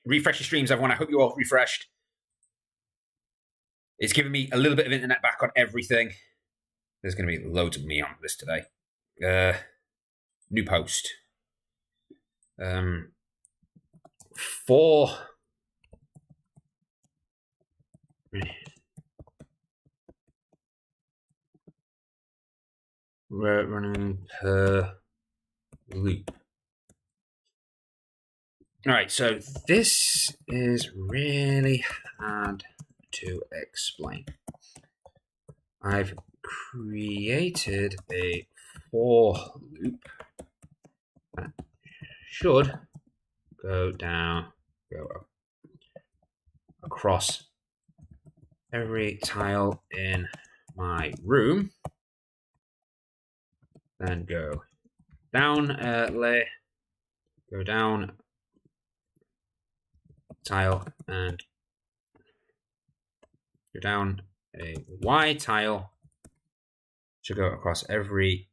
refresh your streams, everyone. I hope you're all refreshed. It's giving me a little bit of internet back on everything. There's going to be loads of me on this today. New post. 4. We're running per loop. All right, so this is really hard to explain. I've created a for loop that should go across every tile in my room, then go down layer, go down tile, and go down a Y tile, should go across every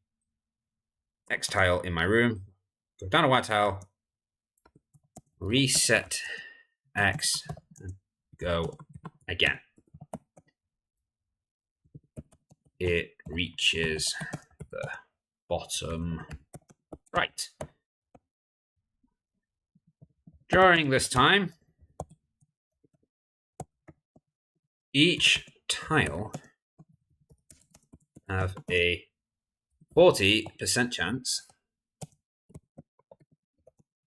X tile in my room, go down a Y tile, reset X, and go again. It reaches the bottom right. During this time, each tile have a 40% chance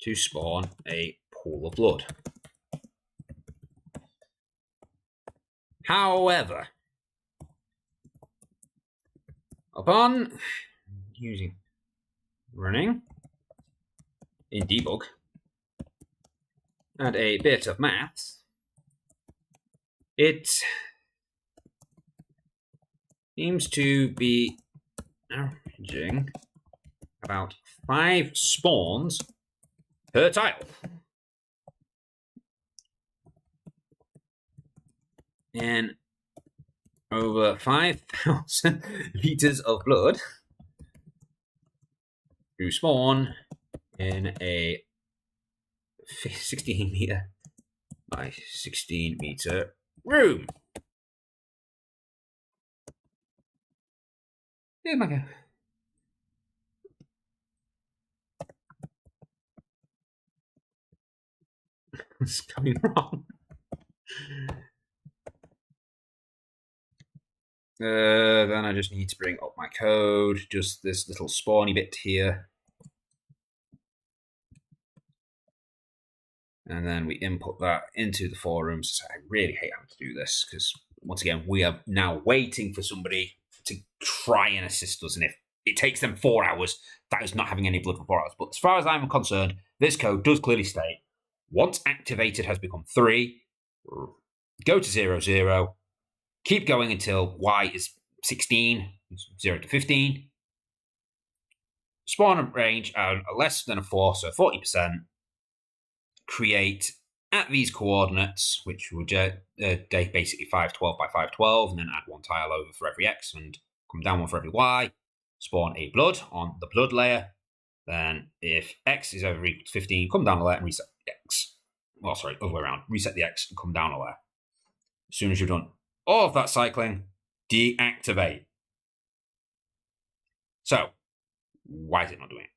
to spawn a pool of blood. However, upon running in debug and a bit of maths, it seems to be averaging about 5 spawns per tile. And over 5,000 liters of blood to spawn in a 16 meter by 16 meter room. Oh my god. What's going wrong? Then I just need to bring up my code, just this little spawny bit here. And then we input that into the forums. I really hate having to do this because, once again, we are now waiting for somebody to try and assist us. And if it takes them 4 hours, that is not having any blood for 4 hours. But as far as I'm concerned, this code does clearly state, once activated has become 3, go to 0, 0, keep going until Y is 16, 0 to 15. Spawn range less than a 4, so 40%. Create at these coordinates, which would basically 512 by 512, and then add 1 tile over for every X and come down 1 for every Y. Spawn a blood on the blood layer. Then if X is over equal to 15, come down a layer and reset the X. Well, sorry, other way around. Reset the X and come down a layer. As soon as you've done all of that cycling, deactivate. So, why is it not doing it?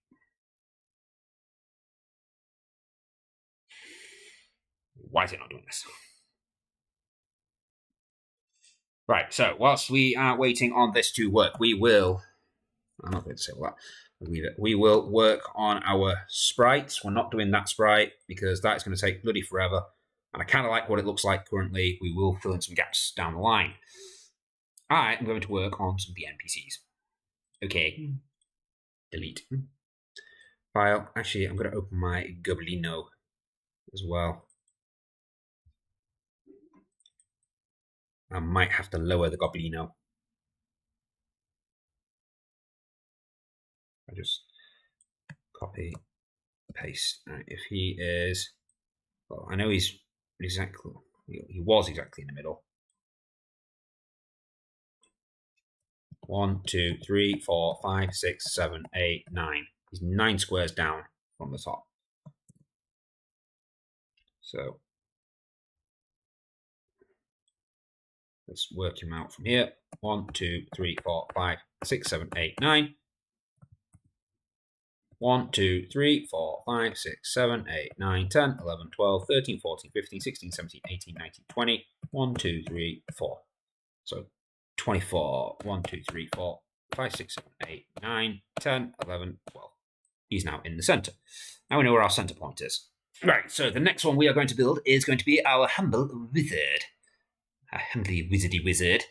Why is it not doing this? Right, so whilst we are waiting on this to work, we will... I'm not going to say all that. Leave it. We will work on our sprites. We're not doing that sprite because that's going to take bloody forever. And I kind of like what it looks like currently. We will fill in some gaps down the line. I am going to work on some NPCs. Okay. Delete. File. Actually, I'm going to open my Goblino as well. I might have to lower the Goblino. I just copy, paste. Now, if he is, well, I know he's exactly, he was exactly in the middle. 1, 2, 3, 4, 5, 6, 7, 8, 9. He's 9 squares down from the top. So let's work him out from here. 1, 2, 3, 4, 5, 6, 7, 8, 9. 1, 2, 3, 4, 5, 6, 7, 8, 9, 10, 11, 12, 13, 14, 15, 16, 17, 18, 19, 20. 1, 2, 3, 4. So 24. 1, 2, 3, 4, 5, 6, 7, 8, 9, 10, 11, 12. He's now in the center. Now we know where our center point is. Right, so the next one we are going to build is going to be our humble wizard. A humbly wizardy wizard.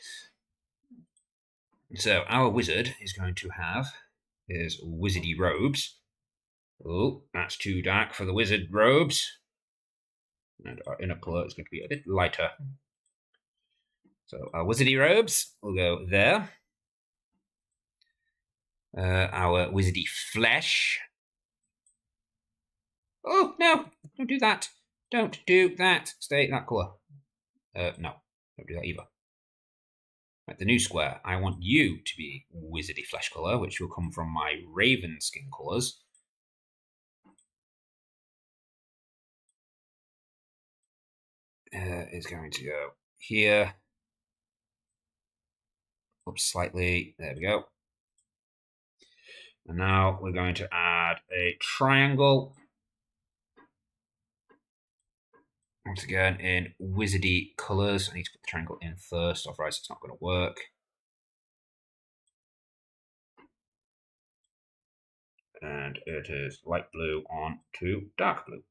So our wizard is going to have his wizardy robes. Oh, that's too dark for the wizard robes. And our inner colour is going to be a bit lighter. So our wizardy robes will go there. Our wizardy flesh. Oh, no, don't do that. Don't do that. Stay that colour. No, don't do that either. Right, the new square. I want you to be wizardy flesh colour, which will come from my raven skin colours. Is going to go here. Up slightly. There we go. And now we're going to add a triangle. Once again, in wizardy colours. I need to put the triangle in first, otherwise it's not going to work. And it is light blue on to dark blue.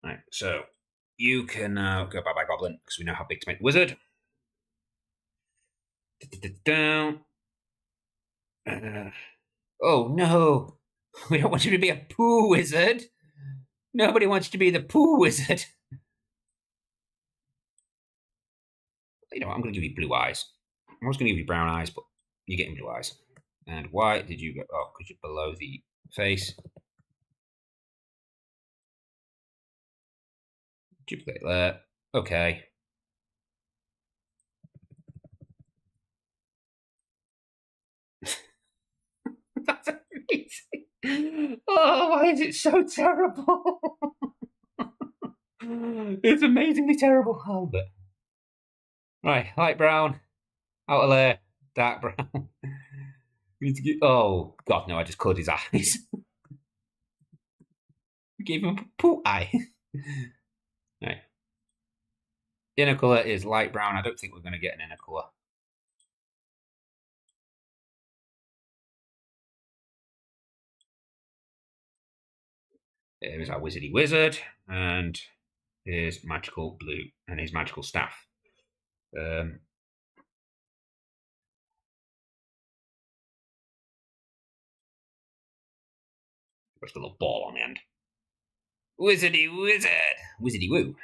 Right, so you can now go bye-bye goblin, because we know how big to make the wizard. Oh no, we don't want you to be a poo wizard. Nobody wants you to be the poo wizard. You know what, I'm going to give you blue eyes. I was going to give you brown eyes, but you're getting blue eyes. And why did you go? Oh, because you're below the face. Duplicate there. Okay. That's amazing. Oh, why is it so terrible? It's amazingly terrible, Albert. Right, light brown, outer layer, dark brown. We need to get. Oh God, no! I just coloured his eyes. We gave him a poo eye. Right. Inner colour is light brown. I don't think we're going to get an inner colour. Here's our wizardy wizard and his magical blue and his magical staff. With a little ball on the end. Wizardy wizard! Wizardy woo.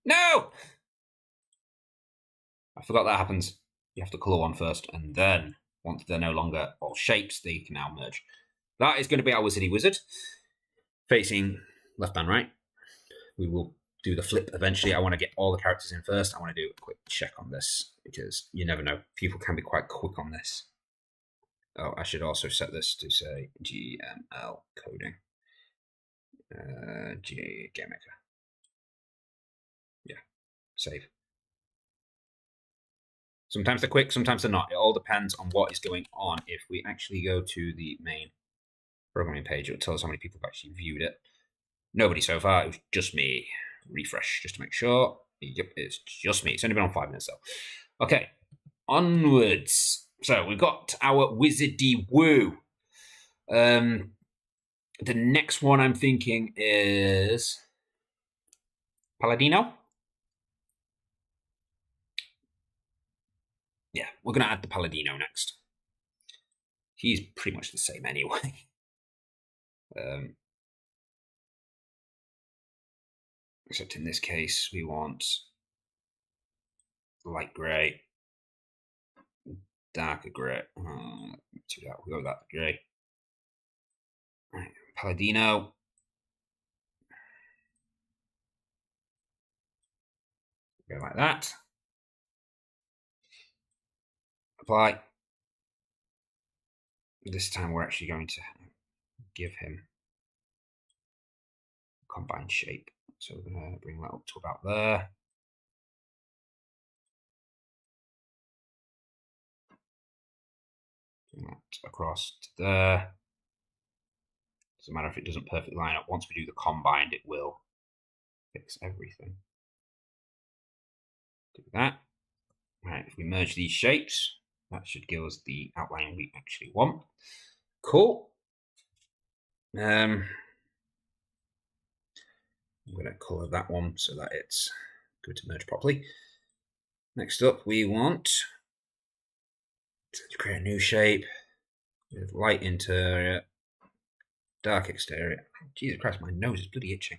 No! I forgot that happens. You have to colour one first, and then, once they're no longer all shapes, they can now merge. That is going to be our wizardy wizard. Facing left and right. We will do the flip eventually. I want to get all the characters in first. I want to do a quick check on this, because you never know. People can be quite quick on this. Oh, I should also set this to say GML coding. Gmaker. Yeah, save. Sometimes they're quick, sometimes they're not. It all depends on what is going on. If we actually go to the main programming page, it will tell us how many people have actually viewed it. Nobody so far. It was just me. Refresh just to make sure. Yep, it's just me. It's only been on 5 minutes though. Okay, onwards. So we've got our wizardy woo. The next one I'm thinking is Paladino. Yeah, we're going to add the Paladino next. He's pretty much the same anyway. Except in this case, we want light grey, darker grey. Too dark. We'll go with that grey. Right, Paladino. Go like that. Apply. This time we're actually going to give him combined shape. So we're going to bring that up to about there. Bring that across to there. Doesn't matter if it doesn't perfectly line up. Once we do the combined, it will fix everything. Do that. Right, if we merge these shapes, that should give us the outline we actually want. Cool. I'm going to colour that one so that it's good to merge properly. Next up, we want to create a new shape with light interior, dark exterior. Jesus Christ, my nose is bloody itching.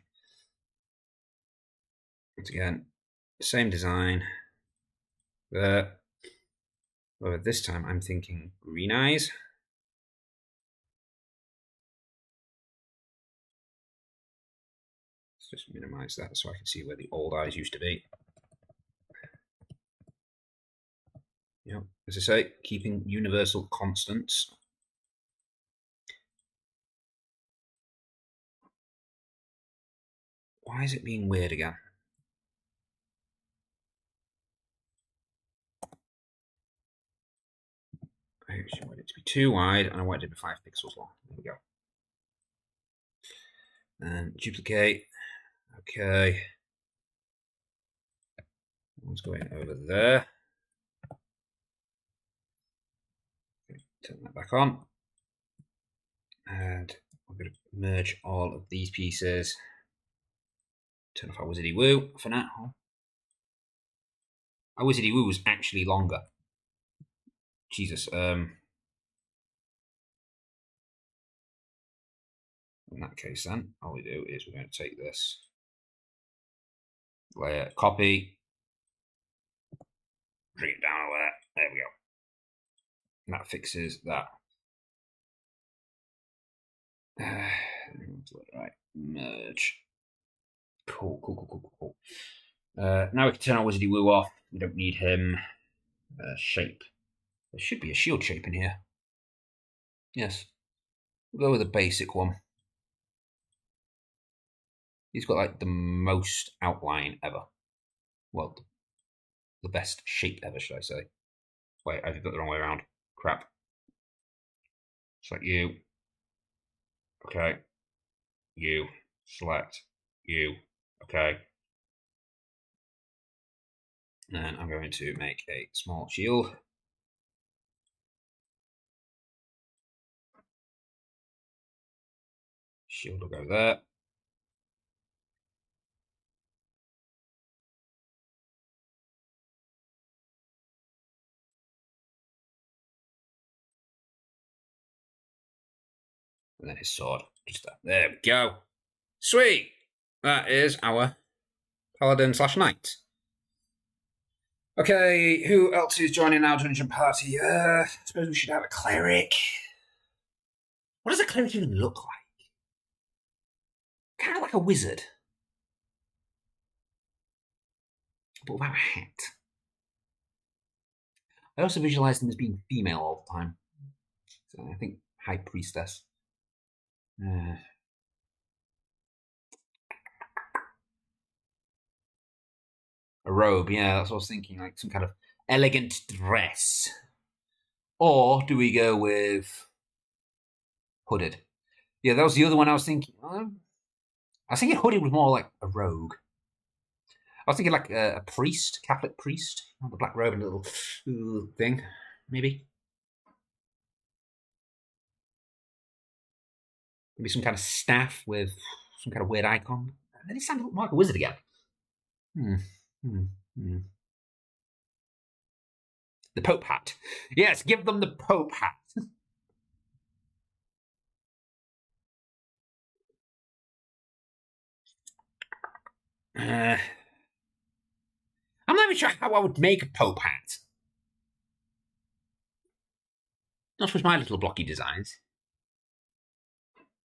Once again, same design. There. Well, this time I'm thinking green eyes. Let's just minimize that so I can see where the old eyes used to be. Yep, as I say, keeping universal constants. Why is it being weird again? I actually want it to be too wide, and I wanted it to be 5 pixels long. There we go. And duplicate. Okay. One's going over there. Turn that back on. And I'm going to merge all of these pieces. Turn off our Wizardy Woo for now. Our Wizardy Woo was actually longer. Jesus. In that case then, all we do is we're going to take this layer, copy, bring it down a layer. There we go. And that fixes that. Right, merge. Cool. Now we can turn our Wizardy Woo off. We don't need him. Shape. There should be a shield shape in here. Yes. We'll go with a basic one. He's got like the most outline ever. Well, the best shape ever, should I say. Wait, I've got it the wrong way around. Crap. Select you. Okay. You. Select you. Okay. And I'm going to make a small shield. Shield will go there. And then his sword. Just there. There we go. Sweet! That is our Paladin / Knight. Okay, who else is joining our dungeon party? I suppose we should have a cleric. What does a cleric even look like? Kind of like a wizard. But without a hat. I also visualize them as being female all the time. So I think High Priestess. A robe, yeah, that's what I was thinking, like some kind of elegant dress. Or do we go with hooded? Yeah, that was the other one I was thinking. I was thinking hooded was more like a rogue. I was thinking like a priest, Catholic priest, the black robe and a little thing, maybe. Maybe some kind of staff with some kind of weird icon. And then he sounded more like a wizard again. The Pope hat. Yes, give them the Pope hat. I'm not even sure how I would make a Pope hat. Not with my little blocky designs.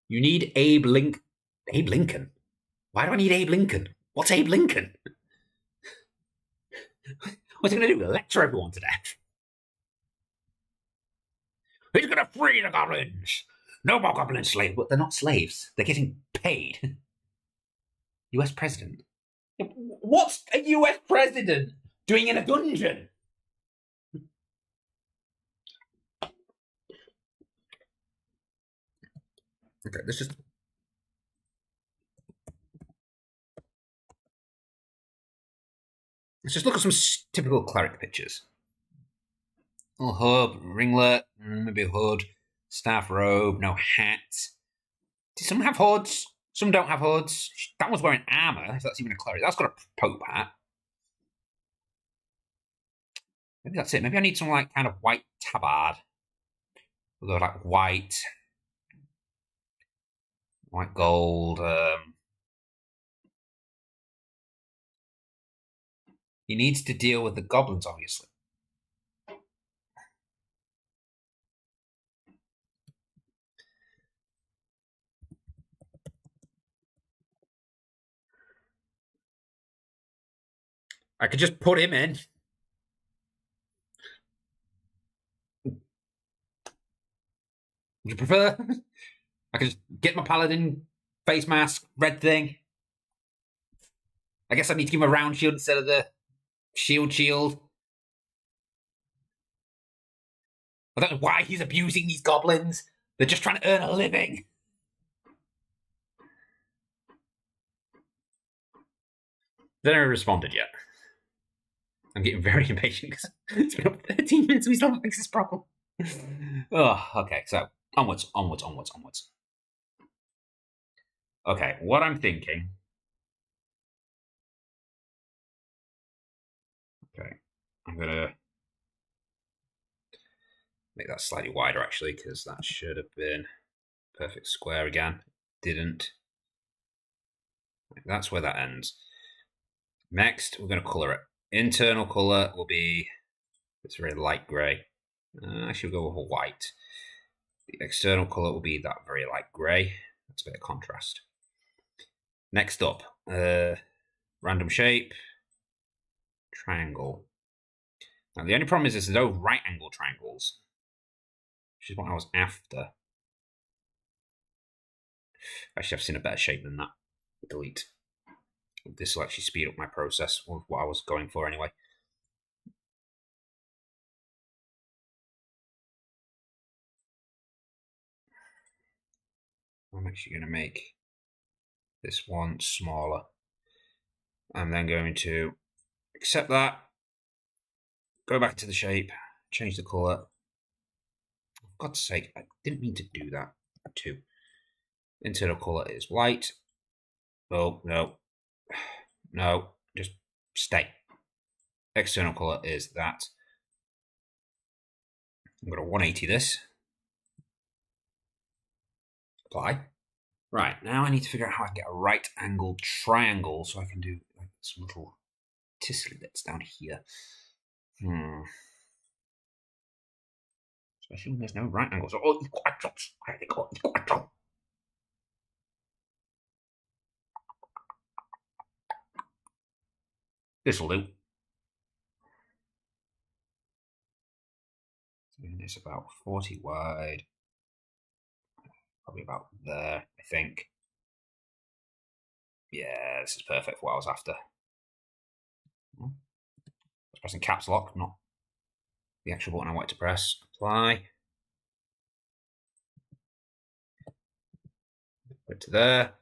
You need Abe Lincoln. Abe Lincoln? Why do I need Abe Lincoln? What's Abe Lincoln? What's he going to do? Lecture everyone to death? He's going to free the goblins. No more goblin slaves. But they're not slaves. They're getting paid. US president. What's a US president doing in a dungeon? Okay, let's just look at some typical cleric pictures. Little hub, ringlet, maybe a hood, staff robe, no hat. Do some have hoods? Some don't have hoods. That one's wearing armor, if that's even a cleric. That's got a pope hat. Maybe that's it. Maybe I need some like kind of white tabard. Although like white gold. He needs to deal with the goblins, obviously. I could just put him in. Would you prefer? I could just get my paladin face mask, red thing. I guess I need to give him a round shield instead of the shield. I don't know why he's abusing these goblins. They're just trying to earn a living. They never responded yet. I'm getting very impatient because it's been up 13 minutes and we still haven't fixed this problem. Oh, okay, so onwards. Okay, what I'm thinking. Okay, I'm gonna make that slightly wider actually, because that should have been perfect square again. Didn't. That's where that ends. Next, we're going to colour it. Internal colour will be this very light grey. Actually, we'll go with a white. The external colour will be that very light grey. That's a bit of contrast. Next up, random shape, triangle. Now, the only problem is there's no right angle triangles, which is what I was after. Actually, I've seen a better shape than that. Delete. This will actually speed up my process of what I was going for anyway. I'm actually going to make this one smaller. I'm then going to accept that, go back to the shape, change the colour. For God's sake, I didn't mean to do that too. Internal colour is white. Oh, no. No, just stay. External colour is that. I'm going to 180 this. Apply. Right, now I need to figure out how I can get a right angled triangle so I can do like some little tissely bits down here. Especially when there's no right angle. So, oh, I think quadrants. This will do. And it's about 40 wide. Probably about there, I think. Yeah, this is perfect for what I was after. I was pressing caps lock, not the actual button I wanted to press. Apply. Put it to there.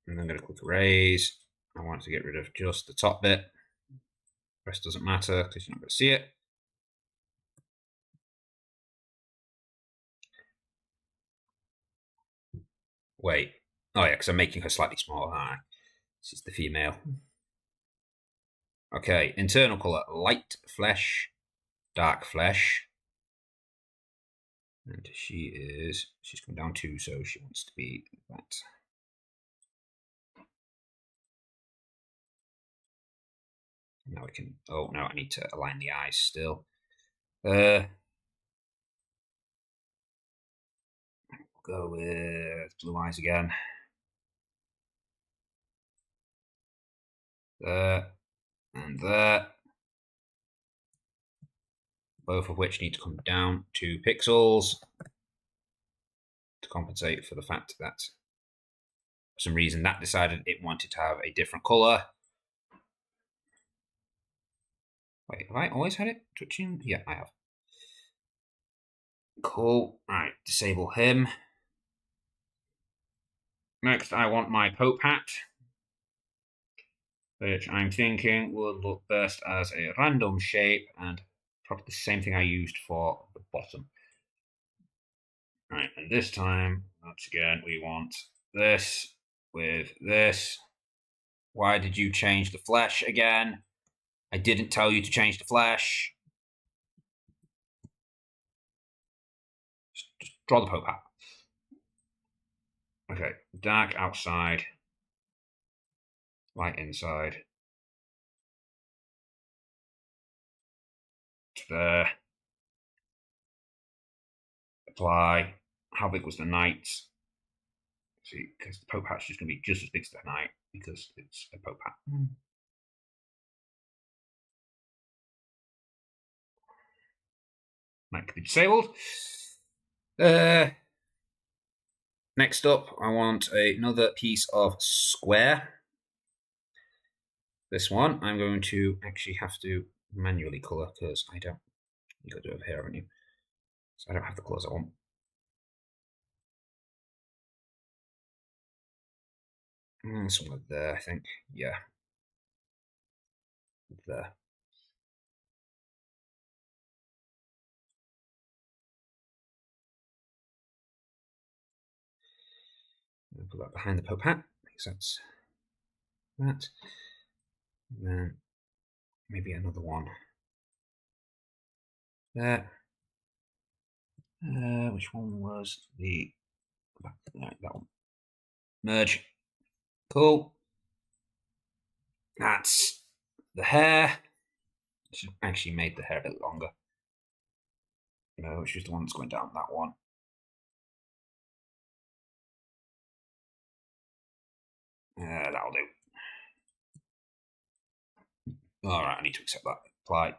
And I'm going to click erase. I want to get rid of just the top bit. The rest doesn't matter because you're not going to see it. Wait. Oh yeah, because I'm making her slightly smaller. Ah, this is the female. Okay, internal colour, light flesh, dark flesh. And she's come down 2, so she wants to be that. Now we can, oh no, I need to align the eyes still. We'll go with blue eyes again. There and there. Both of which need to come down 2 pixels to compensate for the fact that For some reason, that decided it wanted to have a different colour. Wait, have I always had it touching? Yeah, I have. Cool. Right, disable him. Next, I want my Pope hat, which I'm thinking would look best as a random shape and probably the same thing I used for the bottom. Right, and this time, once again, we want this with this. Why did you change the flesh again? I didn't tell you to change the flesh. Just draw the Pope hat. Okay, dark outside, light inside. There. Apply. How big was the knight? See, because the Pope hat's just going to be just as big as the knight because it's a Pope hat. Knight can be disabled. Next up, I want another piece of square. This one, I'm going to actually have to manually colour because I don't. You got to do it over here, haven't you? So I don't have the colours I want. Somewhere there, I think. Yeah. There. I'll put that behind the Pope hat. Makes sense. That. And then maybe another one. There. Which one was the... Right, that one. Merge. Cool. That's the hair. Should actually made the hair a bit longer. Which is the one that's going down that one. That'll do. Alright, I need to accept that. Apply.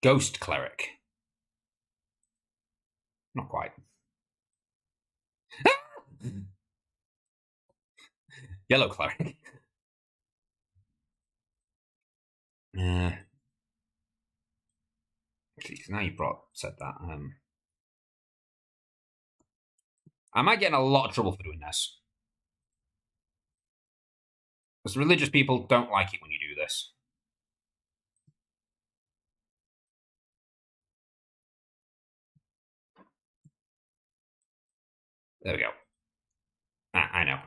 Ghost Cleric. Not quite. Yellow Cleric. Actually, now you said that. I might get in a lot of trouble for doing this. Because religious people don't like it when you do this. There we go. I know.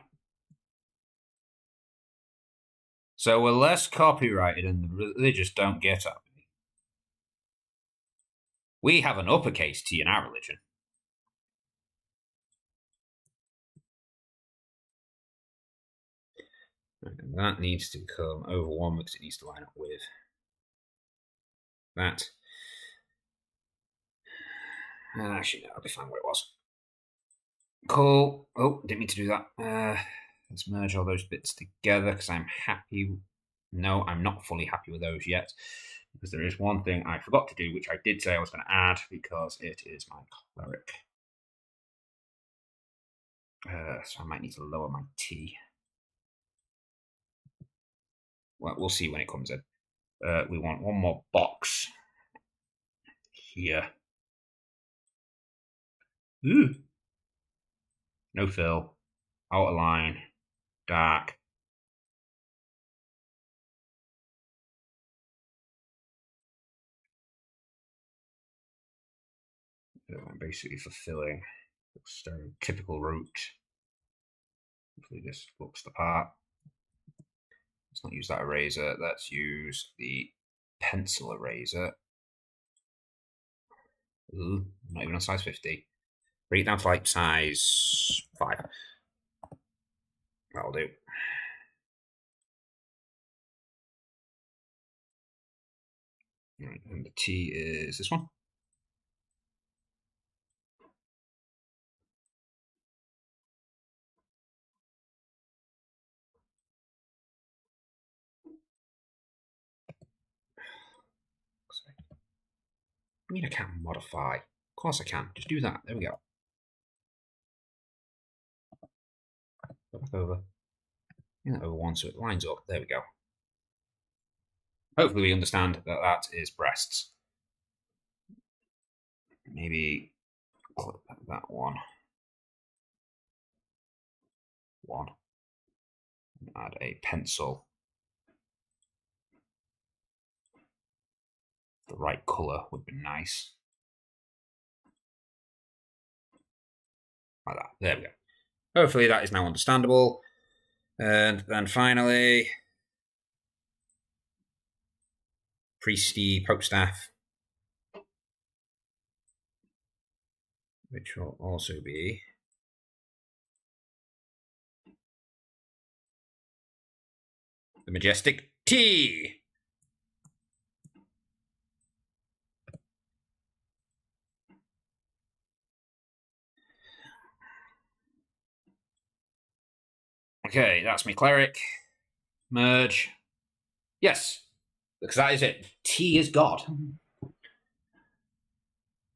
So we're less copyrighted and the religious don't get up. We have an uppercase T in our religion. And that needs to come over one because it needs to line up with that. Actually, no, I'll be fine where it was. Cool. Oh, didn't mean to do that. Let's merge all those bits together because I'm happy. No, I'm not fully happy with those yet because there is one thing I forgot to do, which I did say I was going to add because it is my cleric. So I might need to lower my T. Well, we'll see when it comes in. We want one more box here. Ooh. No fill. Outer line. Dark. I'm basically fulfilling the stereotypical route. Hopefully this looks the part. Let's not use that eraser. Let's use the pencil eraser. Ooh, not even on size 50. Bring it down to like size 5. That'll do. Right, and the T is this one. I mean, I can't modify. Of course I can. Just do that. There we go. Go back over. Over one so it lines up. There we go. Hopefully we understand that that is breasts. Maybe clip that one. Add a pencil. The right colour would be nice. Like that. There we go. Hopefully that is now understandable. And then finally, priesty pope staff, which will also be the majestic T. Okay, that's me cleric. Merge. Yes, because that is it. T is God.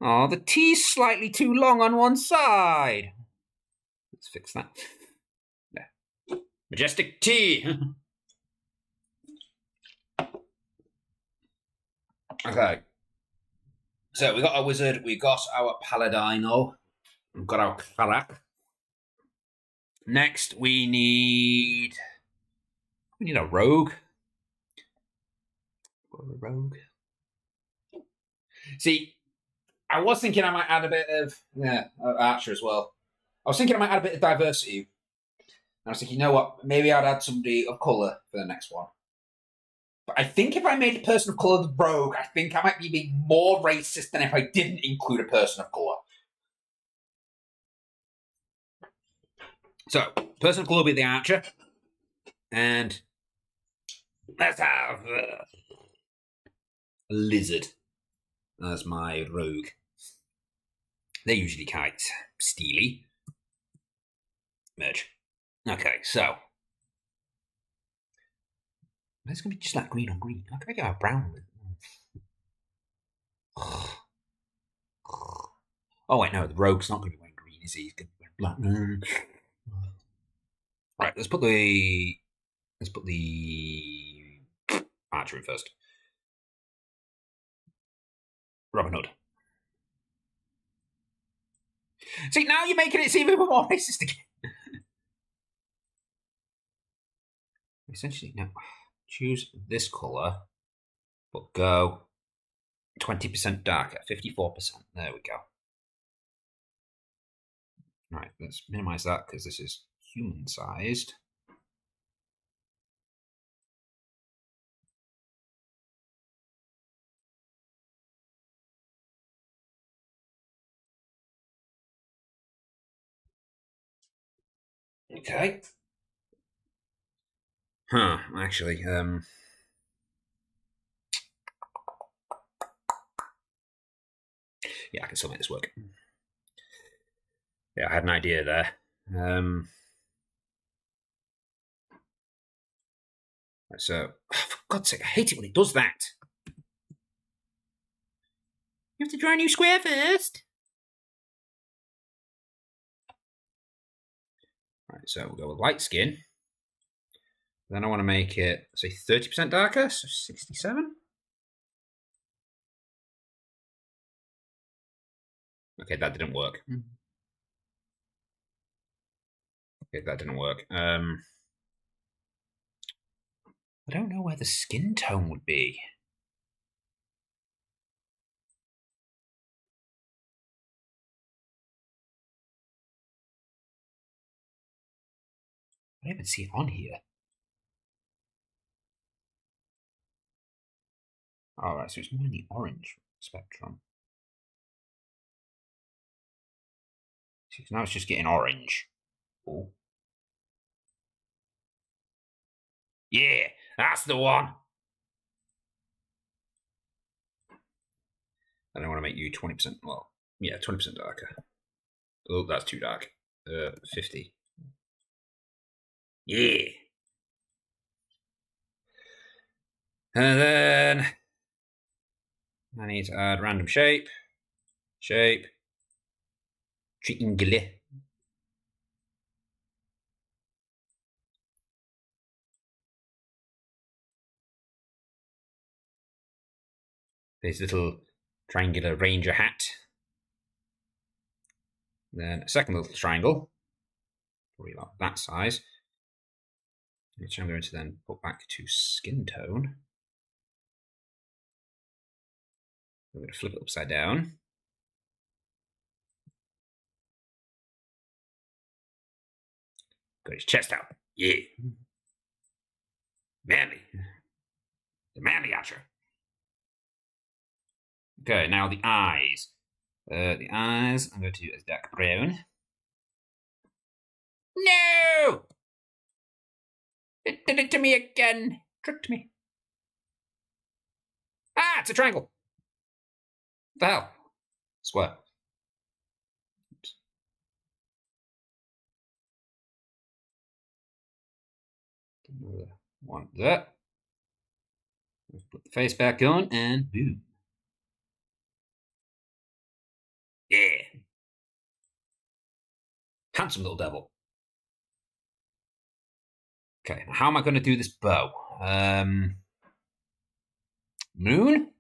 Oh, the T's slightly too long on one side. Let's fix that. Yeah. Majestic T. Okay. So we got our wizard, we got our paladino, we've got our cleric. Next, we need a rogue. A rogue. See, I was thinking I might add a bit of archer as well. I was thinking I might add a bit of diversity. I was thinking, you know what? Maybe I'd add somebody of colour for the next one. But I think if I made a person of colour the rogue, I think I might be being more racist than if I didn't include a person of colour. So, person of colour will be the archer. And let's have a lizard as my rogue. They're usually quite steely. Merge. Okay, so it's going to be just like green on green. How can I get a brown with it? Oh, wait, no, the rogue's not going to be wearing green, is he? He's going to be wearing black. Right, let's put the archer in first. Robin Hood. See, now you're making it seem even more racist again. Essentially, now choose this colour, but go 20% darker, 54%. There we go. Right, let's minimize that because this is human-sized. Okay. Actually, yeah, I can still make this work. Yeah, I had an idea there. So, for God's sake, I hate it when it does that. You have to draw a new square first. Right, so we'll go with light skin. Then I want to make it, say, 30% darker, so 67. Okay, that didn't work. Okay, that didn't work. I don't know where the skin tone would be. I don't even see it on here. Alright, so it's more in the orange spectrum. See, now it's just getting orange. Oh. Yeah, that's the one. And I want to make you 20%, well, yeah, 20% darker. Oh, that's too dark. 50. Yeah. And then I need to add random shape. Triangle. his little triangular ranger hat. Then a second little triangle, probably about that size, which I'm going to then put back to skin tone. I'm going to flip it upside down. Got his chest out. Yeah. Manly. The manly archer. Okay, now the eyes. The eyes, I'm going to do as dark brown. No! It did it to me again. Tricked me. Ah, it's a triangle. What the hell? Square. Oops. Another one there. Let's put the face back on and boom. Yeah. Handsome little devil. Okay, now how am I going to do this bow? Moon?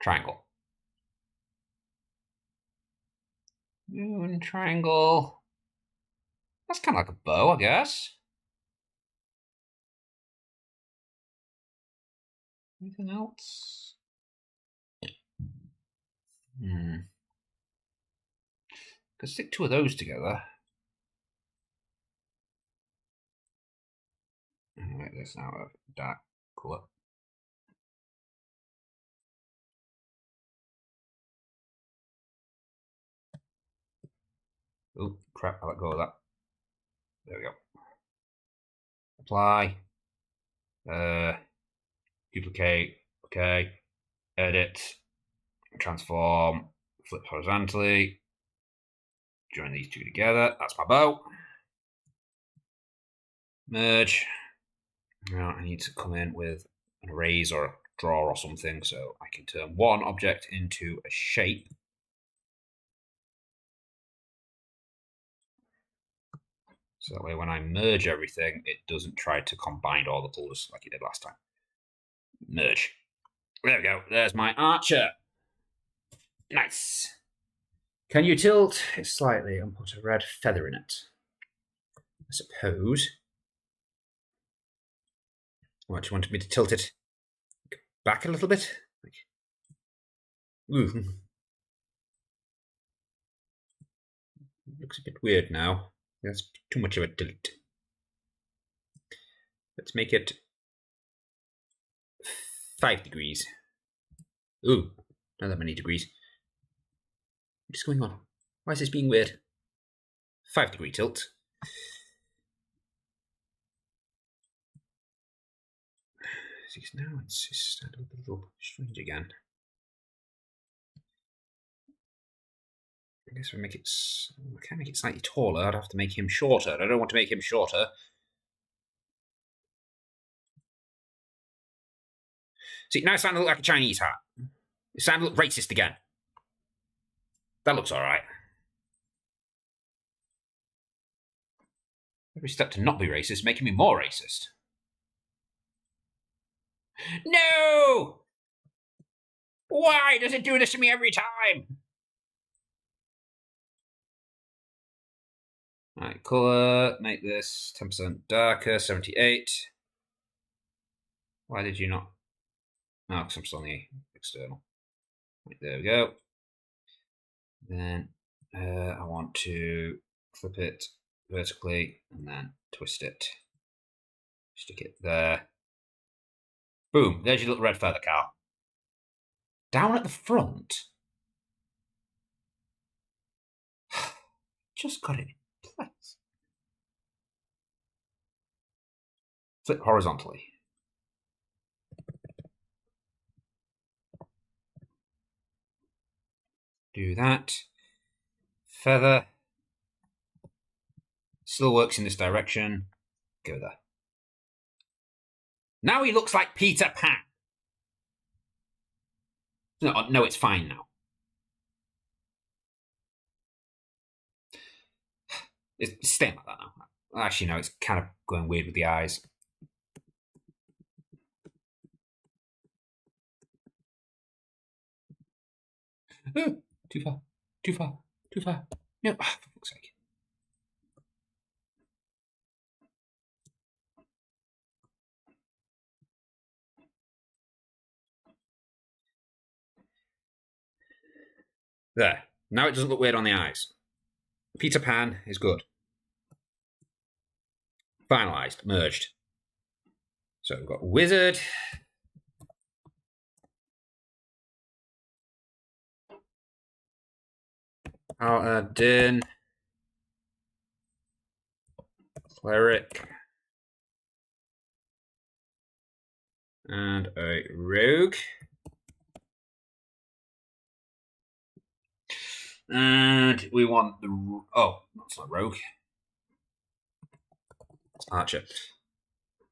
Triangle. Moon, triangle. That's kind of like a bow, I guess. Anything else? Could stick two of those together. Make this now a dark colour. Oh, crap, I let go of that. There we go. Apply. Duplicate. Okay. Edit. Transform. Flip horizontally. Join these two together. That's my bow. Merge. Now I need to come in with an erase or a draw or something so I can turn one object into a shape. So that way when I merge everything, it doesn't try to combine all the colours like it did last time. Merge. There we go. There's my archer. Nice. Can you tilt it slightly and put a red feather in it? I suppose. What, do you want me to tilt it back a little bit? Ooh. Looks a bit weird now. That's too much of a tilt. Let's make it 5 degrees. Ooh, not that many degrees. What's going on? Why is this being weird? 5 degree tilt. Now it's starting to look a little strange again. I guess we make it. I can't make it slightly taller. I'd have to make him shorter. I don't want to make him shorter. See, now it's starting to look like a Chinese hat. It's starting to look racist again. That looks alright. Every step to not be racist making me more racist. No! Why does it do this to me every time? Alright, colour, make this 10% darker, 78. Why did you not? Oh, because I'm still on the external. Right, there we go. Then I want to flip it vertically and then twist it. Stick it there. Boom, there's your little red feather, Carl. Down at the front. Just got it in place. Flip horizontally. Do that. Feather. Still works in this direction. Go there. Now he looks like Peter Pan. No, it's fine now. It's staying like that now. Actually, no, it's kind of going weird with the eyes. Oh, too far, too far, too far. No, for fuck's sake. There. Now it doesn't look weird on the eyes. Peter Pan is good. Finalized, merged. So we've got Wizard. Paladin. Cleric. And a rogue. And we want the... Oh, that's not rogue. It's archer.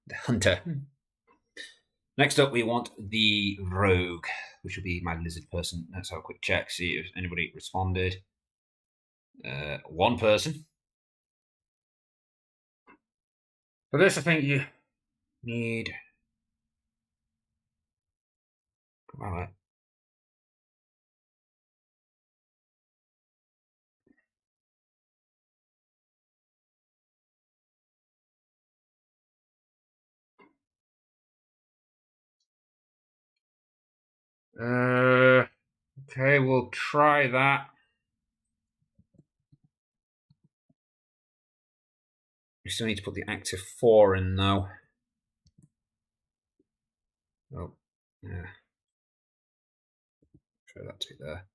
The hunter. Next up, we want the rogue, which will be my lizard person. Let's have a quick check, see if anybody responded. One person. For this, I think you need... All right. Okay, we'll try that. We still need to put the active 4 in, though. Oh, yeah. Try that to be there.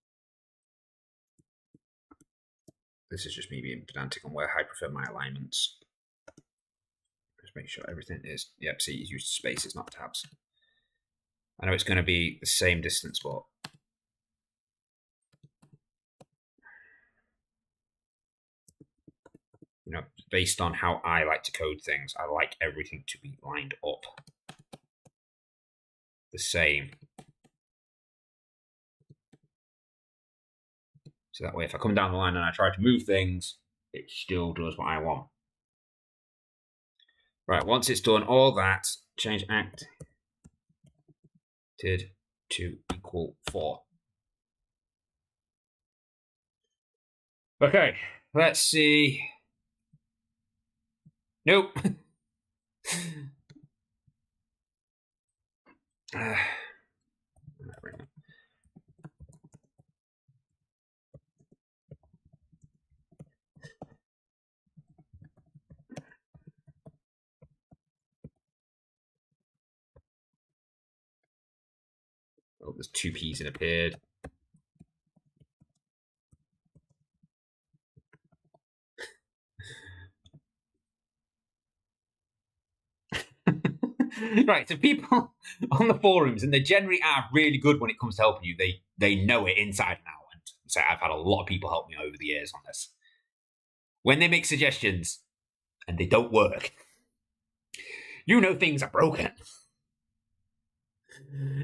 This is just me being pedantic on where I prefer my alignments. Just make sure everything is... Yep, see, he's used spaces, not tabs. I know it's going to be the same distance, but... You know, based on how I like to code things, I like everything to be lined up the same. So that way, if I come down the line and I try to move things, it still does what I want. Right, once it's done all that, change acted to equal 4. Okay, let's see. Nope. Oh, there's 2 P's in appeared. Right, so people on the forums, and they generally are really good when it comes to helping you. They know it inside and out. And so I've had a lot of people help me over the years on this. When they make suggestions and they don't work, you know things are broken.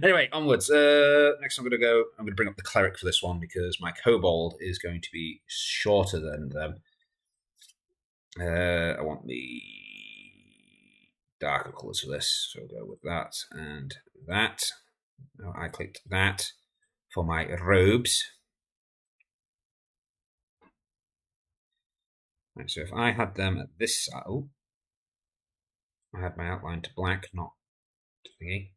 Anyway, onwards. Next, I'm going to bring up the cleric for this one because my kobold is going to be shorter than them. I want the darker colours for this, so we'll go with that and that. Oh, I clicked that for my robes. Right, so if I had them at this side, I had my outline to black, not to thingy,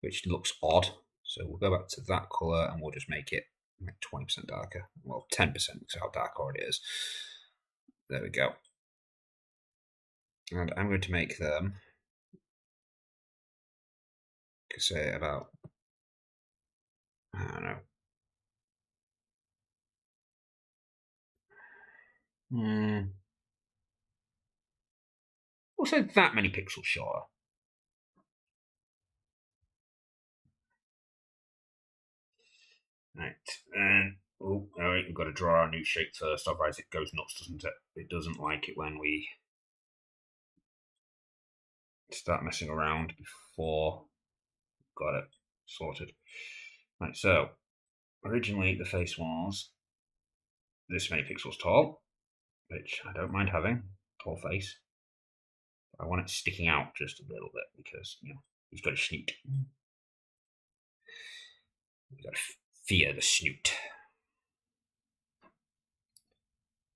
which looks odd. So we'll go back to that colour and we'll just make it like 20% darker. Well, 10% because how dark already is. There we go. And I'm going to make them, say, about, I don't know. We'll say that many pixels shorter. Right, and oh, right, we've got to draw our new shape first, otherwise it goes nuts, doesn't it? It doesn't like it when we start messing around before we've got it sorted. Right, so originally the face was this many pixels tall, which I don't mind having, tall face. I want it sticking out just a little bit because, you know, he's got a snoot. We've got to fear the snoot.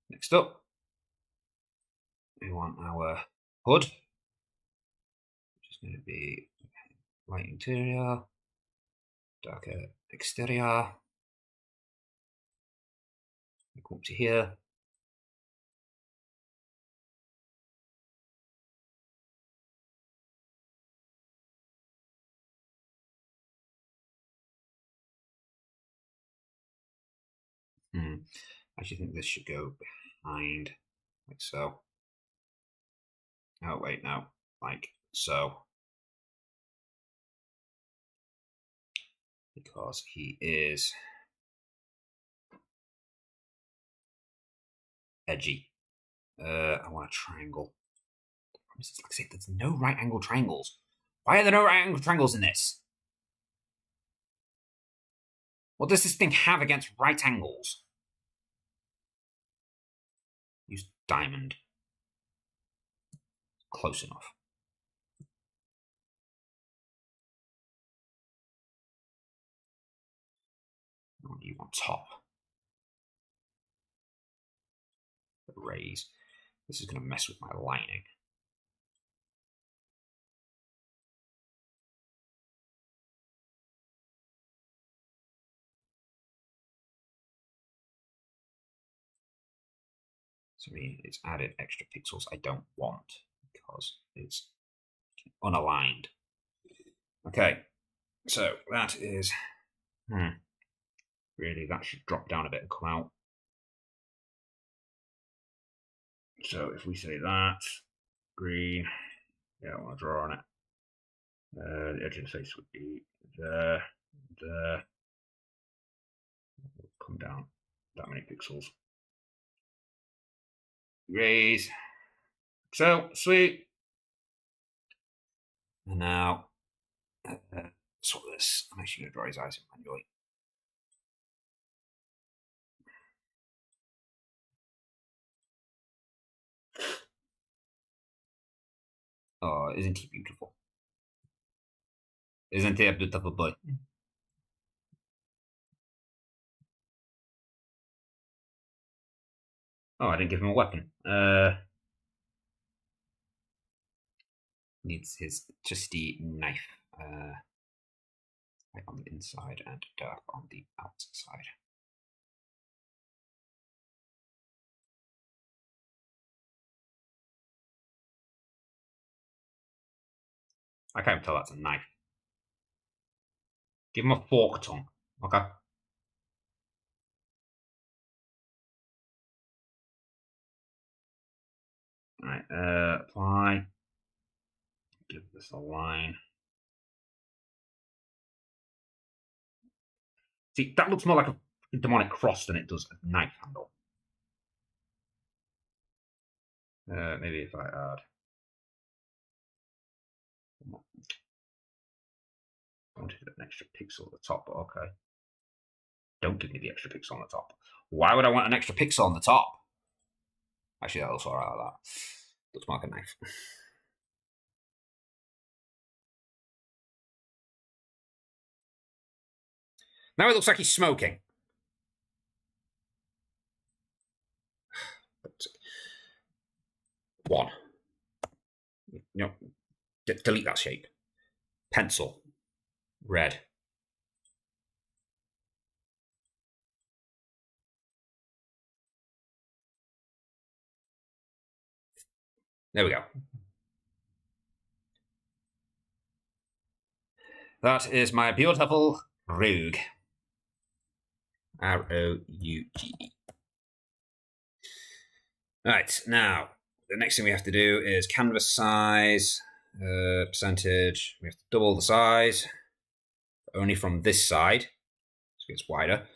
Next up, we want our hood, which is going to be light interior, darker exterior. We come up to here. I actually think this should go behind, like so. Oh, wait, no, like so. Because he is edgy. I want a triangle. Like I said, there's no right angle triangles. Why are there no right angle triangles in this? What does this thing have against right angles? Use diamond. Close enough. I want you on top. Raise. This is going to mess with my lining. So it's added extra pixels I don't want because it's unaligned. Okay, so that is really, that should drop down a bit and come out. So if we say that, green, yeah, I want to draw on it. The edge of the face would be there, there. Come down that many pixels. Raise. So, sweet. And now, sort this. I'm actually going to draw his eyes manually. Oh, isn't he beautiful? Isn't he a beautiful boy? Oh, I didn't give him a weapon. Needs his trusty knife. Light on the inside and dark on the outside. I can't tell that's a knife. Give him a fork tongue. Okay. Alright, apply. Give this a line. See, that looks more like a demonic cross than it does a knife handle. Maybe if I add. I wanted an extra pixel at the top, but okay. Don't give me the extra pixel on the top. Why would I want an extra pixel on the top? Actually, that looks alright like that. Looks more like a knife. Now it looks like he's smoking. One. No, delete that shape. Pencil. Red. There we go. That is my beautiful rogue. R-O-U-G-E. Right, now, the next thing we have to do is canvas size, percentage. We have to double the size, only from this side, so it gets wider.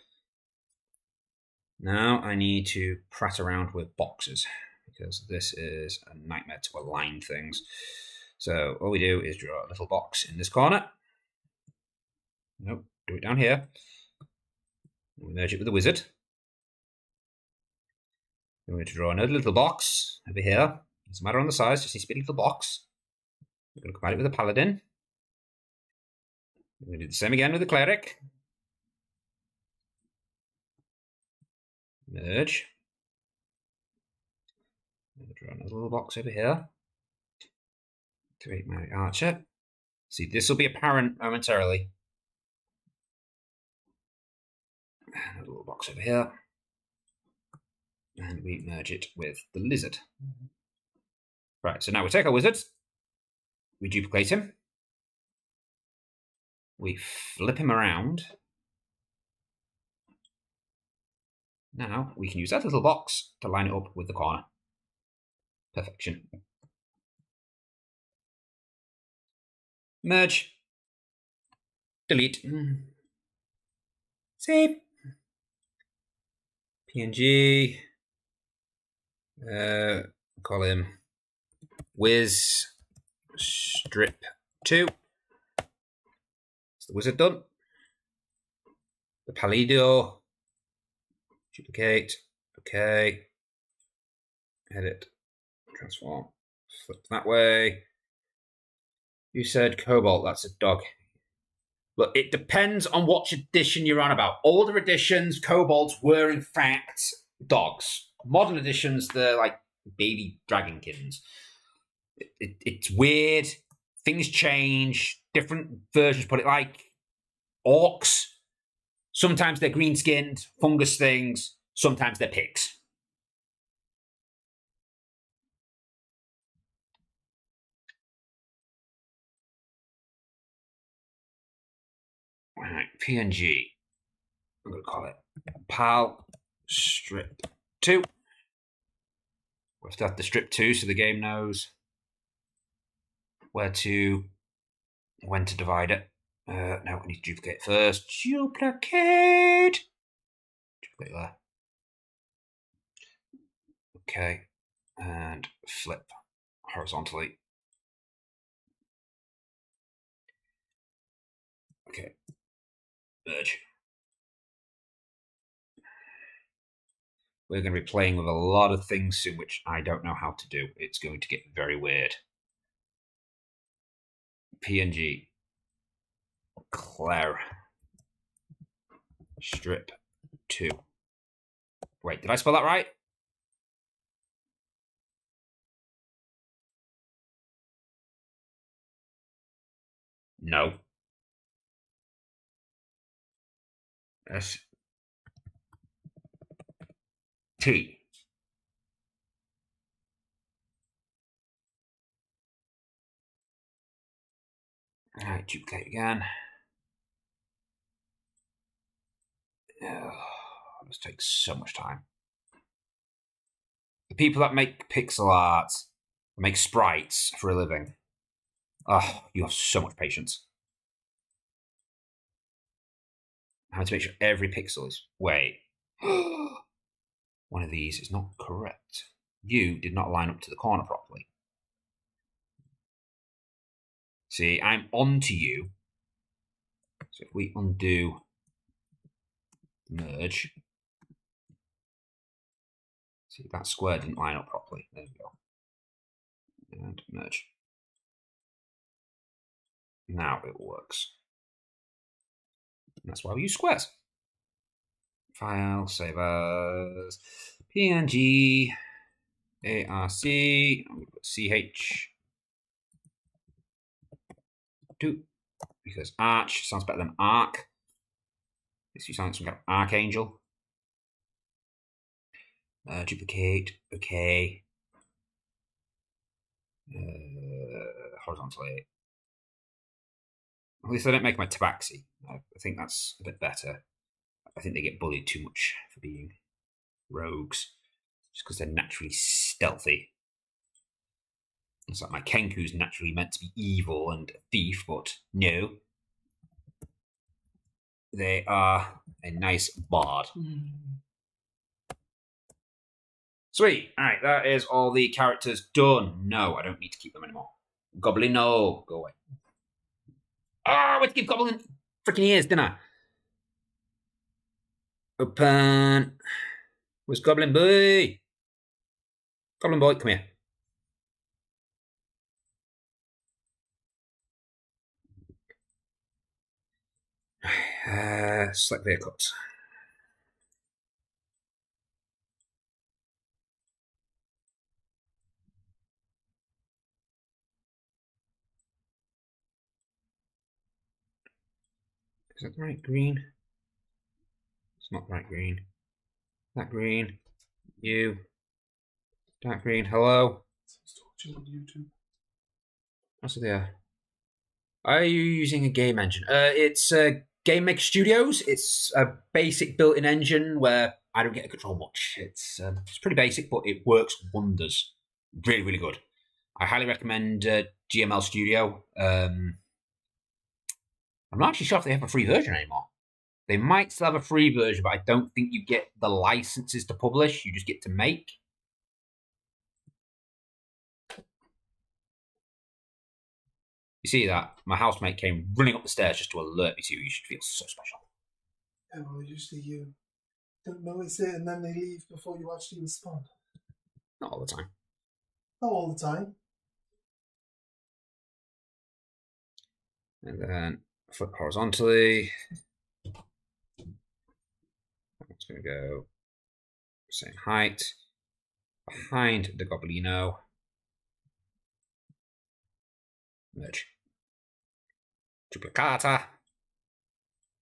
Now I need to prat around with boxes, because this is a nightmare to align things. So all we do is draw a little box in this corner. Nope, do it down here. We merge it with the wizard. We're going to draw another little box over here. Doesn't matter on the size, just needs to be a little box. We're going to combine it with a paladin. We're going to do the same again with the cleric. Merge. I'm going to draw another little box over here. Activate my archer. See, this will be apparent momentarily. Another little box over here. And we merge it with the lizard. Right, so now we take our wizard. We duplicate him. We flip him around. Now we can use that little box to line it up with the corner. Perfection. Merge. Delete. Save. PNG. Call him Wiz Strip 2. Is the wizard done? The Palidio. Duplicate. Okay. Edit. Transform. Flip that way. You said Cobalt. That's a dog. Look, it depends on what edition you're on about. Older editions, kobolds were in fact dogs. Modern editions, they're like baby dragonkins. It's weird. Things change. Different versions put it like orcs. Sometimes they're green-skinned, fungus things. Sometimes they're pigs. Right, PNG. I'm going to call it Pal Strip 2. We have to have the Strip 2 so the game knows when to divide it. No, we need to duplicate first. Duplicate there. Okay, and flip horizontally. Okay, merge. We're going to be playing with a lot of things soon, which I don't know how to do. It's going to get very weird. PNG. Claire. Strip 2. Wait, did I spell that right? No. S T. All right, duplicate again. Oh, this takes so much time. The people that make pixel art, make sprites for a living. Oh, you have so much patience. I have to make sure every pixel is... Wait. One of these is not correct. You did not line up to the corner properly. See, I'm onto you. So if we undo merge. See, that square didn't line up properly. There we go. And merge. Now it works. And that's why we use squares. File, save as PNG, ARC, CH, 2, because Arch sounds better than Arc. This sounds like some kind of Archangel. Duplicate, okay. Horizontally. At least I don't make my tabaxi. I think that's a bit better. I think they get bullied too much for being rogues, just because they're naturally stealthy. It's like my Kenku's naturally meant to be evil and a thief, but no. They are a nice bard. Sweet. All right, that is all the characters done. No, I don't need to keep them anymore. Goblin, no. Go away. Ah, I went to give Goblin freaking ears, didn't I? Open. Where's Goblin Boy? Goblin Boy, come here. Select vehicles. Is that the right green? It's not the right green. That green. You. Dark green. Hello. What's it there? Are you using a game engine? It's Game Maker Studios. It's a basic built-in engine where I don't get to control much. It's pretty basic, but it works wonders. Really, really good. I highly recommend GML Studio. I'm not actually sure if they have a free version anymore. They might still have a free version, but I don't think you get the licenses to publish. You just get to make. You see that? My housemate came running up the stairs just to alert me to you. You should feel so special. Yeah, well, usually you don't notice it and then they leave before you actually respond. Not all the time. Not all the time. And then flip horizontally. It's going to go same height. Behind the Goblino. Merge. Duplicata.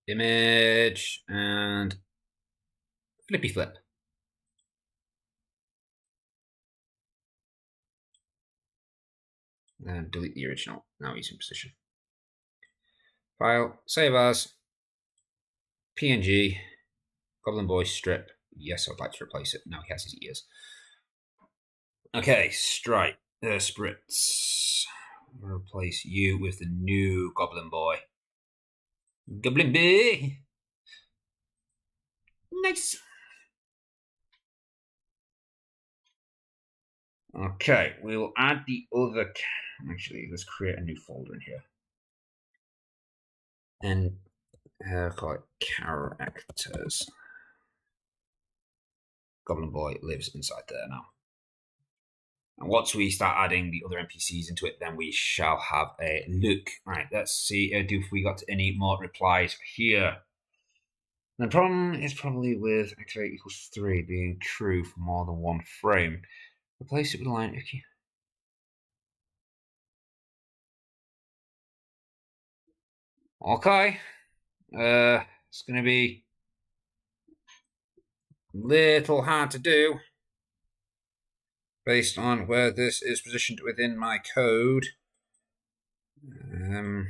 Image. And flippy flip. And delete the original. Now he's in position. File. Save as. PNG. Goblin Boy strip. Yes, I'd like to replace it. Now he has his ears. Okay, stripe. Spritz. I'm going to replace you with the new Goblin Boy. Goblin Boy! Nice! Okay, we'll add the other... Actually, let's create a new folder in here. And call it characters. Goblin Boy lives inside there now. And once we start adding the other NPCs into it, then we shall have a look. Right, let's see if we got any more replies here. The problem is probably with activate equals 3 being true for more than one frame. Replace it with a line. Okay. It's going to be a little hard to do based on where this is positioned within my code. And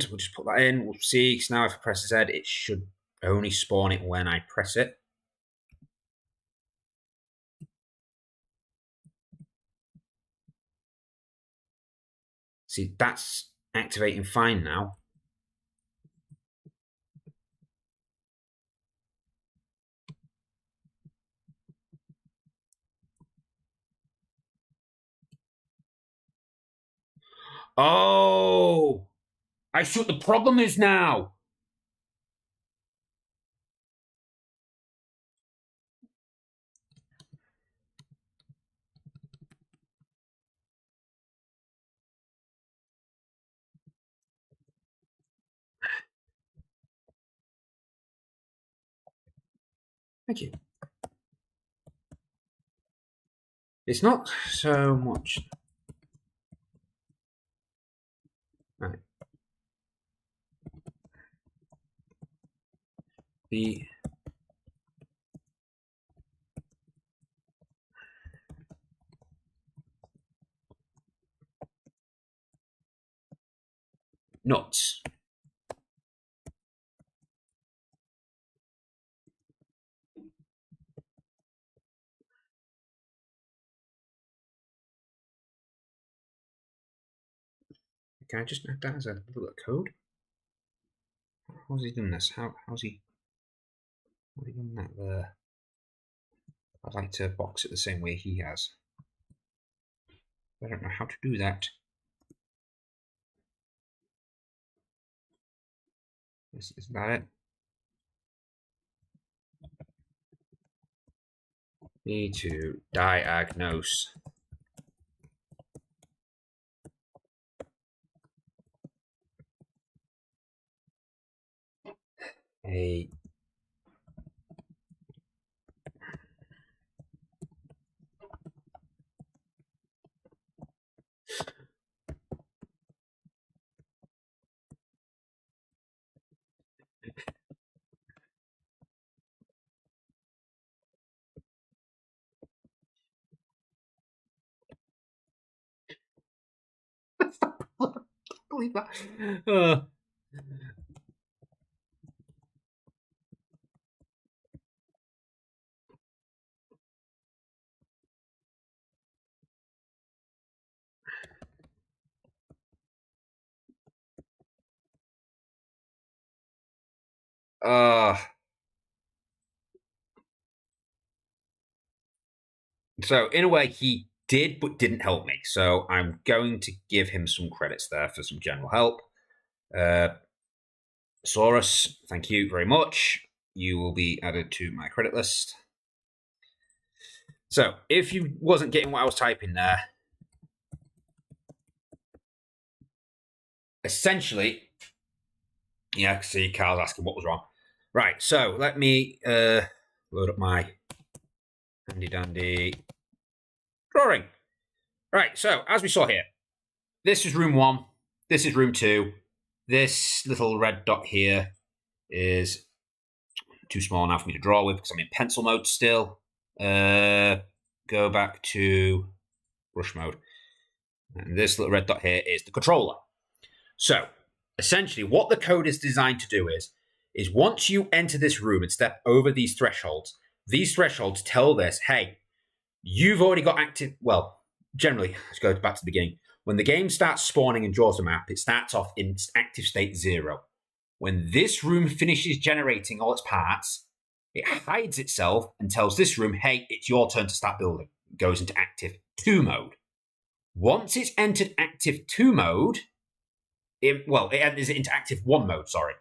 we'll just put that in. We'll see. So now if I press Z, it should only spawn it when I press it. See, that's activating fine now. Oh, I see what the problem is now. Thank you. It's not so much. Right. The nuts. Can I just add that as a little bit of code? How's he doing this? How's he doing that there? I'd like to box it the same way he has. I don't know how to do that. Is that it? Need to diagnose a believe that. Uh, so in a way, he did, but didn't help me. So I'm going to give him some credits there for some general help. Saurus, thank you very much. You will be added to my credit list. So if you wasn't getting what I was typing there, essentially, yeah, see, Carl's asking what was wrong. Right, so let me load up my handy dandy drawing. Right, so as we saw here, this is room 1, this is room 2. This little red dot here is too small now for me to draw with because I'm in pencil mode still. Go back to brush mode. And this little red dot here is the controller. So essentially what the code is designed to do is once you enter this room and step over these thresholds tell this, hey, you've already got active, well, generally, let's go back to the beginning. When the game starts spawning and draws a map, it starts off in active state 0. When this room finishes generating all its parts, it hides itself and tells this room, hey, it's your turn to start building. It goes into active 2 mode. Once it's entered active 2 mode, it enters it into active 1 mode, sorry.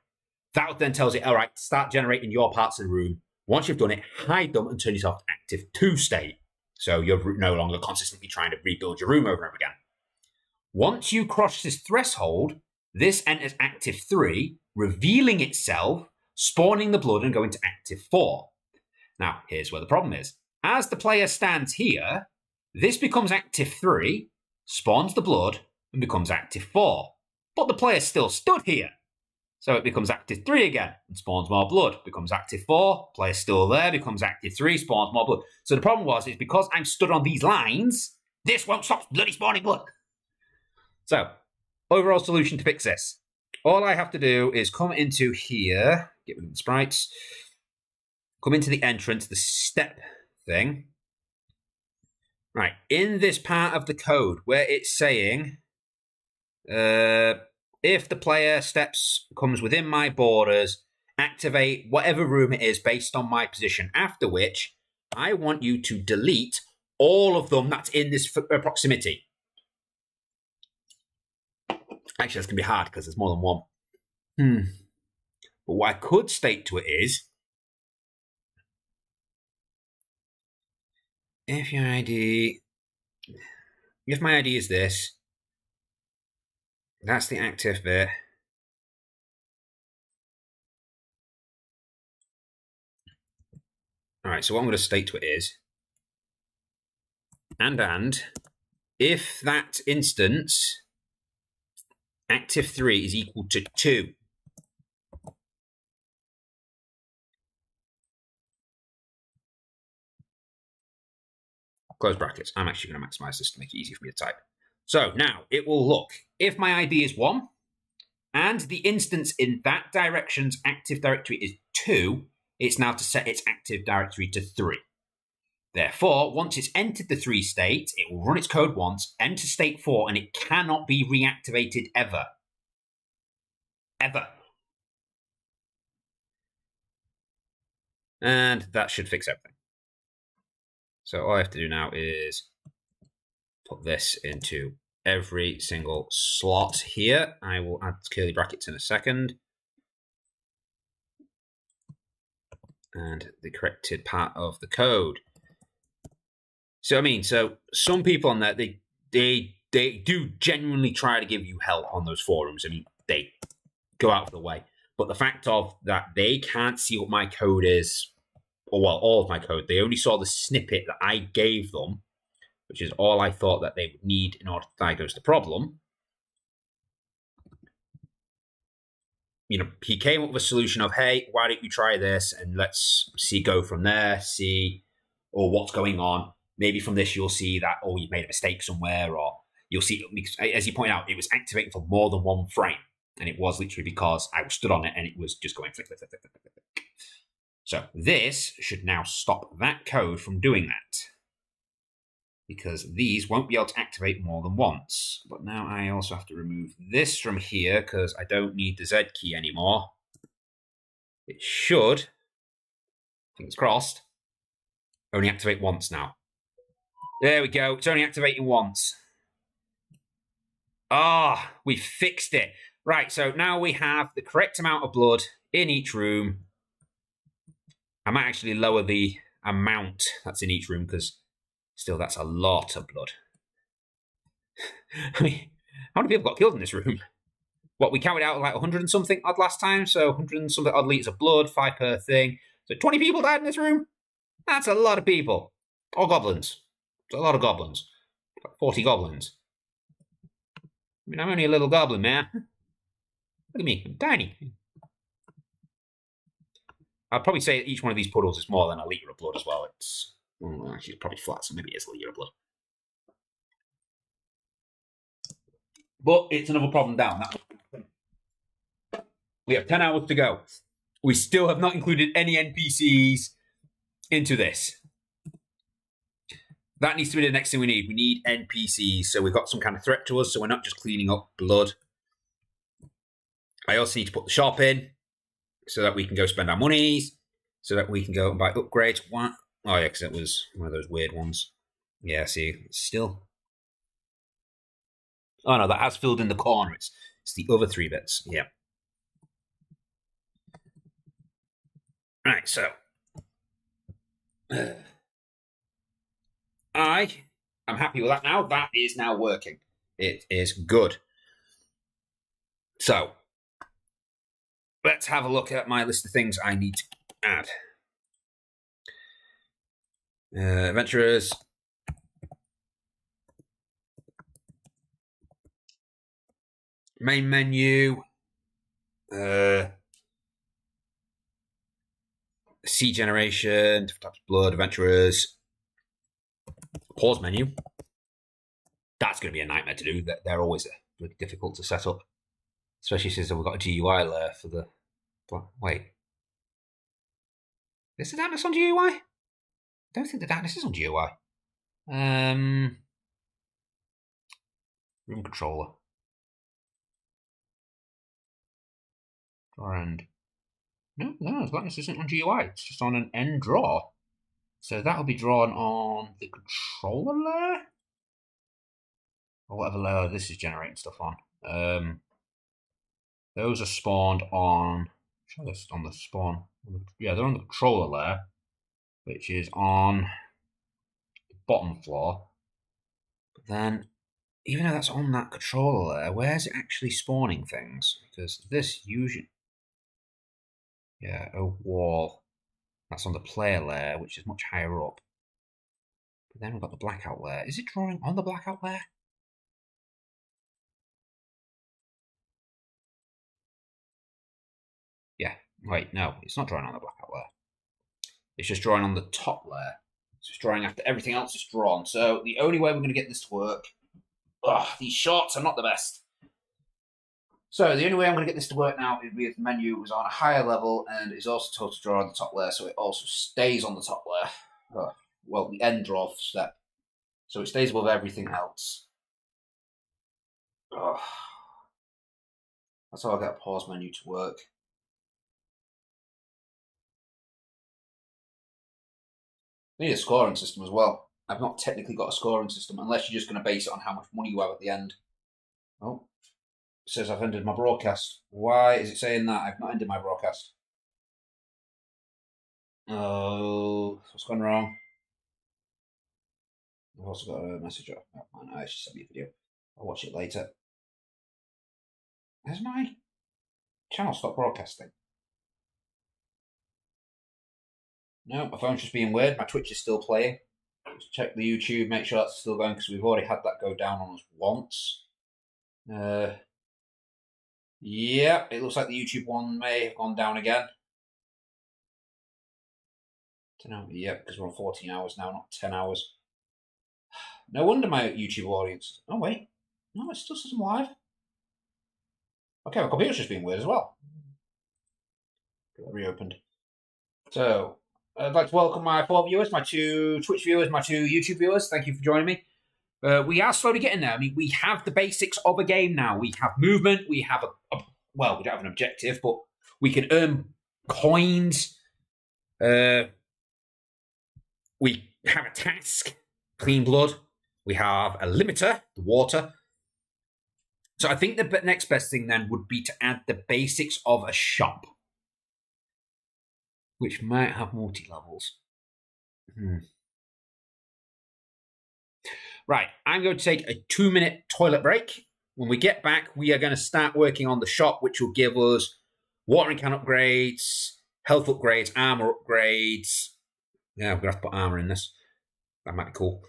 That then tells it, all right, start generating your parts of the room. Once you've done it, hide them and turn yourself to active 2 state. So you're no longer consistently trying to rebuild your room over and over again. Once you cross this threshold, this enters active 3, revealing itself, spawning the blood and going to active 4. Now, here's where the problem is. As the player stands here, this becomes active 3, spawns the blood, and becomes active 4. But the player still stood here. So it becomes active 3 again and spawns more blood. Becomes active 4, player still there, becomes active 3, spawns more blood. So the problem is because I'm stood on these lines, this won't stop bloody spawning blood. So, overall solution to fix this. All I have to do is come into here, get rid of the sprites, come into the entrance, the step thing. Right, in this part of the code where it's saying, if the player comes within my borders, activate whatever room it is based on my position, after which I want you to delete all of them that's in this proximity. Actually, that's going to be hard because there's more than one. But what I could state to it is, if my ID is this, that's the active bit. All right, so what I'm going to state to it is, and if that instance, active 3 is equal to 2, close brackets. I'm actually going to maximize this to make it easy for me to type. So now it will look, if my ID is 1, and the instance in that direction's active directory is 2, it's now to set its active directory to 3. Therefore, once it's entered the 3 state, it will run its code once, enter state 4, and it cannot be reactivated ever. Ever. And that should fix everything. So all I have to do now is put this into every single slot here. I will add curly brackets in a second. And the corrected part of the code. So, I mean, so some people on there, they do genuinely try to give you help on those forums. I mean, they go out of the way. But the fact of that they can't see what my code is, or well, all of my code, they only saw the snippet that I gave them, which is all I thought that they would need in order to diagnose the problem. You know, he came up with a solution of, hey, why don't you try this and let's go from there, or what's going on. Maybe from this you'll see that, oh, you've made a mistake somewhere, or you'll see, as you point out, it was activating for more than one frame. And it was literally because I stood on it and it was just going flick, flick, flick, flick, flick, flick, flick. So this should now stop that code from doing that, because these won't be able to activate more than once. But now I also have to remove this from here because I don't need the Z key anymore. It should, fingers crossed, only activate once now. There we go. It's only activating once. Ah, we fixed it. Right, so now we have the correct amount of blood in each room. I might actually lower the amount that's in each room because still that's a lot of blood. I mean, how many people got killed in this room? What, we counted out like 100 and something odd last time, so 100 and something odd litres of blood, 5 per thing. So 20 people died in this room? That's a lot of people. Or goblins. It's a lot of goblins. Like 40 goblins. I mean, I'm only a little goblin, man. Look at me, I'm tiny. I'd probably say each one of these puddles is more than a litre of blood as well. It's actually probably flat, so maybe it is a litre of blood. But it's another problem down. We have 10 hours to go. We still have not included any NPCs into this. That needs to be the next thing we need. We need NPCs, so we've got some kind of threat to us, so we're not just cleaning up blood. I also need to put the shop in, so that we can go spend our monies, so that we can go and buy upgrades. What? Oh, yeah, because it was one of those weird ones. Yeah, see, it's still... Oh, no, that has filled in the corner. It's the other 3 bits. Yeah. Right, so... I'm happy with that now. That is now working. It is good. So... let's have a look at my list of things I need to add. Adventurers. Main menu. Seed generation. Different types of blood. Adventurers. Pause menu. That's going to be a nightmare to do. They're always really difficult to set up. Especially since we've got a GUI layer for the... Wait. Is the darkness on GUI? I don't think the darkness is on GUI. Room controller. Draw end. No, the darkness isn't on GUI. It's just on an end draw. So that'll be drawn on the controller layer? Or whatever layer this is generating stuff on. Those are spawned on... show this on the spawn. Yeah, they're on the controller layer, which is on the bottom floor. But then, even though that's on that controller layer, where's it actually spawning things? Because this usually... yeah, a wall. That's on the player layer, which is much higher up. But then we've got the blackout layer. Is it drawing on the blackout layer? Yeah, wait, no, it's not drawing on the blackout layer. It's just drawing on the top layer. It's just drawing after everything else is drawn. So the only way we're going to get this to work... ugh, these shorts are not the best. So the only way I'm going to get this to work now is with the menu was on a higher level and is also told to draw on the top layer, so it also stays on the top layer. Oh, well, the end draw step. So it stays above everything else. Oh. That's how I get a pause menu to work. I need a scoring system as well. I've not technically got a scoring system unless you're just going to base it on how much money you have at the end. Oh, it says I've ended my broadcast. Why is it saying that? I've not ended my broadcast. Oh, what's gone wrong? I've also got a message off. Oh, man, I actually sent me a video. I'll watch it later. Has my channel stopped broadcasting? No, my phone's just being weird. My Twitch is still playing. Let's check the YouTube, make sure that's still going because we've already had that go down on us once. Yeah, it looks like the YouTube one may have gone down again. Don't know. Yeah, because we're on 14 hours now, not 10 hours. No wonder my YouTube audience. Oh wait, no, it still says I'm live. Okay, my computer's just being weird as well. Get that reopened. So, I'd like to welcome my 4 viewers, my 2 Twitch viewers, my 2 YouTube viewers. Thank you for joining me. We are slowly getting there. I mean, we have the basics of a game now. We have movement. We have well, we don't have an objective, but we can earn coins. We have a task, clean blood. We have a limiter, the water. So I think the next best thing then would be to add the basics of a shop, which might have multi-levels. Right, I'm going to take a 2-minute toilet break. When we get back, we are going to start working on the shop, which will give us watering can upgrades, health upgrades, armor upgrades. Yeah, we're going to have to put armor in this. That might be cool.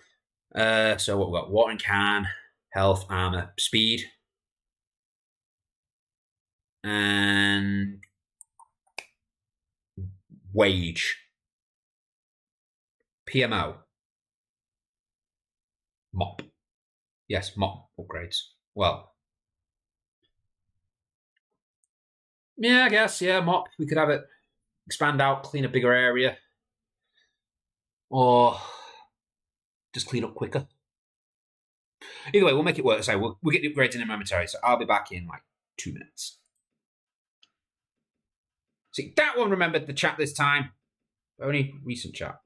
So what we've got, watering can, health, armor, speed. And wage. PMO. Mop. Yes, mop upgrades. Well. Yeah, I guess, yeah, mop. We could have it expand out, clean a bigger area. Or just clean up quicker. Either way, we'll make it work. So we'll get the upgrades in momentarily. So I'll be back in like 2 minutes. See, that one remembered the chat this time. Only recent chat.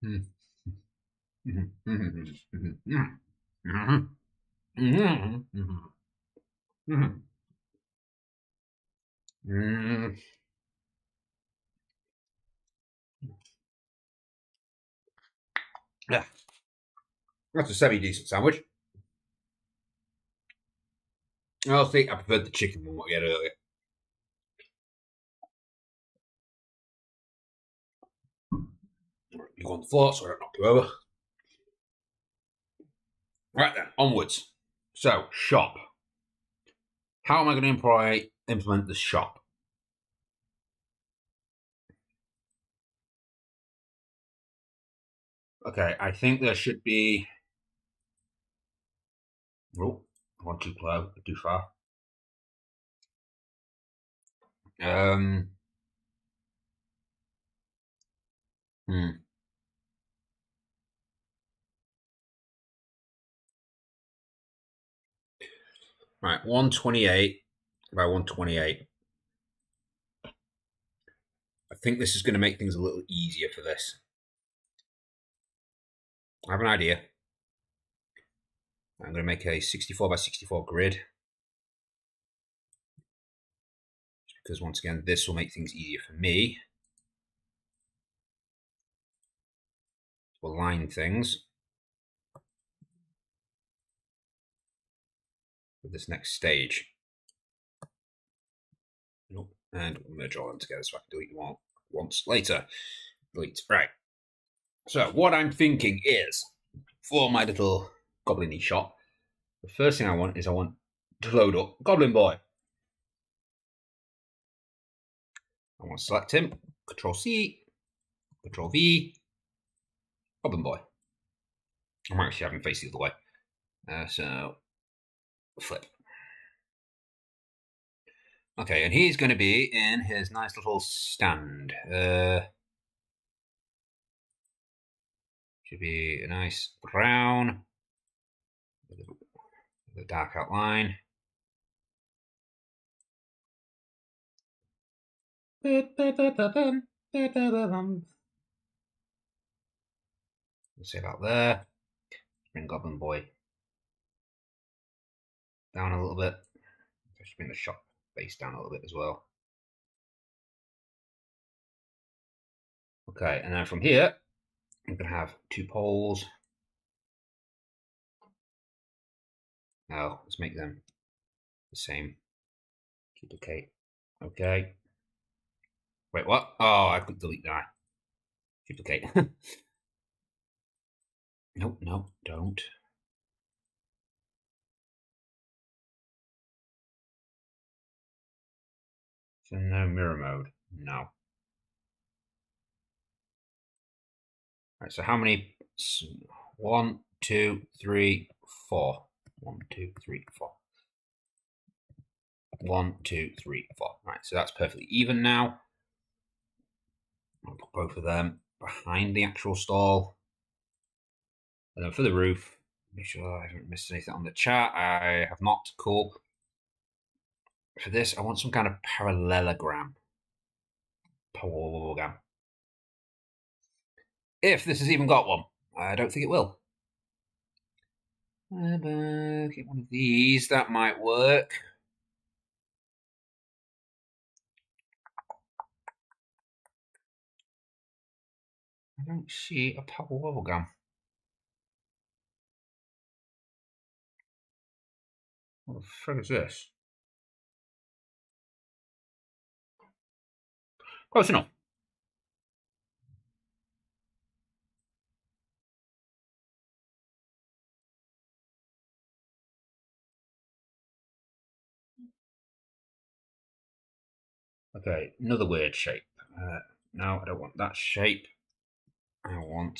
Yeah. That's a semi-decent sandwich. I think I preferred the chicken one what we had earlier. You go on the floor so I don't knock you over. Right then, onwards. So, shop. How am I going to implement the shop? Okay, I think there should be. Oh, I went too low, too far. Um. Hmm. Right, 128 by 128. I think this is going to make things a little easier for this. I have an idea. I'm going to make a 64 by 64 grid. Because once again, this will make things easier for me to align things with this next stage. Nope. And we'll merge all them together so I can delete them all once later. Delete. Right. So what I'm thinking is, for my little goblin-y shop, the first thing I want to load up Goblin Boy. I want to select him. Control C, Control V, Goblin Boy. I might actually have him face the other way. So flip. Okay, and he's going to be in his nice little stand. Should be a nice brown with a dark outline. Let's say about there. Bring Goblin Boy down a little bit. I should bring the shop base down a little bit as well. Okay, and then from here, I'm going to have two poles. Now, let's make them the same. Duplicate. Okay. Wait, what? Oh, I could delete that. Duplicate. Nope, nope, don't. So no mirror mode. No. Right, so how many? 1, 2, 3, 4. 1, 2, 3, 4. 1, 2, 3, 4. Right, so that's perfectly even now. I'll put both of them behind the actual stall. And then for the roof, make sure I haven't missed anything on the chart. I have not. Cool. For this, I want some kind of parallelogram. If this has even got one. I don't think it will. Get one of these. That might work. I don't see a parallelogram. What the frick is this? Close enough. Okay, another weird shape. No, I don't want that shape. I want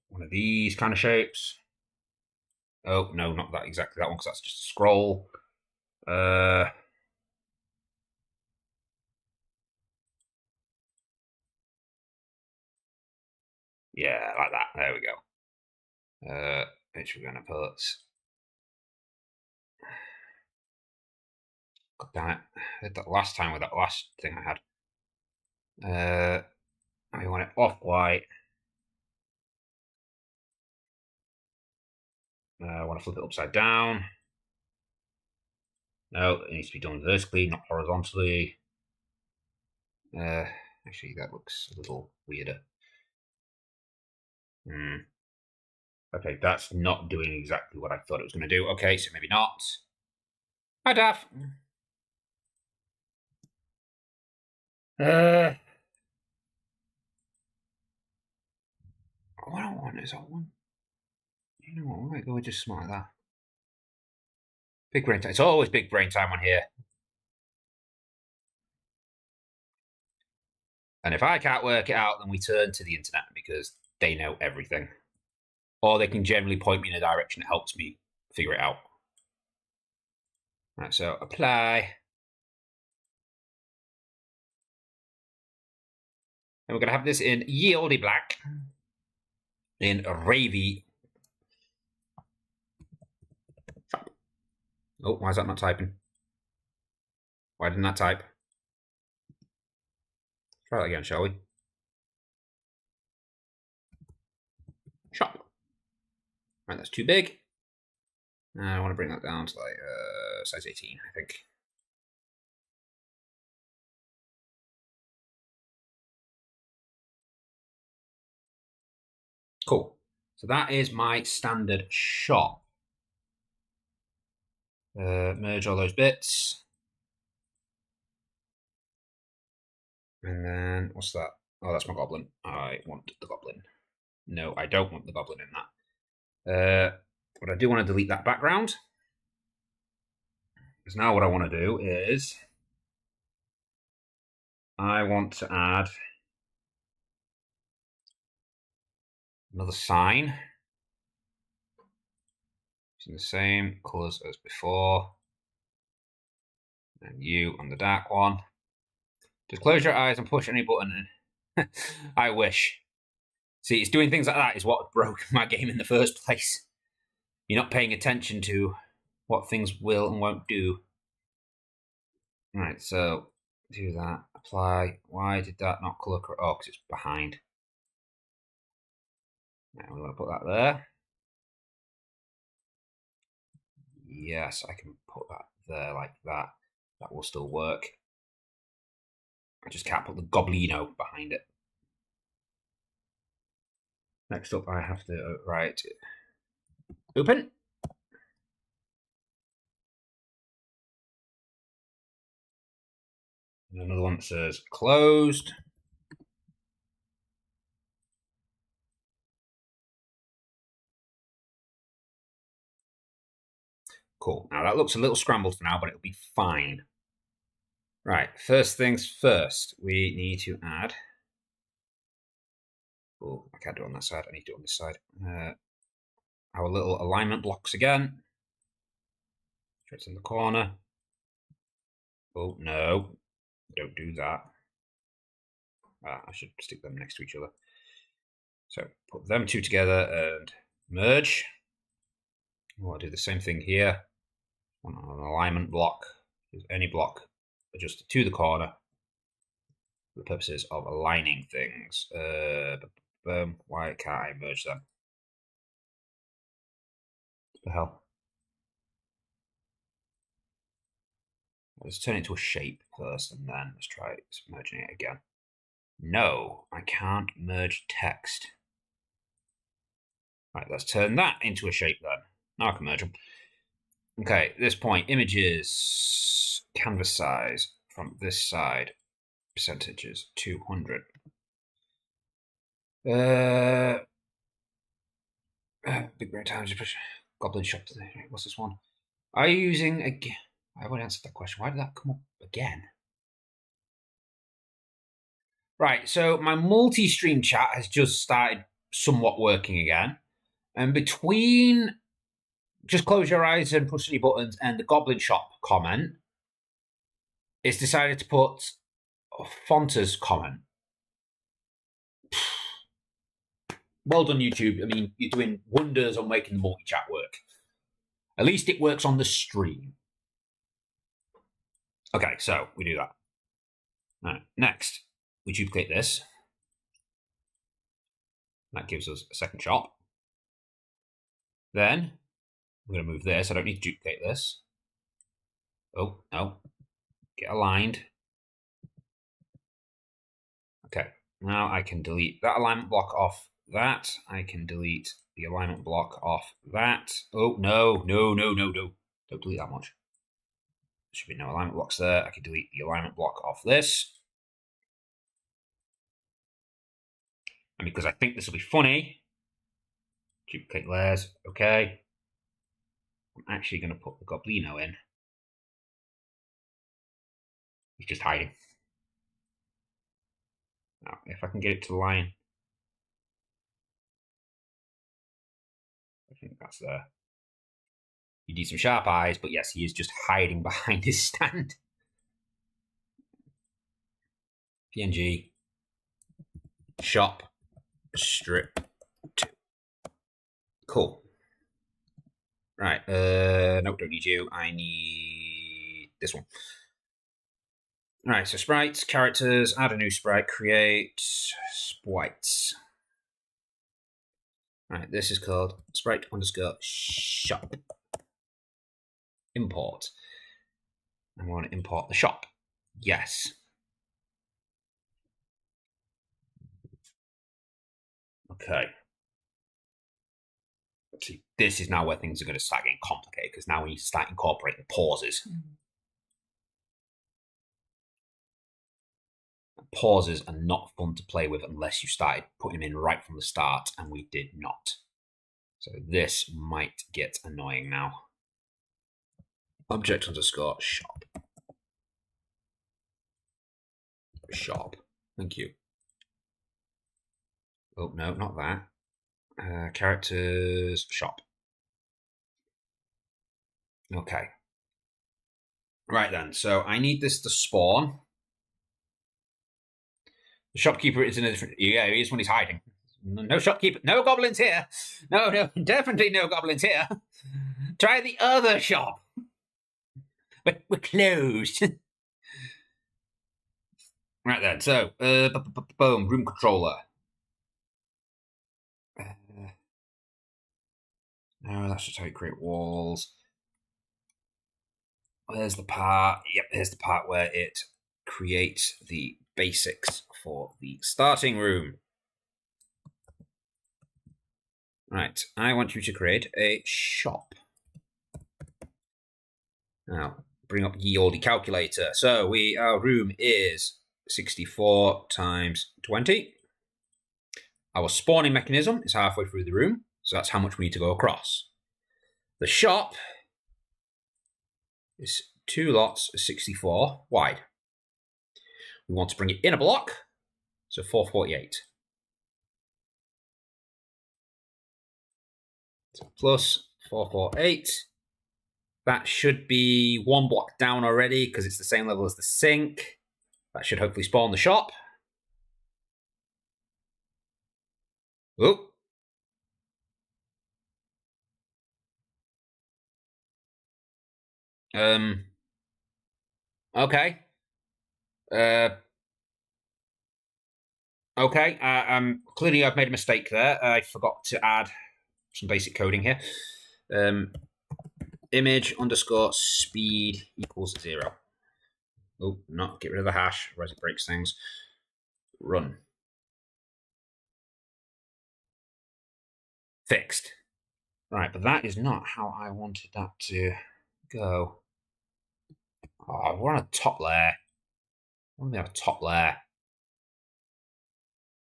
one of these kind of shapes. Oh, no, not that exactly that one, because that's just a scroll. Yeah, like that. There we go. Which we're going to put. God damn it. I did that last time with that last thing I had. I want it off-white. I want to flip it upside down. No, it needs to be done vertically, not horizontally. Actually, that looks a little weirder. Okay, that's not doing exactly what I thought it was going to do. Okay, so maybe not. Hi, Daff. what I want is I want. You know what? We might go with just something like that. Big brain time. It's always big brain time on here. And if I can't work it out, then we turn to the internet because they know everything. Or they can generally point me in a direction that helps me figure it out. Right, so apply. And we're going to have this in Yieldy Black. In Ravy. Oh, why is that not typing? Why didn't that type? Try that again, shall we? Shop. Right, that's too big. I want to bring that down to like size 18, I think. Cool. So that is my standard shop. Merge all those bits. And then, what's that? Oh, that's my goblin. I want the goblin. No, I don't want the goblin in that. But I do want to delete that background. Because now what I want to do is I want to add another sign. Using the same colours as before. And you on the dark one. Just close your eyes and push any button. I wish. See, it's doing things like that is what broke my game in the first place. You're not paying attention to what things will and won't do. Right, so do that. Apply. Why did that not colour? Oh, because it's behind. Now we want to put that there. Yes, I can put that there like that. That will still work. I just can't put the goblino behind it. Next up, I have to write open. And another one that says closed. Cool. Now that looks a little scrambled for now, but it'll be fine. Right, first things first, we need to add. Oh, I can't do it on that side. I need to do it on this side. Our little alignment blocks again. It's in the corner. Oh, no. Don't do that. I should stick them next to each other. So put them two together and merge. I'll do the same thing here. On an alignment block. Use any block adjusted to the corner for the purposes of aligning things. Why can't I merge them? What the hell? Let's turn it into a shape first and then let's try merging it again. No, I can't merge text. Right, let's turn that into a shape then. Now I can merge them. Okay, at this point, images, canvas size from this side, percentages, 200. Big brain times, goblin shop. What's this one? Are you using again? I already answered that question. Why did that come up again? Right, so my multi-stream chat has just started somewhat working again. And between just close your eyes and push any buttons and the goblin shop comment, it's decided to put Fonta's comment. Well done, YouTube. I mean, you're doing wonders on making the multi-chat work. At least it works on the stream. Okay, so we do that. All right, next, we duplicate this. That gives us a second shop. Then I'm going to move this. I don't need to duplicate this. Oh, no. Get aligned. Okay, now I can delete that alignment block off that. I can delete the alignment block off that. Oh, no. Don't delete that much. There should be no alignment blocks there. I can delete the alignment block off this. And because I think this will be funny, Duplicate layers. Okay. I'm actually going to put the Goblino in. He's just hiding. Now, if I can get it to line. I think that's there. You need some sharp eyes, but yes, he is just hiding behind his stand. PNG. Shop. Strip 2. Cool. Right. Nope, don't need you. I need this one. Right, so sprites, characters, add a new sprite, create sprites. Right, this is called sprite underscore shop. Import. I want to import the shop. Yes. Okay. See, this is now where things are going to start getting complicated because now we need to start incorporating pauses. Pauses are not fun to play with unless you started putting them in right from the start, and we did not. So this might get annoying now. Object underscore shop. Shop. Thank you. Oh, no, not that. Characters shop. Okay. Right then, so I need this to spawn. The shopkeeper is in a different... Yeah, he is when he's hiding. No shopkeeper. No goblins here. No, definitely no goblins here. Try the other shop. We're closed. Right then, so, boom, room controller. No, that's just how you create walls. There's the part. Yep, here's the part where it creates the basics for the starting room. Right, I want you to create a shop. Now, bring up ye olde calculator. So our room is 64 times 20. Our spawning mechanism is halfway through the room, so that's how much we need to go across. The shop is 2 lots of 64 wide. We want to bring it in a block, so 448. So plus 448. That should be 1 block down already because it's the same level as the sink. That should hopefully spawn the shop. Oh. Okay. Okay. Clearly I've made a mistake there. I forgot to add some basic coding here. Image underscore speed equals 0. Oh, not get rid of the hash, otherwise it breaks things. Run. Fixed. Right, but that is not how I wanted that to go. Oh, we're on a top layer. Why don't we have a top layer?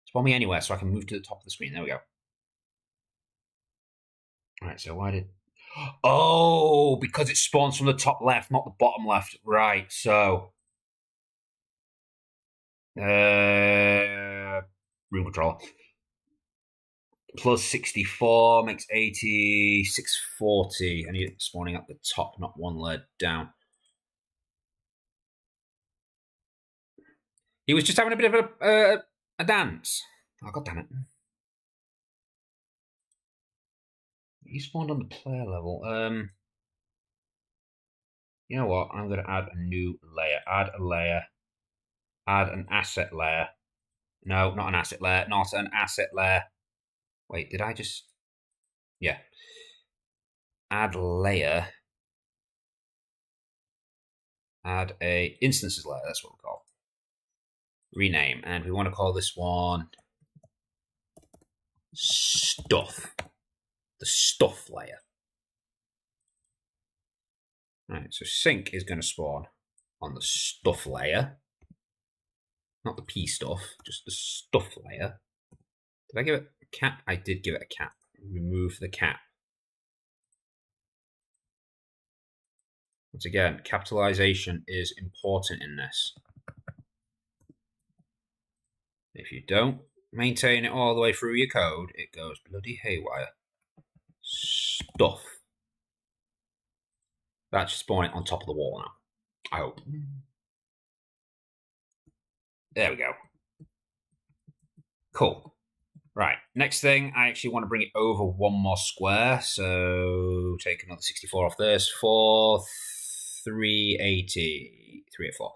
Spawn me anywhere so I can move to the top of the screen. There we go. Alright, so why did... Oh, because it spawns from the top left, not the bottom left. Right, so... room controller. Plus 64 makes 80, 640. I need it spawning up the top, not one layer down. He was just having a bit of a dance. Oh, God damn it. He spawned on the player level. You know what? I'm going to add a new layer. Add a layer. Add an asset layer. No, not an asset layer. Not an asset layer. Wait, did I just... Yeah. Add layer. Add a instances layer. That's what we call it. Rename. And we want to call this one... Stuff. The stuff layer. Right, so sync is going to spawn on the stuff layer. Not the P stuff, just the stuff layer. Did I give it a cap? I did give it a cap. remove the cap. Once again, capitalization is important in this. If you don't maintain it all the way through your code, it goes bloody haywire. Stuff. That should spawn it on top of the wall now. I hope. There we go. Cool. Right, next thing, I actually want to bring it over one more square. So take another 64 off this for 380. 384.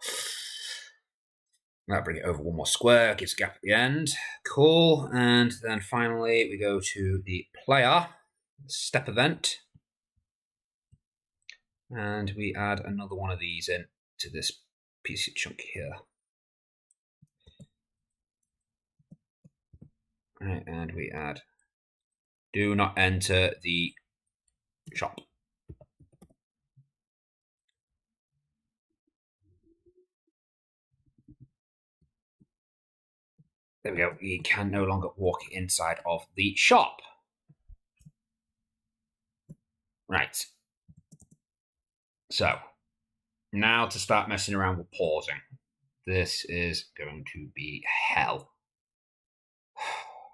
That'll bring it over one more square, gives a gap at the end. Cool. And then finally, we go to the player step event. And we add another one of these in to this piece of chunk here. Right, and we add do not enter the shop. There we go. We can no longer walk inside of the shop. Right. So, now to start messing around with pausing. This is going to be hell.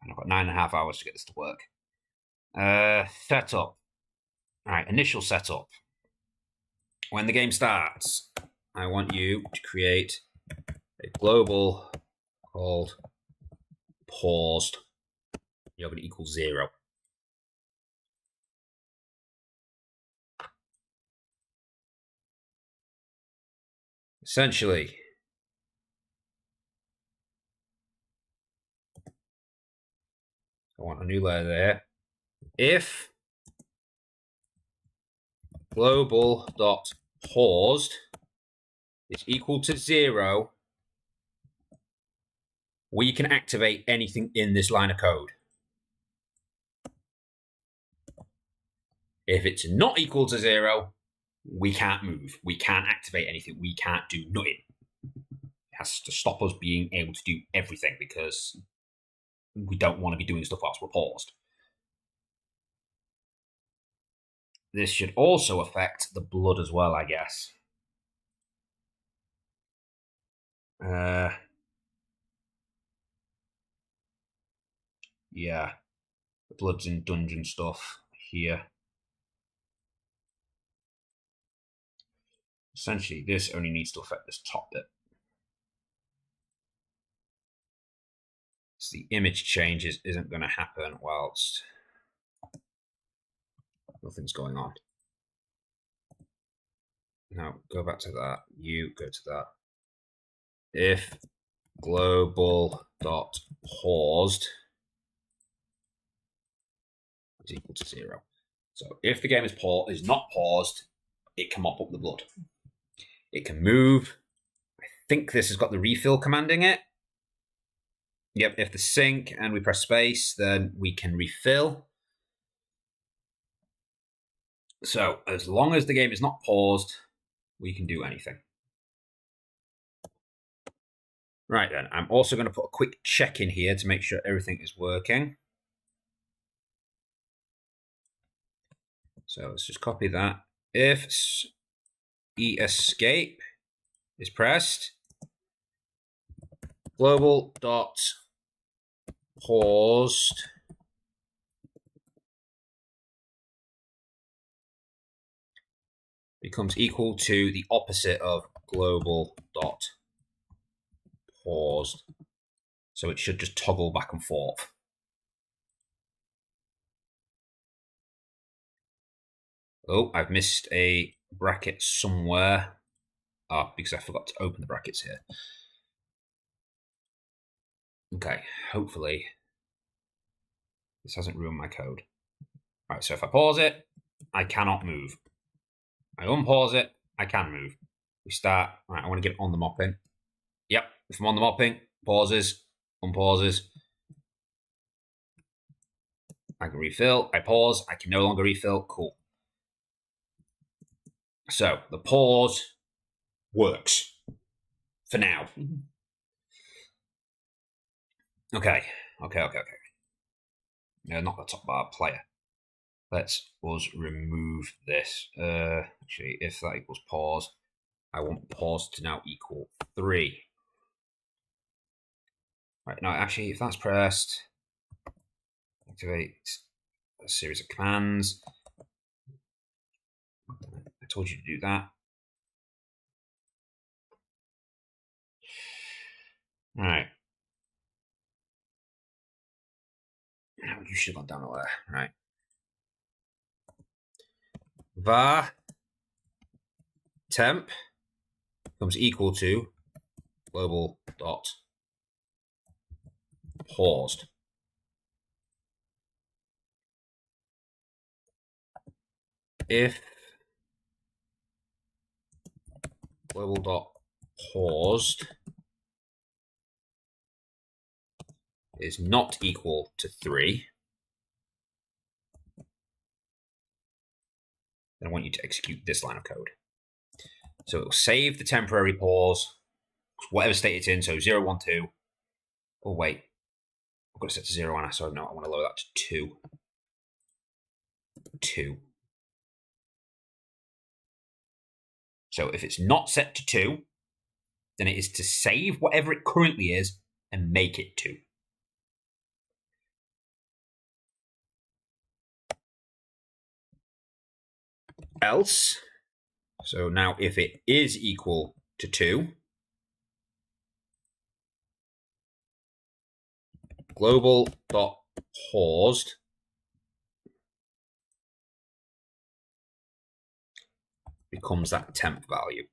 And I've got 9.5 hours to get this to work. Setup. Alright, initial setup. When the game starts, I want you to create a global called paused. You're going to equal 0. Essentially, I want a new layer there. If global.paused is equal to 0, we can activate anything in this line of code. If it's not equal to 0, we can't move. We can't activate anything. We can't do nothing. It has to stop us being able to do everything because we don't want to be doing stuff whilst we're paused. This should also affect the blood as well, I guess. Yeah, the blood's in dungeon stuff here. Essentially, this only needs to affect this top bit. So the image changes isn't going to happen whilst nothing's going on. Now, go back to that. You go to that. If global.paused is equal to 0. So if the game is not paused, it can mop up the blood. It can move. I think this has got the refill command in it. Yep, if the sync and we press space, then we can refill. So as long as the game is not paused, we can do anything. Right then, I'm also going to put a quick check in here to make sure everything is working. So let's just copy that. If escape is pressed, global.paused becomes equal to the opposite of global.paused. So it should just toggle back and forth. Oh, I've missed a bracket somewhere. Because I forgot to open the brackets here. Okay, hopefully this hasn't ruined my code. Right, so if I pause it, I cannot move. I unpause it, I can move. We start, right, I want to get on the mopping. Yep, if I'm on the mopping, pauses, unpauses. I can refill, I pause, I can no longer refill, cool. So the pause works for now. Okay. No, not the top bar, player. Let's us remove this. Actually, if that equals pause, I want pause to now equal 3. Right, now actually, if that's pressed, activate a series of commands. I told you to do that. All right. Now you should have gone down there. Right. Var temp becomes equal to global dot paused. If global dot paused is not equal to 3, then I want you to execute this line of code. So it will save the temporary pause, whatever state it's in, so 0, 1, 2. Oh, wait. I've got to set to 0 on, so no, I want to lower that to 2. 2. So if it's not set to 2, then it is to save whatever it currently is and make it 2. Else, so now if it is equal to 2, global dot paused becomes that temp value.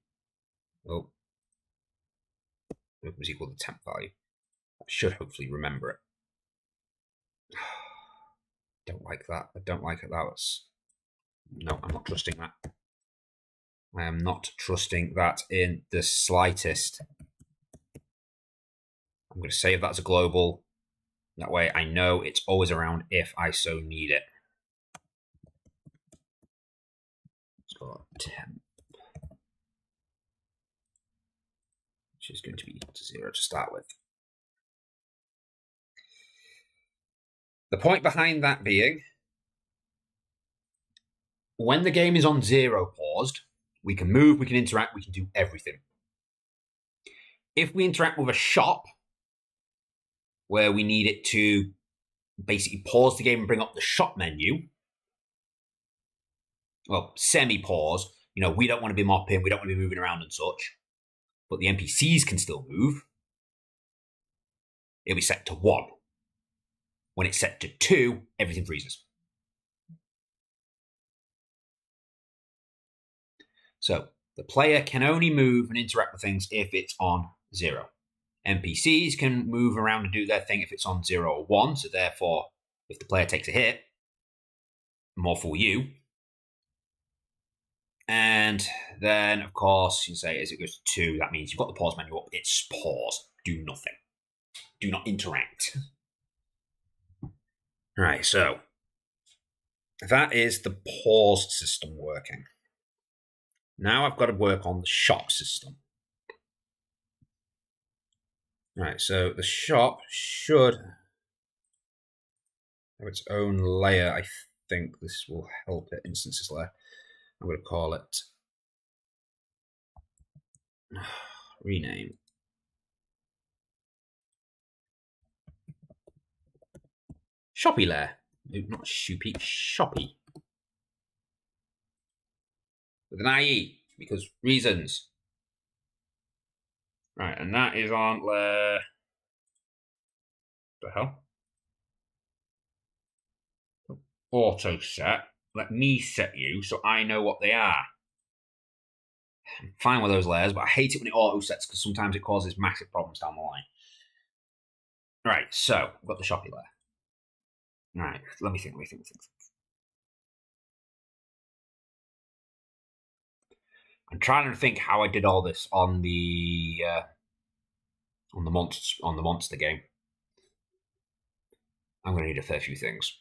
Oh, it becomes equal to temp value. I should hopefully remember it. Don't like that. I don't like it. No, I'm not trusting that. I am not trusting that in the slightest. I'm going to save that as a global. That way I know it's always around if I so need it. Let's call it temp, which is going to be equal to 0 to start with. The point behind that being, when the game is on 0 paused, we can move, we can interact, we can do everything. If we interact with a shop, where we need it to basically pause the game and bring up the shop menu, well, semi-pause, we don't want to be mopping, we don't want to be moving around and such, but the NPCs can still move. It'll be set to 1. When it's set to 2, everything freezes. So the player can only move and interact with things if it's on 0. NPCs can move around and do their thing if it's on 0 or 1. So therefore, if the player takes a hit, more for you. And then, of course, you say as it goes to 2, that means you've got the pause menu up. It's pause. Do nothing. Do not interact. Right, so that is the pause system working. Now I've got to work on the shop system. Right, so the shop should have its own layer. I think this will help it. Instances layer. I'm going to call it rename. Shoppy layer. No, not shoopy, shoppy. With an IE, because reasons. Right, and that is on layer. What the hell? Auto set. Let me set you so I know what they are. I'm fine with those layers, but I hate it when it auto sets because sometimes it causes massive problems down the line. Right, so I've got the shoppy layer. Right, let me think. I'm trying to think how I did all this on the monster game. I'm going to need a fair few things.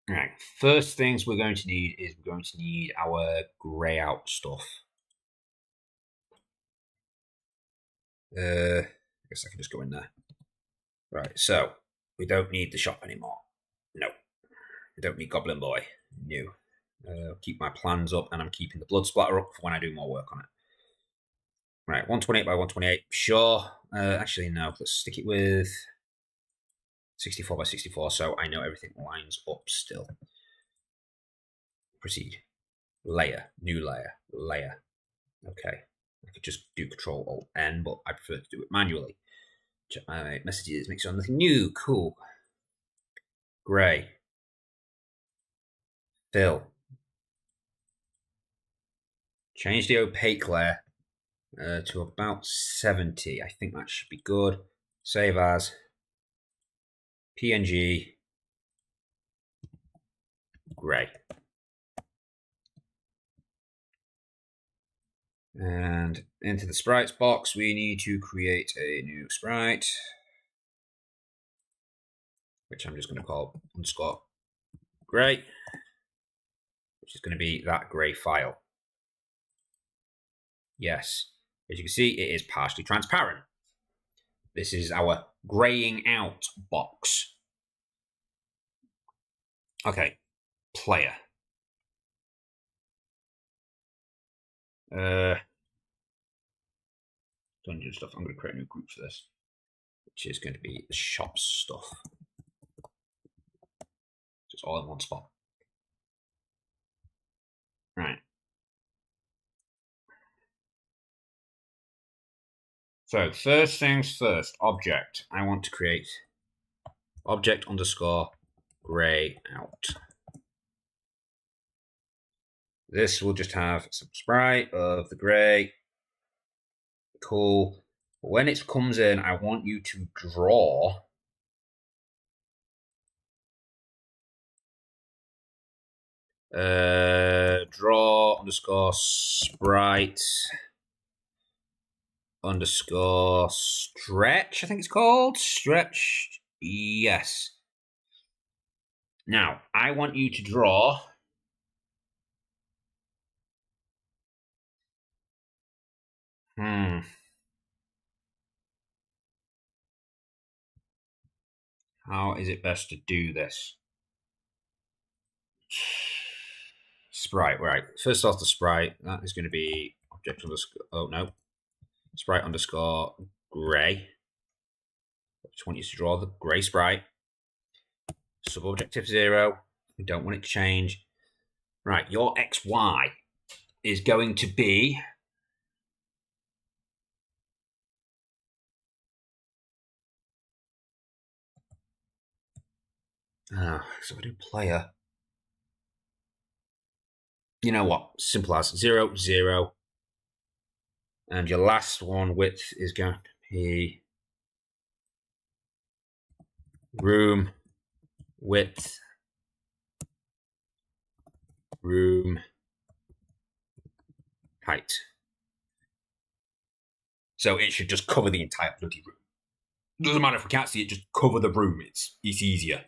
All right, first things we're going to need is we're going to need our grey out stuff. I guess I can just go in there. Right, so we don't need the shop anymore. No, I don't need Goblin Boy. No. Keep my plans up, and I'm keeping the blood splatter up for when I do more work on it. Right, 128 by 128. Sure. Actually, no. Let's stick it with 64 by 64, so I know everything lines up still. Proceed. Layer. New layer. Layer. Okay. I could just do Control-Alt-N, but I prefer to do it manually. Check my messages. Make sure nothing new. Cool. Grey. Fill. Change the opaque layer to about 70. I think that should be good. Save as PNG grey. And into the sprites box, we need to create a new sprite, which I'm just going to call underscore grey, which is going to be that grey file. Yes, as you can see, it is partially transparent. This is our graying out box. Okay, player. Dungeon stuff. I'm going to create a new group for this, which is going to be the shop stuff. Just all in one spot. Right. So first things first, object. I want to create object underscore grey out. This will just have some sprite of the grey. Cool. When it comes in, I want you to draw draw underscore sprite underscore stretch, I think it's called. Stretch. Yes. Now, I want you to draw how is it best to do this? Sprite, right. First off, the sprite, that is going to be object underscore, oh no, sprite underscore grey. I just want you to draw the grey sprite. Subobjective 0. We don't want it to change. Right, your XY is going to be so I do player. You know what? Simple as 0, 0. And your last one, width, is going to be room, width, room, height. So it should just cover the entire bloody room. Doesn't matter if we can't see it, just cover the room. It's easier.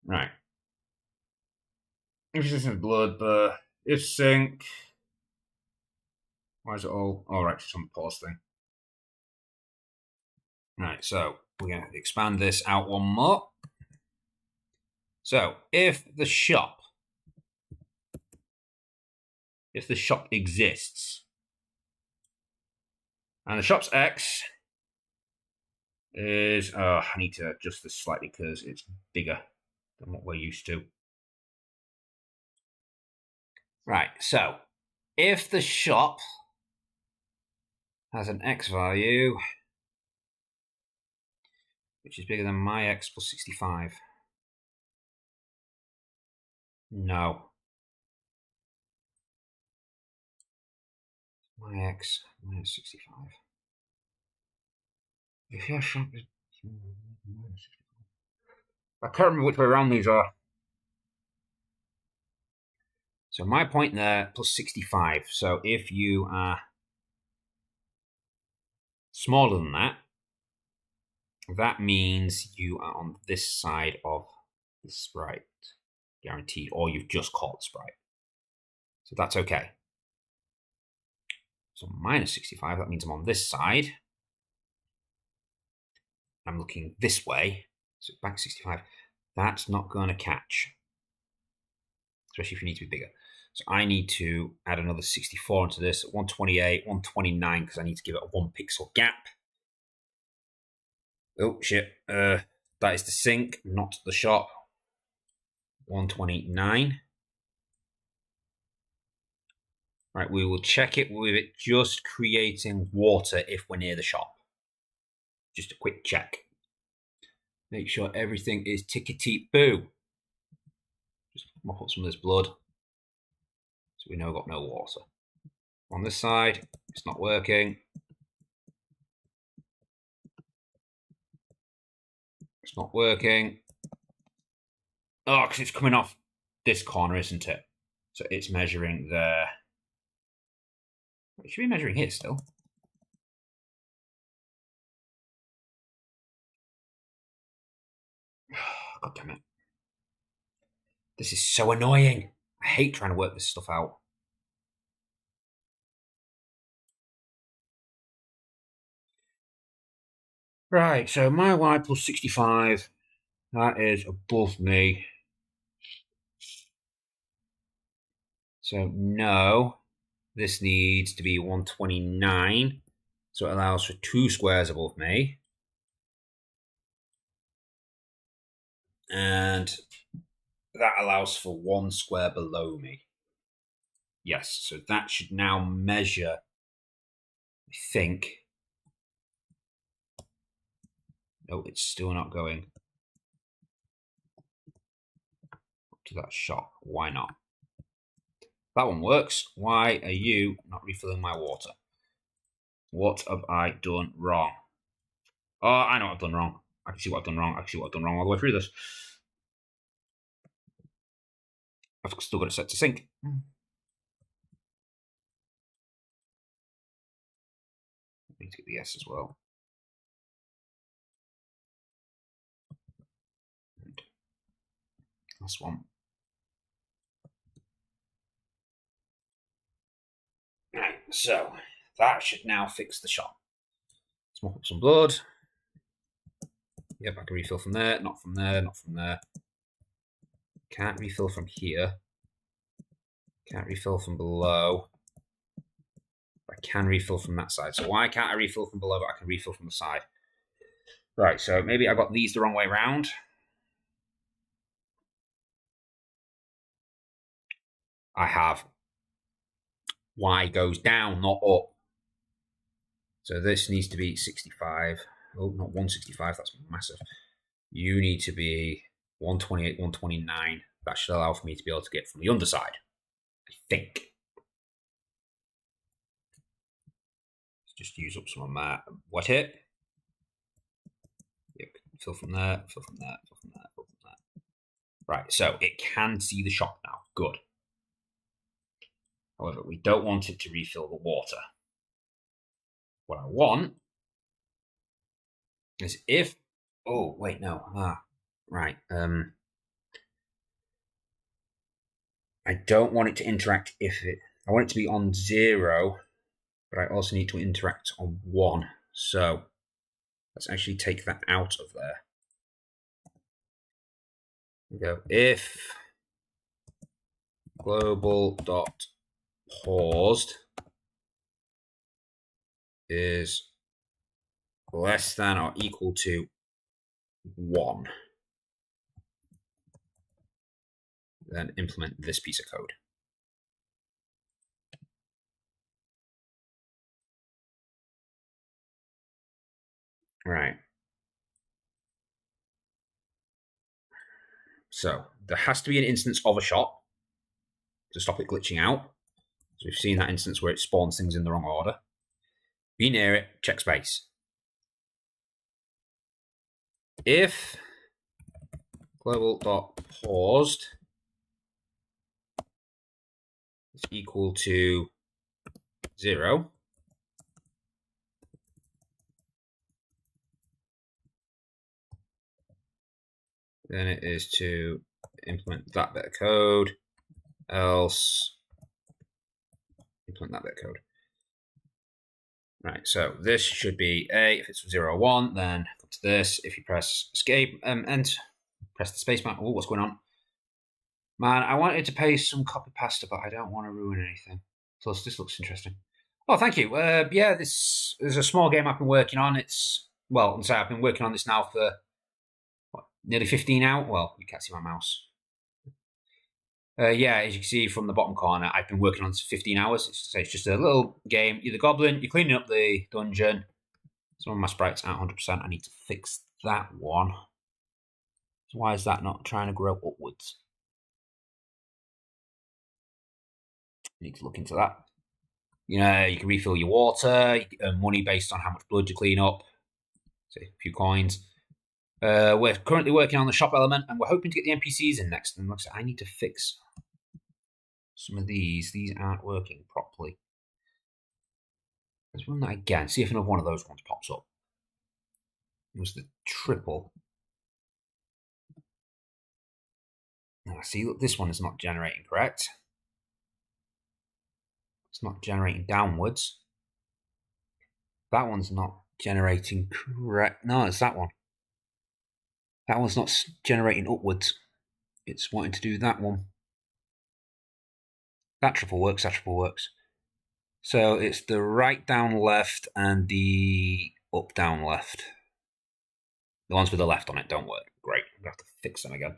Right. If this is blood, if sync. Why is it all? Oh, right, it's on the pause thing. Right, so we're going to expand this out one more. So if the shop exists, and the shop's X is, I need to adjust this slightly because it's bigger than what we're used to. Right, so if the shop has an X value, which is bigger than my X plus 65. No. My X minus 65. If your shop is... I can't remember which way around these are. So my point there, plus 65. So if you are smaller than that, that means you are on this side of the sprite. Guaranteed. Or you've just caught the sprite. So that's okay. So minus 65, that means I'm on this side. I'm looking this way, so back 65, that's not going to catch, especially if you need to be bigger. So I need to add another 64 into this, 128, 129, because I need to give it a 1 pixel gap. Oh, shit. That is the sink, not the shop. 129. Right, we will check it with it just creating water if we're near the shop. Just a quick check. Make sure everything is tickety-boo. Just mop up some of this blood. So we know we've got no water. On this side, it's not working. It's not working. Oh, because it's coming off this corner, isn't it? So it's measuring there. It should be measuring here still. God damn it. This is so annoying. I hate trying to work this stuff out. Right, so my Y plus 65, that is above me. So no, this needs to be 129. So it allows for 2 squares above me. And that allows for 1 square below me. Yes, so that should now measure, I think. No, it's still not going up to that shop. Why not? That one works. Why are you not refilling my water? What have I done wrong? Oh, I know what I've done wrong. I can see what I've done wrong. I can see what I've done wrong all the way through this. I've still got it set to sink. I need to get the S as well. And last one. Right, so that should now fix the shot. Let's mop up some blood. Yep, I can refill from there, not from there, not from there. Can't refill from here. Can't refill from below. I can refill from that side. So why can't I refill from below, but I can refill from the side? Right, so maybe I got these the wrong way around. I have. Y goes down, not up. So this needs to be 65. Oh, not 165, that's massive. You need to be 128, 129. That should allow for me to be able to get from the underside, I think. Let's just use up some of my wet hit. Yep, fill from there, fill from there, fill from there, fill from there. Right, so it can see the shop now. Good. However, we don't want it to refill the water. What I want is if... Oh, wait, no. Right. I don't want it to interact if it... I want it to be on 0, but I also need to interact on 1. So let's actually take that out of there. We go if global dot paused is less than or equal to 1, then implement this piece of code. Right. So there has to be an instance of a shop to stop it glitching out. So we've seen that instance where it spawns things in the wrong order. Be near it, check space. If global.paused is equal to 0, then it is to implement that bit of code, else implement that bit of code. Right, so this should be A. If it's 0 or 1, then to this. If you press escape and press the spacebar. Oh, what's going on? Man, I wanted to pay some copy pasta, but I don't want to ruin anything. Plus, this looks interesting. Oh, thank you. Yeah, this is a small game I've been working on. I've been working on this now for nearly 15 hours. Well, you can't see my mouse. Yeah, as you can see from the bottom corner, I've been working on this for 15 hours. It's just a little game. You're the goblin, you're cleaning up the dungeon. Some of my sprites aren't 100%. I need to fix that one. So why is that not trying to grow upwards? I need to look into that. You know, you can refill your water, you can earn money based on how much blood you clean up. So a few coins. We're currently working on the shop element, and we're hoping to get the NPCs in next. And I need to fix some of these. These aren't working properly. Let's run that again. See if another one of those ones pops up. It was the triple. Now, see, look, this one is not generating correct. It's not generating downwards. That one's not generating correct. No, it's that one. That one's not generating upwards. It's wanting to do that one. That triple works, that triple works. So it's the right down left and the up down left. The ones with the left on it don't work. Great. I'm going to have to fix them again.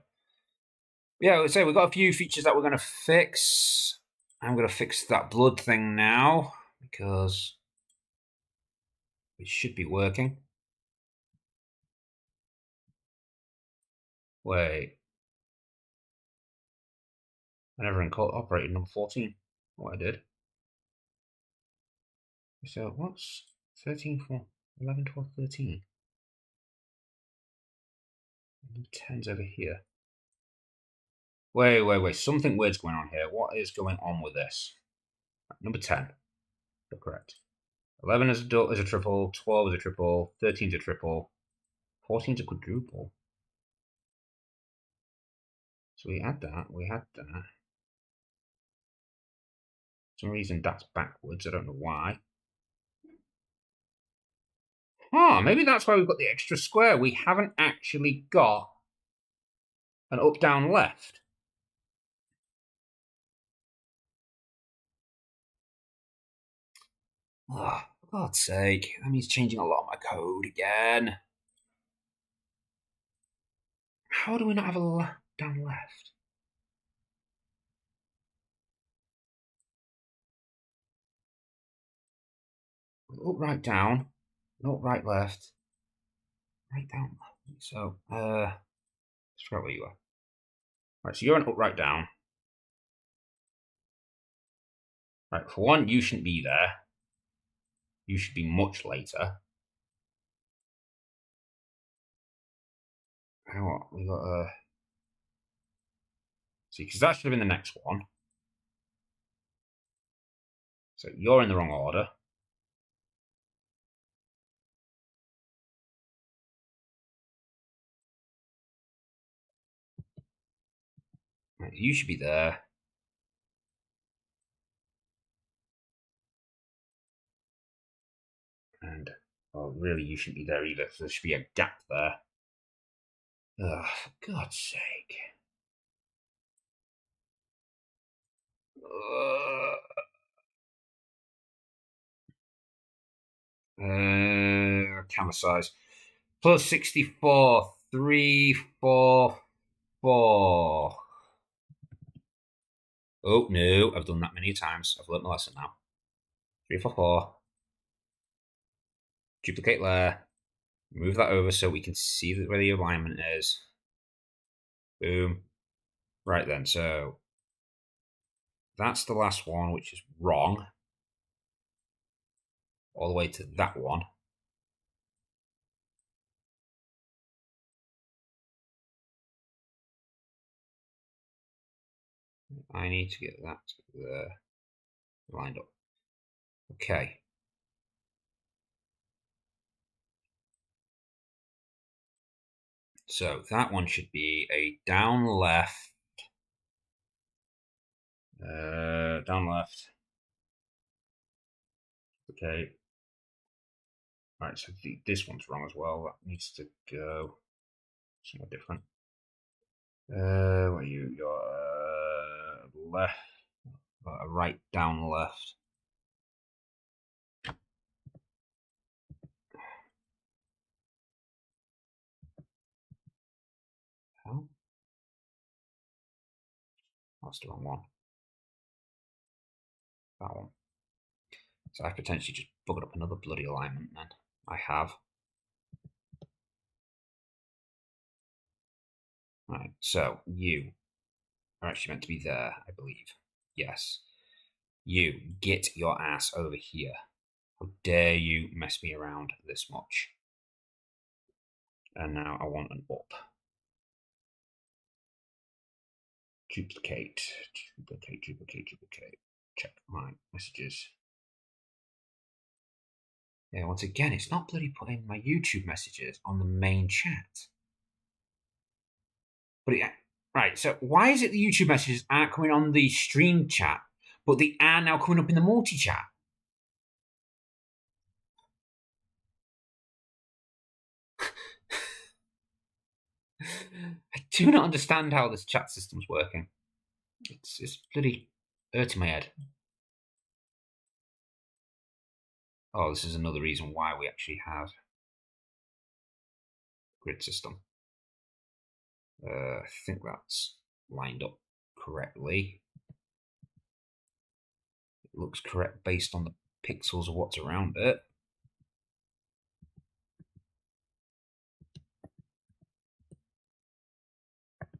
Yeah, I would say we've got a few features that we're going to fix. I'm going to fix that blood thing now because it should be working. Wait. I never incorporated number 14. What I did. So what's 13 for? 11, 12, 13. Number 10's over here. Wait. Something weird's going on here. What is going on with this? Number 10. You're correct. 11 is a triple, 12 is a triple, 13 is a triple, 14 is a quadruple. So we had that. For some reason that's backwards. I don't know why. Oh, maybe that's why we've got the extra square. We haven't actually got an up, down, left. Oh, for God's sake. That means changing a lot of my code again. How do we not have a down, left? Up, right, down. Up, right, left. Right, down, left. So, let's figure out where you are. Right, so you're an up, right, down. Right, for one, you shouldn't be there. You should be much later. What? We got see, because that should have been the next one. So you're in the wrong order. Right, you should be there. And, well, really, you shouldn't be there either. So there should be a gap there. Ugh, for God's sake. Camera size. Plus 64. 3, 4, 4. Oh, no. I've done that many times. I've learnt my lesson now. 3, 4, 4. Duplicate layer. Move that over so we can see where the alignment is. Boom. Right then, so that's the last one, which is wrong. All the way to that one. I need to get that lined up. Okay. So that one should be a down left. Down left. Okay. Right, so this one's wrong as well. That needs to go somewhere different. Where are you? You're left, right, down, left. Oh, that's the wrong one. That one. So I potentially just buggered up another bloody alignment then. I have. Right, so you are actually meant to be there, I believe. Yes. You, get your ass over here. How dare you mess me around this much? And now I want an up. Duplicate. Check my messages. Yeah, once again, it's not bloody putting my YouTube messages on the main chat. But right, so why is it the YouTube messages aren't coming on the stream chat, but they are now coming up in the multi-chat? I do not understand how this chat system's working. It's bloody hurting my head. Oh, this is another reason why we actually have grid system. I think that's lined up correctly. It looks correct based on the pixels of what's around it.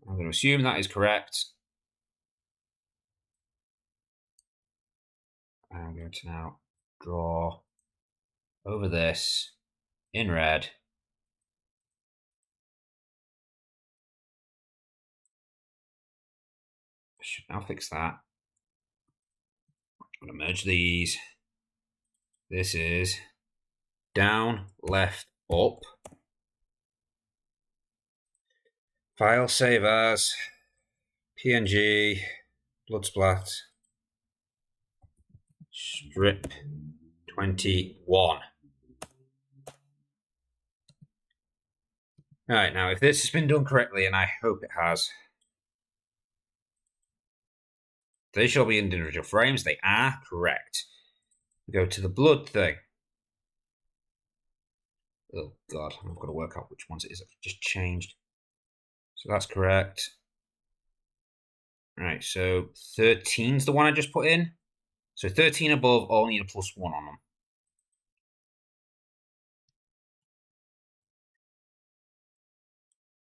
I'm going to assume that is correct. I'm going to now draw over this in red. I should now fix that. I'm going to merge these. This is down, left, up. File, save as, PNG, blood splat, strip 21. Alright, now if this has been done correctly, and I hope it has, they shall be individual frames. They are correct. We go to the blood thing. Oh god, I've got to work out which ones it is. I've just changed. So that's correct. Right, so 13's the one I just put in. So 13 above all need a +1 on them.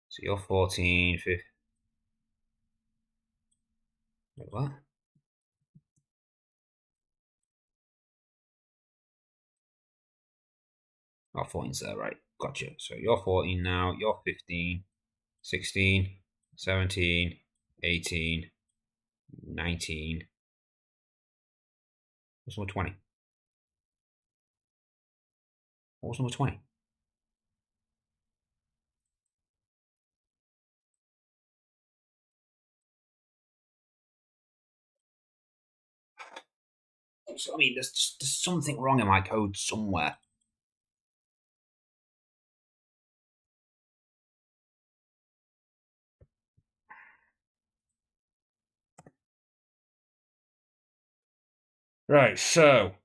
So you're 14, 15. Wait, what? Oh, 14's there, right. Gotcha. So you're 14 now, you're 15, 16, 17, 18, 19. What's number 20? What was number 20? So, I mean, there's something wrong in my code somewhere. Right, so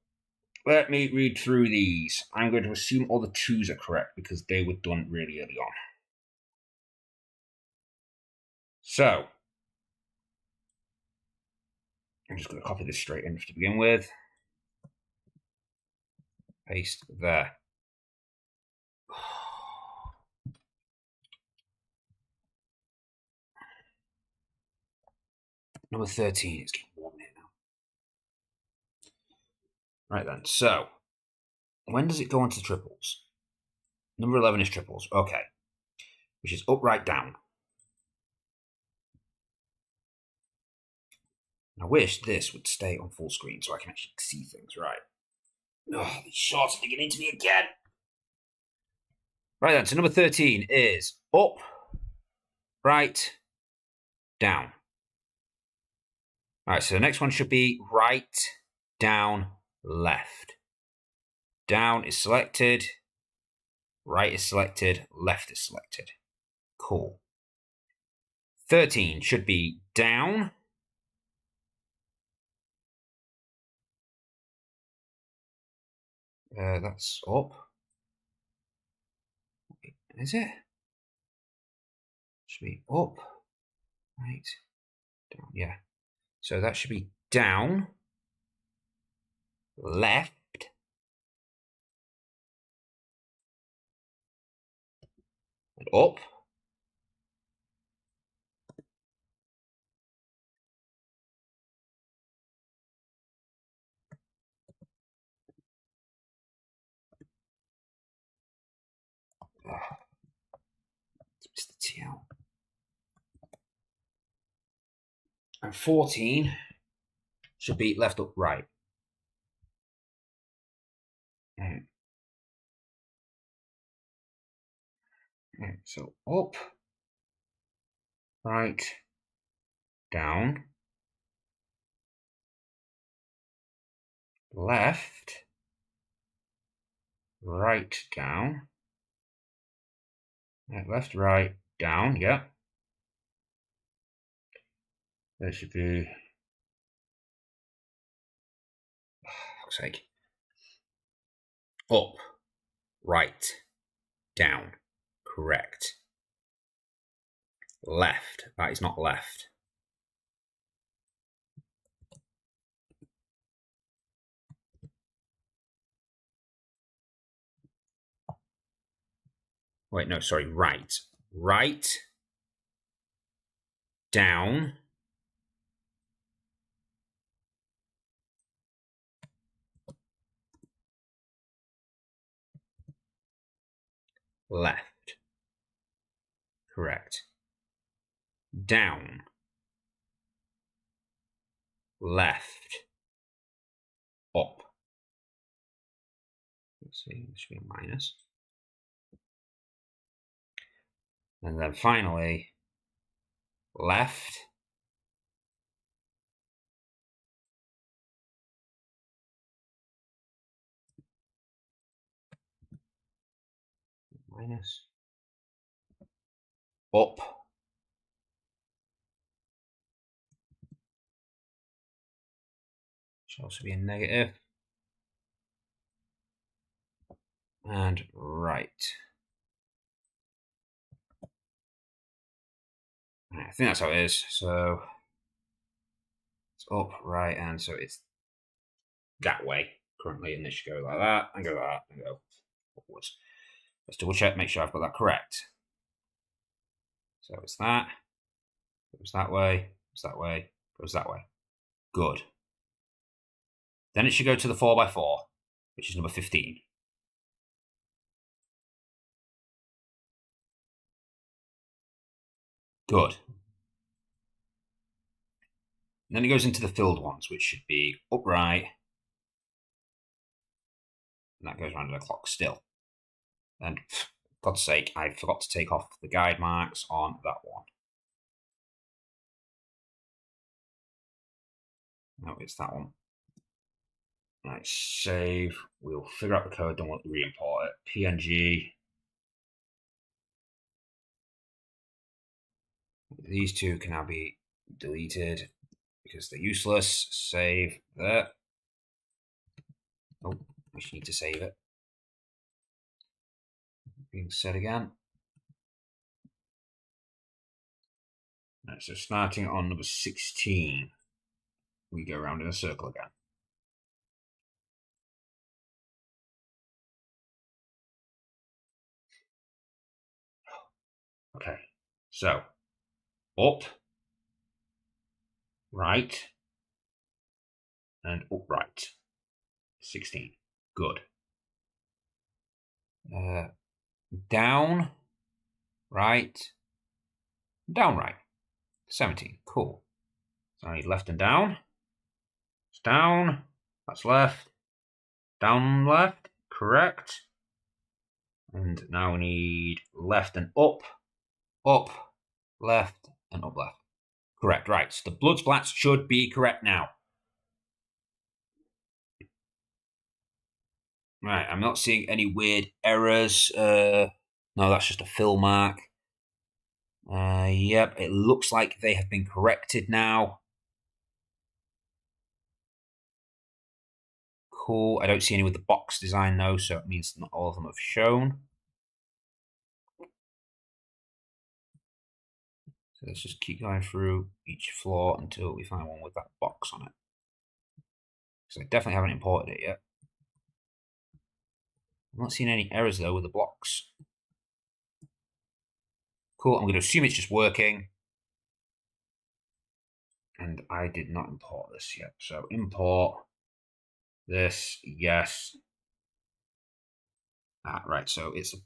let me read through these. I'm going to assume all the 2's are correct because they were done really early on. So, I'm just going to copy this straight in to begin with. Paste there. Number 13 is getting warm here now. Right then, so when does it go into triples? Number 11 is triples, okay. Which is up, right, down. I wish this would stay on full screen so I can actually see things, right? Oh, these shorts are digging into me again. Right then, so number 13 is up, right, down. All right, so the next one should be right, down, left. Down is selected. Right is selected, left is selected. Cool. 13 should be down. That's up. Is it? Should be up. Right. Down. Yeah. So that should be down. Left. And up. It's the TL. And 14 should be left, up, right. Right. Right. So up, right, down, left, right, down. Right, left, right, down. Yeah. There should be. Fuck's sake. Up, right, down. Correct. Left. That is not left. Wait, no, sorry, right. Right, down, left. Correct. Down, left, up. Let's see, this should be a minus. And then finally, left, minus, up, should also be a negative, and right. I think that's how it is. So it's up, right, and so it's that way currently, and this should go like that, and go like that, and go upwards. Let's double check, make sure I've got that correct. So it's that, goes that way, goes that way, goes that way. Good. Then it should go to the 4x4, which is number 15. Good. And then it goes into the filled ones, which should be upright. And that goes around the clock still. And for God's sake, I forgot to take off the guide marks on that one. No, it's that one. Right, save. We'll figure out the code, then we'll re-import it. PNG. These two can now be deleted because they're useless. Save that. Oh, we should need to save it. Being said again. Right, so starting on number 16, we go around in a circle again. Okay, so up, right, and upright. 16. Good. Down, right, down, right. 17. Cool. So I need left and down. It's down. That's left. Down, left. Correct. And now we need left and up, left, and up, left. Correct. Right. So the blood splats should be correct now. Right, I'm not seeing any weird errors. No, that's just a fill mark. Yep, it looks like they have been corrected now. Cool. I don't see any with the box design though, so it means not all of them have shown. So let's just keep going through each floor until we find one with that box on it. So I definitely haven't imported it yet. I'm not seeing any errors though with the blocks. Cool, I'm going to assume it's just working. And I did not import this yet. So import this, yes. Right, so it's the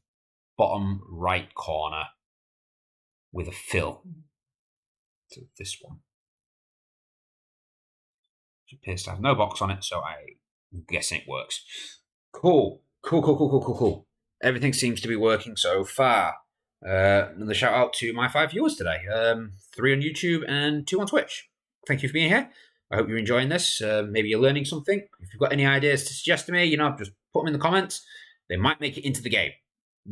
bottom right corner with a fill to this one. It appears to have no box on it, so I'm guessing it works. Cool. Everything seems to be working so far. Another shout out to my 5 viewers today. 3 on YouTube and 2 on Twitch. Thank you for being here. I hope you're enjoying this. Maybe you're learning something. If you've got any ideas to suggest to me, just put them in the comments. They might make it into the game.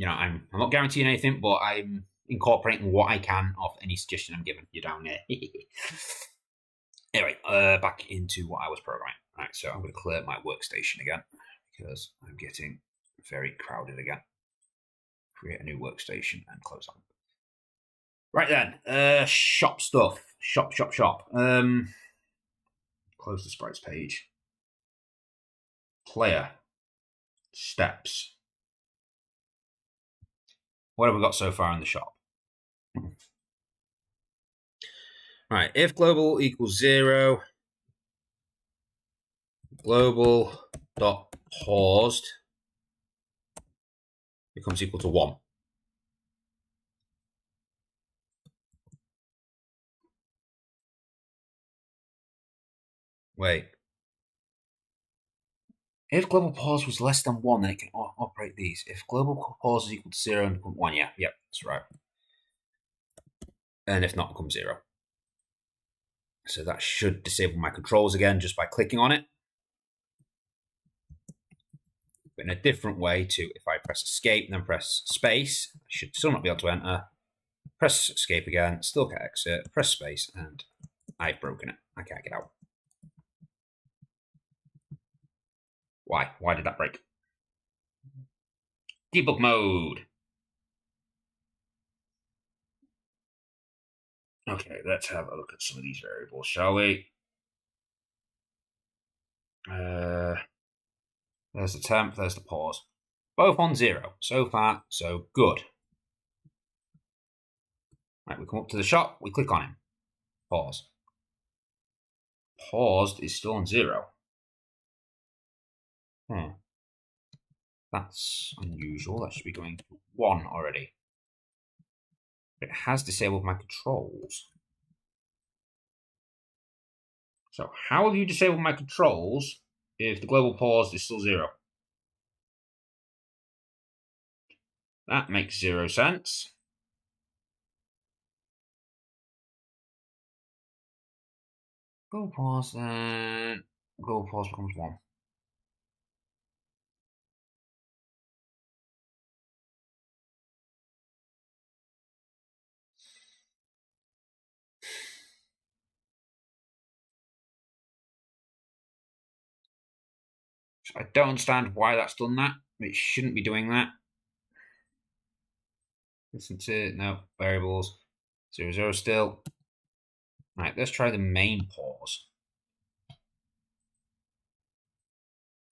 I'm not guaranteeing anything, but I'm incorporating what I can off any suggestion I'm giving you down there. Anyway, back into what I was programming. Right, so I'm going to clear my workstation again because I'm getting very crowded again. Create a new workstation and close on. Right then, shop stuff. Shop. Close the sprites page. Player. Steps. What have we got so far in the shop? Right, if global equals 0, global dot paused becomes equal to 1. Wait. If global pause was less than 1, then it can operate these. If global pause is equal to 0 and become 1, yep, that's right. And if not, become 0. So that should disable my controls again just by clicking on it. But in a different way to if I press escape and then press space, I should still not be able to enter. Press escape again, still can't exit, press space, and I've broken it. I can't get out. Why? Why did that break? Debug mode. Okay, let's have a look at some of these variables, shall we? There's the temp, there's the pause. Both on 0. So far, so good. Right, we come up to the shop, we click on him. Pause. Paused is still on 0. That's unusual. That should be going to 1 already. It has disabled my controls. So how have you disabled my controls if the global pause is still 0? That makes 0 sense. Global pause, then global pause becomes 1. So I don't understand why that's done that. It shouldn't be doing that. Listen to no variables. 0, 0 still. Right, let's try the main pause.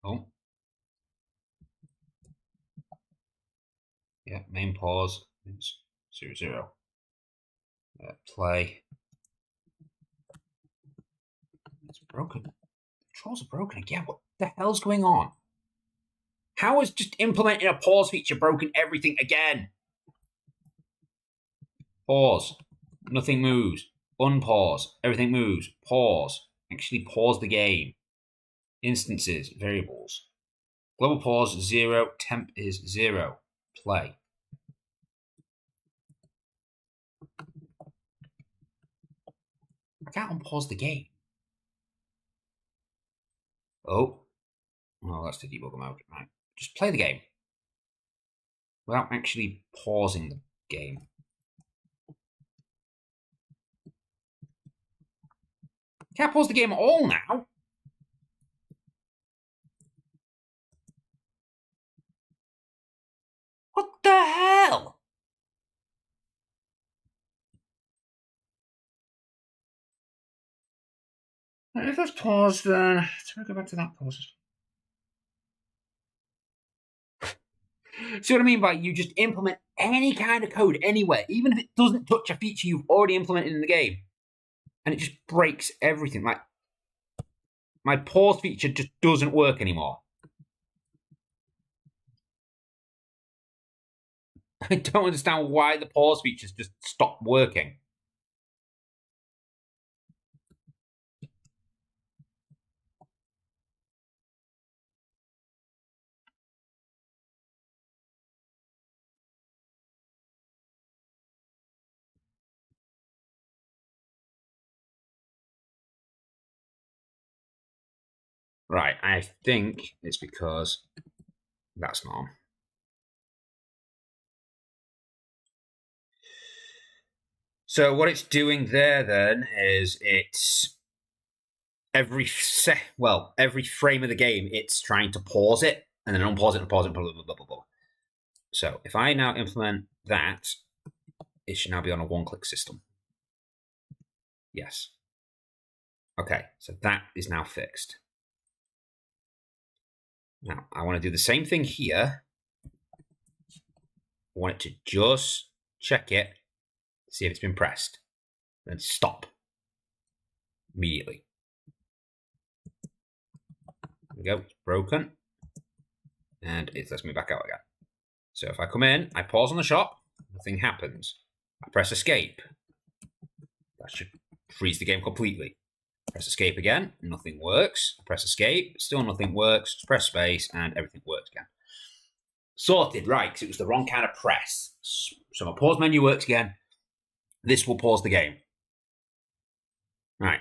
Oh. Yeah, main pause is 0, 0. Play. It's broken. The controls are broken again. What the hell's going on? How is just implementing a pause feature broken everything again? Pause. Nothing moves. Unpause. Everything moves. Pause. Actually pause the game. Instances. Variables. Global pause 0. Temp is 0. Play. I can't unpause the game. Oh. Well, that's the debug mode. Right. just play the game without actually pausing the game. Can't pause the game at all now. What the hell? If it's paused, then let's go back to that pause. See what I mean by you just implement any kind of code anywhere, even if it doesn't touch a feature you've already implemented in the game, and it just breaks everything. Like, my pause feature just doesn't work anymore. I don't understand why the pause features just stopped working. Right, I think it's because that's not on. So what it's doing there then is it's every frame of the game it's trying to pause it and then unpause it and pause it, blah, blah, blah, blah, blah. So if I now implement that, it should now be on a one-click system. Yes. Okay, so that is now fixed. Now, I want to do the same thing here. I want it to just check it, see if it's been pressed, then stop immediately. There we go, it's broken. And it lets me back out again. So if I come in, I pause on the shop, nothing happens. I press escape. That should freeze the game completely. Press escape again, nothing works. Press escape, still nothing works. Just press space and everything works again. Sorted, right, because it was the wrong kind of press. So my pause menu works again. This will pause the game. Right.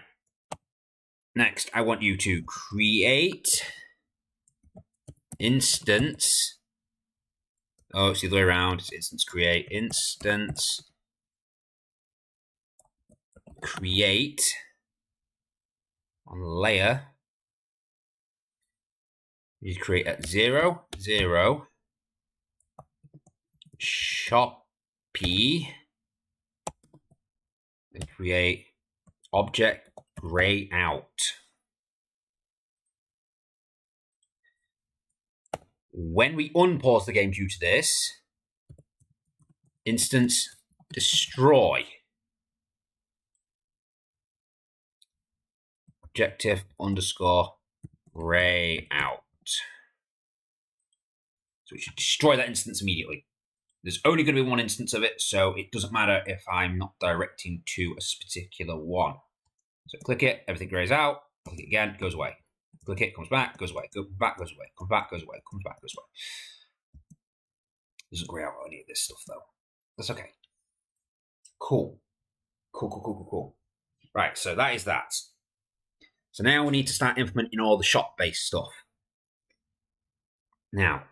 Next, I want you to create instance. Oh, it's the other way around. It's instance create. Instance create on layer. You create at 0, 0, shoppy, and create object gray out. When we unpause the game due to this, instance destroy. Objective underscore gray out. So we should destroy that instance immediately. There's only going to be one instance of it, so it doesn't matter if I'm not directing to a particular one. So click it, everything grays out. Click it again, it goes away. Click it, comes back, goes away. Go back, goes away. Comes back, goes away. Comes back, goes away. Doesn't gray out any of this stuff though. That's okay. Cool. Cool. Right, so that is that. So now we need to start implementing all the shop-based stuff. Now,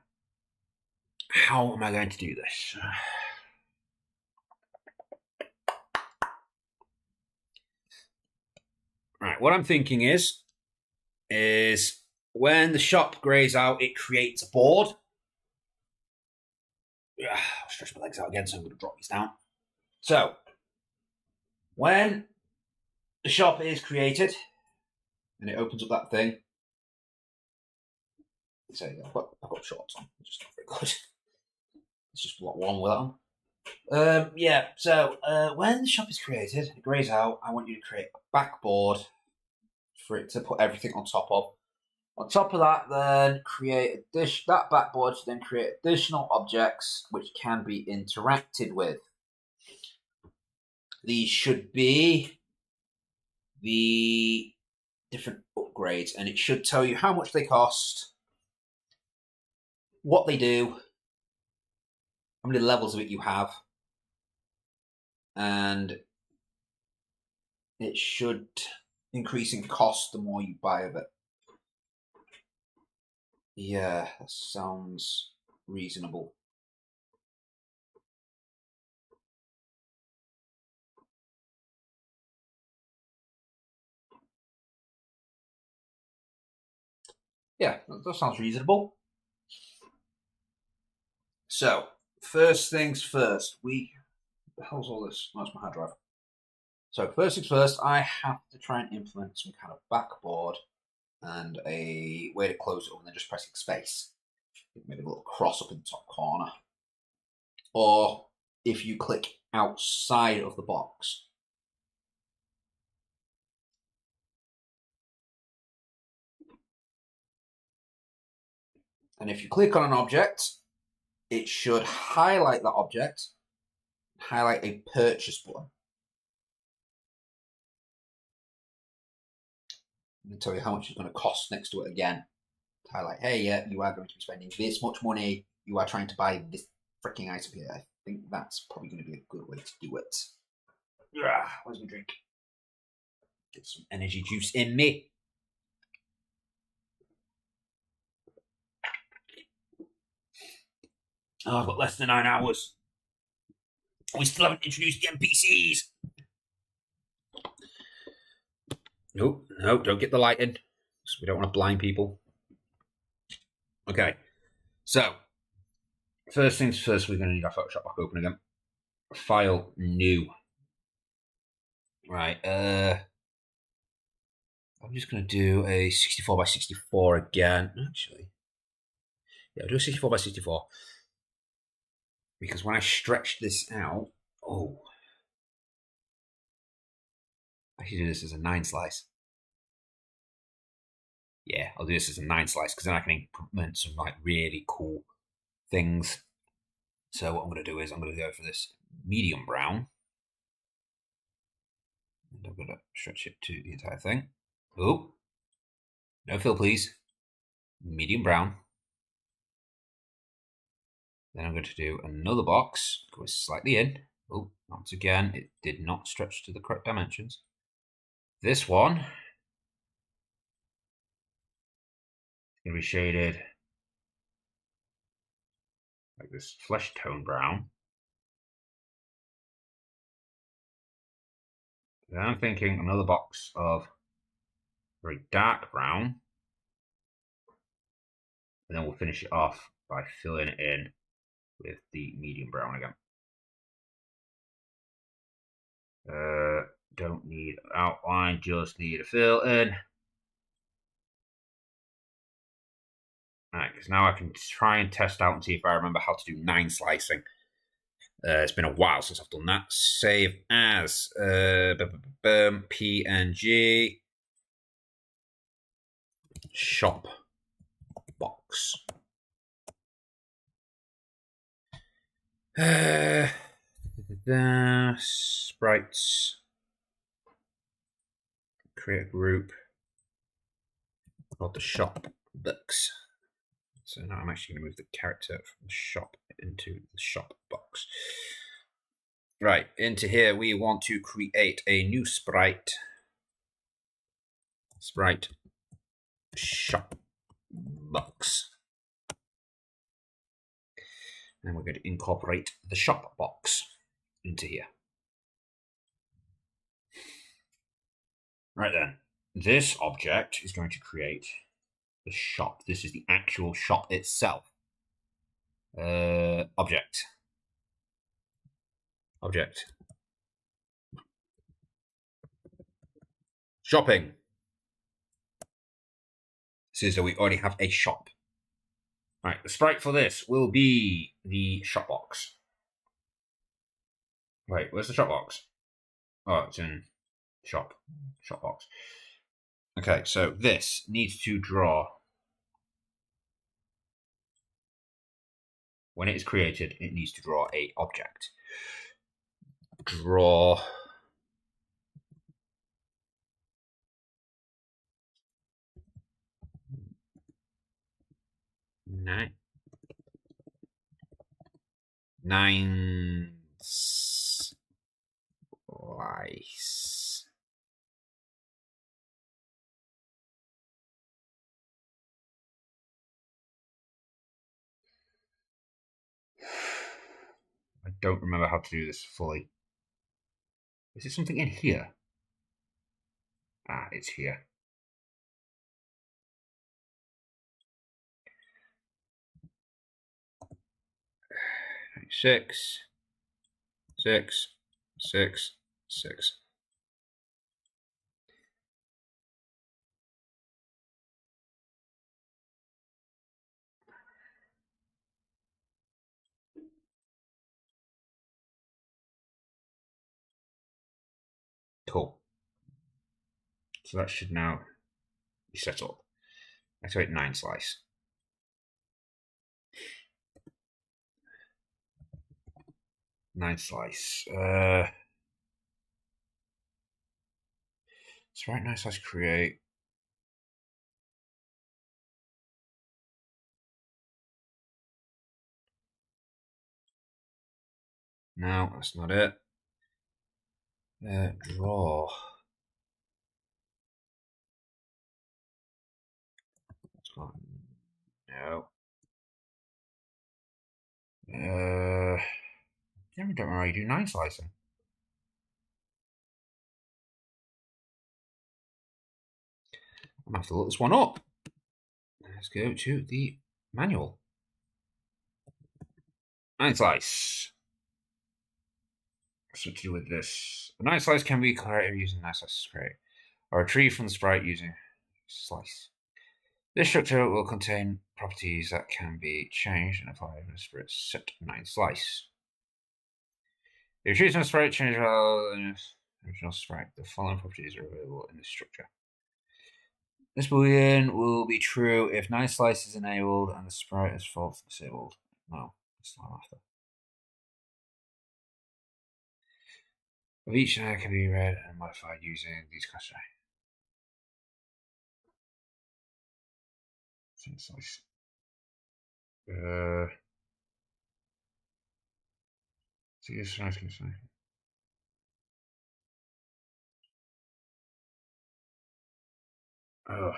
how am I going to do this? Right, what I'm thinking is when the shop grays out, it creates a board. I'll stretch my legs out again, so I'm going to drop these down. So, when the shop is created, and it opens up that thing, so I've got shorts on, which is not very good. It's just block one without them. Yeah, so when the shop is created, it grays out, I want you to create a backboard for it to put everything on top of. On top of that, then create that backboard to then create additional objects which can be interacted with. These should be the different upgrades, and it should tell you how much they cost, what they do, how many levels of it you have, and it should increase in cost the more you buy of it. Yeah, that sounds reasonable. Yeah, that sounds reasonable. So, first things first, the hell's all this? Oh, that's my hard drive. So, first things first, I have to try and implement some kind of backboard and a way to close it up and then just pressing space. Maybe a little cross up in the top corner. Or if you click outside of the box. And if you click on an object, it should highlight that object, highlight a purchase button. And tell you how much it's going to cost next to it again. Highlight, hey, yeah, you are going to be spending this much money. You are trying to buy this freaking item here. I think that's probably going to be a good way to do it. Where's my drink? Get some energy juice in me. Oh, I've got less than 9 hours. We still haven't introduced the NPCs. Nope, don't get the light in. We don't want to blind people. Okay, so first things first, we're going to need our Photoshop back open again. File, new. Right, I'm just going to do a 64 by 64 again. Actually, yeah, I'll do a 64 by 64. Because when I stretch this out, I should do this as a 9 slice. Yeah, I'll do this as a 9 slice because then I can implement some like really cool things. So what I'm going to do is I'm going to go for this medium brown. And I'm going to stretch it to the entire thing. Oh, no fill, please. Medium brown. Then I'm going to do another box, go slightly in. Oh, once again, it did not stretch to the correct dimensions. This one is going to be shaded like this flesh tone brown. Then I'm thinking another box of very dark brown. And then we'll finish it off by filling it in with the medium brown again. Don't need outline, just need a fill in. Alright, because now I can try and test out and see if I remember how to do 9 slicing. It's been a while since I've done that. Save as PNG shop box. Sprites. Create a group called the shop box. So now I'm actually going to move the character from the shop into the shop box. Right, into here we want to create a new sprite. Sprite shop box. And we're going to incorporate the shop box into here. Right then, this object is going to create the shop. This is the actual shop itself. Object. Shopping. So we already have a shop. Right, the sprite for this will be the shop box. Wait, where's the shop box? Oh, it's in shop box. Okay, so this needs to draw. When it is created, it needs to draw a object. Draw nine slice. don't remember how to do this fully. Is there something in here? Ah, it's here. Six, six, six, six. Cool. So that should now be set up. Activate 9 slice. 9 slice. Sprite 9 slice create. No, that's not it. Draw. No. Never don't know how you do 9 slicing. I'm gonna have to look this one up. Let's go to the manual. 9 slice. So to do with this, the 9 slice can be created using 9 slice spray, or retrieved from the sprite using slice. This structure will contain properties that can be changed and applied when a sprite set 9 slice. If you choose a sprite change the original sprite, the following properties are available in this structure. This boolean will be true if 9 slice is enabled and the sprite is false disabled. No, it's not after. Of each can be read and modified using these questions. Slice. See this nice concern. Oh.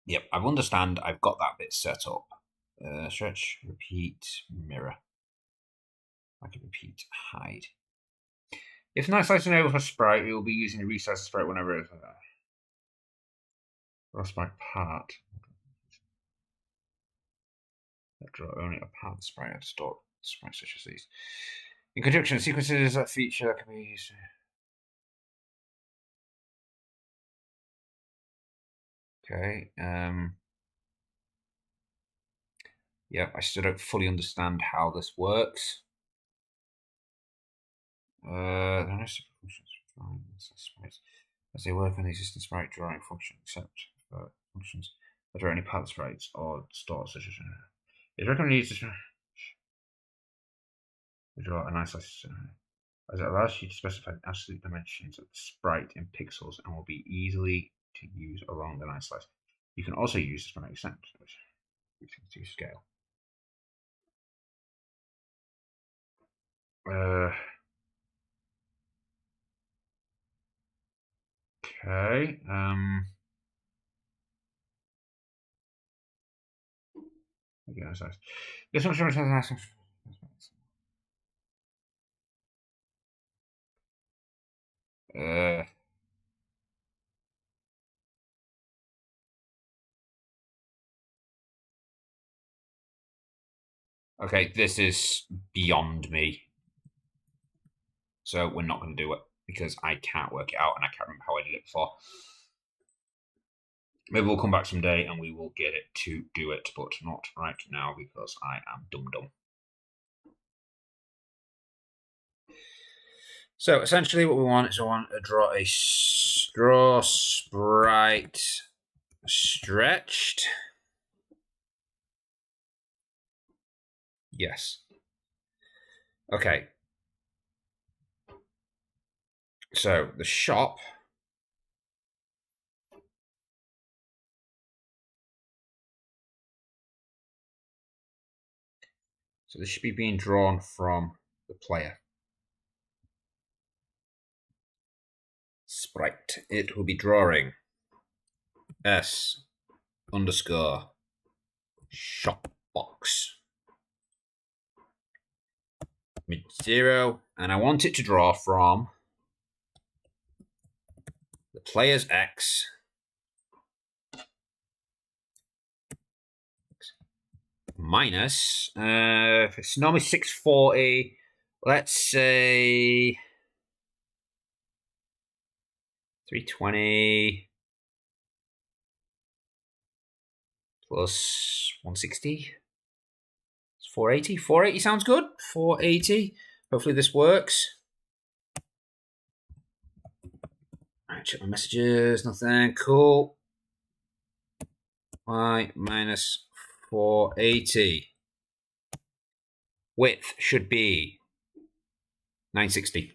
Yep, I understand. I've got that bit set up. Stretch, repeat, mirror. I can repeat, hide. If nice slice enables for sprite, we will be using the resize sprite whenever it's or sprite part. Draw only a part of the sprite to store sprites such as these. In conjunction, sequences that feature that can be used. Okay. Yep, I still don't fully understand how this works. There are no separate functions for sprites as they work on the existing sprite drawing function, except for functions that draw any part sprites or store such as. It's recommended to draw a nice slice as it allows you to specify the absolute dimensions of the sprite in pixels and will be easily to use along the nice slice. You can also use this for an extent, which we can do scale. Okay. Yeah, so this one shows nice. Okay, this is beyond me. So we're not going to do it because I can't work it out and I can't remember how I did it before. Maybe we'll come back someday and we will get it to do it, but not right now because I am dumb. So essentially what we want is I want to draw a straw sprite stretched. Yes. Okay. So the shop. So this should be being drawn from the player. Sprite. It will be drawing S underscore shop box. Mid 0, and I want it to draw from the player's X minus, if it's normally 640, let's say 320 plus 160. 480. 480 sounds good. 480. Hopefully this works. Alright, check my messages. Nothing. Cool. Y minus 480. Width should be 960.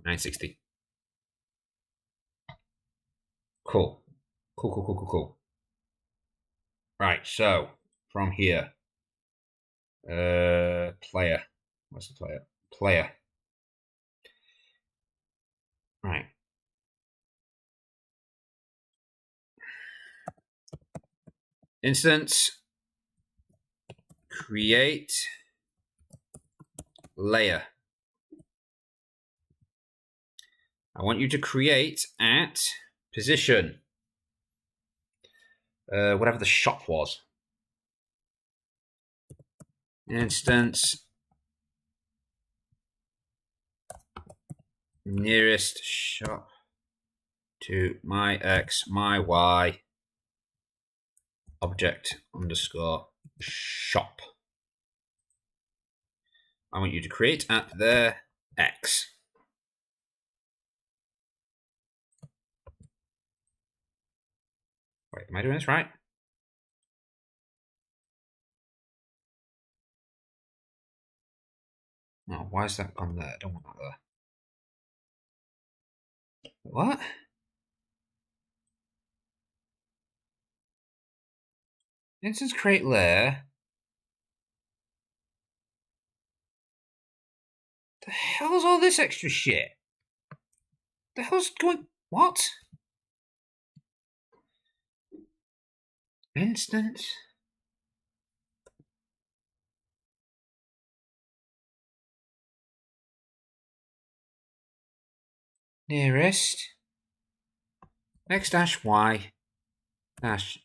960. Cool. Cool. Right, so from here. Player. What's the player? Player. Right. Instance. Create. Layer. I want you to create at position. Whatever the shop was. Instance. Nearest shop to my X, my Y. Object underscore shop. I want you to create at their X. Wait, am I doing this right? No, why is that gone there? I don't want that there. What? Instance create layer. The hell's all this extra shit? The hell's going... What? Instance. Nearest. X dash Y dash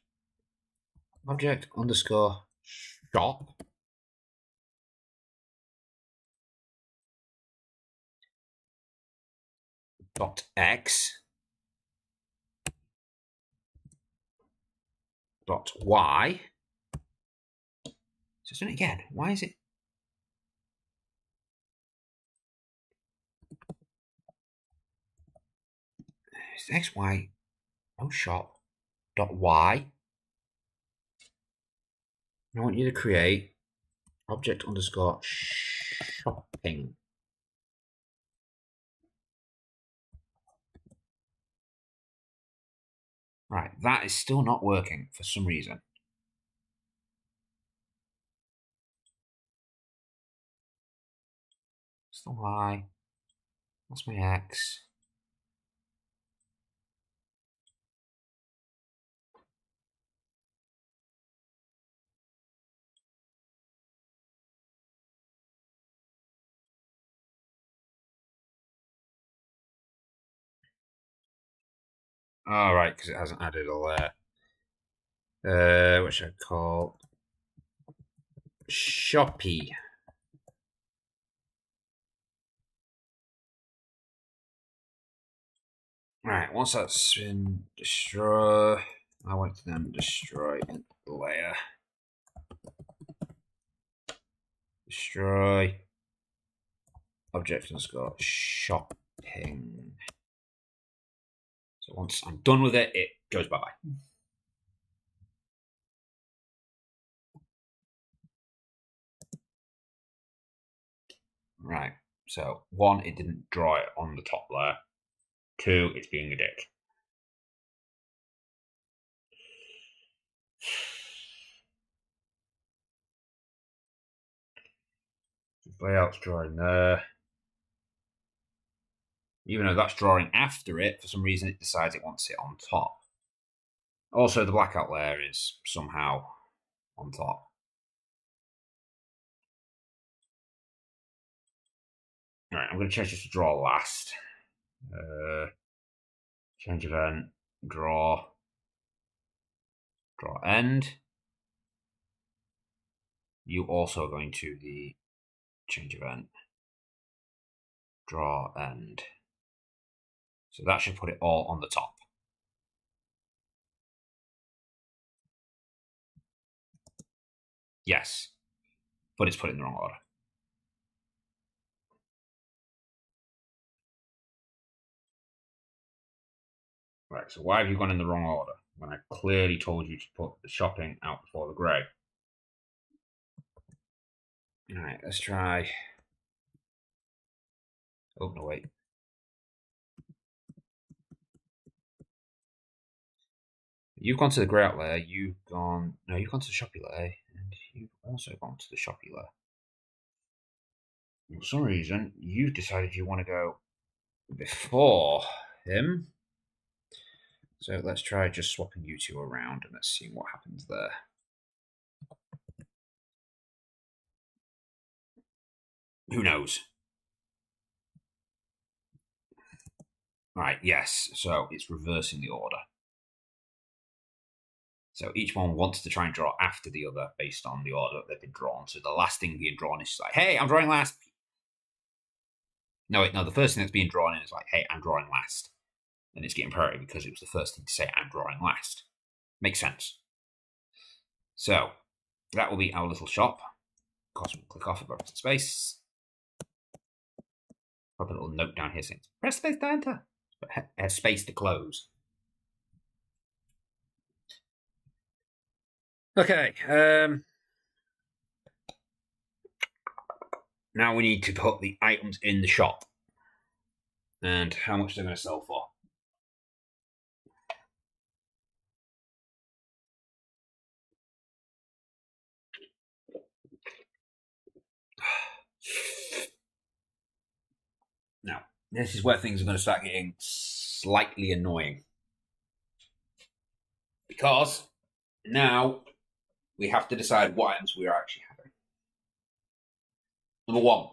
object underscore shop. Dot X. Dot Y. Just doing it again. Why is it? It's X, Y, no shop. Dot Y. I want you to create object underscore shopping. Right, that is still not working for some reason. Still Y. What's my X? Oh, right, because it hasn't added a layer. What should I call? Shoppy. Right, once that's been destroyed, I want to then destroy the layer. Destroy object underscore shopping. So once I'm done with it, it goes bye-bye. Right, so 1, it didn't draw it on the top layer. 2, it's being a dick. Layout's drawing there. Even though that's drawing after it, for some reason it decides it wants it on top. Also, the blackout layer is somehow on top. Alright, I'm going to change this to draw last. Change event, draw end. You also are going to the change event, draw end. So that should put it all on the top. Yes, but it's put it in the wrong order. Right, so why have you gone in the wrong order when I clearly told you to put the shopping out before the grey? Alright, let's try. Oh, no, wait. You've gone to the grey out layer, you've gone. No, you've gone to the shoppy layer, and you've also gone to the shoppy layer. For some reason, you've decided you want to go before him. So let's try just swapping you two around and let's see what happens there. Who knows? Right, yes, so it's reversing the order. So each one wants to try and draw after the other based on the order that they've been drawn. So the last thing being drawn is like, hey, I'm drawing last. No, wait, no, the first thing that's being drawn in is like, hey, I'm drawing last. And it's getting priority because it was the first thing to say, I'm drawing last. Makes sense. So that will be our little shop. Of course, we'll click off and press space. Put a little note down here saying, press space to enter. Space to close. Okay. Now we need to put the items in the shop and how much they're going to sell for. Now, this is where things are going to start getting slightly annoying. Because now we have to decide what items we are actually having. Number one,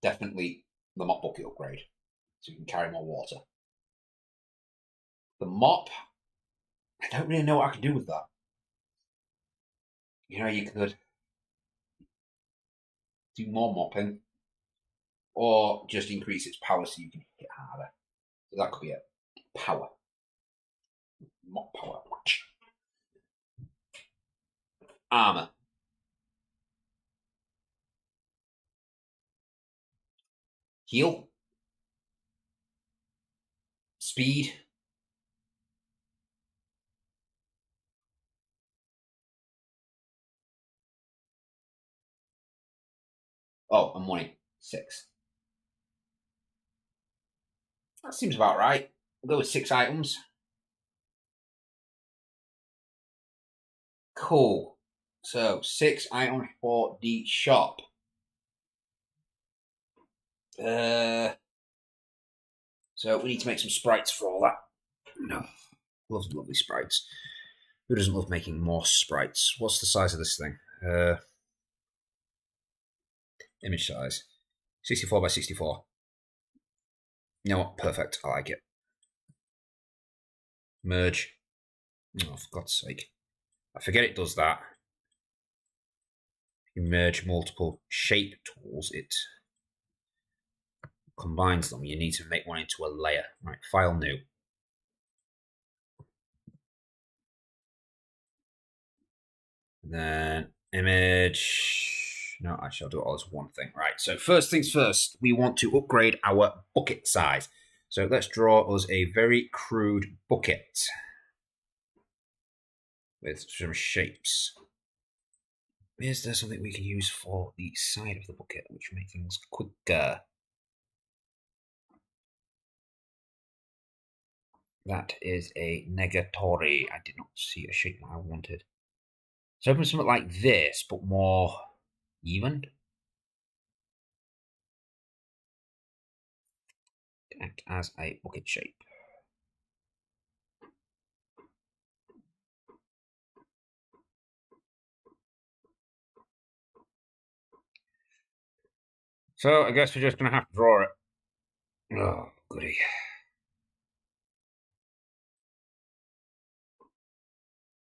definitely the mop bucket upgrade. So you can carry more water. The mop, I don't really know what I can do with that. You know, you could do more mopping or just increase its power so you can hit harder. So that could be it. Power. Mop power. Armor. Heal. Speed. Oh, and money. 6. That seems about right. We'll go with 6 items. Cool. So 6 items for the shop. So we need to make some sprites for all that. No, lovely sprites. Who doesn't love making more sprites? What's the size of this thing? Image size. 64 by 64. You know what? Perfect. I like it. Merge. Oh, for God's sake. I forget it does that. If you merge multiple shape tools, it combines them. You need to make one into a layer. Right, file new. And then image. No, actually, I'll do it all as one thing. Right, so first things first, we want to upgrade our bucket size. So let's draw us a very crude bucket with some shapes. Is there something we can use for the side of the bucket, which will make things quicker? That is a negatory. I did not see a shape that I wanted. So open something like this, but more even. To act as a bucket shape. So I guess we're just going to have to draw it. Oh, goody.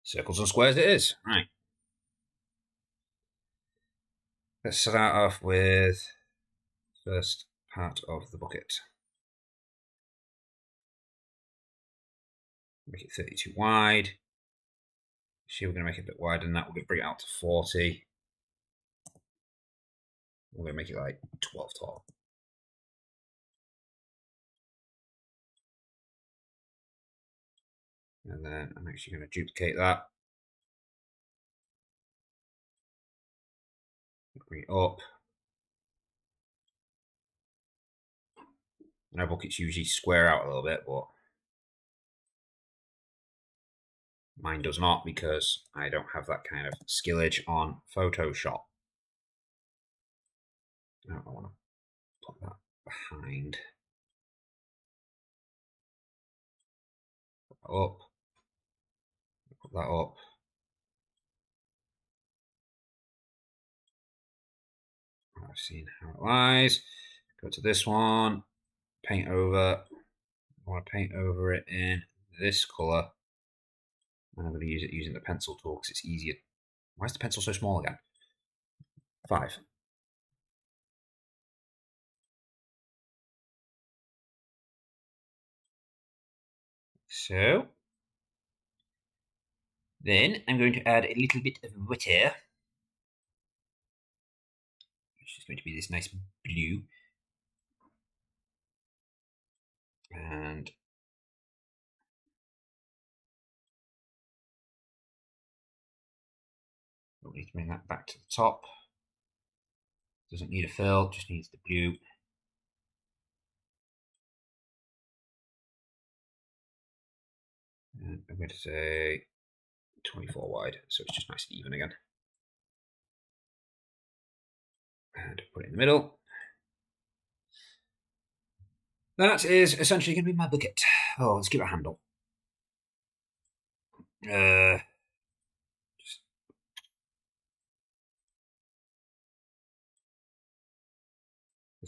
Circles and squares it is. Right. Let's start off with first part of the bucket. Make it 32 wide. See, we're going to make it a bit wider than that. We're going to bring it out to 40. We're going to make it like 12 tall. And then I'm actually going to duplicate that. Bring it up. And our buckets usually square out a little bit, but mine does not because I don't have that kind of skillage on Photoshop. I want to put that behind. Put that up. Put that up. I've seen how it lies. Go to this one. Paint over. I want to paint over it in this colour. And I'm going to use it using the pencil tool because it's easier. Why is the pencil so small again? 5. So, then I'm going to add a little bit of water, which is going to be this nice blue. And we'll need to bring that back to the top. Doesn't need a fill, just needs the blue. And I'm going to say 24 wide, so it's just nice and even again. And put it in the middle. That is essentially going to be my bucket. Oh, let's give it a handle. This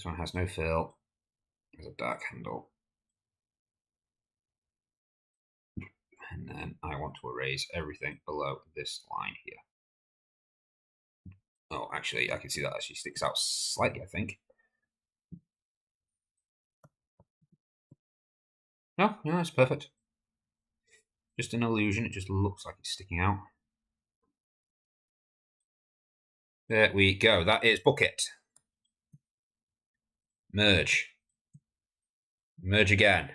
one has no fill. There's a dark handle. And then I want to erase everything below this line here. Oh, actually, I can see that actually sticks out slightly, I think. No, it's perfect. Just an illusion, it just looks like it's sticking out. There we go, that is bucket. Merge. Merge again.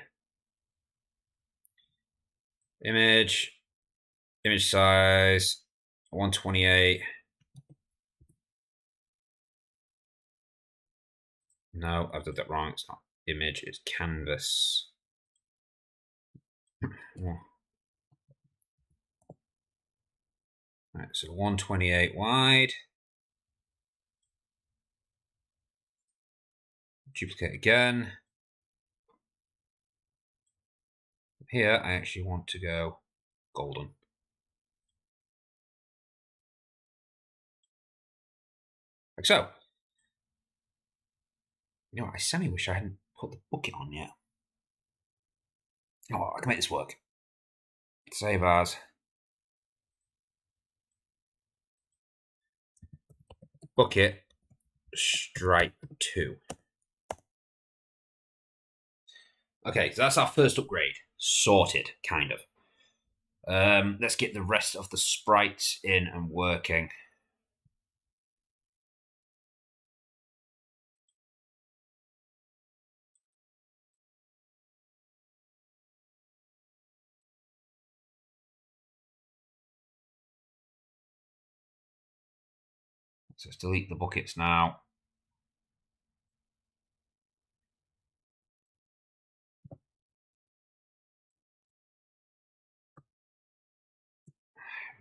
Image size, 128. No, I've done that wrong, it's not image, it's canvas. Oh. Right, so 128 wide. Duplicate again. Here, I actually want to go golden. Like so. You know what, I semi-wish I hadn't put the bucket on yet. Oh, I can make this work. Save as. Bucket stripe 2. Okay, so that's our first upgrade. Sorted, kind of. Let's get the rest of the sprites in and working. So let's delete the buckets now.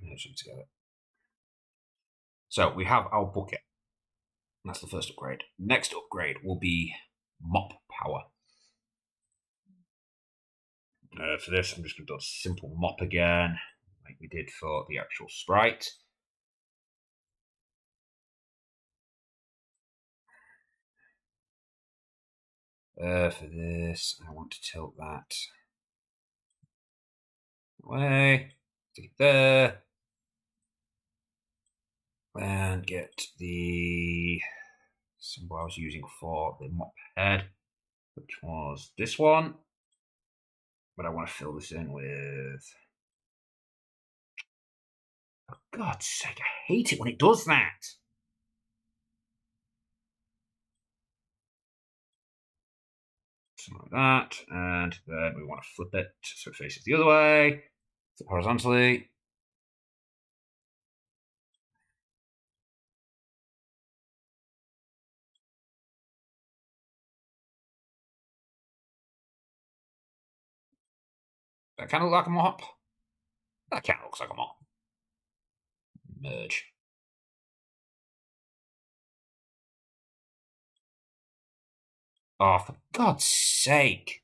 Merge them together. So we have our bucket. That's the first upgrade. Next upgrade will be mop power. For this, I'm just going to do a simple mop again, like we did for the actual sprite. For this, I want to tilt that away. Stick it there. And get the symbol I was using for the mop head, which was this one. But I want to fill this in with... For God's sake, I hate it when it does that. Something like that. And then we want to flip it so it faces the other way. Flip horizontally. That kind of look like a mop. That kind of looks like a mop. Merge. Oh, for God's sake.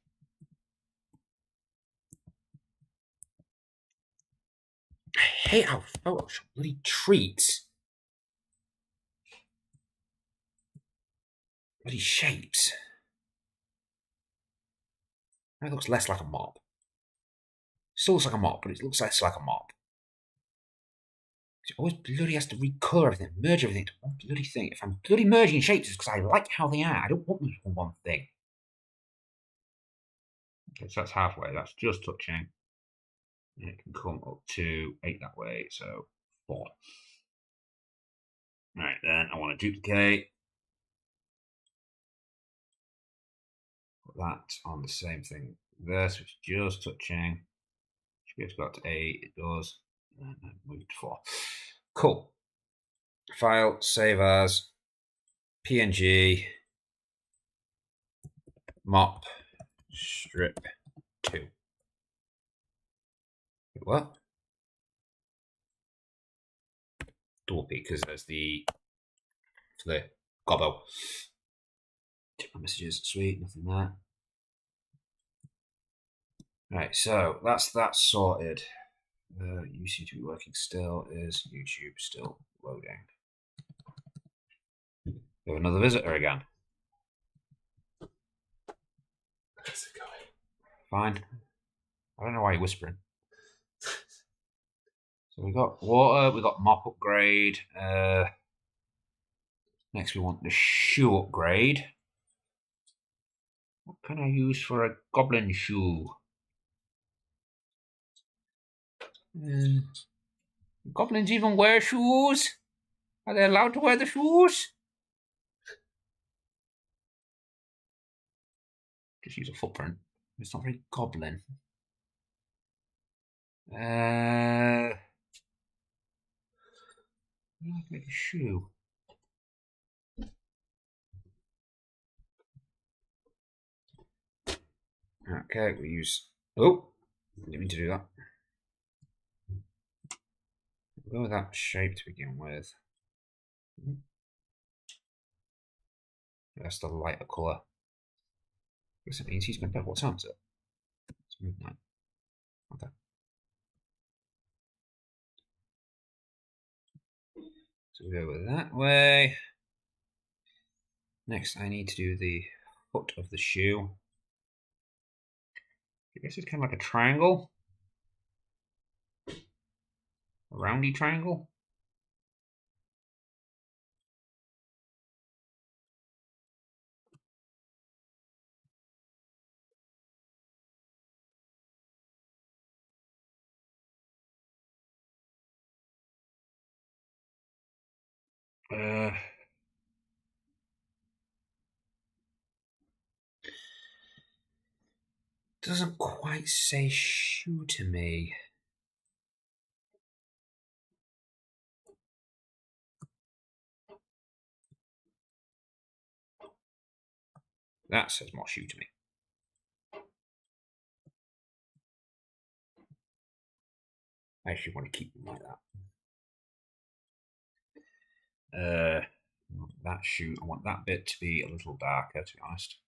I hate how Photoshop bloody treats bloody shapes. That looks less like a mop. Still looks like a mop, but it looks less like a mop. It always bloody has to recolour everything, merge everything to one bloody thing. If I'm bloody merging shapes, it's because I like how they are. I don't want them to be one thing. Okay, so that's halfway. That's just touching. And it can come up to 8 that way, so 4. Right, then I want to duplicate. Put that on the same thing there, so it's just touching. Should be able to go up to 8. It does. And then move to 4. Cool. File, save as, PNG, mop, strip 2. What? Double P, because there's the gobbo. Check my messages. Sweet, nothing there. Right, so that's that sorted. You seem to be working still. Is YouTube still loading? We have another visitor again. How's it going? Fine. I don't know why you're whispering. So we got water, we got mop upgrade. Next we want the shoe upgrade. What can I use for a goblin shoe? Goblins even wear shoes? Are they allowed to wear the shoes? Just use a footprint. It's not very goblin. Make a shoe. Okay, we use. Oh, didn't mean to do that. We'll go with that shape to begin with. That's the lighter colour. Guess it means he's going to bed. What time is it? It's midnight. Okay. So we go with that way. Next, I need to do the foot of the shoe. I guess it's kind of like a triangle. A roundy triangle. Doesn't quite say shoe to me. That says more shoe to me. I actually want to keep them like that. That shoe, I want that bit to be a little darker, to be honest.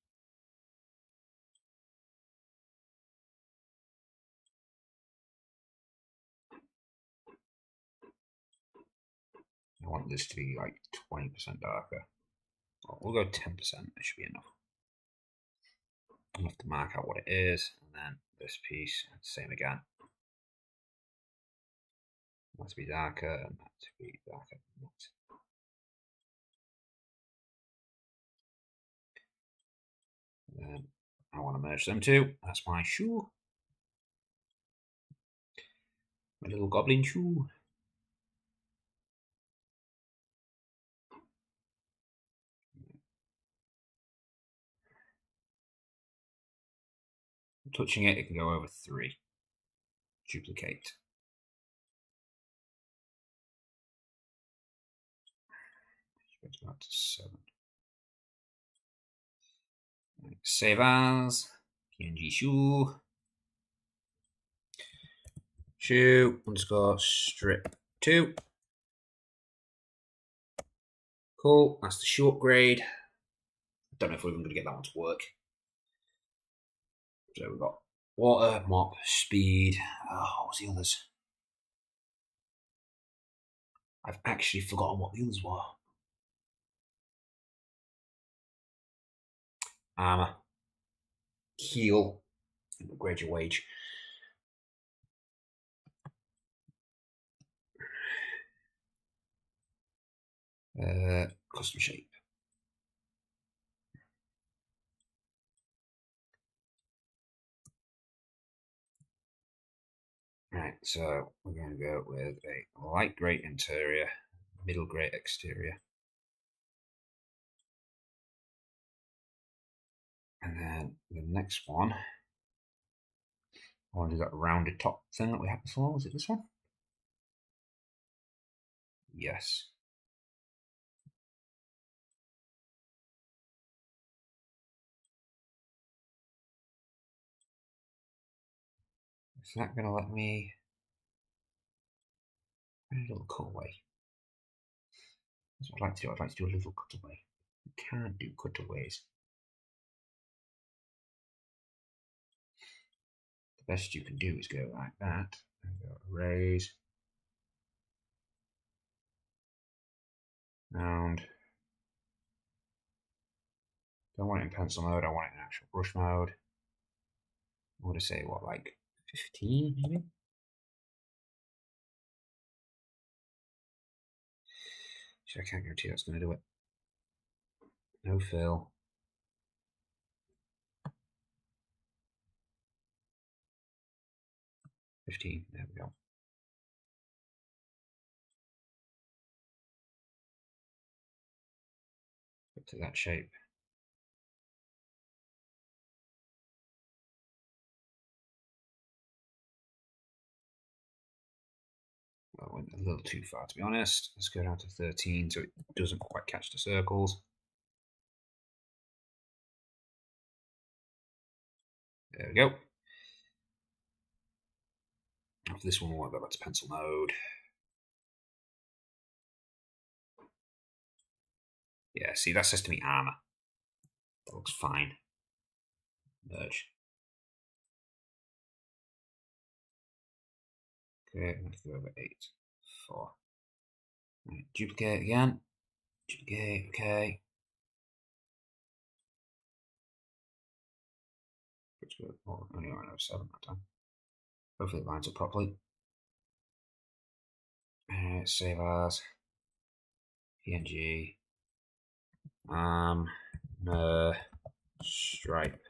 I want this to be like 20% darker. We'll go 10%, that should be enough. I'll have to mark out what it is, and then this piece, same again. That to be darker, and that to be darker than that. And then I want to merge them two. That's my shoe. My little goblin shoe. Touching it, it can go over 3. Duplicate. Go back to 7. Save as. PNG shoe. Shoe underscore strip 2. Cool. That's the shoe upgrade. Don't know if we're even going to get that one to work. So we've got water, mop, speed. Oh, what's the others? I've actually forgotten what the others were. Armor. Heal. Upgrade your wage. Custom shape. Right, so we're going to go with a light grey interior, middle grey exterior. And then the next one, I want to do that rounded top thing that we had before. Was it this one? Yes. Is that going to let me... a little cutaway. That's what I'd like to do. I'd like to do a little cutaway. You can't do cutaways. The best you can do is go like that and go erase, round. Don't want it in pencil mode, I want it in actual brush mode. I want to say, what, like 15 maybe? So I can't guarantee that's going to do it. No fill. 15, there we go. Up to that shape. Well, I went a little too far, to be honest. Let's go down to 13 so it doesn't quite catch the circles. There we go. After this one, we'll go back to pencil mode. Yeah, see, that says to me armor. That looks fine. Merge. Okay, I'm going to go over 8, 4. Right, duplicate again. Duplicate, okay. Let's go, oh, only on 07 that time. Hopefully it lines up properly. Save as. PNG. Stripe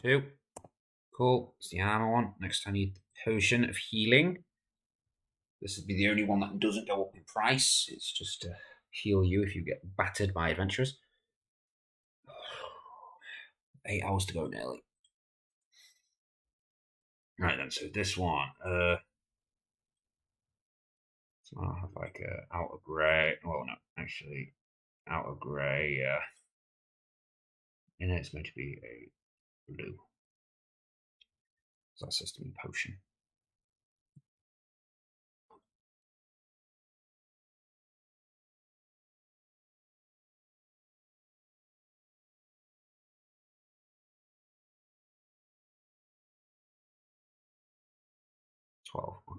2. Cool. It's the armor one. Next, I need the potion of healing. This would be the only one that doesn't go up in price. It's just to heal you if you get battered by adventurers. 8 hours to go nearly. Right then, so this one. So I'll have like a outer grey. Well, no, actually, outer grey. In it, it's going to be a blue. So that's system potion.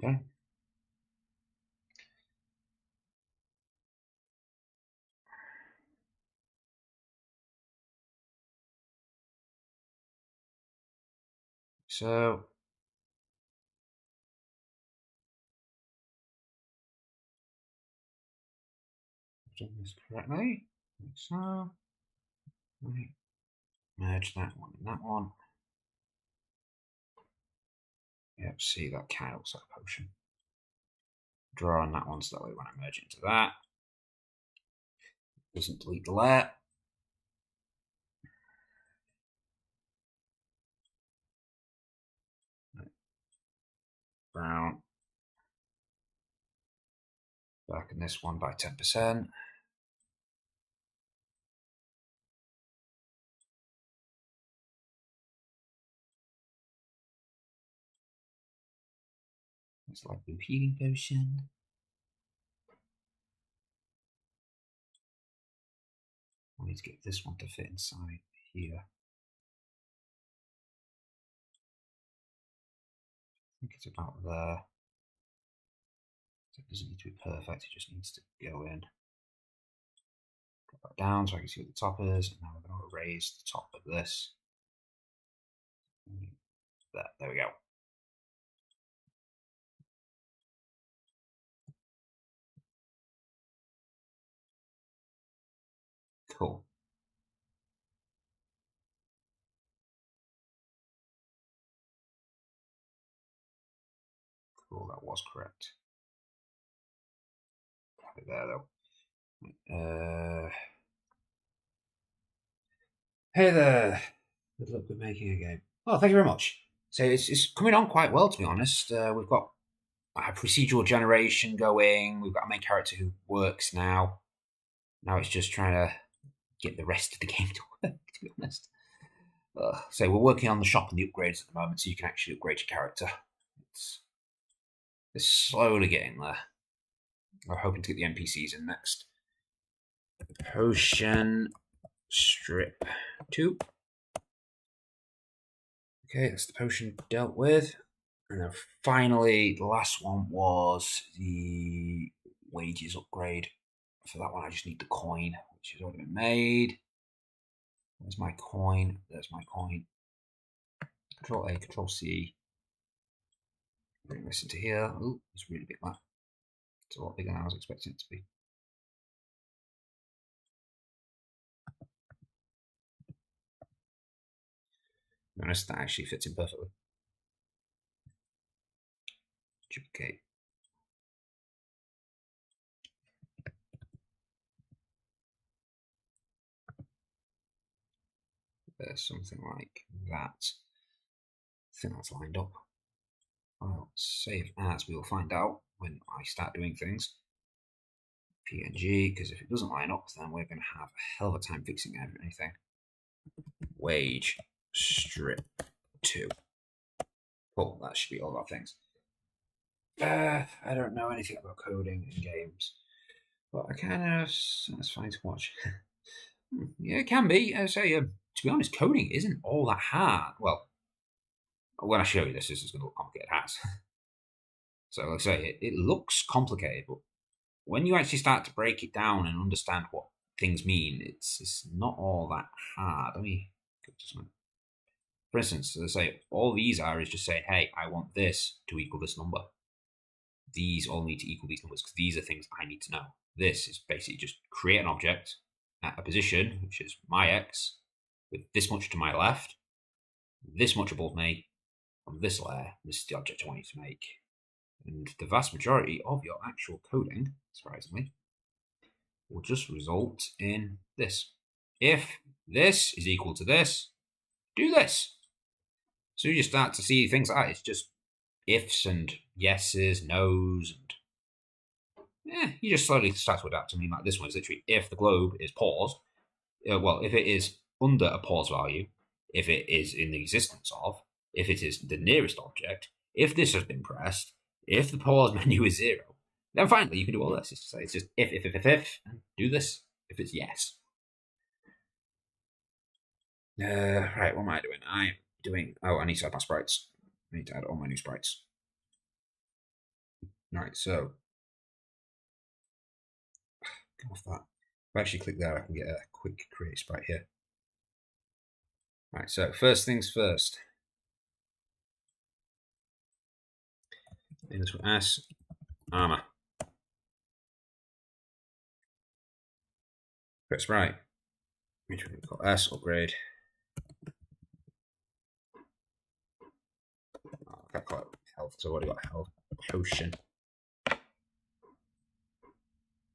Okay. so. I've done this correctly. Like so. Right. Merge that one and that one. Yep, see, that kind of looks like a potion. Draw on that one so that way when I merge into that, it doesn't delete the layer. Brown. Darken this one by 10%. It's like blue healing potion. I need to get this one to fit inside here. I think it's about there. So it doesn't need to be perfect, it just needs to go in. Drop that down so I can see what the top is, and now we're going to erase the top of this. There we go. Cool. Cool, that was correct. Have it there though. Hey there. Good luck with making a game. Oh, thank you very much. So it's coming on quite well, to be honest. We've got a procedural generation going. We've got a main character who works now. Now it's just trying to get the rest of the game to work, to be honest. So we're working on the shop and the upgrades at the moment, so you can actually upgrade your character. It's slowly getting there. We're hoping to get the NPCs in next. Potion strip 2. Okay, that's the potion dealt with. And then finally, the last one was the wages upgrade. For that one, I just need the coin, which has already been made. There's my coin. There's my coin. Control A, Control C. Bring this into here. Oh, it's really big, that. It's a lot bigger than I was expecting it to be. To be honest, that actually fits in perfectly. Duplicate. There's something like that. I think that's lined up. I'll save as. We will find out when I start doing things. PNG, because if it doesn't line up, then we're going to have a hell of a time fixing anything. Wage strip 2. Cool, that should be all our things. I don't know anything about coding in games, but I kind of satisfying to watch. Yeah, it can be. I say, to be honest, coding isn't all that hard. Well, when I show you this is going to look complicated as. So, like I say, it looks complicated, but when you actually start to break it down and understand what things mean, it's not all that hard. Let me go to something. For instance, as I say, all these are is just saying, hey, I want this to equal this number. These all need to equal these numbers because these are things I need to know. This is basically just create an object at a position, which is my x, with this much to my left, this much above me, on this layer. This is the object I want you to make. And the vast majority of your actual coding, surprisingly, will just result in this. If this is equal to this, do this. So you just start to see things like that. It's just ifs and yeses, nos, and you just slowly start to adapt. I mean, like this one is literally if the globe is paused, if it is under a pause value, if it is in the existence of, if it is the nearest object, if this has been pressed, if the pause menu is 0, then finally you can do all this. It's just if, and do this if it's yes. Right, what am I doing? I'm doing. Oh, I need to add my sprites. I need to add all my new sprites. Right, so come off that. If I actually click there, I can get a quick create sprite here. Right, so first things first. In this one, S, armor. Press right. Which we call S, upgrade. Oh, I can't call it health, so I've already got health. Potion.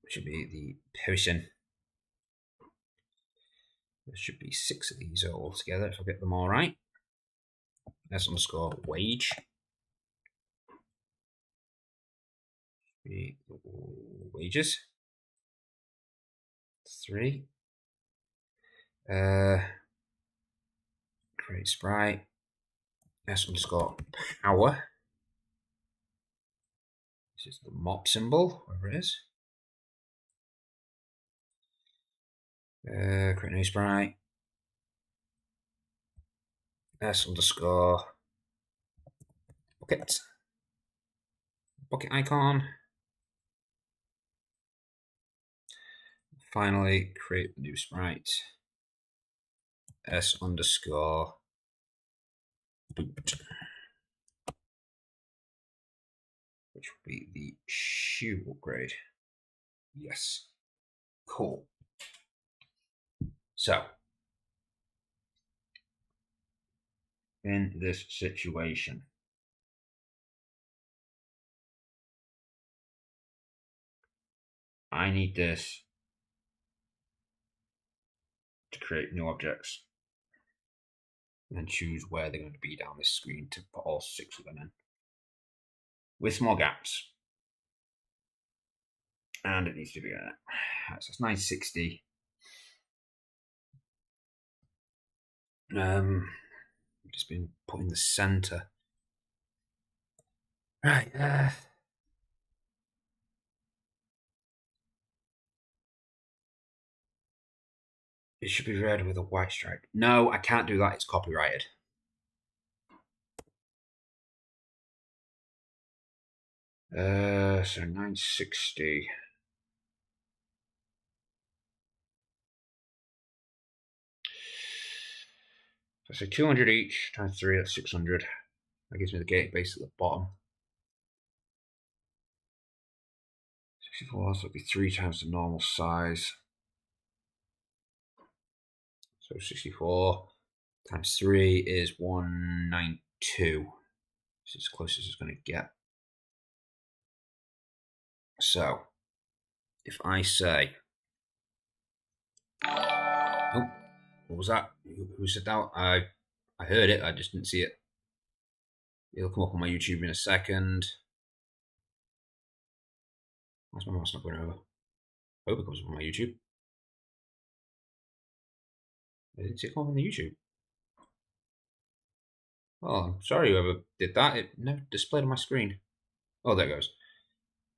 Should be the potion. There should be 6 of these all together if I get them all right. S underscore wage. Wages. 3. Create sprite. S underscore power. This is the mop symbol, wherever it is. Create new sprite. S underscore bucket. Bucket icon. Finally, create the new sprite. S underscore boot. Which will be the shoe upgrade. Yes. Cool. So, in this situation, I need this to create new objects and choose where they're going to be down this screen to put all 6 of them in with small gaps. And it needs to be so it's 960. Just been put in the center. Right. It should be red with a white stripe. No, I can't do that. It's copyrighted. So 960. So I say 200 each times 3, that's 600. That gives me the gate base at the bottom. 64, so it'll be 3 times the normal size. So 64 times 3 is 192. This is as close as it's going to get. So, if I say, oh, what was that? Who said that? I heard it, I just didn't see it. It'll come up on my YouTube in a second. Why's my mouse not going over? I hope it comes up on my YouTube. I didn't see it come up on the YouTube. Oh, I'm sorry whoever did that. It never displayed on my screen. Oh, there it goes.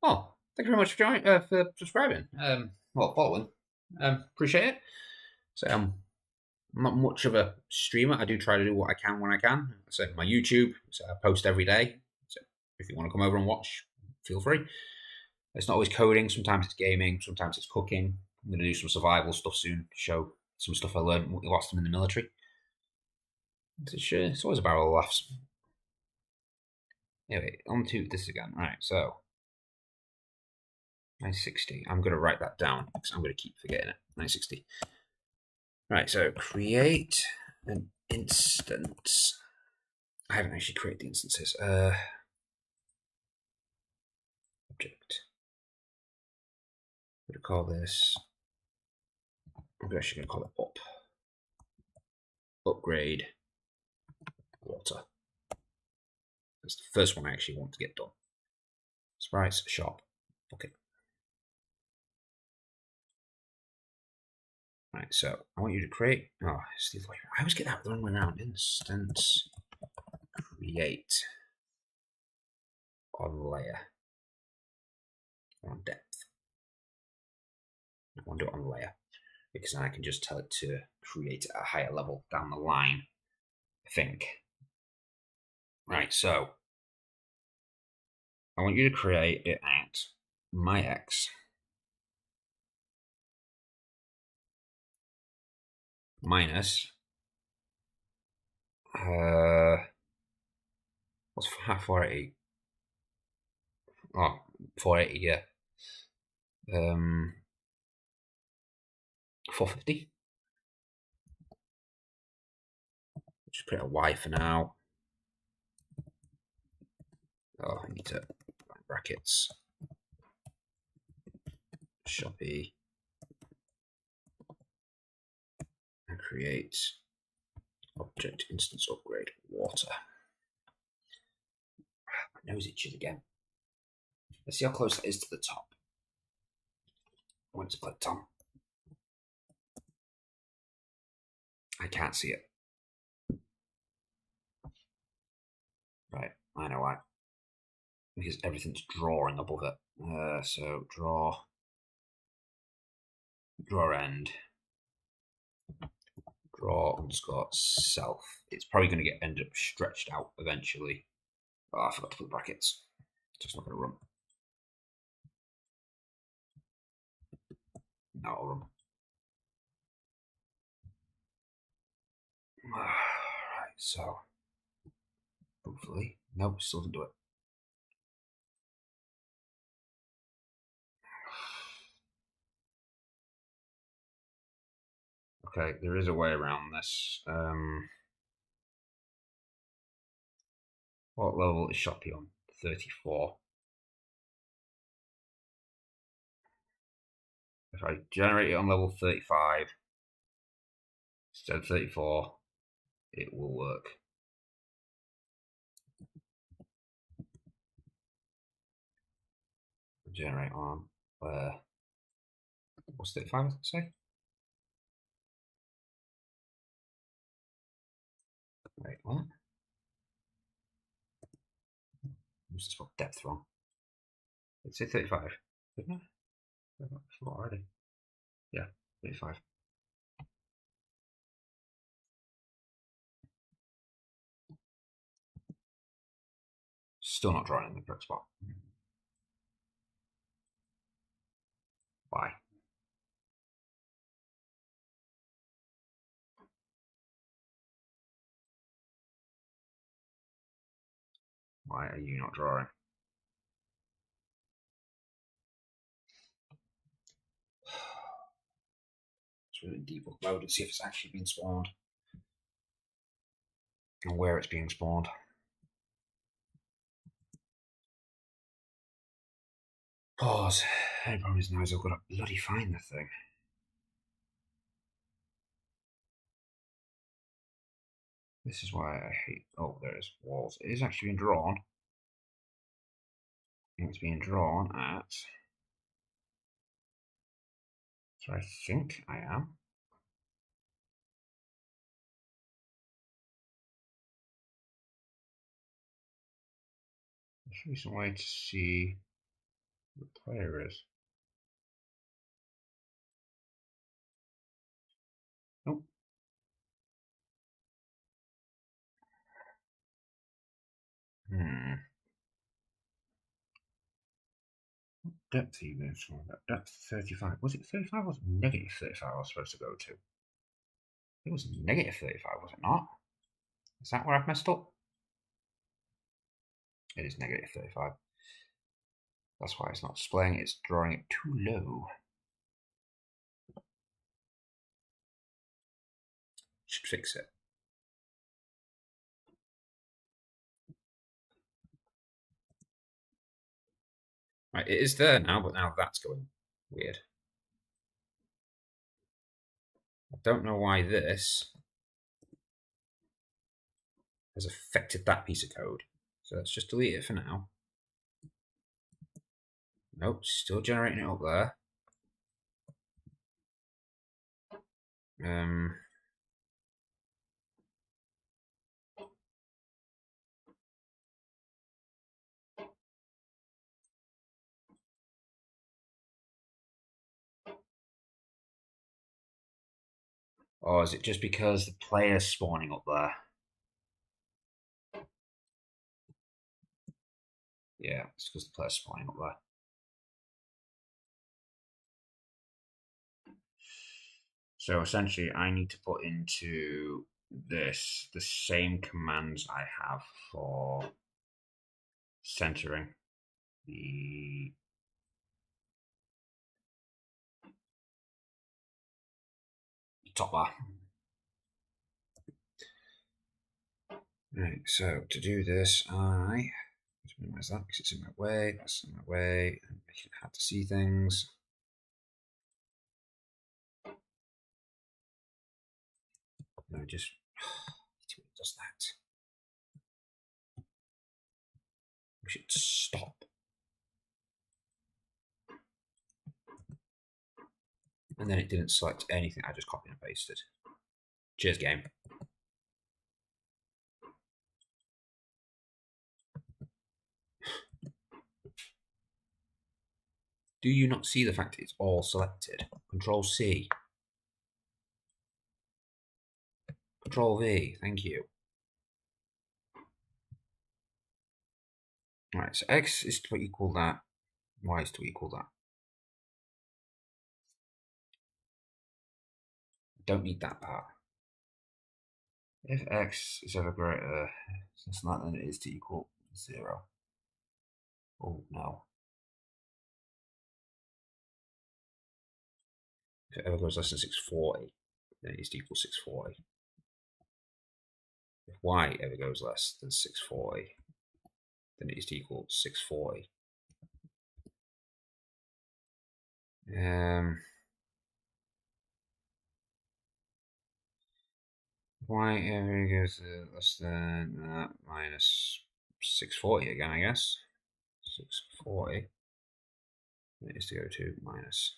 Oh, thank you very much for subscribing. Well, following. Appreciate it. So I'm not much of a streamer. I do try to do what I can when I can. So my YouTube, so I post every day. So if you want to come over and watch, feel free. It's not always coding. Sometimes it's gaming. Sometimes it's cooking. I'm going to do some survival stuff soon. Show some stuff I learned whilst I'm in the military. It's always a barrel of laughs. Anyway, on to this again. Right, so 960. I'm going to write that down because I'm going to keep forgetting it. 960. Right, so create an instance. I haven't actually created the instances. Object. I'm going to call this. I'm actually going to call it up. Upgrade water. That's the first one I actually want to get done. Sprites shop. Okay. Right, so I want you to create. Oh, it's the other way around. I always get that the wrong way around. Instance create on layer. On depth. I want to do it on layer because then I can just tell it to create at a higher level down the line. I think. Right, so I want you to create it at my x minus what's half 48? Oh, 480, yeah. 450. Just put it a Y for now. Oh, I need to brackets. Shopee. And create object instance upgrade water. My nose itches again. Let's see how close that is to the top. I want to click on. I can't see it. Right, I know why. Because everything's drawing above it. So draw end, draw underscore self. It's probably going to end up stretched out eventually. Oh, I forgot to put brackets. It's just not going to run. Now it'll run. Right, so hopefully, nope, still didn't do it. Okay, there is a way around this. What level is Shopee on? 34. If I generate it on level 35 instead of 34, it will work. Generate on what's 35 say? Wait, what? I must have spelled depth wrong. It's 35, didn't it? I forgot already. Yeah, 35. Still not drawing in the correct spot. Why? Why are you not drawing? Let's run it in debug mode and see if it's actually been spawned. And where it's being spawned. Pause. The only problem is now is I've got to bloody find the thing. This is why I hate. Oh, there's walls. It is actually being drawn. And it's being drawn at. So I think I am. There should be some way to see who the player is. Nope. Depth even from that. Depth 35. Was it 35 or was it negative 35 I was supposed to go to? It was negative 35, was it not? Is that where I've messed up? It is negative 35. That's why it's not displaying it. It's drawing it too low. Should fix it. Right, it is there now, but now that's going weird. I don't know why this has affected that piece of code. So let's just delete it for now. Nope, still generating it up there. Or is it just because the player's spawning up there? Yeah, it's because the player's spawning up there. So essentially, I need to put into this the same commands I have for centering. the top bar. Right, so to do this, I minimize that because it's in my way. That's in my way, and making it hard to see things. No, just it does that. We should stop. And then it didn't select anything. I just copied and pasted. Cheers, game. Do you not see the fact it's all selected? Control C. Control V. Thank you. Alright, so X is to equal that. Y is to equal that. Don't need that part. If X is ever greater than that, then it is to equal 0. Oh, no. If it ever goes less than 640, then it is to equal 640. If Y ever goes less than 640, then it is to equal 640. Y ever goes to less than minus 640 again, I guess. 640. It is to go to minus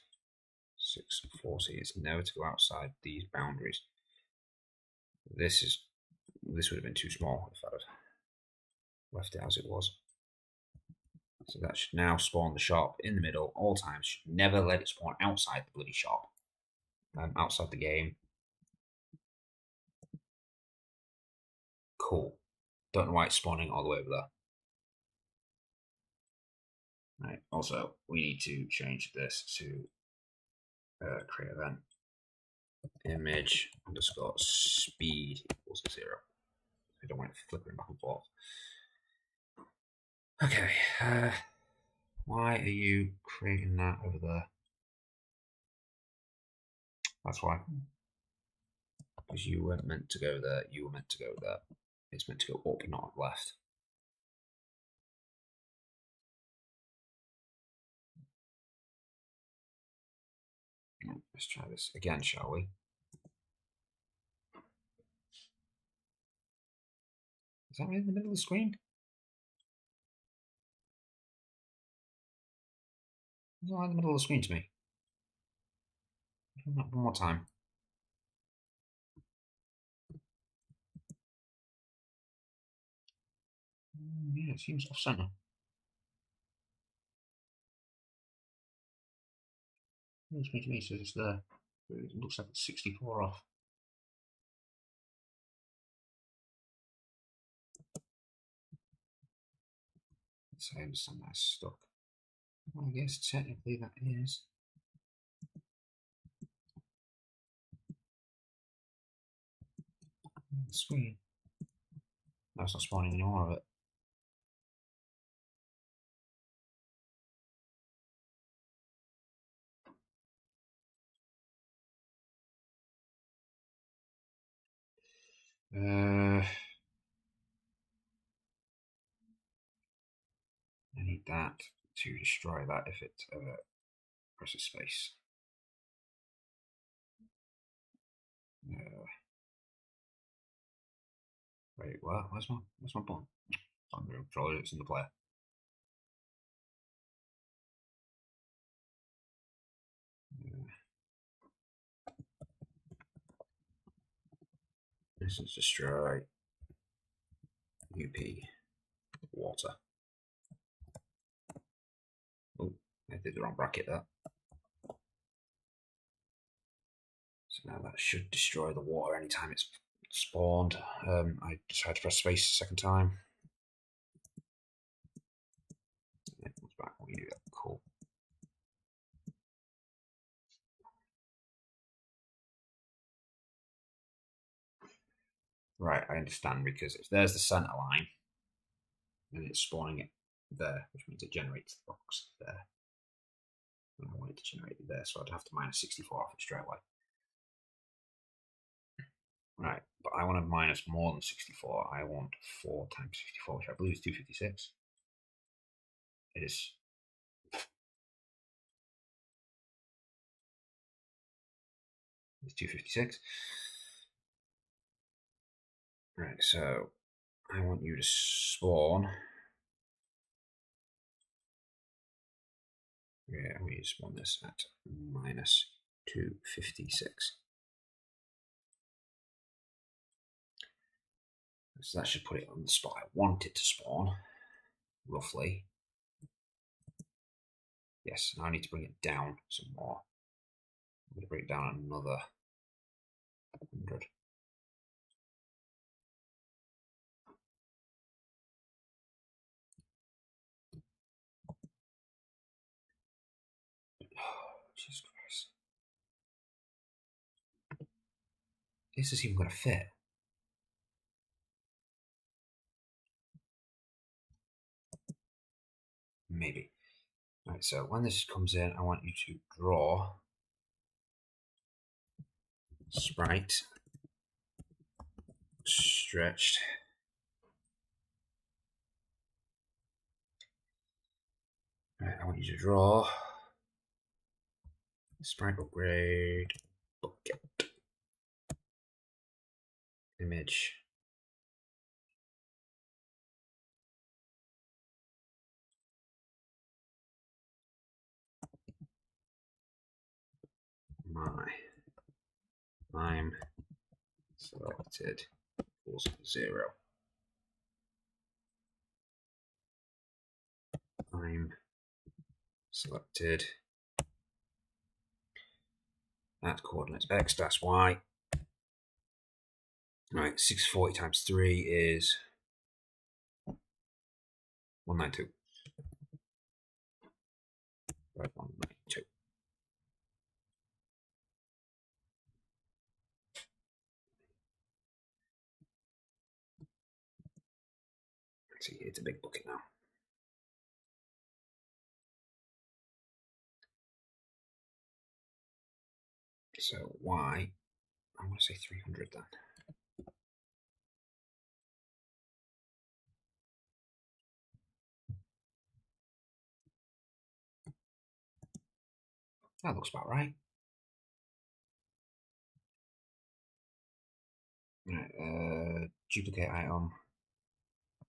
640. It's never to go outside these boundaries. This would have been too small if I'd have left it as it was. So that should now spawn the shop in the middle all times. Should never let it spawn outside the bloody shop. Outside the game. Cool. Don't know why it's spawning all the way over there. Right. Also, we need to change this to create event image underscore speed equals 0. I don't want it flipping back and forth. Okay. Why are you creating that over there? That's why. Because you weren't meant to go there. You were meant to go there. It's meant to go up, not left. Let's try this again, shall we? Is that right in the middle of the screen? It's not in the middle of the screen to me. One more time. Yeah, it seems off center. It looks to me, so it's there. It looks like it's 64 off. So I understand that's stuck. Well, I guess technically that is. The screen. No, it's not spawning any more of it. I need that to destroy that if it presses space. Wait, what? Where's my button? I'm going to control it. It's in the player. This is destroy UP water. Oh, I did the wrong bracket there. So now that should destroy the water anytime it's spawned. I decided to press space a second time. It comes back when you do that. Cool. Right, I understand, because if there's the center line, then it's spawning it there, which means it generates the box there. And I want it to generate it there, so I'd have to minus 64 off it straight away. Right, but I want to minus more than 64. I want 4 times 64, which I believe is 256. It is. It's 256. Right, so I want you to spawn. Yeah, we spawn this at minus 256. So that should put it on the spot I want it to spawn, roughly. Yes, now I need to bring it down some more. I'm going to bring it down another 100. Oh, Jesus Christ. Is this even going to fit? Maybe. Right, so when this comes in, I want you to draw sprite stretched. Right, I want you to draw sprite upgrade bucket image. I'm selected equals 0. I'm selected at coordinates x, that's y. Right, 640 times 3 is 192. Right, 192. See, it's a big bucket now. So y, I want to say 300 then. That looks about right. Right, duplicate item.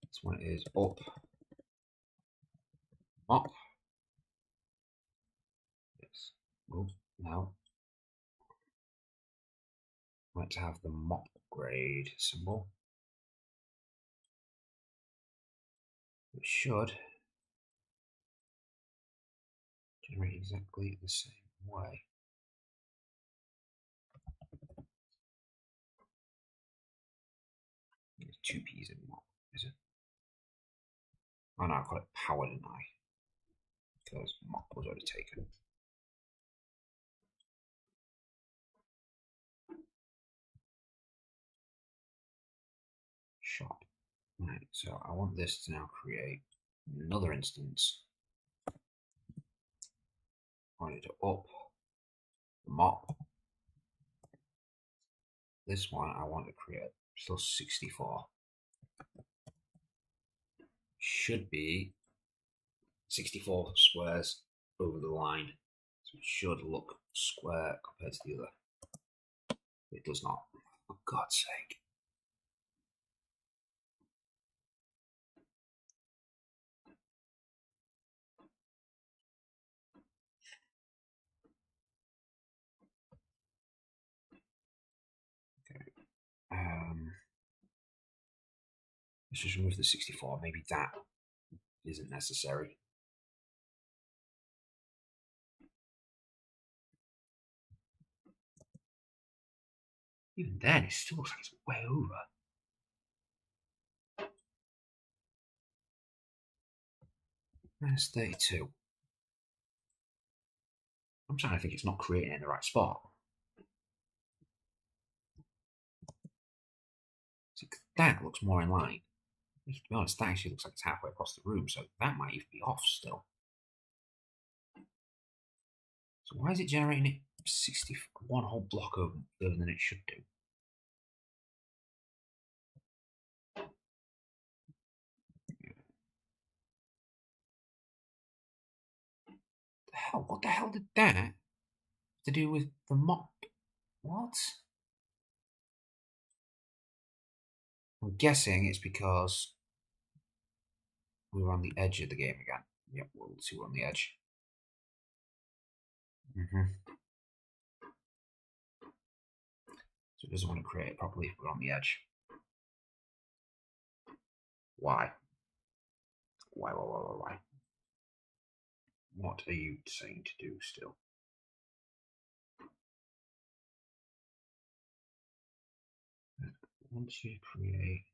This one is up, mop. Yes. Oh, no. I want to have the mop grade symbol. It should generate exactly the same way. There's 2 P's in mop, is it? Oh no, I've got it power, didn't I? Because mop was already taken. Shop. Right, so I want this to now create another instance. I want it to up the mop. This one I want to create plus 64. Should be 64 squares over the line. So it should look square compared to the other. It does not. For God's sake. Okay. Let's just remove the 64. Maybe that isn't necessary. Even then, it still looks like it's way over. Minus 32. I'm trying to think it's not creating it in the right spot. See, that looks more in line. To be honest, that actually looks like it's halfway across the room, so that might even be off still. So why is it generating it 61 whole block further than it should do? The hell? What the hell did that have to do with the mop? What? I'm guessing it's because we were on the edge of the game again. Yep, we'll see we're on the edge. So it doesn't want to create it properly if we're on the edge. Why? Why? What are you saying to do still? Once you create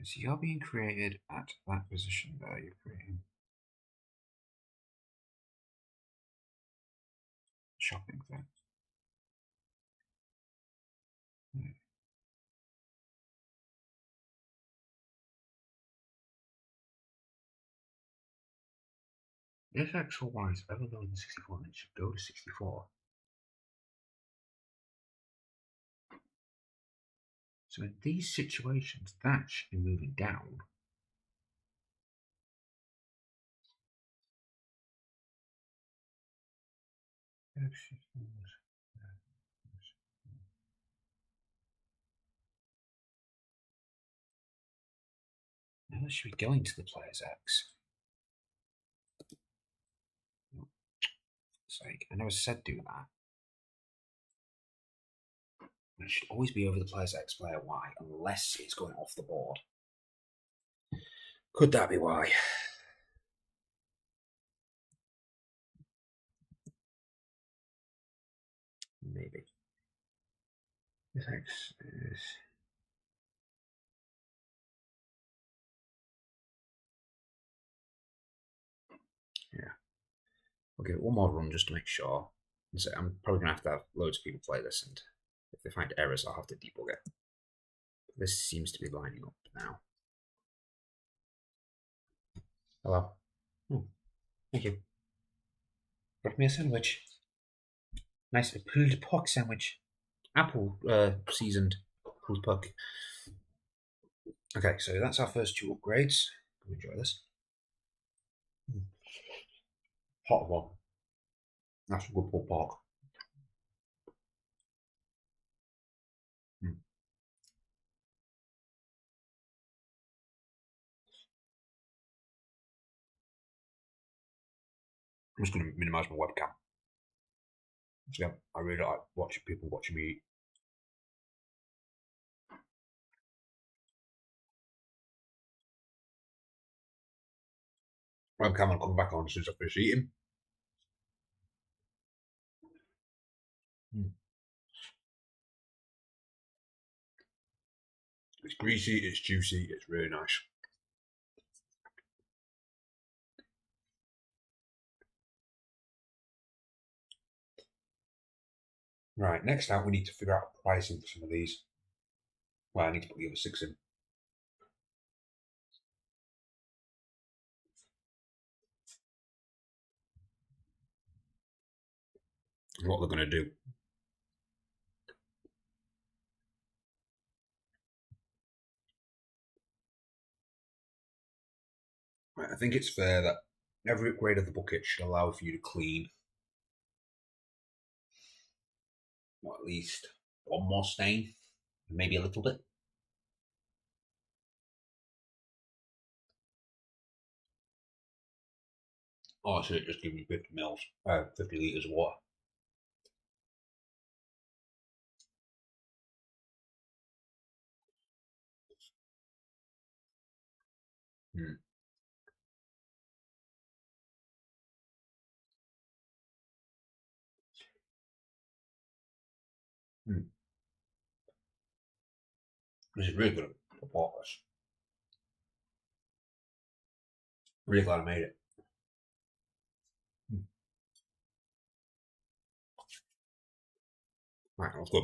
so you're being created at that position there. You're creating shopping thing. If X or Y is ever lower than 64, then it should go to 64. So in these situations, that should be moving down. Now that should be going to the player's X. Sake, I never said do that. It should always be over the player's X, player Y, unless it's going off the board. Could that be why? Maybe. This X is. Yeah. I'll give it one more run just to make sure. So I'm probably going to have loads of people play this, and if they find errors, I'll have to debug it. This seems to be lining up now. Hello. Oh, thank you. Brought me a sandwich. Nice pulled pork sandwich. Apple seasoned pulled pork. Okay, so that's our first two upgrades. Enjoy this. Hot one. That's good pulled pork. I'm just going to minimise my webcam. So, I really like watching people watching me eat. Webcam will come back on as soon as I finish eating. It's greasy, it's juicy, it's really nice. Right, next out we need to figure out pricing for some of these. Well, I need to put the other 6 in. And what they're going to do. Right, I think it's fair that every upgrade of the bucket should allow for you to clean at least one more stain, maybe a little bit. Oh, so it just gives me 50 mils, 50 litres of water. This is really good for porpoise. Really glad I made it. Right, that's good.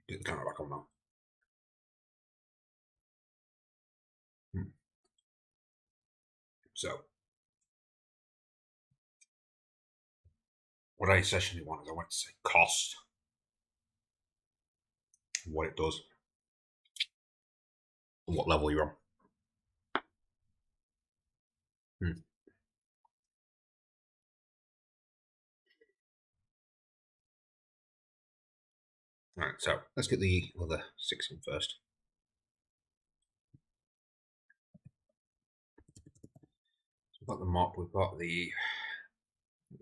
Get the camera back on now. So, what I essentially want is I want to say cost, what it does, and what level you're on. Right, so let's get the other 6 in first. So we've got the mop, we've got the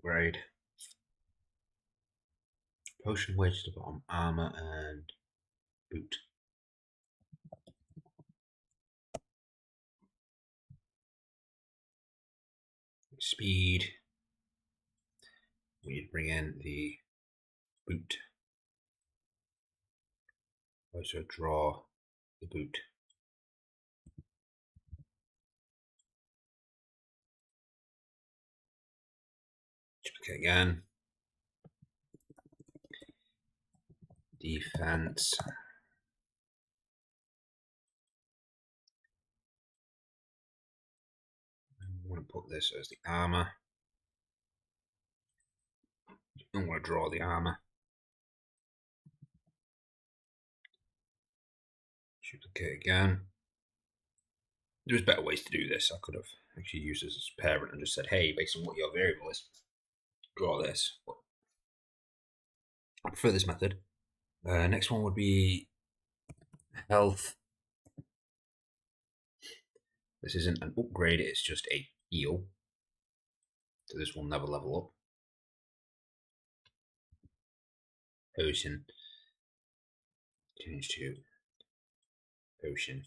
grade, potion wedge to the bottom, armor, and boot. Speed. We bring in the boot. Also draw the boot. Duplicate again. Defense. I want to put this as the armor. I want to draw the armor. Duplicate again. There's better ways to do this. I could have actually used this as a parent and just said, hey, based on what your variable is, draw this. But I prefer this method. Next one would be health. This isn't an upgrade, it's just a heal. So this will never level up. Potion. Change to potion.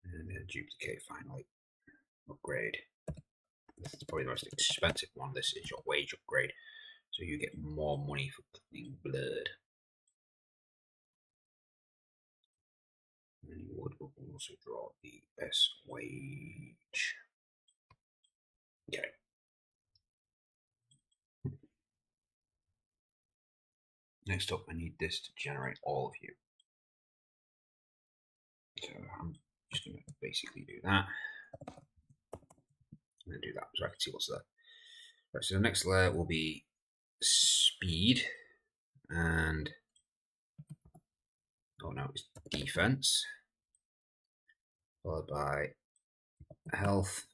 And then duplicate finally. Upgrade. This is probably the most expensive one. This is your wage upgrade. So you get more money for cleaning blood. And you would also draw the best wage. Okay. Next up, I need this to generate all of you. So I'm just going to basically do that. And then do that so I can see what's there. Right, so the next layer will be speed and oh no, it's defense, followed by health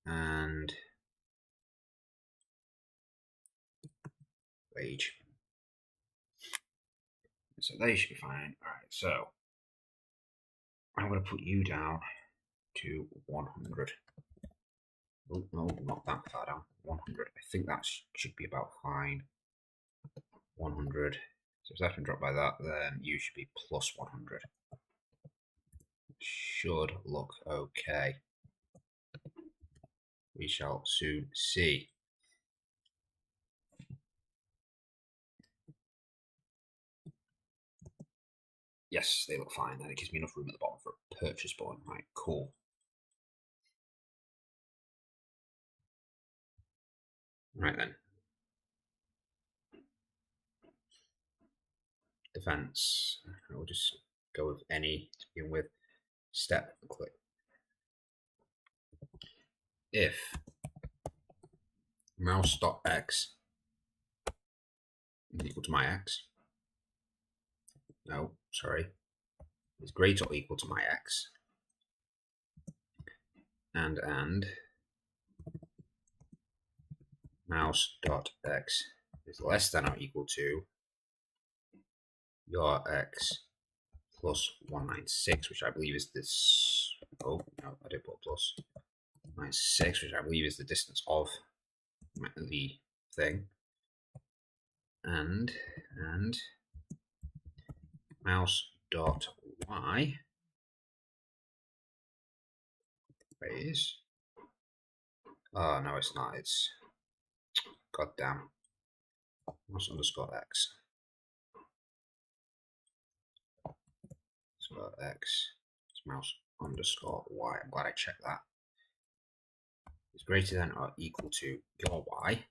and wage. So they should be fine. Alright, so I'm going to put you down to 100. Oh, no, not that far down. 100. I think that should be about fine. 100. So if that can drop by that, then you should be plus 100. Should look okay. We shall soon see. Yes, they look fine. And it gives me enough room at the bottom for a purchase button. Right, cool. Right then. Defense. I'll just go with any to begin with. Step and click. If mouse.x is equal to my x. No, sorry. Is greater or equal to my x. And mouse.x is less than or equal to your x plus 196, which I believe is this. Oh, no, I did put plus 96, which I believe is the distance of the thing. And mouse.y is. Oh, no, it's not. It's. God damn. Mouse underscore X. So X is mouse underscore Y. I'm glad I checked that. Is greater than or equal to your Y.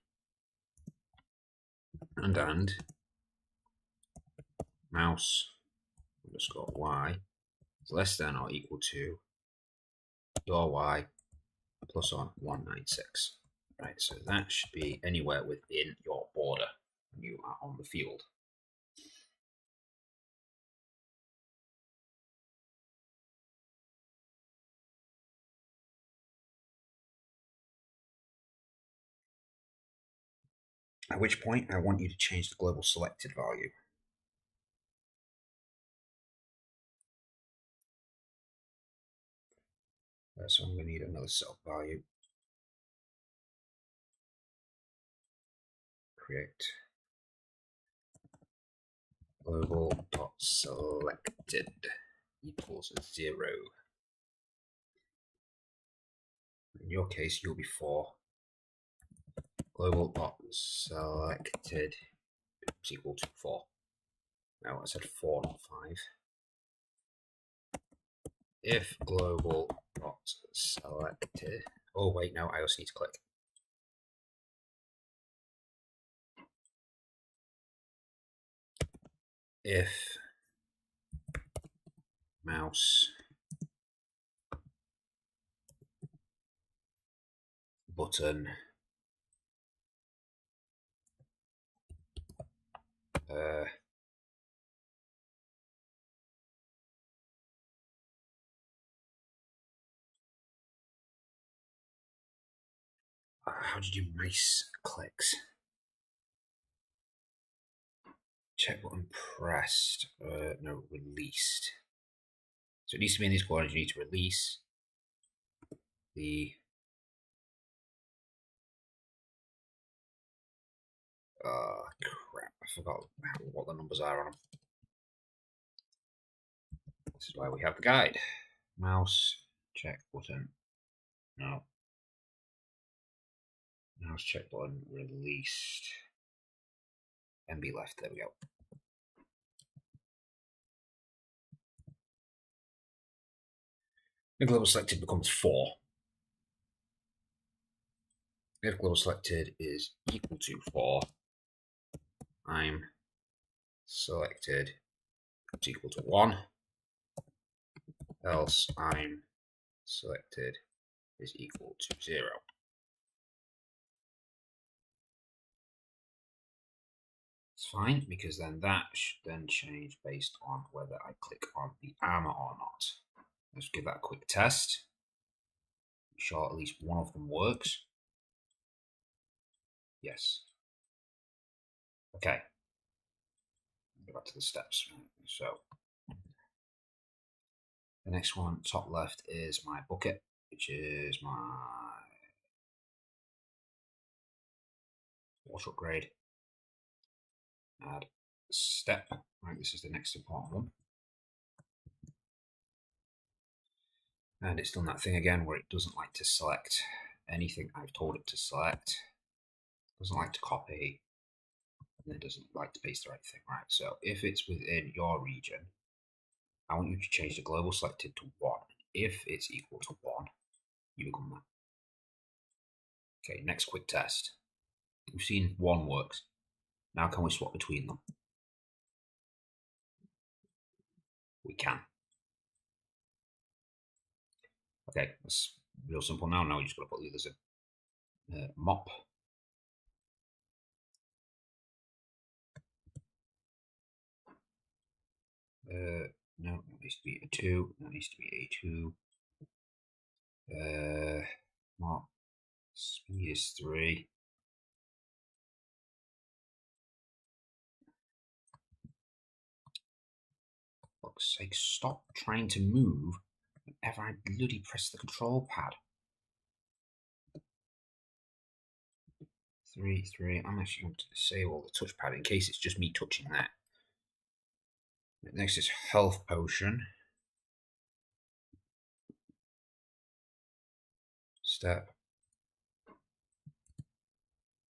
And mouse underscore Y is less than or equal to your Y plus on 196. Right, so that should be anywhere within your border when you are on the field. At which point I want you to change the global selected value. So I'm going to need another self value. Create global.selected equals 0. In your case, you'll be 4. Global.selected is equal to 4. No, I said 4, not 5. If global.selected, oh wait, no, I also need to click. If mouse button how did you mice clicks? Check button pressed. No, released. So it needs to be in these coordinates. You need to release the crap. I forgot what the numbers are on them. This is why we have the guide. Mouse check button. No. Mouse check button released. MB left. There we go. The global selected becomes 4. If global selected is equal to 4, I'm selected is equal to 1. Else I'm selected is equal to 0. It's fine, because then that should then change based on whether I click on the armor or not. Let's give that a quick test. Be sure at least one of them works. Yes. Okay. Go back to the steps. So the next one, top left, is my bucket, which is my water upgrade. Add step. Right, this is the next important one. And it's done that thing again where it doesn't like to select anything I've told it to select. It doesn't like to copy. And it doesn't like to paste the right thing. Right, so if it's within your region, I want you to change the global selected to 1. If it's equal to 1, you become that. Okay, next quick test. We've seen 1 works. Now can we swap between them? We can. Okay, that's real simple now. Now we just got to put the others in. Mop. No, that needs to be a 2. That needs to be a 2. Mop. Speed is 3. Fuck's sake, stop trying to move whenever I bloody press the control pad. 3, 3. I'm actually going to disable the touchpad in case it's just me touching that. Next is health potion. Step.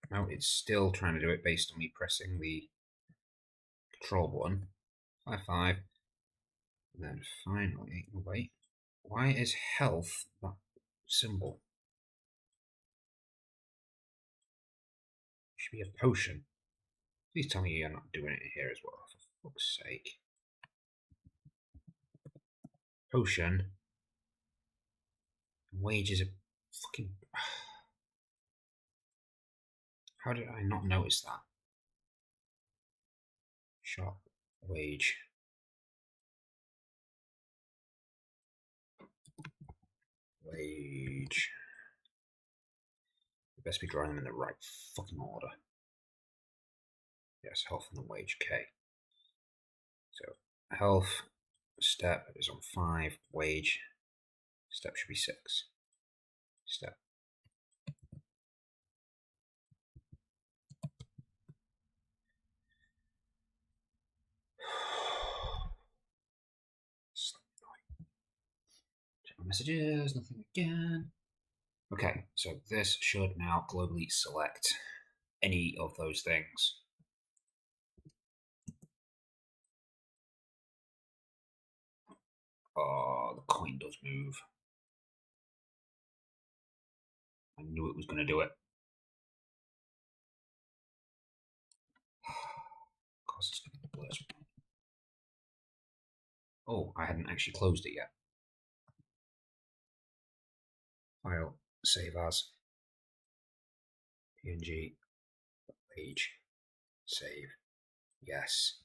No, it's still trying to do it based on me pressing the control button. 5-5. And then finally, wait. Why is health that symbol? It should be a potion. Please tell me you're not doing it here as well, for fuck's sake. Potion. Wages are fucking. How did I not notice that? Shop. Wage. Wage. You best be drawing them in the right fucking order. Yes, health and the wage. Okay. So, health step is on 5. Wage step should be 6. Step. Check my messages, nothing again. Okay, so this should now globally select any of those things. Oh, the coin does move. I knew it was going to do it. Of course, it's going to be the worst one. Oh, I hadn't actually closed it yet. File, save as, PNG, page, save, yes.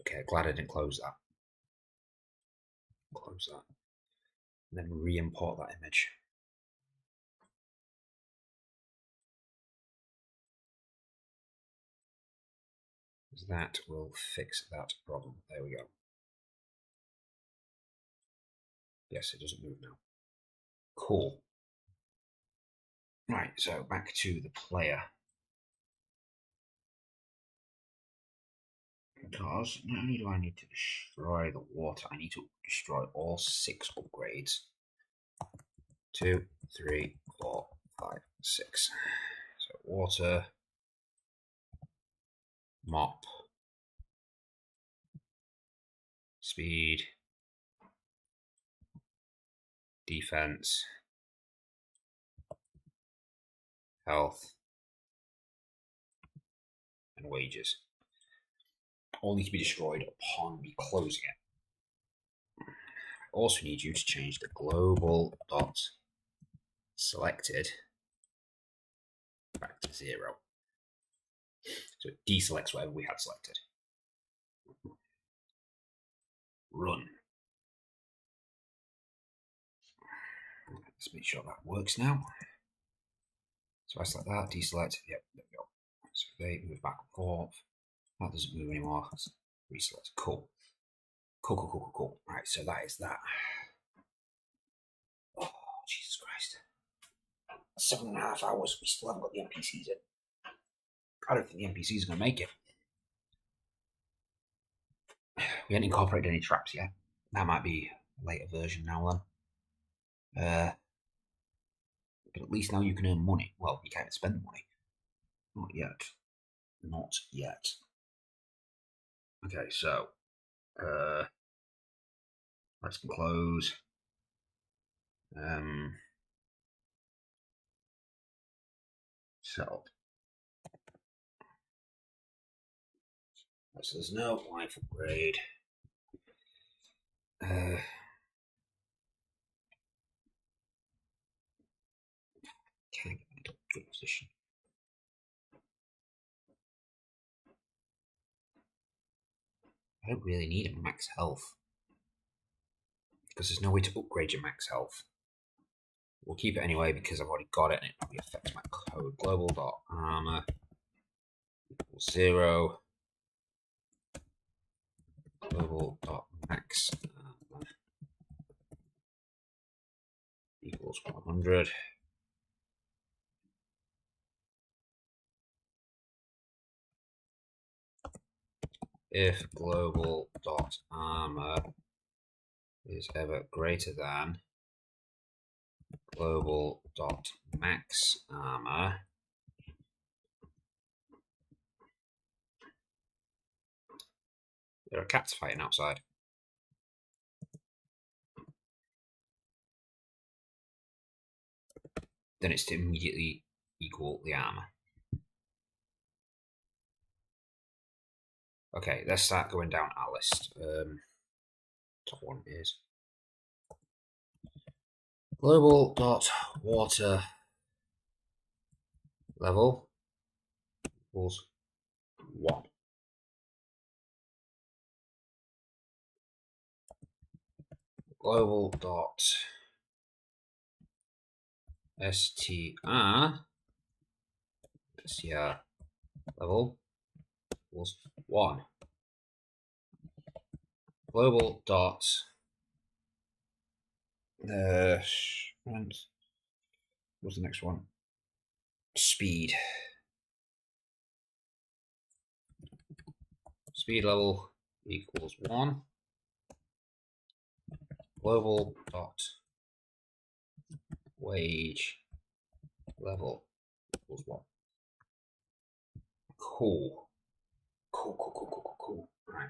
Okay, glad I didn't close that. Close that. And then re-import that image. That will fix that problem. There we go. Yes, it doesn't move now. Cool. Right, so back to the player. Because not only do I need to destroy the water, I need to destroy all 6 upgrades. 2, 3, 4, 5, 6. So water, mop, speed, defense, health, and wages. All need to be destroyed upon me closing it. I also need you to change the global dot selected back to 0. So it deselects whatever we had selected. Run. Let's make sure that works now. So I select that, deselect, yep, there we go. So they move back and forth. That doesn't move anymore. Let's reselect. Cool. Cool. Right, so that is that. Oh, Jesus Christ. 7.5 hours. We still haven't got the NPCs in. I don't think the NPCs are going to make it. We haven't incorporated any traps yet. That might be a later version now then. But at least now you can earn money. Well, you can't spend money. Not yet. Not yet. Okay, so let's close. Setup. So there's no life upgrade. Can't get into a good position. I don't really need a max health because there's no way to upgrade your max health. We'll keep it anyway because I've already got it and it probably affects my code. Global.armor equals 0. Global.max equals 100. If global.armor is ever greater than global.max armor, There are cats fighting outside. Then it's to immediately equal the armor. Okay, let's start going down our list. Top one is global dot water level equals 1. Global dot str level equals 1. Global dot what's the next one? Speed. Speed level equals 1. Global dot wage level equals 1. Cool. Cool. Right.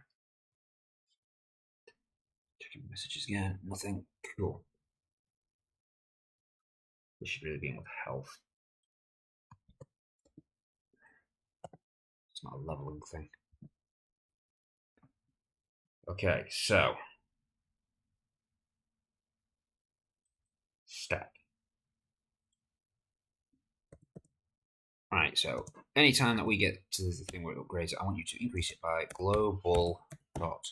Checking messages again. Nothing. Cool. This should really be in with health. It's not a leveling thing. Okay, so step. Right, so anytime that we get to the thing where it upgrades, I want you to increase it by global dot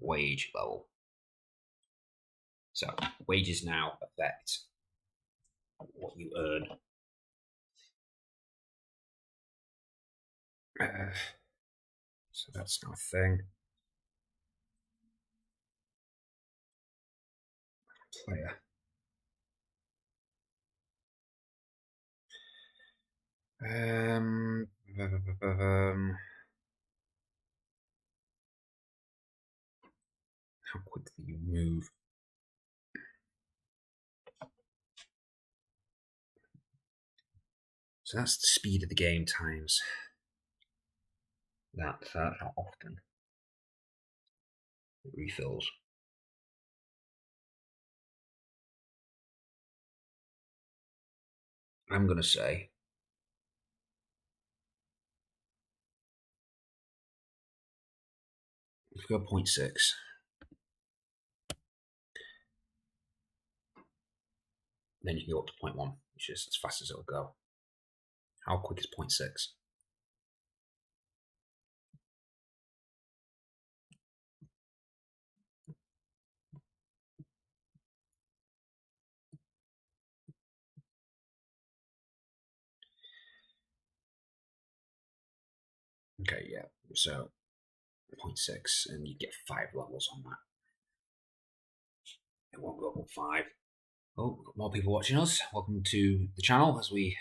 wage level. So wages now affect what you earn. So that's now a thing. Player. Um, how quickly you move. So that's the speed of the game times that how often it refills. I'm going to say if we go 0.6, then you can go up to 0.1, which is as fast as it'll go. How quick is 0.6? Okay, yeah, so 0.6, and you get 5 levels on that. It won't go up 5. Oh, got more people watching us. Welcome to the channel as we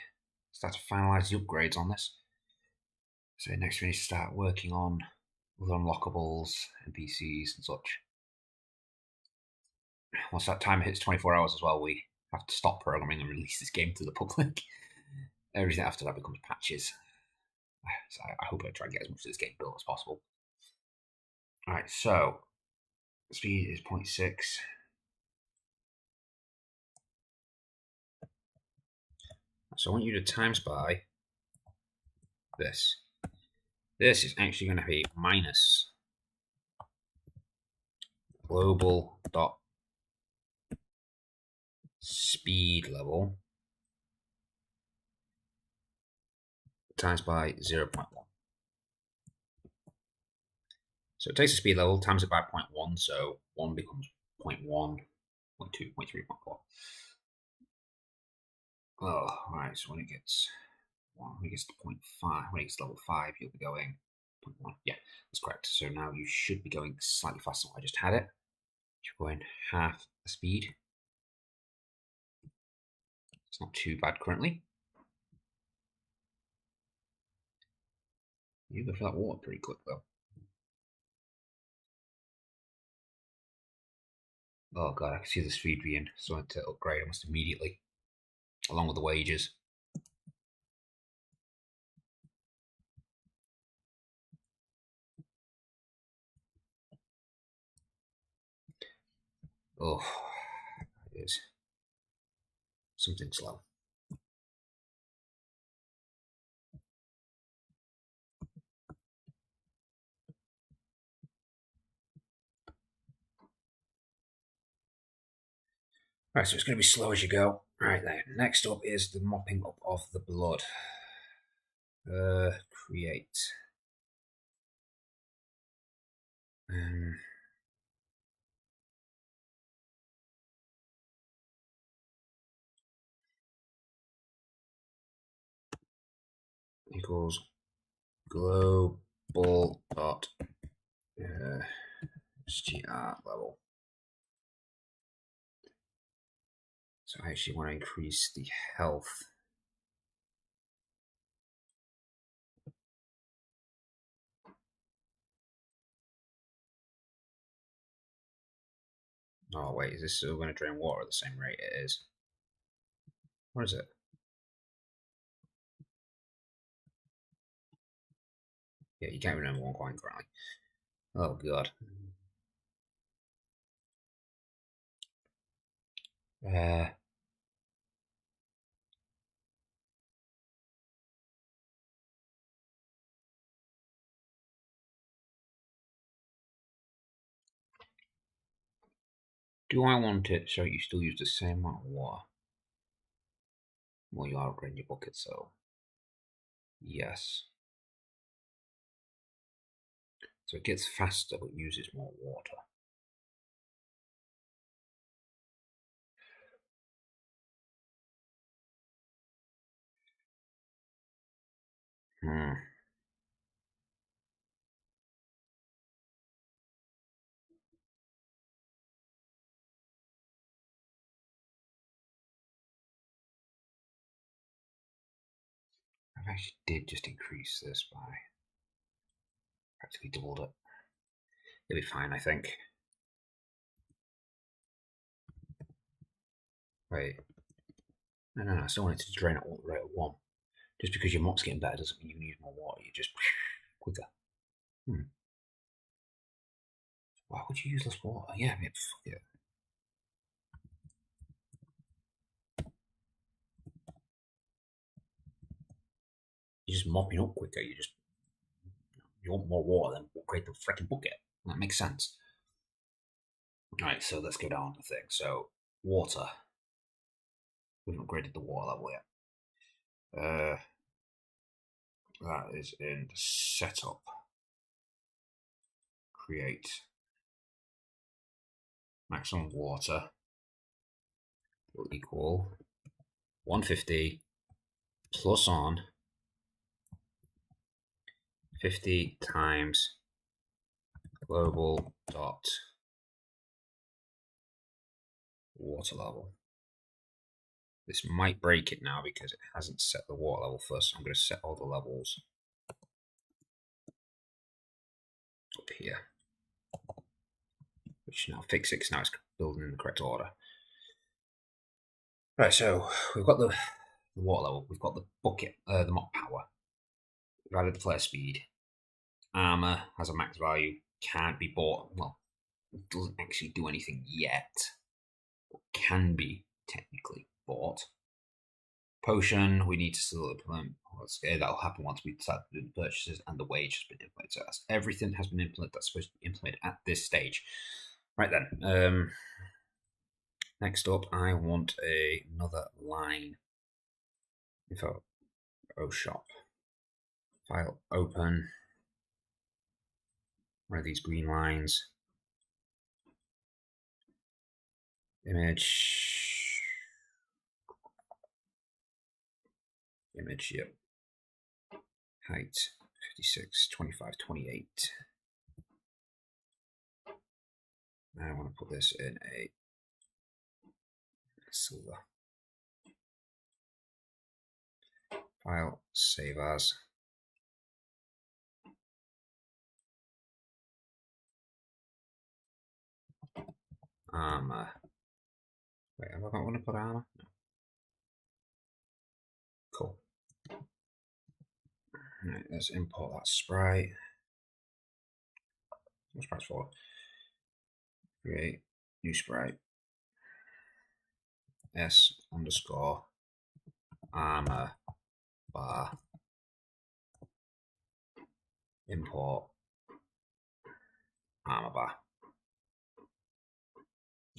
start to finalise the upgrades on this. So next we need to start working on other unlockables, NPCs and such. Once that timer hits 24 hours as well, we have to stop programming and release this game to the public. Everything after that becomes patches. So I hope I try and get as much of this game built as possible. Alright, so speed is 0.6. So I want you to times by this. This is actually going to be minus global dot speed level times by 0.1. So it takes the speed level, times it by 0.1, so 1 becomes 0.1, 0.2, 0.3, 0.4. Oh, right, so when it gets to 0.5, when it gets to level 5, you'll be going 0.1. Yeah, that's correct. So now you should be going slightly faster than I just had it. You're going half the speed. It's not too bad currently. You go for that water pretty quick though. Oh god, I can see the speed being starting to upgrade almost immediately, along with the wages. Oh, it is something slow. Right, so it's going to be slow as you go. Right then, next up is the mopping up of the blood. Create. Um, equals global dot SGR level. So I actually want to increase the health. Oh wait, is this still going to drain water at the same rate it is? What is it? Yeah, you can't remember one coin currently. Oh god. Uh, do I want it so you still use the same amount of water? Well, you are upgrading your bucket, so yes. So it gets faster but uses more water. Hmm. I actually did just increase this by practically doubled it. It'll be fine, I think. Wait. No, I still want it to drain at all rate of 1. Just because your mop's getting better doesn't mean you can use more water. You just quicker. Why would you use less water? Yeah, I mean, fuck it. You're just mopping up quicker. You want more water than upgrade the freaking bucket. That makes sense. Alright, so let's go down the thing. So, water. We haven't upgraded the water level yet. That is in setup. Create. Maximum water will equal 150 plus on 50 times global dot water level. This might break it now because it hasn't set the water level first. So I'm going to set all the levels up here, which now fix it because now it's building in the correct order. Right, so we've got the water level, we've got the bucket, the mop power, we've added the flare speed. Armor has a max value, can't be bought. Well, it doesn't actually do anything yet, but can be technically bought. Potion, we need to still implement. That'll happen once we start doing the purchases and the wage has been implemented. So that's, everything has been implemented that's supposed to be implemented at this stage. Right then. Next up, I want another line. Info. shop. File open. One of these green lines. Image. Yep. Height 56, 25, 28. I want to put this in a silver. File, save as. Armor. Wait, have I got one to put armor? No. Cool. Right, let's import that sprite. What's sprite for? Create new sprite. s underscore armor bar import armor bar.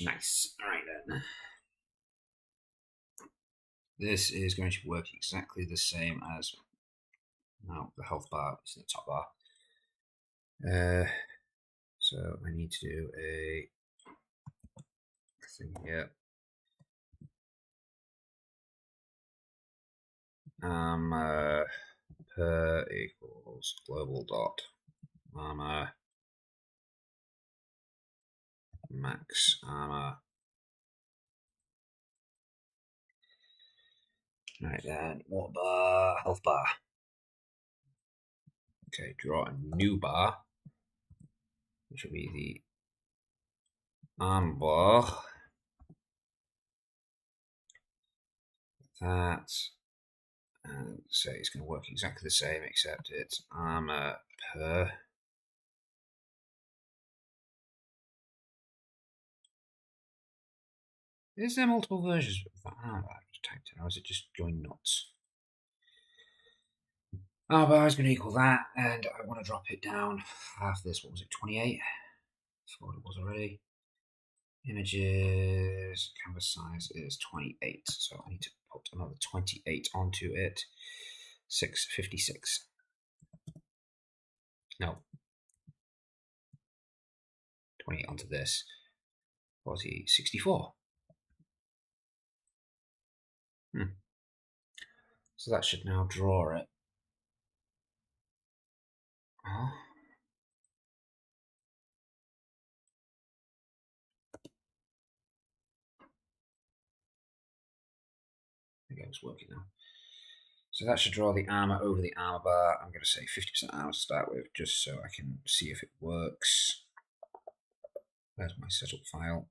Nice. All right then. This is going to work exactly the same as now the health bar is in the top bar. So I need to do a thing here. Per equals global dot armor max armor. Right then, what bar? Health bar. Okay, draw a new bar, which will be the arm bar. That, and say it's going to work exactly the same, except it's armor per. Is there multiple versions of that armor I've just typed in, or is it just going nuts? Armor bar is going to equal that, and I want to drop it down half this. What was it, 28? That's what it was already. Images, canvas size is 28, so I need to put another 28 onto it. 656. No. 28 onto this. Was he 64? So that should now draw it. Oh. I think it's working now. So that should draw the armor over the armor bar. I'm going to say 50% armor to start with, just so I can see if it works. There's my setup file.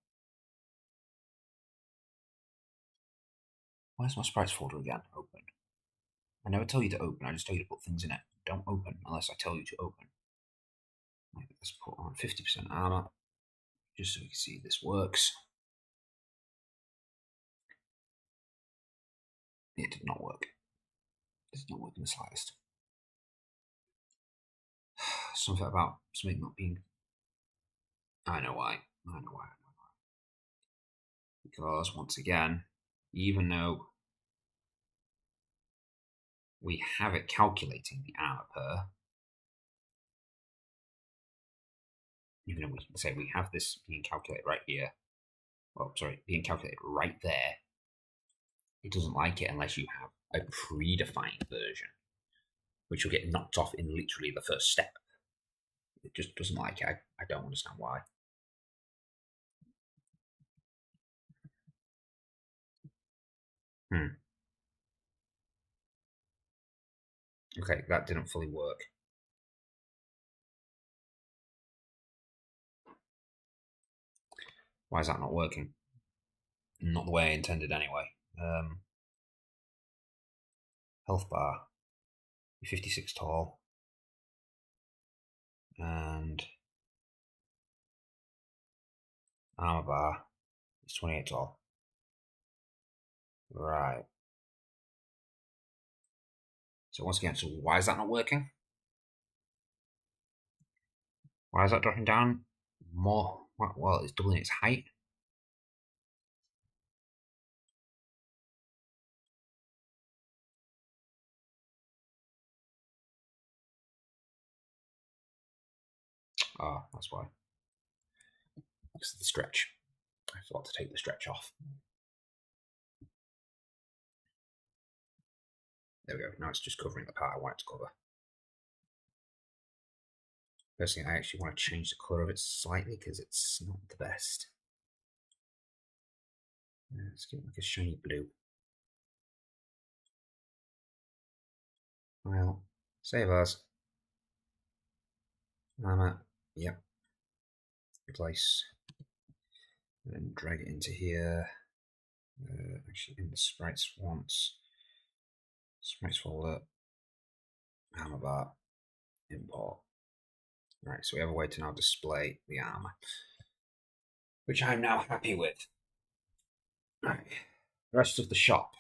Where's my sprites folder again? Open. I never tell you to open, I just tell you to put things in it. Don't open unless I tell you to open. Let's put on 50% armor, just so you can see this works. It did not work. It did not work in the slightest. Something about something not being. I know why. I know why. Because once again, even though we have it calculating the armor per, even though we can say we have this being calculated right here, well, sorry, being calculated right there, it doesn't like it unless you have a predefined version, which will get knocked off in literally the first step. It just doesn't like it. I don't understand why. Okay, that didn't fully work. Why is that not working? Not the way I intended anyway. Health bar, 56 tall. And armor bar is 28 tall. Right. So once again, so why is that not working? Why is that dropping down more? Well, it's doubling its height. Oh, that's why. It's the stretch. I forgot to take the stretch off. There we go. Now it's just covering the part I want it to cover. Personally, I actually want to change the colour of it slightly because it's not the best. Let's give it like a shiny blue. Well, save as. Armor. Yep. Replace. And then drag it into here. Actually, in the sprites once. Sprites folder. Armor bar. Import. Right, so we have a way to now display the armor, which I'm now happy with. Right. rest of the shop.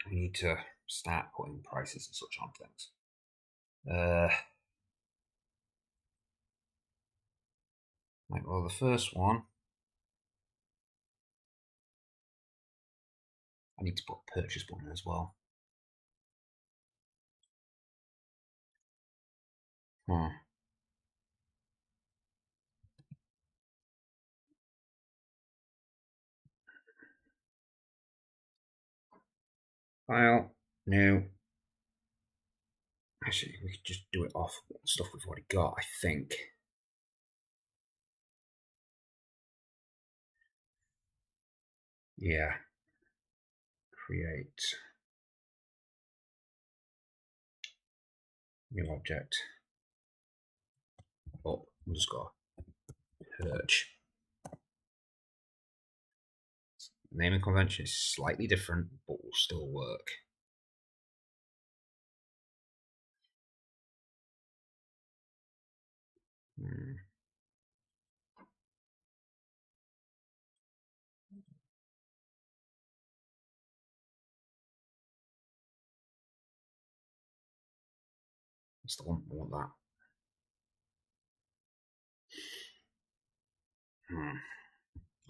We need to start putting prices and such on things. Right, well, the first one, I need to put a purchase button as well. File, new. Actually, we could just do it off stuff we've already got, I think. Yeah. Create. New object. Up underscore. Purge. Naming convention is slightly different, but will still work. That's the one. I want that.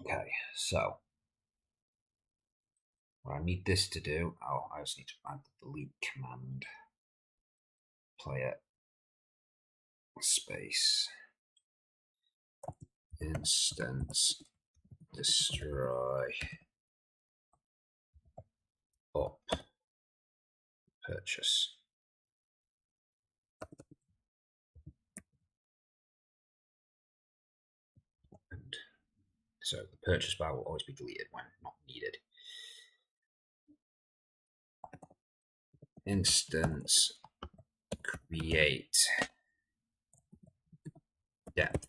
Okay, so what I need this to do, I just need to add the delete command. Player space instance destroy up purchase. And so the purchase bar will always be deleted when not needed. Instance create depth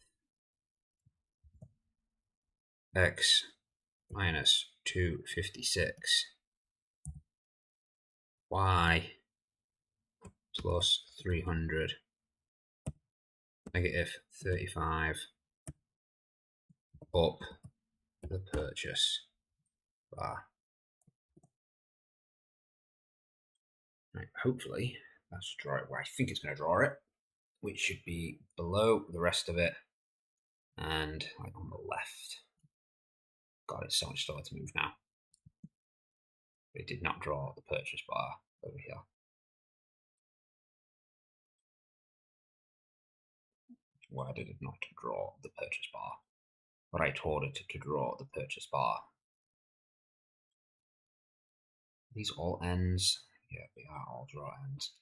x minus 256 y plus 300 negative 35 up the purchase bar. Right, hopefully that's draw it where I think it's going to draw it, which should be below the rest of it and like on the left. God, it's so much slower to move now. It did not draw the purchase bar over here. Why did it not draw the purchase bar? But I told it to draw the purchase bar. These all ends? Yeah, they are all draw ends.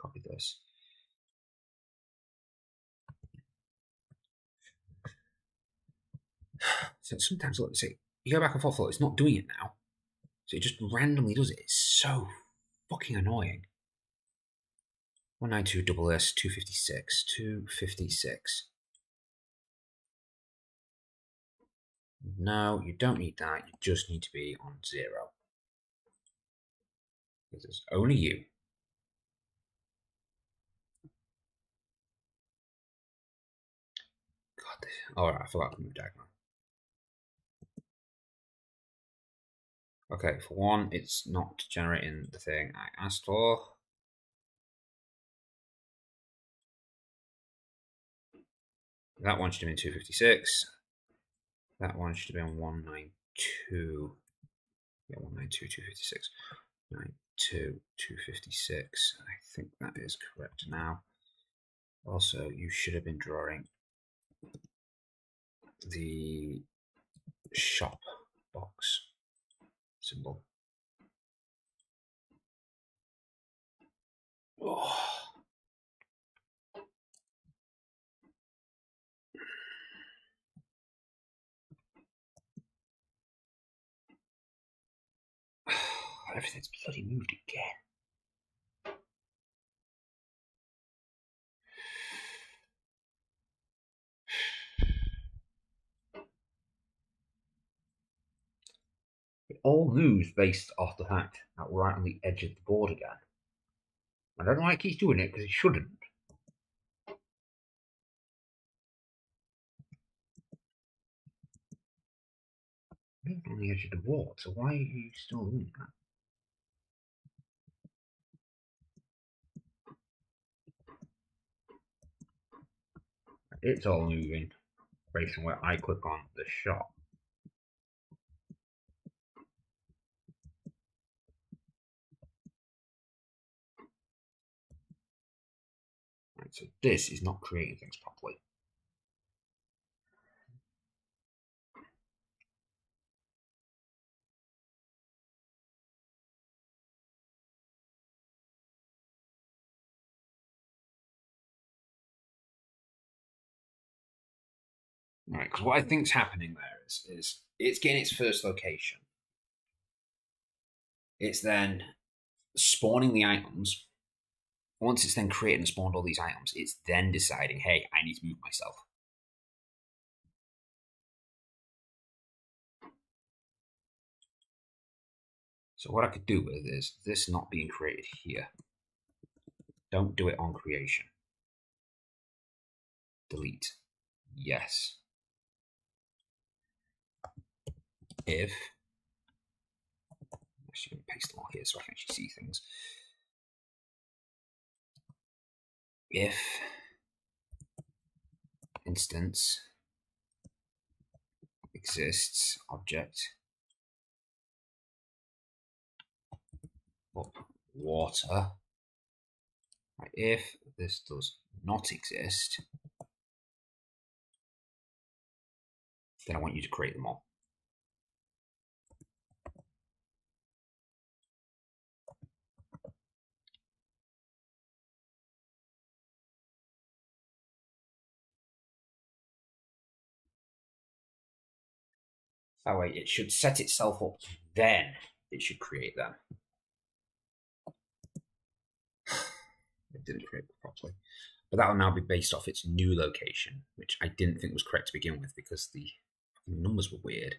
Copy this. So sometimes, look, see, you go back and forth, look, it's not doing it now. So it just randomly does it. It's so fucking annoying. 192 double S 256 256. No, you don't need that. You just need to be on 0. Because it's only you. God, this. Alright, I forgot to move diagonal. Okay, for one, it's not generating the thing I asked for. That one should have been 256. That one should have been 192. Yeah, 192, 256. 92, 256. I think that is correct now. Also, you should have been drawing the shop box symbol. Oh. Everything's bloody moved again. It all moves based off the fact that we're right on the edge of the board again. I don't know why it keeps doing it, because it shouldn't. moved on the edge of the water. Why are you still doing that? It's all moving based on where I click on the shot. Right, so this is not creating things properly. Right, because what I think's happening there is it's getting its first location. It's then spawning the items. Once it's then created and spawned all these items, it's then deciding, hey, I need to move myself. So what I could do with is this not being created here. Don't do it on creation. Delete. Yes. If actually going to paste them all here so I can actually see things. If instance exists object up water. Right, if this does not exist, then I want you to create them all. That way it should set itself up, then it should create them. It didn't create it properly. But that will now be based off its new location, which I didn't think was correct to begin with because the numbers were weird.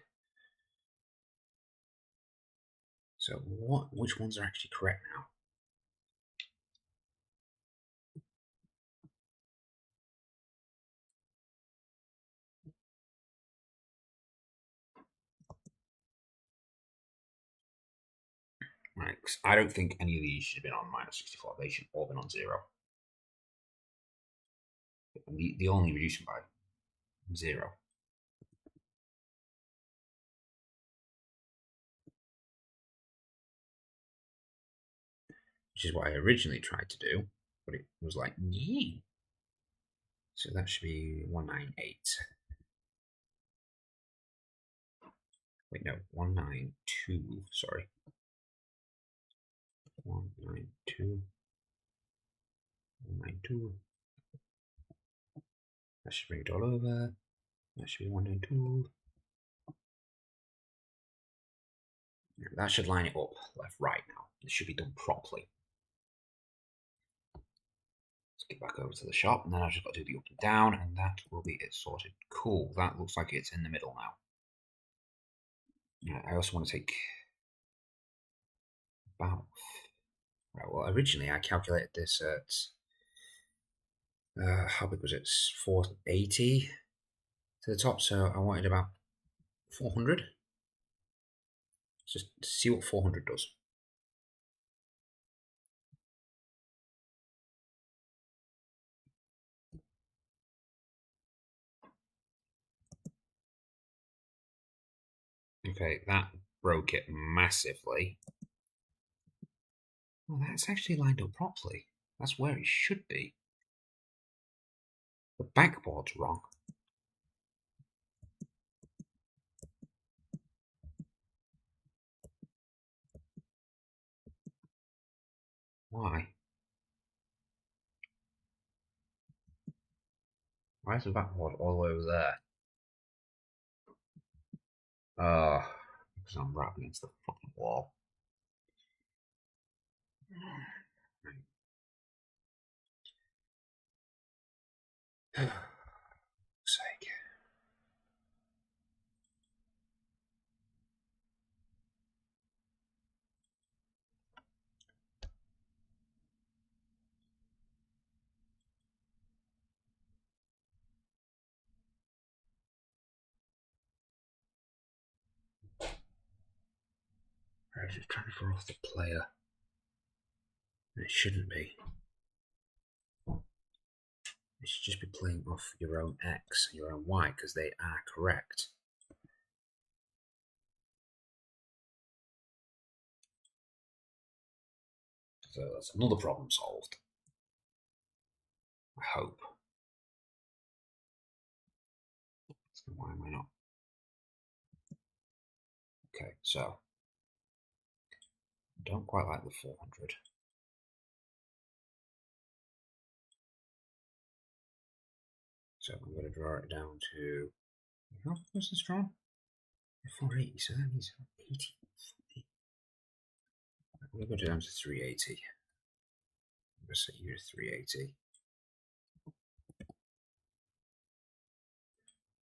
So which ones are actually correct now? Right, because I don't think any of these should have been on -64. They should all been on 0. And the only reducing by 0. Which is what I originally tried to do, but it was like, yeah. So that should be 198. Wait, no, 192. Sorry. 192. 192. That should bring it all over. That should be 192. That should line it up left, right now. It should be done properly. Let's get back over to the shop, and then I've just got to do the up and down, and that will be it sorted. Cool, that looks like it's in the middle now. I also want to take about... Right, well, originally I calculated this at... how big was it? 480 to the top, so I wanted about 400. Just see what 400 does. Okay, that broke it massively. Well, that's actually lined up properly. That's where it should be. The backboard's wrong. Why? Why is the backboard all the way over there? Because I'm right against the fucking wall. Sake. Right, it's transfer off the player. It shouldn't be. It should just be playing off your own X and your own Y because they are correct. So that's another problem solved. I hope. So why am I not? Okay, so I don't quite like the 400. So I'm going to draw it down to, how was this drawn? 480, so that means 80. I'm going to go down to 380. I'm going to set you to 380.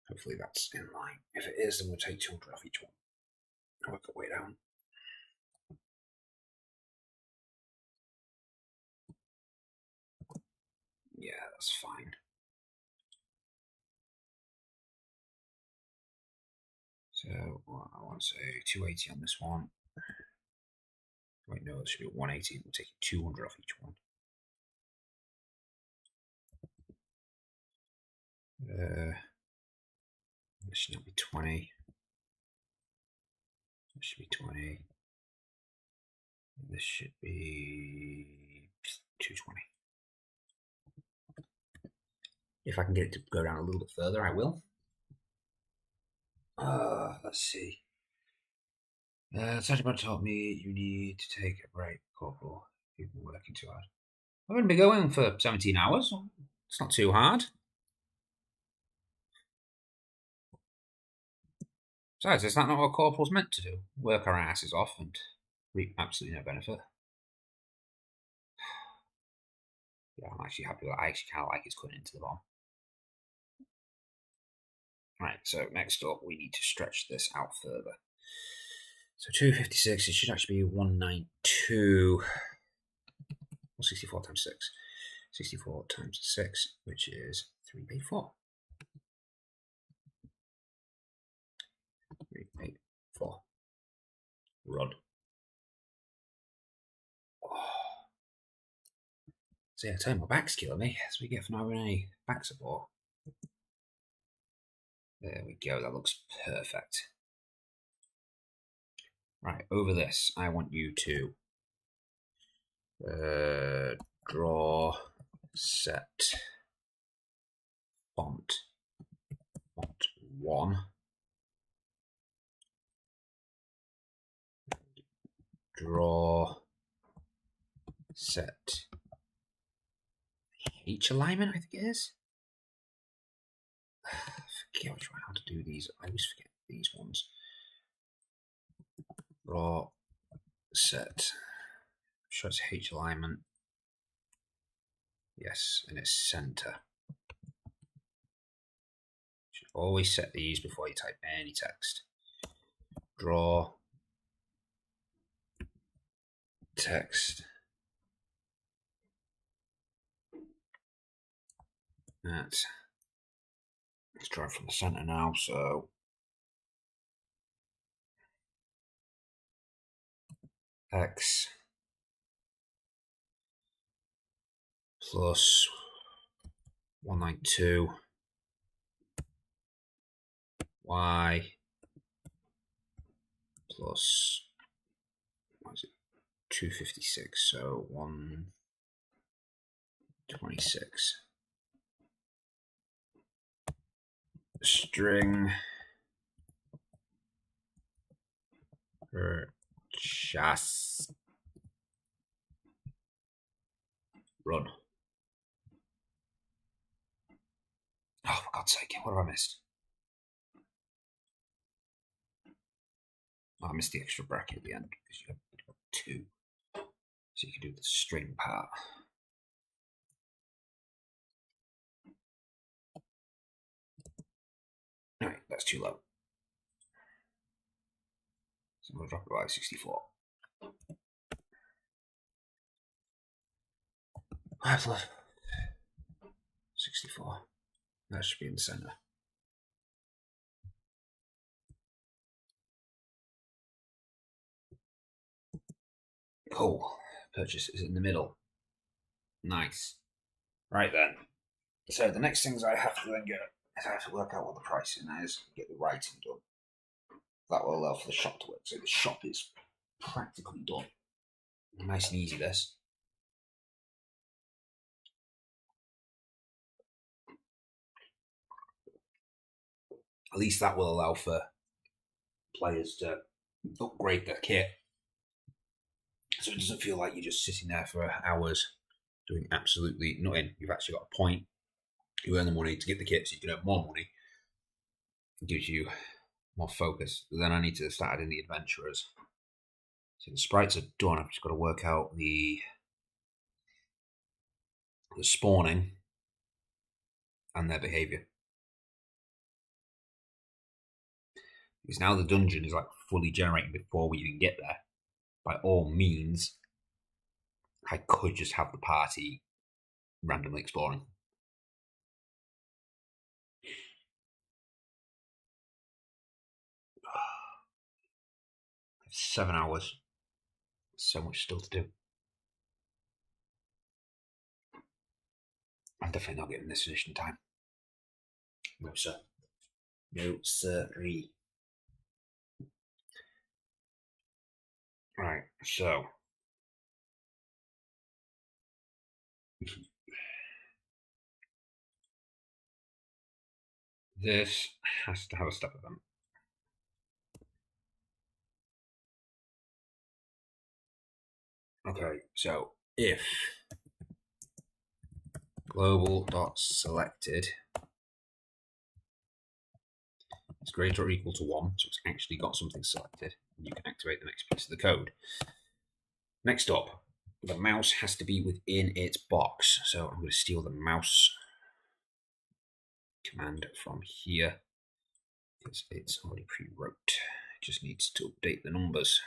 Hopefully that's in line. If it is, then we'll take 200 off each one. I'll work our way down. Yeah, that's fine. So I want to say 280 on this one. Wait, no, it should be 180. We'll take 200 off each one. This should not be 20. This should be 20. This should be 220. If I can get it to go down a little bit further, I will. Let's see. Sergeant taught me you need to take a break, Corporal. You've been working too hard. I'm going to be going for 17 hours. It's not too hard. Besides, is that not what corporal's meant to do? Work our asses off and reap absolutely no benefit. Yeah, I'm actually happy that I actually kind of like it's cutting into the bomb. Right, so next up, we need to stretch this out further. So 256, it should actually be 192. Well, 64 times 6. 64 times 6, which is 384. 384. Run. Oh. See, I tell you, my back's killing me. That's what we get for not having any back support. There we go, that looks perfect. Right, over this, I want you to draw, set, font 1, draw, set, H alignment, I think it is. I forget how to do these. I always forget these ones. Draw, set. I'm sure it's H alignment. Yes, and it's center. You should always set these before you type any text. Draw, text. Let's draw from the center now. So X plus 192 Y plus, what is it, 256, so 126. String purchase. Run. Oh, for God's sake, what have I missed? Oh, I missed the extra bracket at the end because you have 2. So you can do the string part. Alright, that's too low. So I'm going to drop it by 64. 64. That should be in the center. Cool. Purchase is in the middle. Nice. Right then. So the next things I have to then get is I have to work out what the pricing is, get the writing done. That will allow for the shop to work. So the shop is practically done. Nice and easy, this. At least that will allow for players to upgrade their kit. So it doesn't feel like you're just sitting there for hours doing absolutely nothing. You've actually got a point. You earn the money to get the kit so you can earn more money. It gives you more focus. But then I need to start adding the adventurers. So the sprites are done. I've just got to work out the spawning and their behavior. Because now the dungeon is like fully generated before we even get there. By all means, I could just have the party randomly exploring. 7 hours. So much still to do. I'm definitely not getting this finished in time. No, sir. No, sirree. Right, so. This has to have a step event. Okay, so if global.selected is greater or equal to 1, so it's actually got something selected, you can activate the next piece of the code. Next up, the mouse has to be within its box. So I'm going to steal the mouse command from here because it's already pre-wrote. It just needs to update the numbers.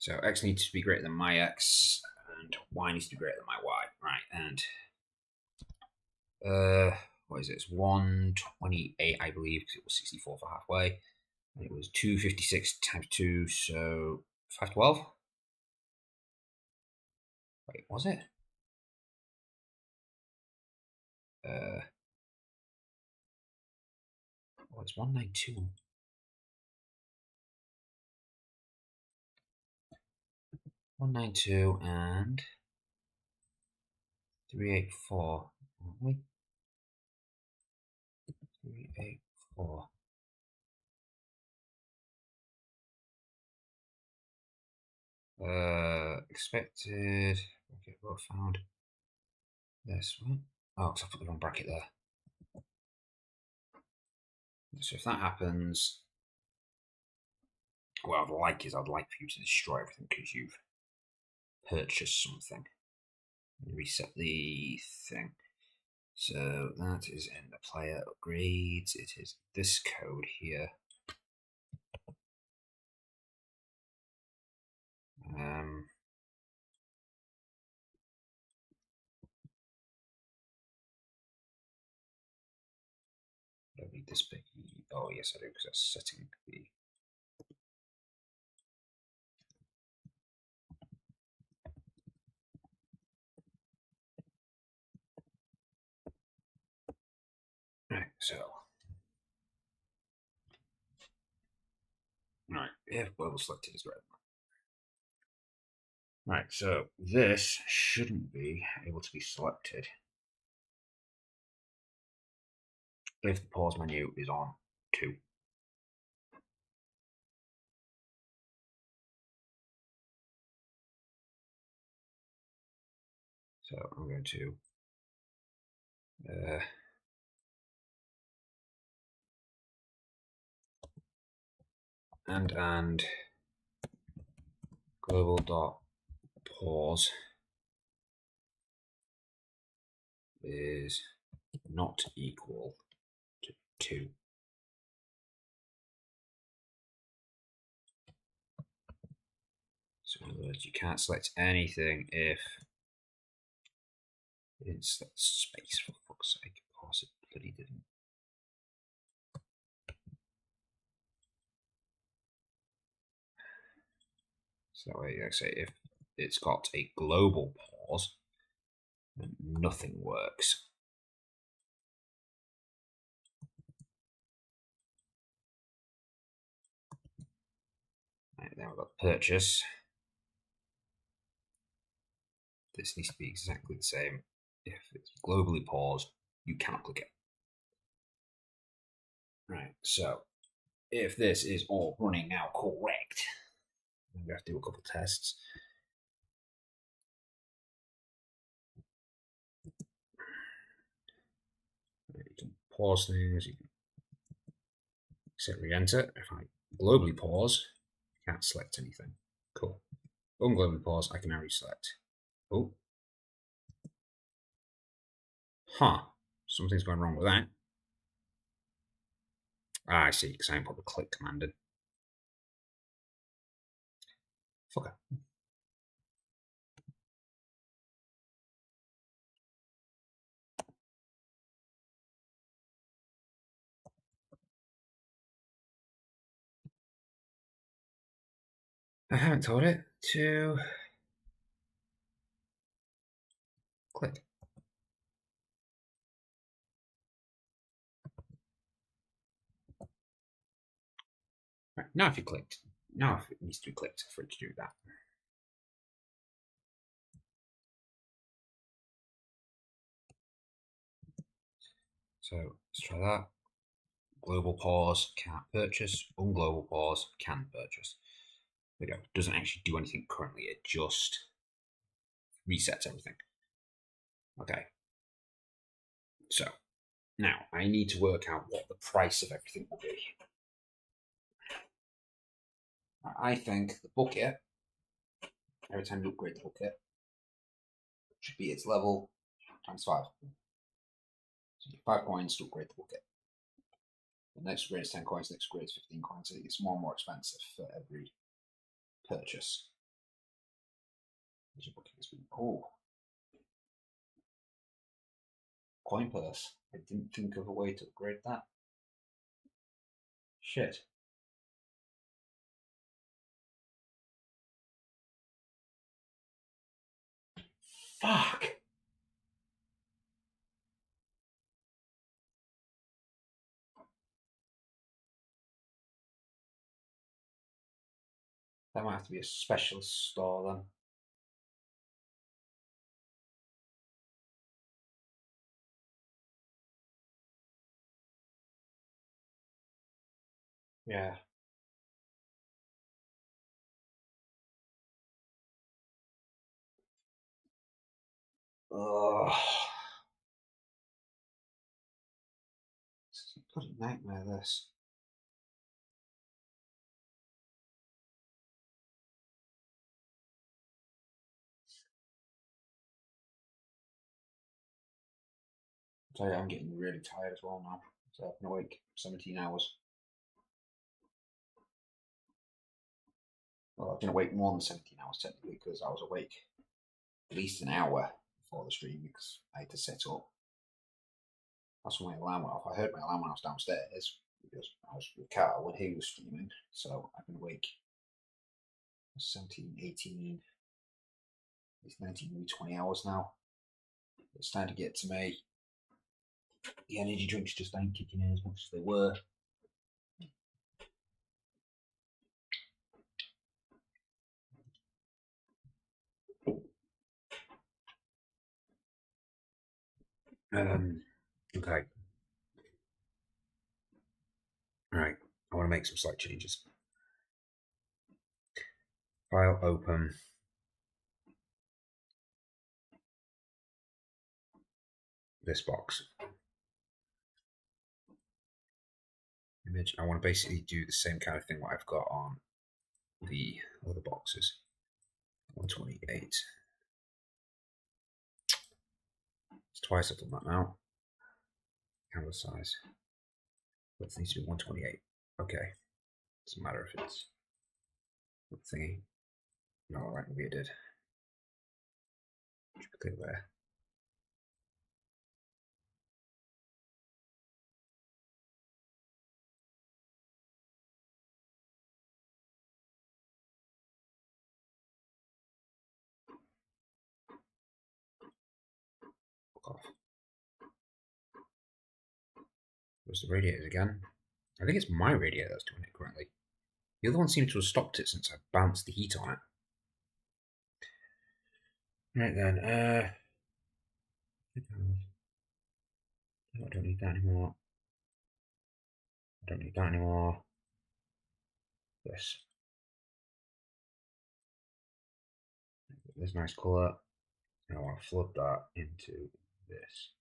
So x needs to be greater than my x, and y needs to be greater than my y. Right, and what is it? It's 128, I believe, because it was 64 for halfway. And it was 256 times 2, so 512. Wait, was it? Oh, it's 192. 192 and 384. 384. Expected. Okay, what found? This one. Oh, because I put the wrong bracket there. So if that happens, what I'd like is I'd like for you to destroy everything because you've purchased something. Reset the thing. So that is in the player upgrades. It is this code here. I don't need this big. Oh yes, I do because that's setting the. Right, so. Right, if global selected is red. Right, so this shouldn't be able to be selected if the pause menu is on 2. So I'm going to and global dot pause is not equal to 2. So in other words, you can't select anything if it's that space, for fuck's sake. Of course it bloody didn't. So that way, like I say, if it's got a global pause, then nothing works. Right, now we've got purchase. This needs to be exactly the same. If it's globally paused, you cannot click it. Right, so if this is all running now correct, we have to do a couple tests. You can pause things, you can set re-enter. If I globally pause, I can't select anything. Cool. Unglobally pause, I can now reselect. Oh. Huh. Something's going wrong with that. Ah, I see, because I haven't put the click command in. Fucker. I haven't told it to click. Right, now if you clicked, now if it needs to be clicked for it to do that. So let's try that. Global pause, can't purchase. Unglobal pause, can purchase. There we go. It doesn't actually do anything currently, it just resets everything. Okay. So now I need to work out what the price of everything will be. I think the bucket, every time you upgrade the bucket, should be its level times 5. So 5 coins to upgrade the bucket. The next upgrade is 10 coins, the next upgrade is 15 coins. So it gets more and more expensive for every purchase. Oh, coin purse. I didn't think of a way to upgrade that. Shit. Fuck. That might have to be a specialist store then. Yeah. Ugh. It's a bloody nightmare, this. I tell you, I'm getting really tired as well now. So I've been awake 17 hours. Well, I've been awake more than 17 hours technically because I was awake at least an hour before the stream because I had to set up. That's when my alarm went off. I heard my alarm when I was downstairs because I was with Carl when he was streaming. So I've been awake 17, 18, it's 19, maybe 20 hours now. It's time to get to me. The energy drinks just ain't kicking in as much as they were. Okay. Right. I want to make some slight changes. File open. This box. Image. I want to basically do the same kind of thing what I've got on the other boxes. 128. It's twice I've done that now. Canvas size. Width needs to be 128. Okay. Doesn't matter if it's thingy. No, alright, maybe it did. Should be clear there. Fuck off. Where's the radiators again? I think it's my radiator that's doing it currently. The other one seems to have stopped it since I bounced the heat on it. Right then, I don't need that anymore. I don't need that anymore. This. This nice colour. I want to flood that into this.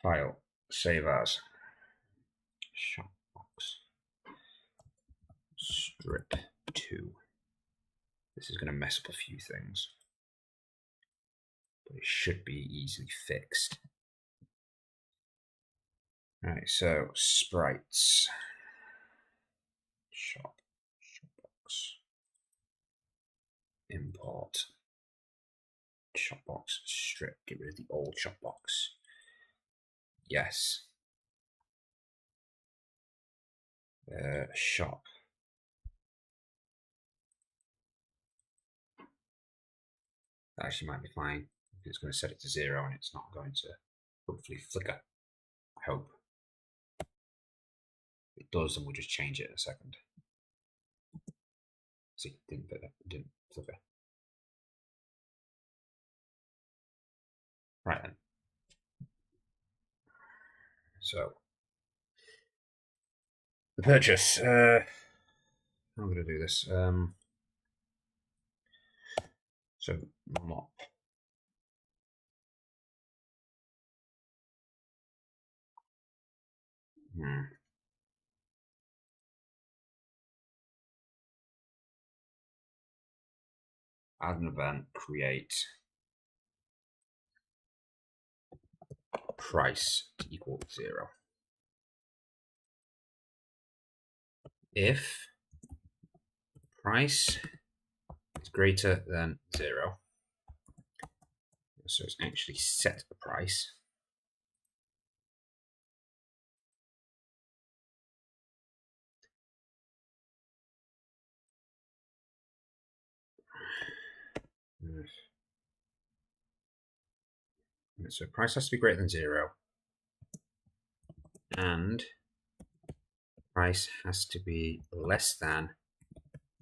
File. Save as. Shop box. Strip 2. This is going to mess up a few things, but it should be easily fixed. Right, so sprites. Shop box. Import. Shop box strip. Get rid of the old shop box. Yes. Shop. That actually might be fine. It's going to set it to 0 and it's not going to hopefully flicker. I hope. If it does, then we'll just change it in a second. See, didn't flicker. Right then. So the purchase. I'm going to do this. So mop. Add an event, create price to equal 0. If price is greater than 0, so it's actually set the price. So price has to be greater than 0, and price has to be less than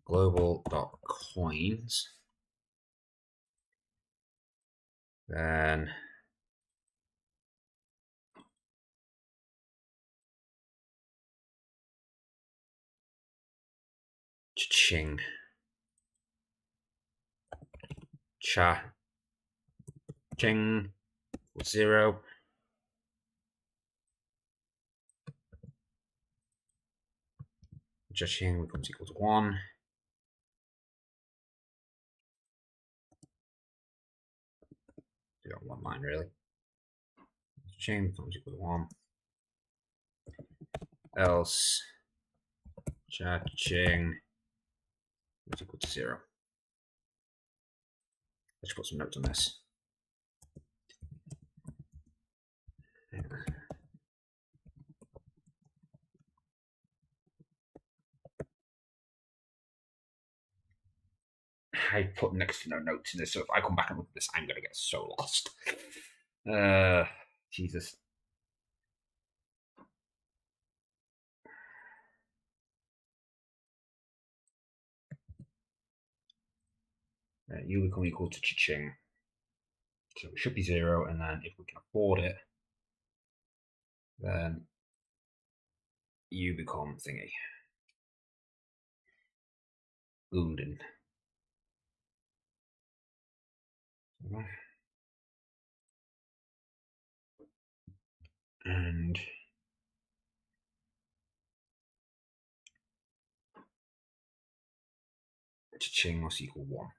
global.coins. Then ching cha ching 0. Cha-ching becomes equal to 1. Do that one line really. Cha-ching becomes equal to 1. Else cha-ching is equal to 0. Let's put some notes on this. I put next to no notes in this, so if I come back and look at this, I'm going to get so lost. Jesus. You become equal to cha-ching. So it should be 0, and then if we can afford it, then you become thingy. Guden. And cha-ching must equal 1.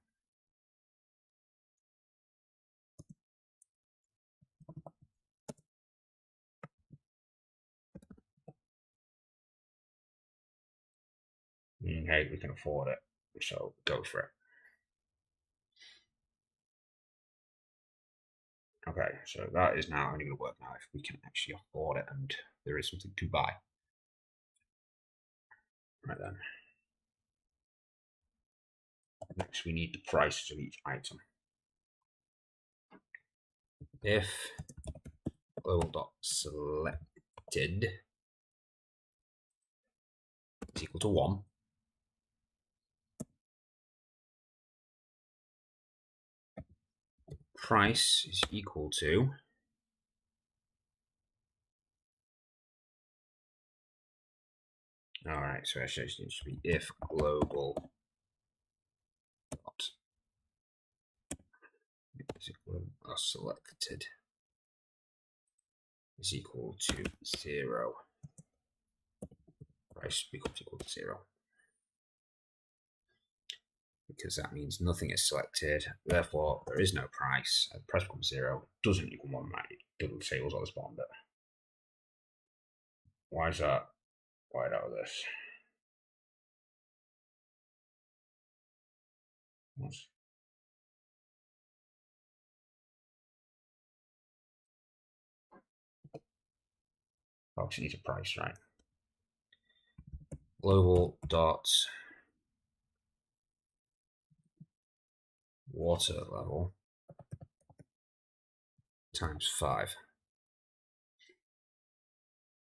Okay, we can afford it, so go for it. Okay, so that is now only going to work now if we can actually afford it and there is something to buy. Right then. Next, we need the prices of each item. if global.selected is equal to 1, price is equal to alright, so actually it should be if global selected is equal to 0. Price becomes equal to 0. Because that means nothing is selected, therefore there is no price. Price becomes 0, doesn't equal 1, right? It doesn't say what's on this bottom bit. Why is that? Why out of this? What's actually needs a price, right? Global dot water level times 5.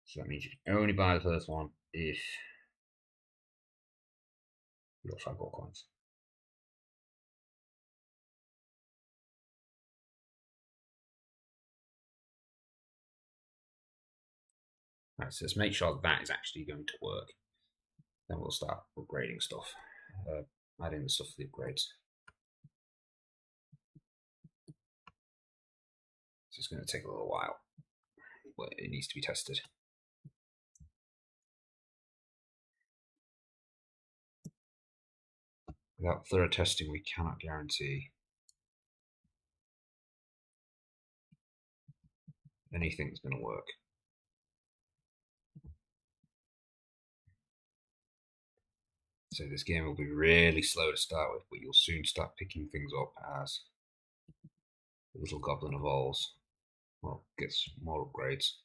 So that means you can only buy the first one if you got 5 gold coins. Right, so let's make sure that is actually going to work. Then we'll start upgrading stuff, adding the stuff for the upgrades. So it's going to take a little while, but it needs to be tested. Without thorough testing, we cannot guarantee anything's going to work. So this game will be really slow to start with, but you'll soon start picking things up as the little goblin evolves. Well, gets more upgrades.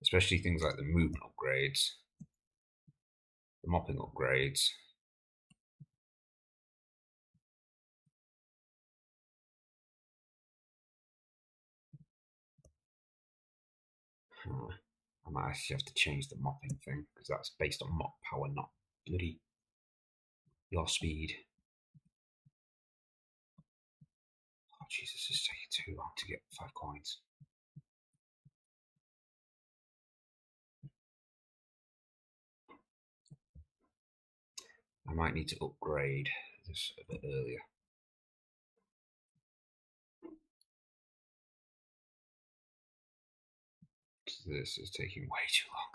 Especially things like the movement upgrades, the mopping upgrades. I might actually have to change the mopping thing because that's based on mop power, not bloody your speed. Oh Jesus, it's taking too long to get 5 coins. I might need to upgrade this a bit earlier. This is taking way too long.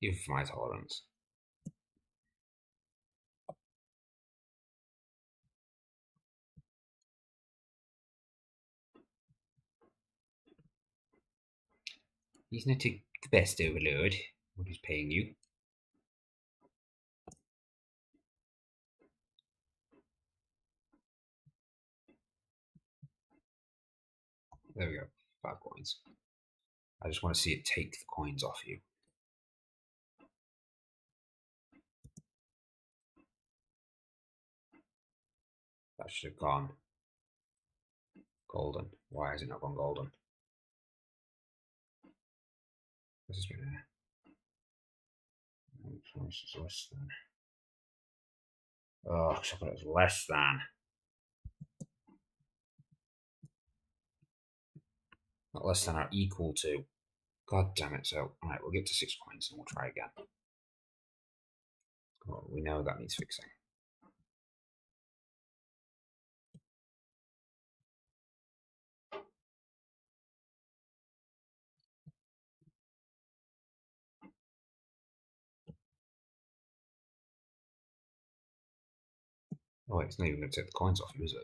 Even for my tolerance. He's not the best overlord when he's paying you. There we go, 5 coins. I just want to see it take the coins off you. That should have gone golden. Why has it not gone golden? This has been price is less than. Oh, I put it as less than. Not less than or equal to. God damn it. So, alright, we'll get to 6 coins and we'll try again. Well, we know that needs fixing. Oh, wait, it's not even going to take the coins off you, is it?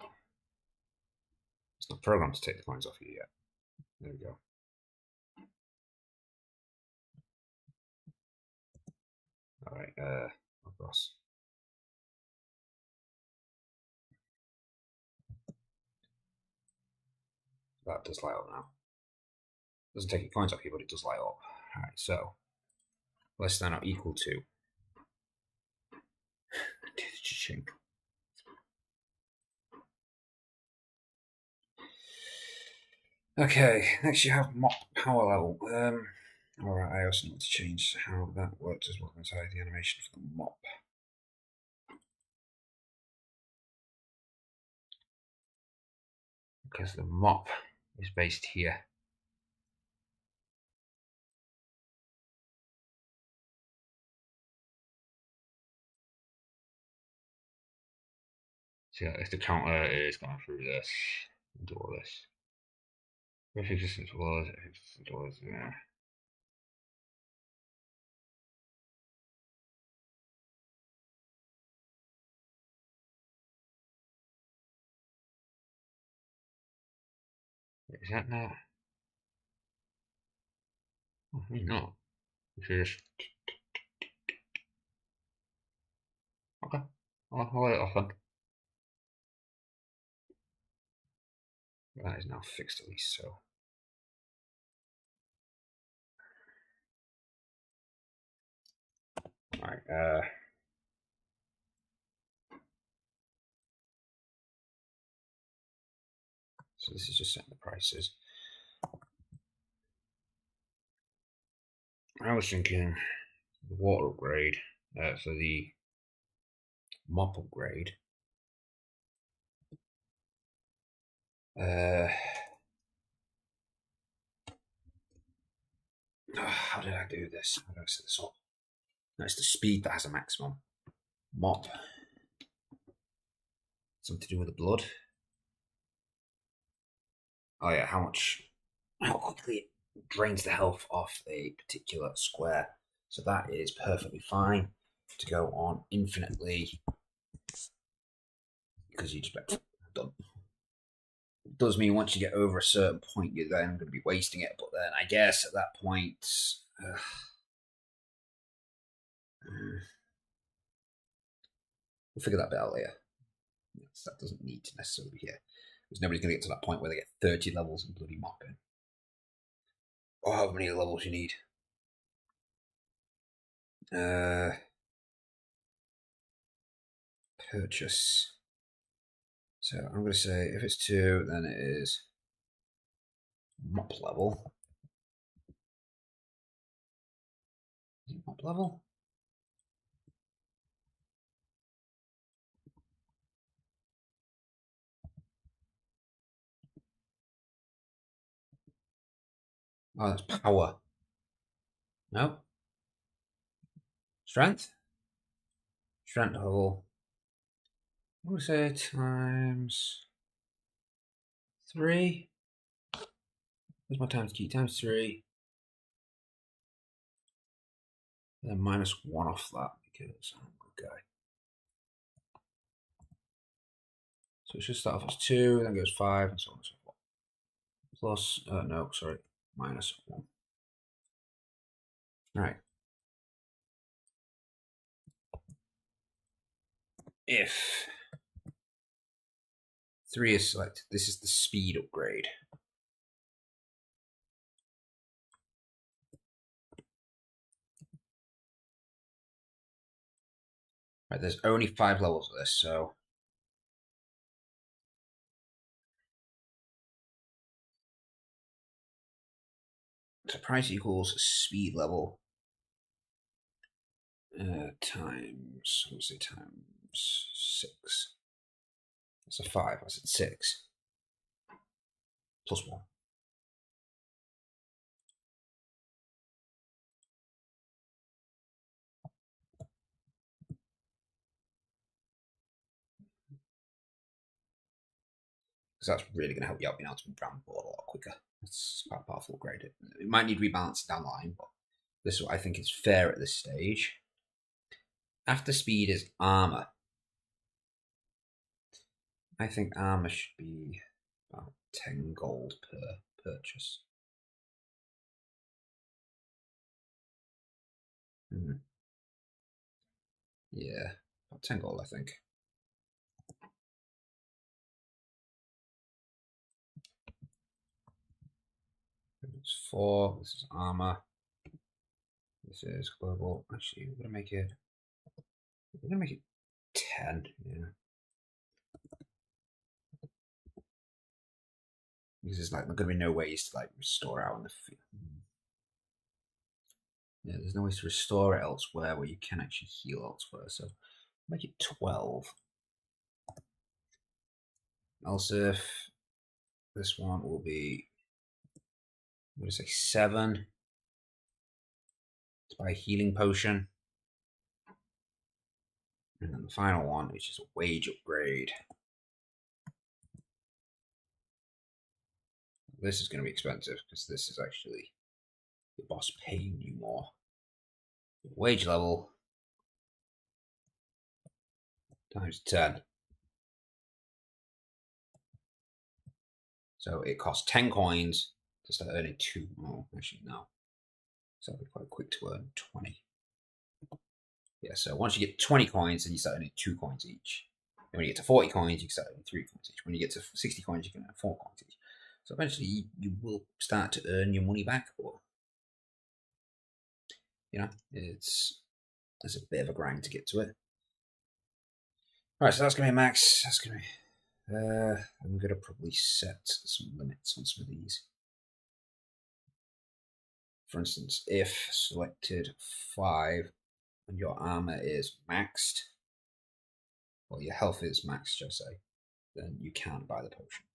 It's not programmed to take the coins off you yet. There we go. Alright, across. That does light up now. Doesn't take your coins off you, but it does light up. Alright, so less than or equal to Okay, next you have mop power level. Alright, I also need to change how that works as well inside the animation for the mop. Because the mop is based here. So if the counter is going through this, do all this. If existence was, yeah. Is that not? Oh, maybe not. Just okay. I'll let it off then. That is now fixed at least, so. Right, so this is just setting the prices. I was thinking the water upgrade for the mop upgrade. How did I do this? How do I set this up? No, it's the speed that has a maximum. Mop. Something to do with the blood. Oh yeah, how quickly it drains the health off a particular square. So that is perfectly fine to go on infinitely because you just done. It does mean once you get over a certain point, you're then going to be wasting it. But then I guess at that point, we'll figure that bit out later. That doesn't need to necessarily be here. Because nobody's going to get to that point where they get 30 levels in bloody mopping. Or how many levels you need. Purchase. So I'm going to say if it's 2, then it is mop level. Is it mop level? Oh, that's power. No. Strength? Strength level. I'm going to say times 3. Where's my times key? Times 3. And then minus 1 off that because I'm a good guy. So it should start off as 2, then goes 5, and so on and so forth. Plus, no, sorry, minus 1. Right. If 3 is selected, this is the speed upgrade. Right, there's only 5 levels of this, so price equals speed level times, I'm going to say times 6. That's a 5, I said 6. Plus 1. Because that's really going to help you out being able to move around the board a lot quicker. It's quite a powerful upgrade. It might need rebalancing down the line, but this is what I think is fair at this stage. After speed is armor. I think armor should be about 10 gold per purchase. Yeah, about 10 gold, I think. It's 4. This is armor. This is global. Actually, we're gonna make it 10. Yeah. Because there's like going to be no ways to like restore out in the field. Yeah, there's no ways to restore it elsewhere where you can actually heal elsewhere. So make it 12. Also, if this one will be, I'm going to say 7. It's by a healing potion. And then the final one, which is a wage upgrade. This is going to be expensive because this is actually the boss paying you more. Wage level times 10. So it costs 10 coins to start earning 2. Oh, actually, no. So it'll be quite quick to earn 20. Yeah, so once you get 20 coins, then you start earning 2 coins each. And when you get to 40 coins, you can start earning 3 coins each. When you get to 60 coins, you can earn 4 coins each. So eventually, you will start to earn your money back. But, you know, it's a bit of a grind to get to it. Alright, so that's going to be max. That's going to be... I'm going to probably set some limits on some of these. For instance, if selected 5 and your armor is maxed, or your health is maxed, just say, then you can't buy the potion.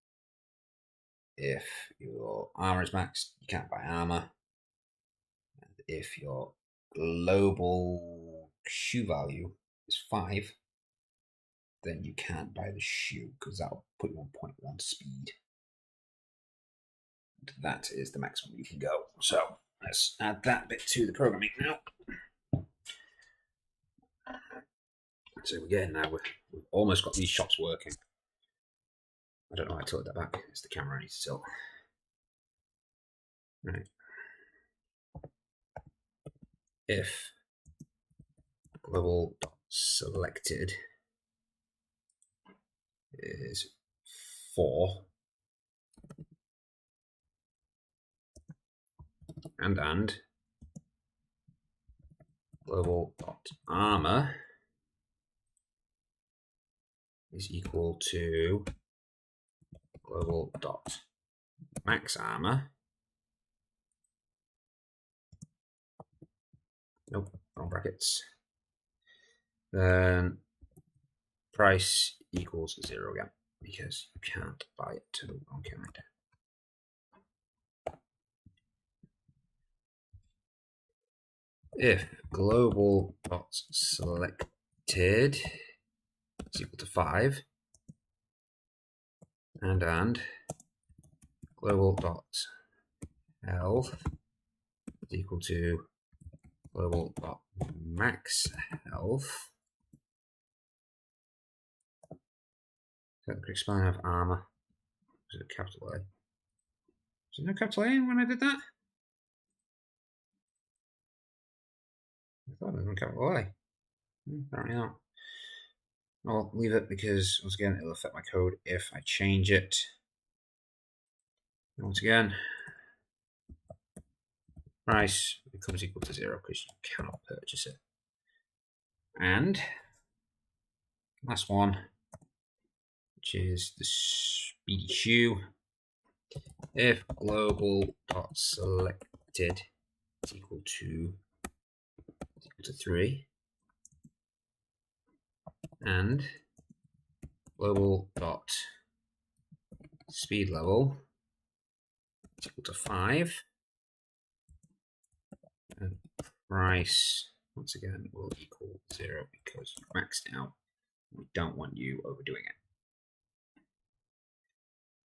If your armor is maxed, you can't buy armor. And if your global shoe value is 5, then you can't buy the shoe because that'll put you on 0.1 speed. And that is the maximum you can go. So let's add that bit to the programming now. So we're getting now, we've almost got these shops working. I don't know why I tilted that back. It's the camera I need to tilt. Right. If global selected is 4 and global dot armor is equal to global dot max armor. Nope, wrong brackets. Then price equals 0 again because you can't buy it to the wrong character. If global dot selected is equal to 5 and global dot health is equal to global dot max health. Is that the correct spelling of armor? Is it capital A? Is there no capital A when I did that? I thought it was capital A. Apparently not. I'll leave it because, once again, it'll affect my code if I change it. Once again, price becomes equal to 0 because you cannot purchase it. And last one, which is the speedy shoe. If global dot selected is equal to 3 and global dot speed level is equal to 5 and price once again will equal 0 because you maxed out. We don't want you overdoing it.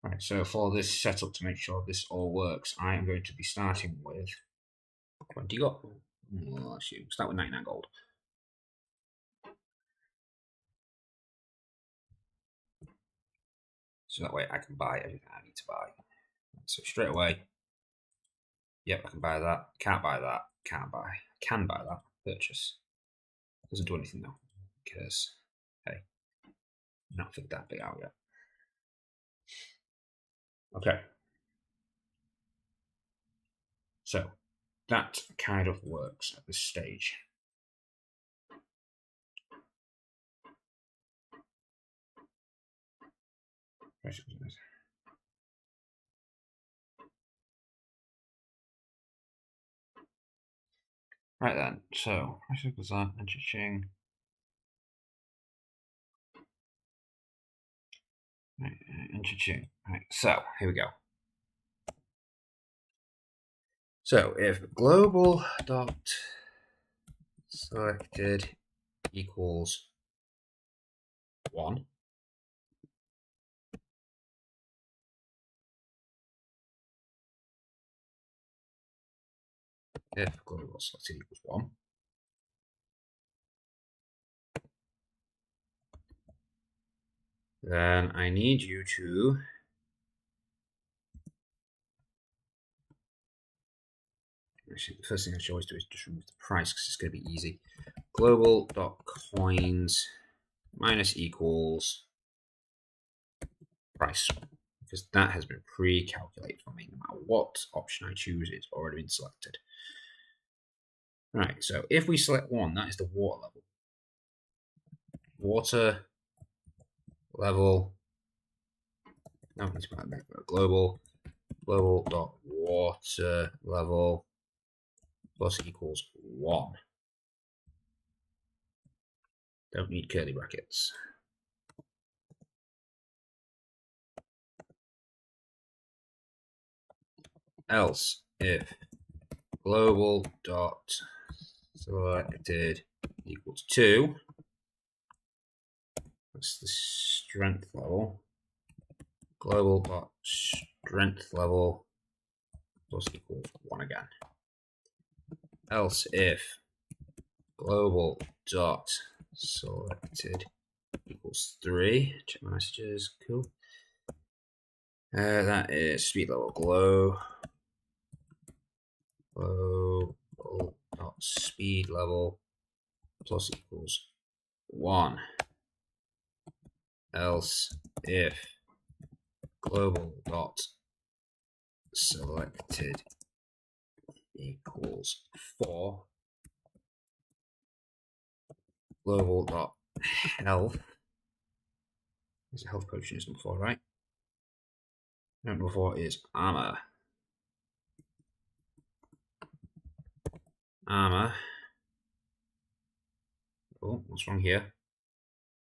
Right, so for this setup, to make sure this all works, I am going to be starting with 20 gold. Well, actually, we'll start with 99 gold. So that way I can buy everything I need to buy. So straight away, yep, I can buy that. Can't buy that. Can't buy. Can buy that. Purchase. Doesn't do anything though, because hey, not figured that bit out yet. Okay. So that kind of works at this stage. Right then, so pressure equals that, and cha-ching. Right, and cha-ching. Right, so here we go. So if global dot selected equals 1, if global selected equals 1, then I need you to actually the first thing I should always do is just remove the price because it's going to be easy. Global dot coins minus equals price, because that has been pre-calculated for me. No matter what option I choose, it's already been selected. Right, so if we select 1, that is the water level. Water level. No, it's global dot water level plus equals 1. Don't need curly brackets. Else, if global dot selected equals 2, that's the strength level. Global dot strength level plus equals 1 again. Else, if global dot selected equals 3, check my messages, cool. That is speed level global dot speed level plus equals 1. Else, if global dot selected equals 4, global dot health. There's a health potion is number 4, right? Number 4 is armor. Armor. Oh, what's wrong here?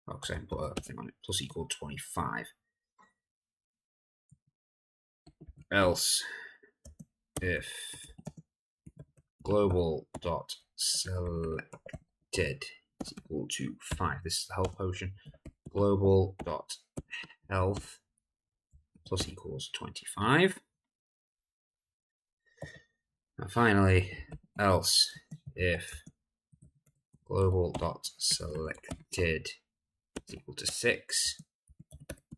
Oh, because I didn't put a thing on it. Plus equal 25. Else, if global dot selected is equal to 5. This is the health potion. Global dot health plus equals 25. And finally, else if global dot selected is equal to 6,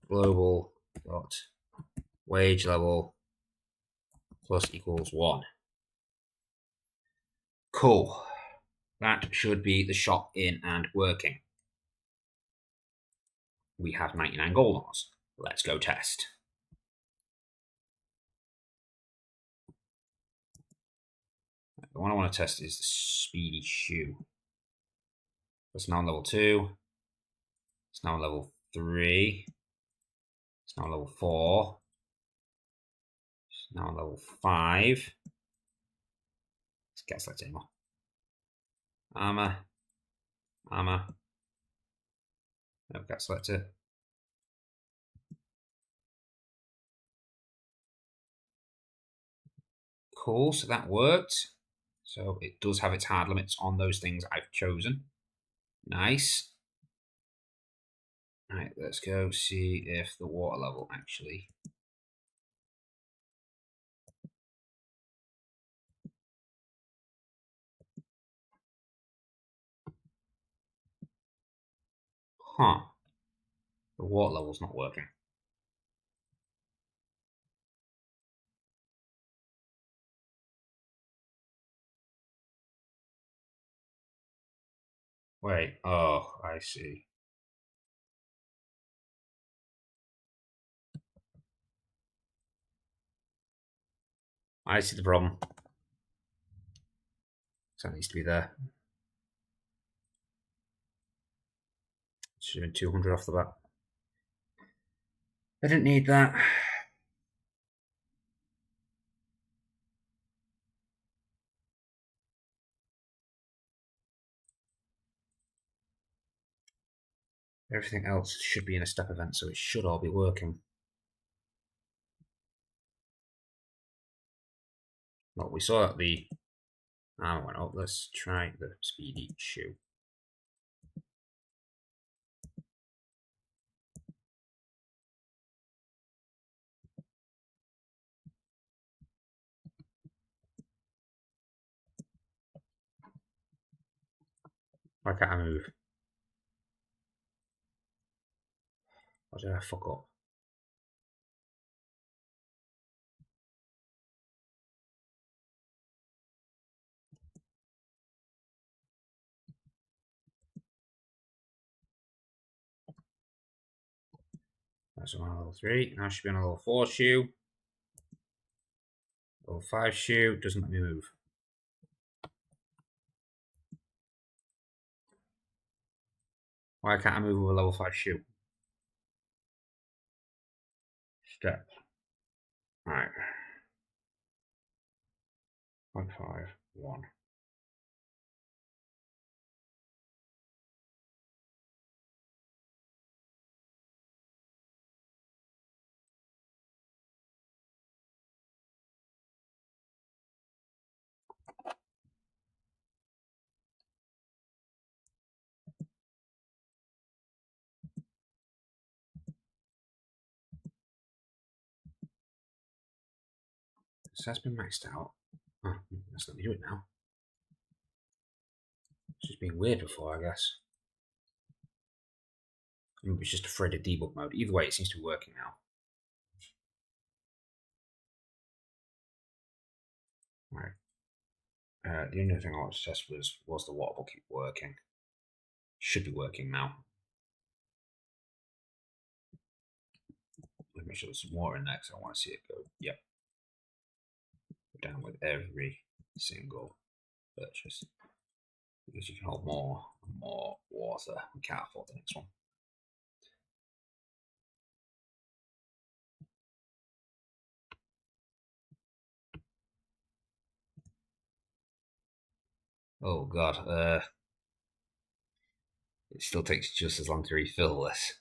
global dot wage level plus equals 1. Cool. That should be the shop in and working. We have 99 gold on us. Let's go test. The one I want to test is the speedy shoe. It's now on level 2. It's now on level 3. It's now on level 4. It's now on level 5. Let's get selected anymore. Armor. Armor. No, get selected. Cool, so that worked. So it does have its hard limits on those things I've chosen. Nice. Right, let's go see if the water level actually. Huh. The water level's not working. Wait, oh, I see. I see the problem. So that needs to be there. Should have been 200 off the bat. I didn't need that. Everything else should be in a step event, so it should all be working. Well, we saw that the armor went up. Let's try the speedy shoe. Why can't I move? What did I fuck up? That's on level 3. Now I should be on a level 4 shoe. Level 5 shoe doesn't let me move. Why can't I move with a level 5 shoe? Step. Right. 1, 5, 1. So that's been maxed out. Oh, let's let me do it now. It's just been weird before, I guess. Maybe it's just afraid of debug mode. Either way, it seems to be working now. Right. The only thing I wanted to test was the water bucket working. Should be working now. Let me make sure there's some water in there because I want to see it go. Yep. Go down with every single purchase. Because you can hold more and more water. We can't afford the next one. Oh god, it still takes just as long to refill this.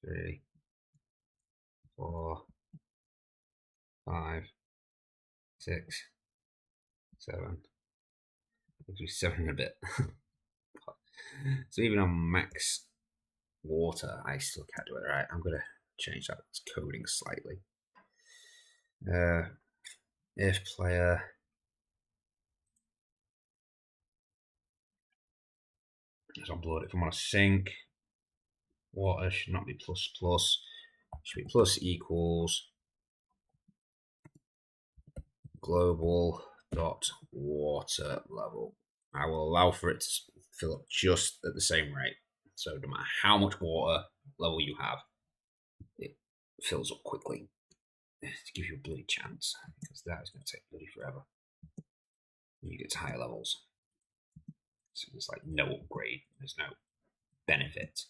3, 4, 5, 6, 7. I'll do 7 in a bit. So even on max water, I still can't do it right. I'm gonna change that coding slightly. If player let's upload it. If I'm on a sync, water should not be plus plus. It should be plus equals global dot water level. I will allow for it to fill up just at the same rate. So no matter how much water level you have, it fills up quickly to give you a bloody chance, because that is going to take bloody forever when you get to higher levels. So there's like no upgrade, there's no benefit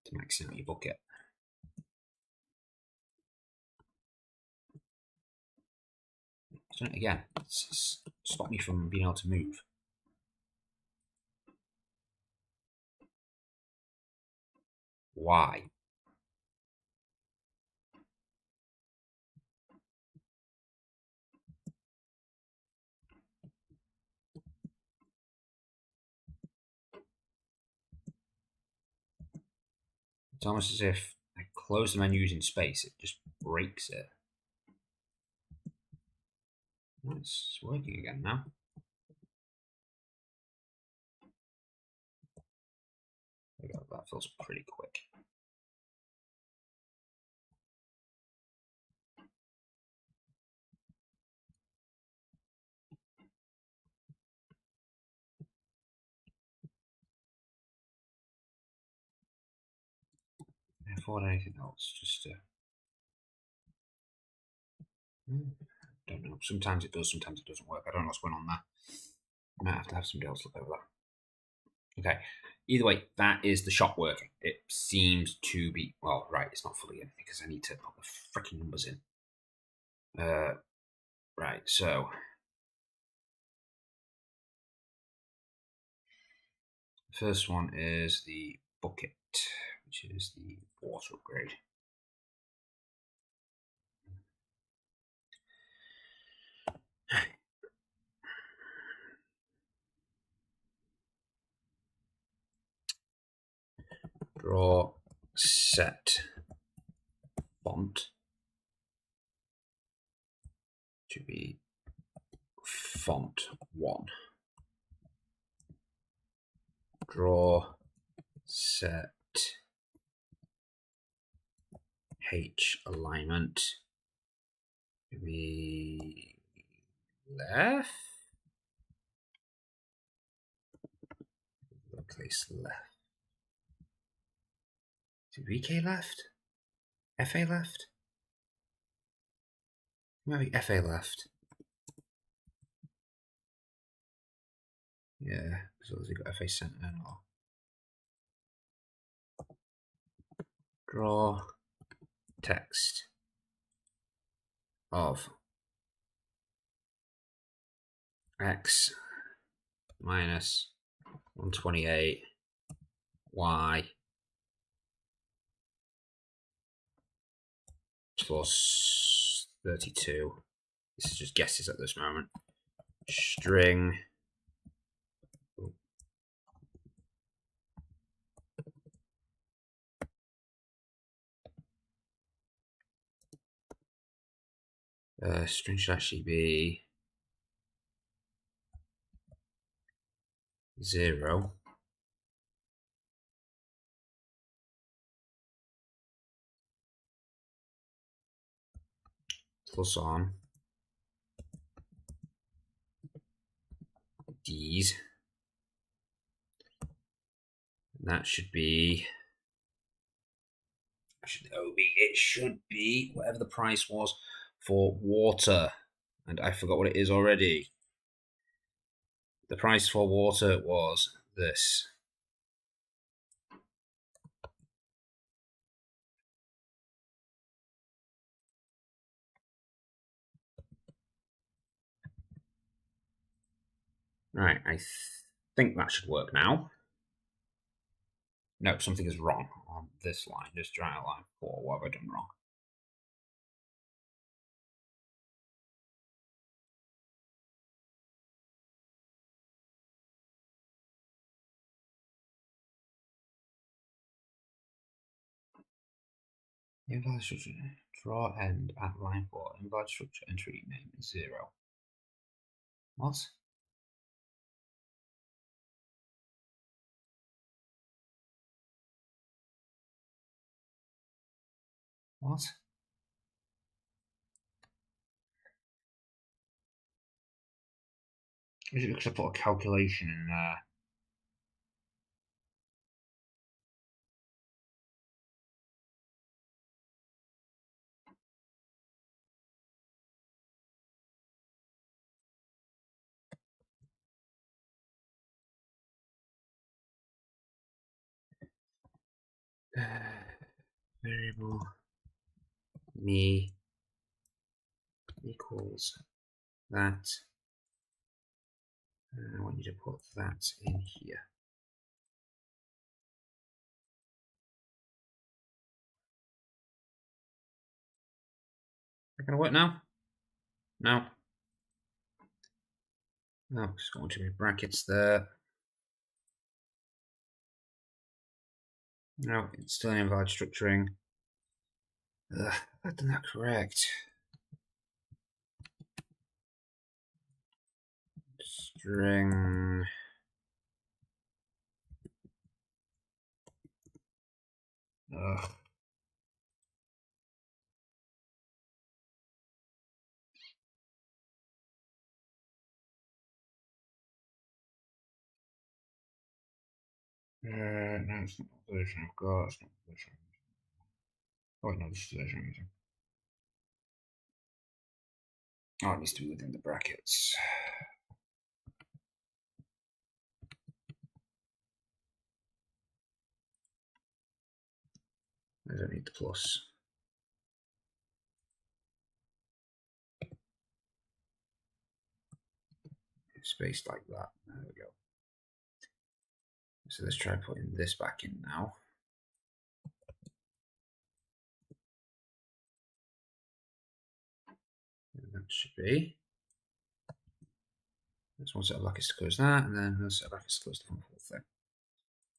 to maxing out your bucket. So again, stop me from being able to move. Why? It's almost as if I close the menu using space, it just breaks it. It's working again now. There we go, that feels pretty quick. Can't afford anything else, just don't know. Sometimes it does, sometimes it doesn't work. I don't know what's going on there. I might have to have somebody else look over that. Okay. Either way, that is the shot working. It seems to be well, right. It's not fully in because I need to put the freaking numbers in. Right. So the first one is the bucket, which is the water upgrade. Draw set font to be font 1. Draw set H alignment to be left. Place left. To VK left? FA left? Maybe FA left. Yeah, so we've got FA center now. Draw text of x minus 128 y plus 32. This is just guesses at this moment. String string should actually be 0 plus on D's. And that should be it should be whatever the price was for water. And I forgot what it is already. The price for water was this. Right, I think that should work now. No, something is wrong on this line. Just try a line 4. What have I done wrong? Invalid structure. Draw end at line 4. Invalid structure entry name is 0. What? What? Is it because I put a calculation in there? Variable me equals that. I want you to put that in here. Is that going to work now? No. No, just going to be brackets there. No, it's still an invalid structuring. I've done that correct. String. Ugh. No, it's not the version I've got. It's not the version. Oh, no, this is the version I'm using. Oh, it needs to be within the brackets. I don't need the plus. Spaced like that. There we go. So let's try putting this back in now. And that should be. There's one set of brackets to close that, and then another set of brackets to close the whole thing.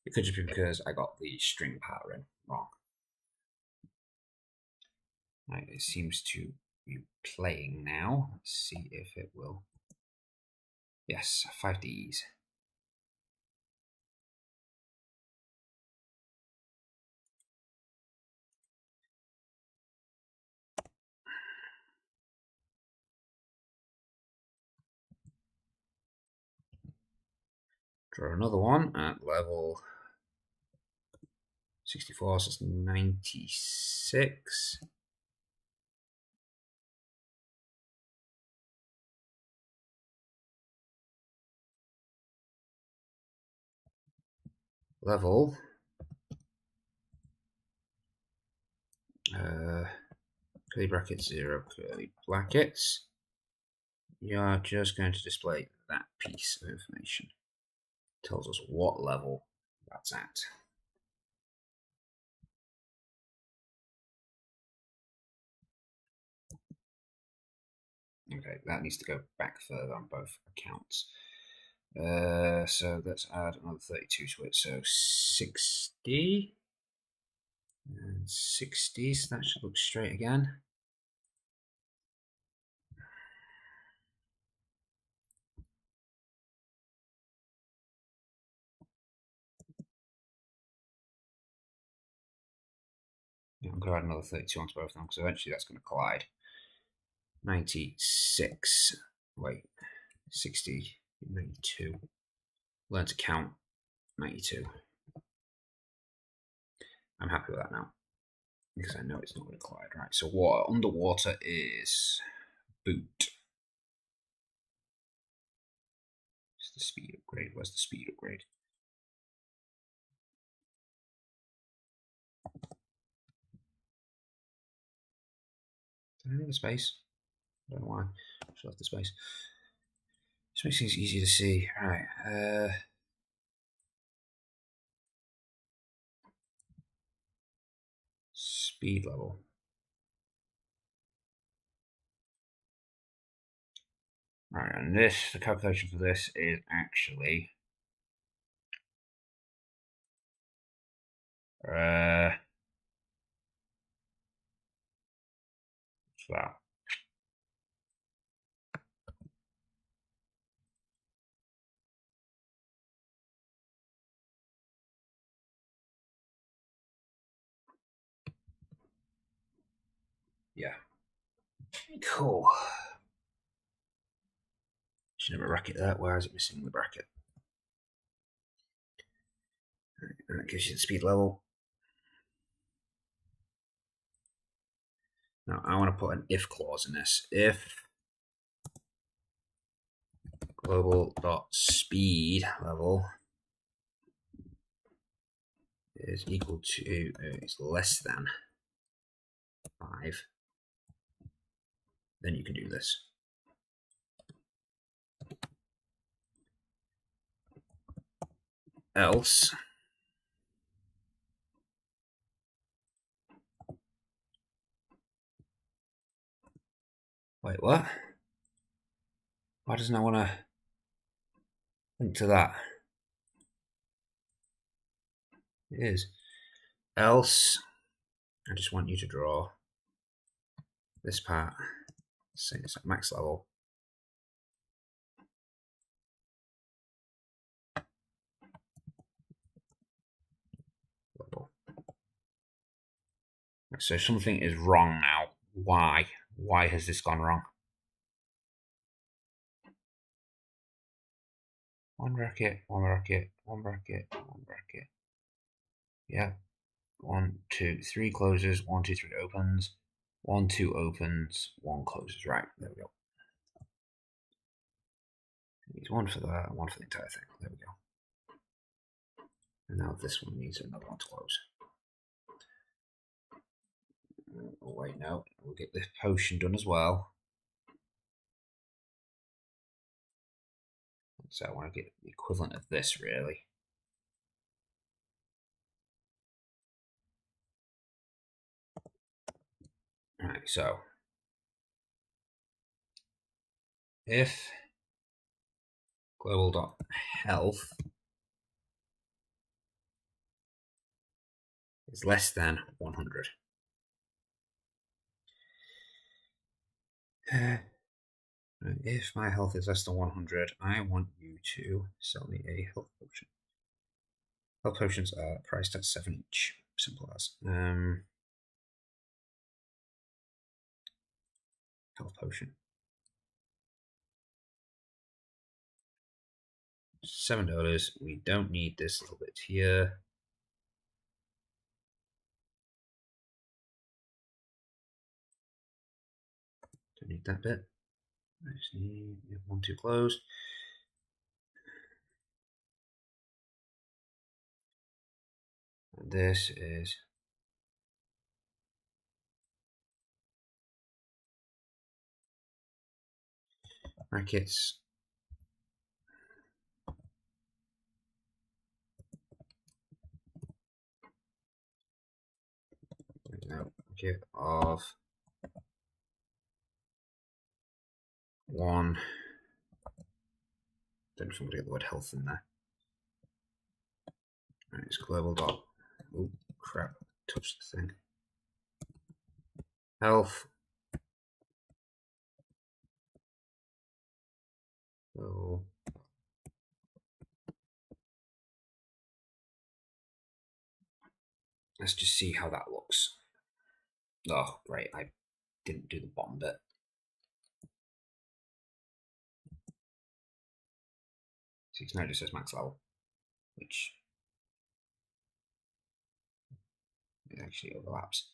It could just be because I got the string pattern wrong. Right, it seems to be playing now. Let's see if it will. Yes, 5Ds. Draw another one at level 64, so it's 96. Level curly brackets 0, curly brackets. You're just going to display that piece of information. It tells us what level that's at. Okay, that needs to go back further on both accounts. So let's add another 32 to it. So 60 and 60. So that should look straight again. I'm going to add another 32 onto both of them because eventually that's going to collide. 96. Wait, 60, 92. Learn to count 92. I'm happy with that now because I know it's not going to collide. Right, so water. Underwater is boot. Where's the speed upgrade? Where's the speed upgrade? Did I have the space? I don't know why. I should have the space. This makes things easier to see. Right. Speed level. Right, and this, the calculation for this is actually what's that? Yeah. Cool. Should have a bracket there. Where is it missing the bracket? And that gives you the speed level. Now I want to put an if clause in this. If global.speed level is equal to is less than 5, then you can do this. Else wait, what? Why doesn't I want to link to that? It is. Else I just want you to draw this part, say it's at max level. So something is wrong now. Why? Why has this gone wrong? One bracket, one bracket, one bracket, one bracket. Yeah. 1, 2, 3 closes, 1, 2, 3 opens, 1, 2 opens, 1 closes. Right, there we go. Needs one for that, one for the entire thing. There we go. And now this one needs another one to close. Oh, wait, no. We'll get this potion done as well. So I want to get the equivalent of this, really. Right, so if global.health is less than 100. If my health is less than 100, I want you to sell me a health potion. Health potions are priced at 7 each. Simple as. Health potion. $7. We don't need this little bit here. Don't need that bit. I just need one too close. And this is brackets. Bracket of 1. Don't know if I'm going to get the word health in there. Right, it's global dot. Oh crap! Touch the thing. Health. Oh. Let's just see how that looks. Oh, great! I didn't do the bottom bit. See, now it just says max level, which it actually overlaps.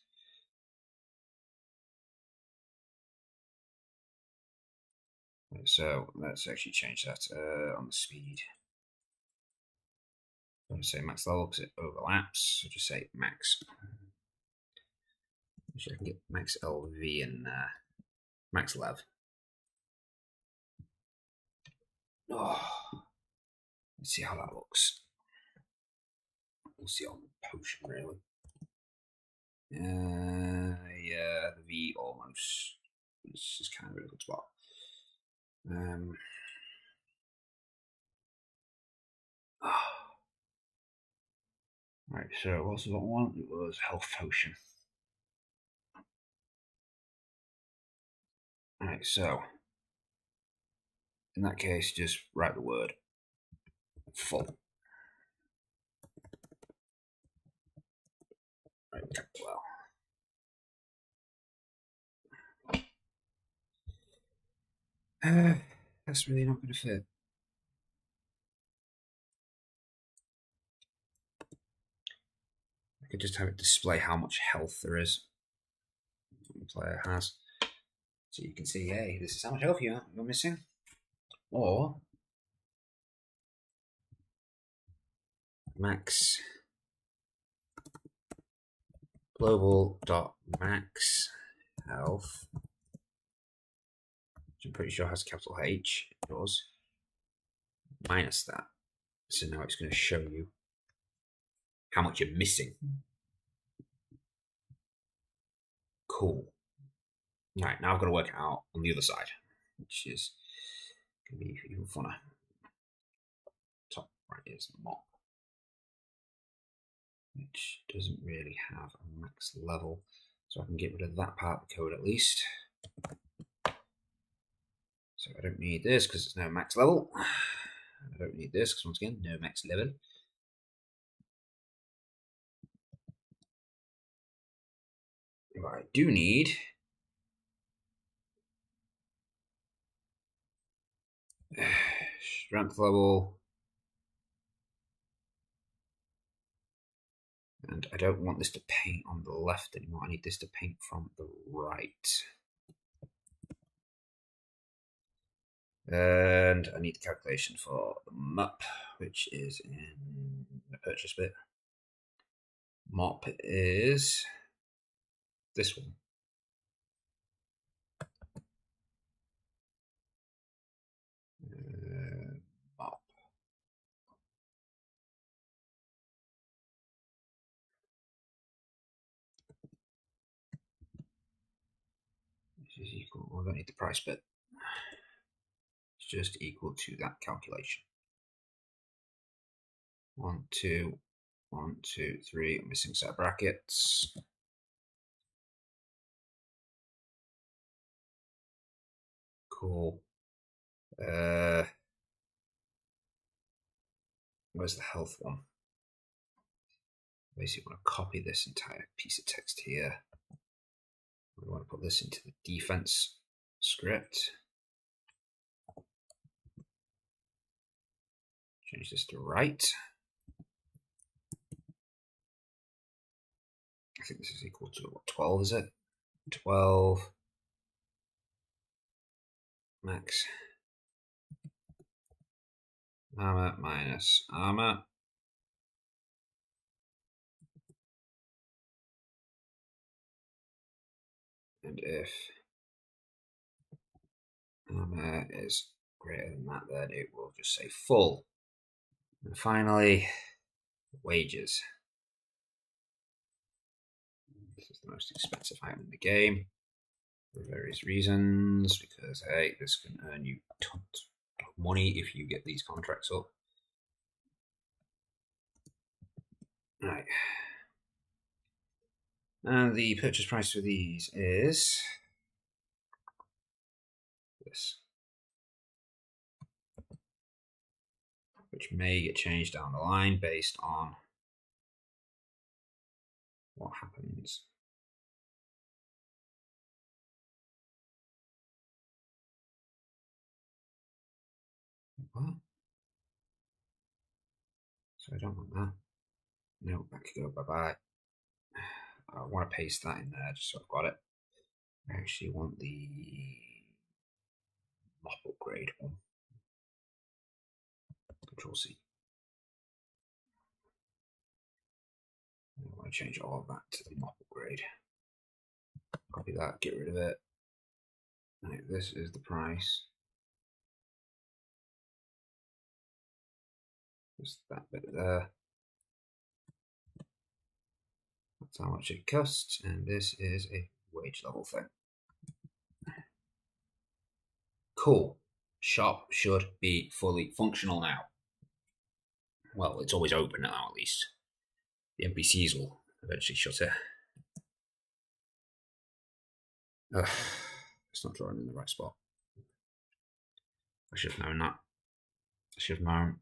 So let's actually change that on the speed. I'm going to say max level because it overlaps. So just say max. Actually, I can get max LV and max lev. Oh, let's see how that looks. We'll see on the potion, really. Yeah, the V almost. This is kind of a really good spot. Right, so what was the one? It was health potion. Right, so in that case, just write the word full. Right, well. That's really not going to fit. I could just have it display how much health there is the player has. So you can see, hey, this is how much health you're missing. Or max global.max health, which I'm pretty sure has a capital H. It does. Minus that. So now it's going to show you how much you're missing. Cool. Right, now I've got to work it out on the other side, which is going to be even funner. Top right is mop, which doesn't really have a max level. So I can get rid of that part of the code at least. So I don't need this because it's no max level. I don't need this because once again, no max level. What I do need strength level, and I don't want this to paint on the left anymore. I need this to paint from the right. And I need the calculation for the map, which is in the purchase bit. Mop is this one. Mop. This is equal. I don't need the price bit. It's just equal to that calculation. 1, 2, 1, 2, 3. I'm missing a set of brackets. Cool. Where's the health one? Basically, want to copy this entire piece of text here. We want to put this into the defense script. Change this to right. I think this is equal to what, 12, is it? 12 max armor minus armor. And if armor is greater than that, then it will just say full. And finally, wages. This is the most expensive item in the game for various reasons, because hey, this can earn you tons of money if you get these contracts up. Right. And the purchase price for these is this, which may get changed down the line based on what happens. What? So I don't want that. No, that could go bye-bye. I want to paste that in there just so I've got it. I actually want the mop upgrade one. Control C. I want to change all of that to the mop upgrade. Copy that, get rid of it. Right, this is the price. Just that bit there. That's how much it costs, and this is a wage level thing. Cool. Shop should be fully functional now. Well, it's always open now, at least. The NPCs will eventually shut it. It's not drawing in the right spot. I should have known that. I should have known.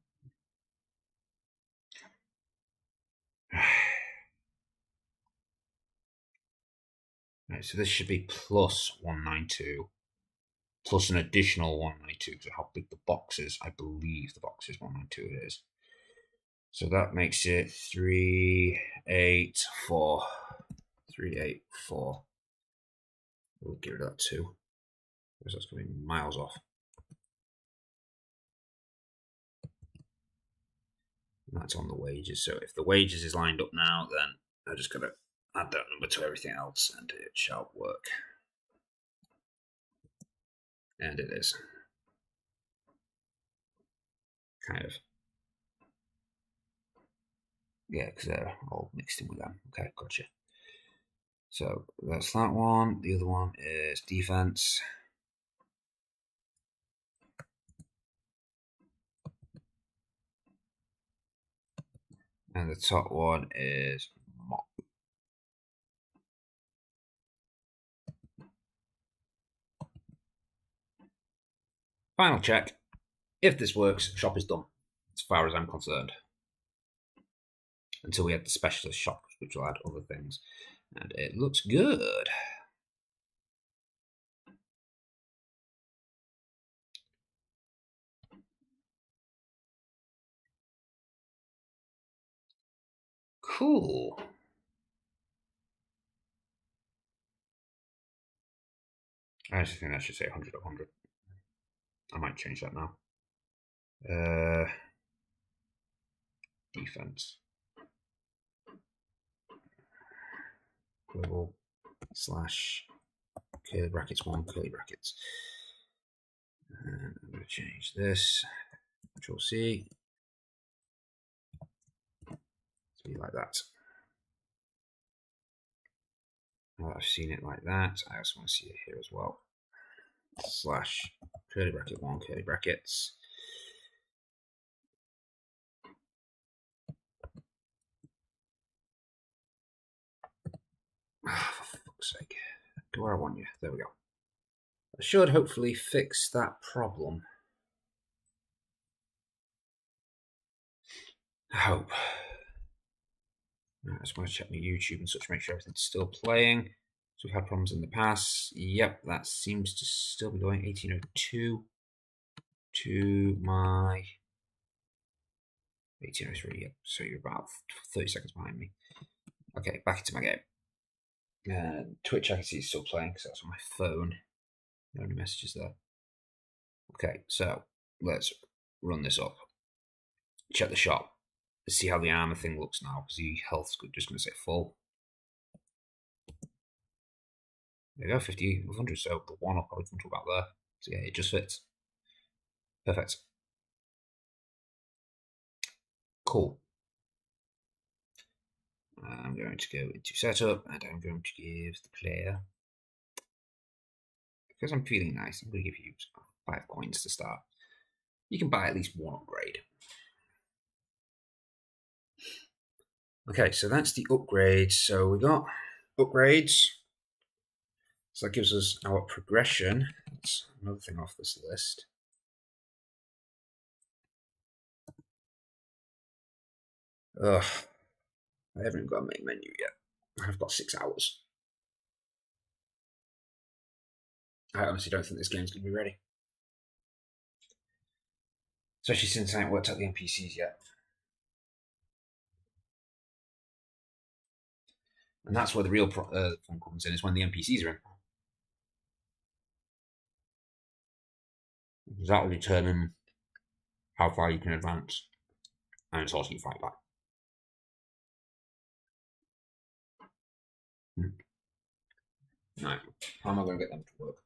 Right, so this should be plus 192, plus an additional 192 because of how big the box is. I believe the box is 192. It is. So that makes it 384. 384. We'll get rid of that 2 because that's going to be miles off. And that's on the wages. So if the wages is lined up now, then I just got to add that number to everything else and it shall work. And it is. Kind of. Yeah, because they're all mixed in with them. Okay, gotcha. So that's that one. The other one is defense. And the top one is mop. Final check. If this works, shop is done, as far as I'm concerned. Until we add the specialist shop, which will add other things. And it looks good. Cool. I actually think I should say 100 of 100. I might change that now. Defense. Global slash curly brackets 1 curly brackets. And I'm going to change this. Control C. To be like that. Now that I've seen it like that, I also want to see it here as well. Slash curly bracket 1 curly brackets. For fuck's sake. Go where I want you. There we go. I should hopefully fix that problem. I hope. I just want to check my YouTube and such, make sure everything's still playing. So we've had problems in the past. Yep, that seems to still be going. 1802 to my 1803. Yep, so you're about 30 seconds behind me. Okay, back into my game. Twitch I can see is still playing because that's on my phone. No new messages there. Okay, so let's run this up. Check the shop. Let's see how the armor thing looks now because the health's just going to say full. There you go, 50, 100. So the one I'll probably come to about there. So yeah, it just fits. Perfect. Cool. I'm going to go into setup and I'm going to give the player, because I'm feeling nice, I'm going to give you 5 coins to start. You can buy at least 1 upgrade. Okay, so that's the upgrade. So we got upgrades. So that gives us our progression. That's another thing off this list. Ugh. I haven't got a main menu yet. I've got 6 hours. I honestly don't think this game's going to be ready. Especially since I haven't worked out the NPCs yet. And that's where the real fun comes in, is when the NPCs are in. Because that will determine how far you can advance. And it's also you fight back. Right. How am I going to get them to work?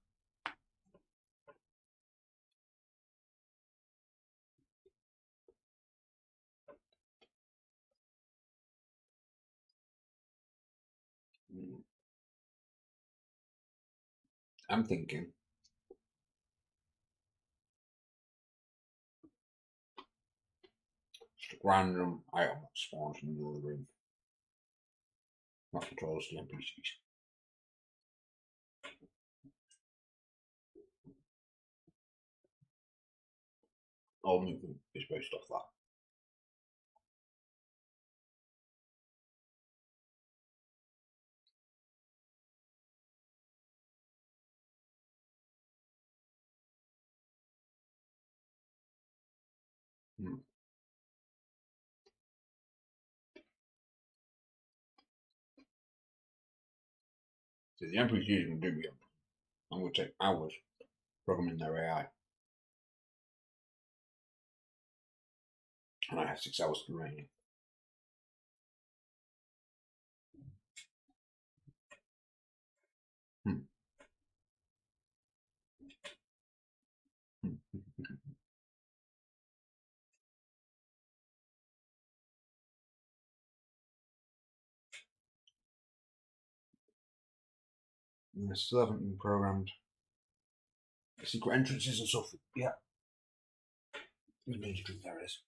I'm thinking just a random item that spawns in the middle of the room. That controls the NPCs. All movement is based off that. So the NPCs can do me. I'm going to take hours programming their AI. And I have 6 hours to train. And I still haven't been programmed secret entrances and stuff. Yeah. There's major truth errors.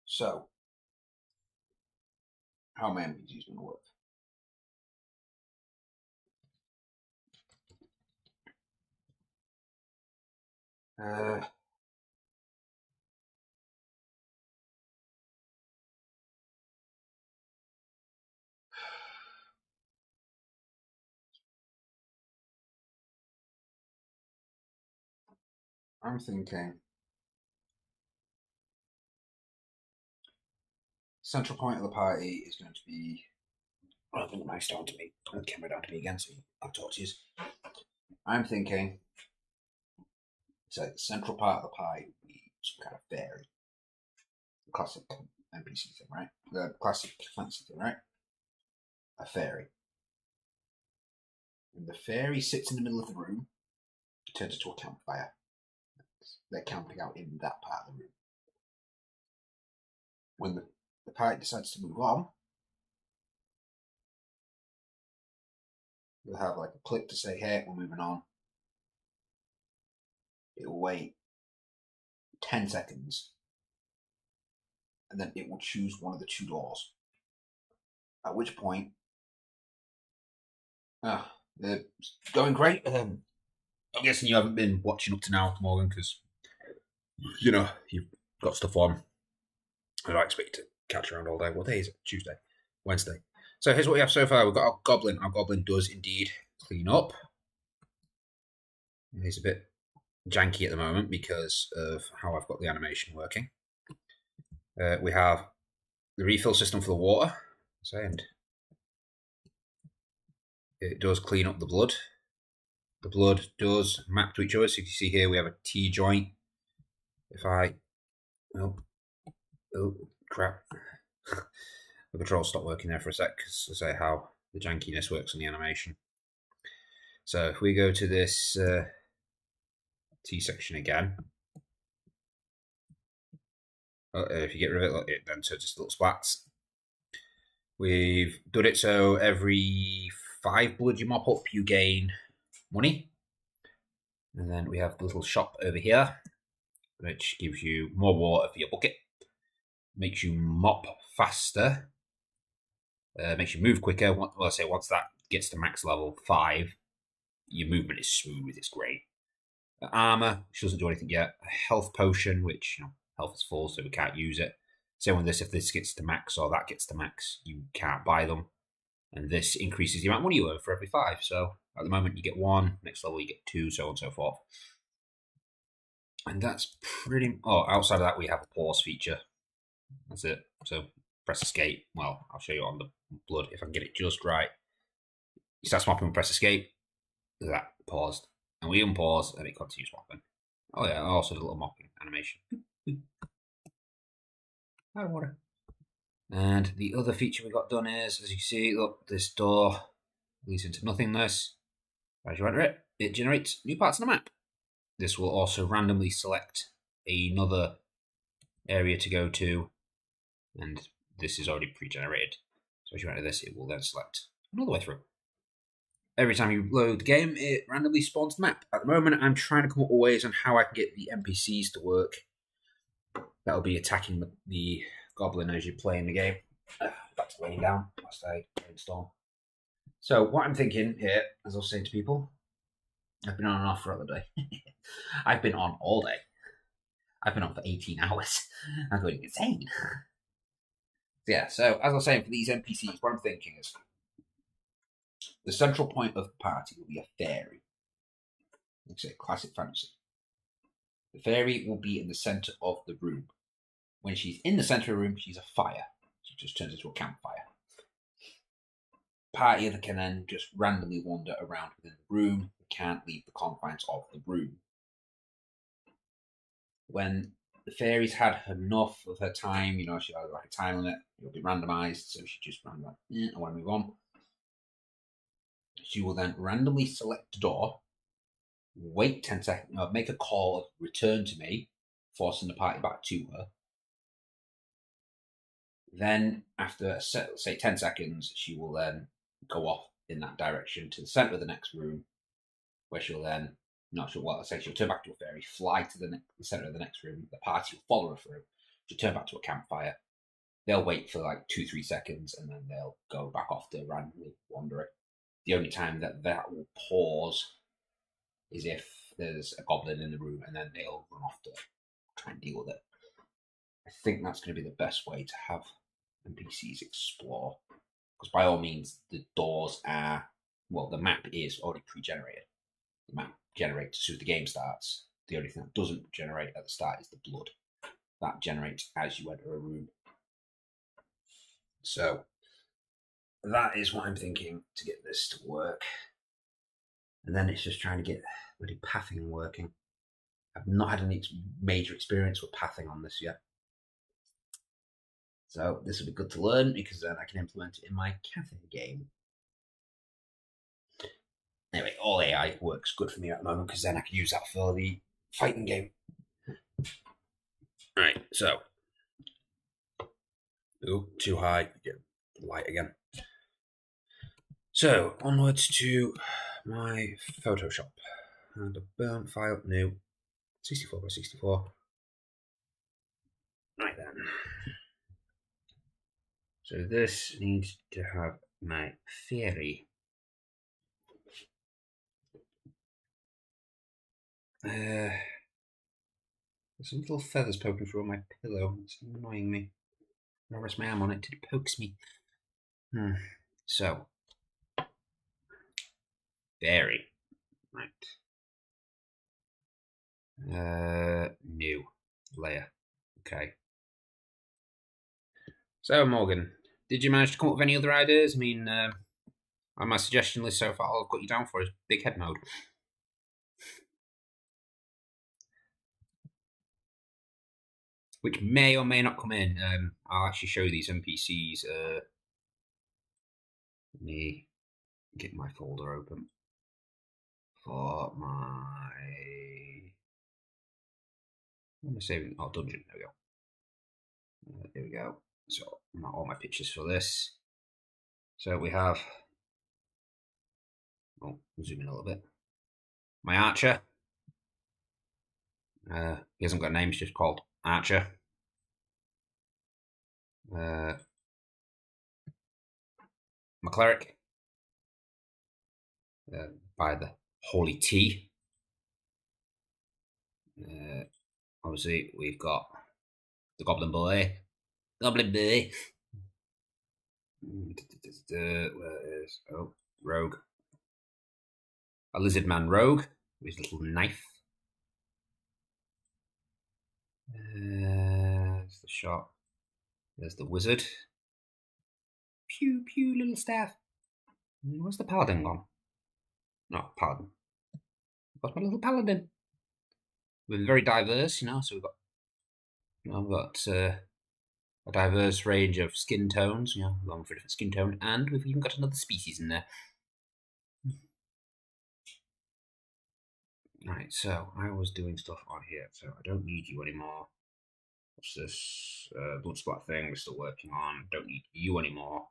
So, how my NPCs going to work? I'm thinking central point of the party is going to be. Well, I think the mouse down to me, the camera down to me again, so I'll talk to you. I'm thinking, so the central part of the pie would be some kind of fairy, classic NPC thing, right? The classic fantasy thing, right? A fairy. And the fairy sits in the middle of the room, turns into a campfire. They're camping out in that part of the room. When the party decides to move on, you'll have like a click to say, hey, we're moving on. It will wait 10 seconds, and then it will choose one of the two doors. At which point, they're going great. I'm guessing you haven't been watching up to now, Morgan, because you've got stuff on. I don't expect to catch around all day. What day is it? Tuesday, Wednesday. So here's what we have so far. We've got our goblin. Our goblin does indeed clean up. He's a bit janky at the moment because of how I've got the animation working. We have the refill system for the water. And it does clean up the blood. The blood does map to each other. So you can see here we have a T joint. If I... Oh, crap. The controls stopped working there for a sec because I say how the jankiness works on the animation. So if we go to this T section again, if you get rid of it, it then turns into little splats. We've done it so every 5 blood you mop up, you gain money. And then we have the little shop over here, which gives you more water for your bucket, makes you mop faster, makes you move quicker. Well, I say once that gets to max level 5, your movement is smooth, it's great. Armor, which doesn't do anything yet. A health potion, which health is full, so we can't use it. Same with this, if this gets to max or that gets to max, you can't buy them. And this increases the amount of money you earn for every 5. So at the moment you get 1, next level you get 2, so on and so forth. And that's pretty... Oh, outside of that we have a pause feature. That's it. So press escape. Well, I'll show you on the blood if I can get it just right. You start swapping and press escape. Look at that, paused. And we unpause and it continues swapping. Oh yeah, also the little mopping animation. Out of water. And the other feature we got done is, as you see, look, this door leads into nothingness. As you enter it, it generates new parts of the map. This will also randomly select another area to go to, and this is already pre-generated. So as you enter this, it will then select another way through. Every time you load the game, it randomly spawns the map. At the moment, I'm trying to come up with ways on how I can get the NPCs to work. That'll be attacking the goblin as you're playing the game. Back to laying down whilst I brainstorm. So what I'm thinking here, as I was saying to people, I've been on and off throughout the day. I've been on all day. I've been on for 18 hours. I'm going insane. Yeah, so as I was saying, for these NPCs, what I'm thinking is the central point of the party will be a fairy. Let's say classic fantasy. The fairy will be in the center of the room. When she's in the center of the room, she's a fire. She just turns into a campfire. Party that can then just randomly wander around within the room, can't leave the confines of the room. When the fairy's had enough of her time, she has like a time limit, it'll be randomized, so she just randomly, I want to move on. She will then randomly select a door, wait 10 seconds, make a call of return to me, forcing the party back to her. Then, after, say, 10 seconds, she will then go off in that direction to the center of the next room, where she'll then, she'll turn back to a fairy, fly to the center of the next room, the party will follow her through, she'll turn back to a campfire. They'll wait for like 2-3 seconds, and then they'll go back off to randomly wandering. The only time that will pause is if there's a goblin in the room, and then they'll run off to try and deal with it. I think that's going to be the best way to have NPCs explore. Because by all means, the doors are, the map is already pre-generated. The map generates as soon as the game starts. The only thing that doesn't generate at the start is the blood. That generates as you enter a room. So that is what I'm thinking to get this to work. And then it's just trying to get the pathing working. I've not had any major experience with pathing on this yet. So this will be good to learn because then I can implement it in my cafe game. Anyway, all AI works good for me at the moment because then I can use that for the fighting game. Right, so. Ooh, too high. Get light again. So, onwards to my Photoshop. And a burn file, new, 64 by 64. Right then. So this needs to have my fairy. There's some little feathers poking through my pillow. It's annoying me. When I rest my arm on it, it pokes me. So, fairy. Right. New layer. Okay. So, Morgan, did you manage to come up with any other ideas? I mean, on my suggestion list so far, all I've got you down for is big head mode. Which may or may not come in. I'll actually show these NPCs. Let me get my folder open for my. What am I saving? Oh, dungeon. There we go. There we go. So, all my pictures for this. So we have. Oh, zoom in a little bit. My archer. He hasn't got a name, he's just called Archer. My cleric. By the Holy Tea. Obviously, we've got the Goblin Boy. Goblin Boy. Where is. Oh, Rogue. A Lizard Man Rogue with his little knife. There's the shot. There's the wizard. Pew, pew, little staff. Where's the paladin gone? No, paladin. What's my little paladin? We're very diverse, so we've got a diverse range of skin tones, along for different skin tone, and we've even got another species in there. Right, so I was doing stuff on here, so I don't need you anymore. What's this? Bloodsplat thing we're still working on. Don't need you anymore.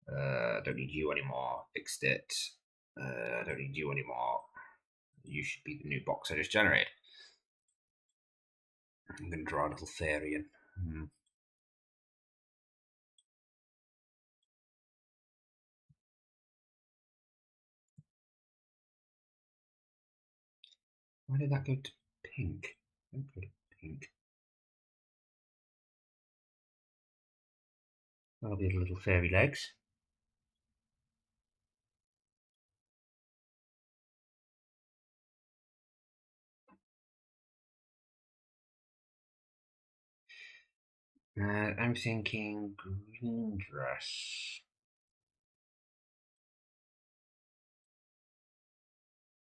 Don't need you anymore. Fixed it. Don't need you anymore. You should be the new box I just generated. I'm going to draw a little fairy in. Why did that go to pink? Don't go to pink. That'll be the little fairy legs. I'm thinking green dress.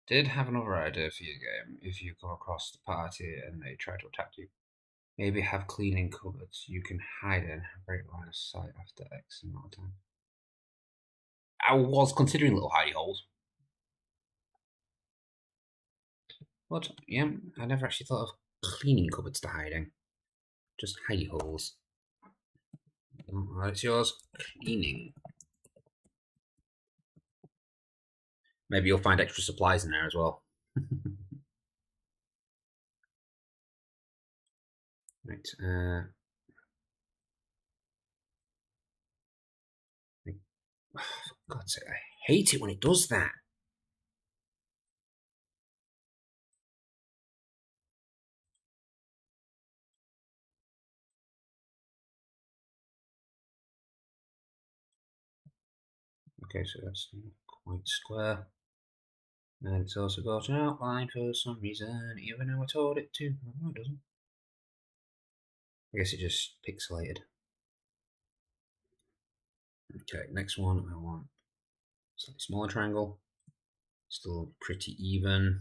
Did have another idea for your game. If you come across the party and they try to attack you, maybe have cleaning cupboards you can hide in very line of sight after X amount of time. I was considering little hidey holes. What? Yeah, I never actually thought of cleaning cupboards to hide in. Just hidey holes. Alright, it's yours. Cleaning. Maybe you'll find extra supplies in there as well. Right. For God's sake, I hate it when it does that. Okay, so that's not quite square. And it's also got an outline for some reason, even though I told it to. No, it doesn't. I guess it just pixelated. Okay, next one I want slightly smaller triangle. Still pretty even.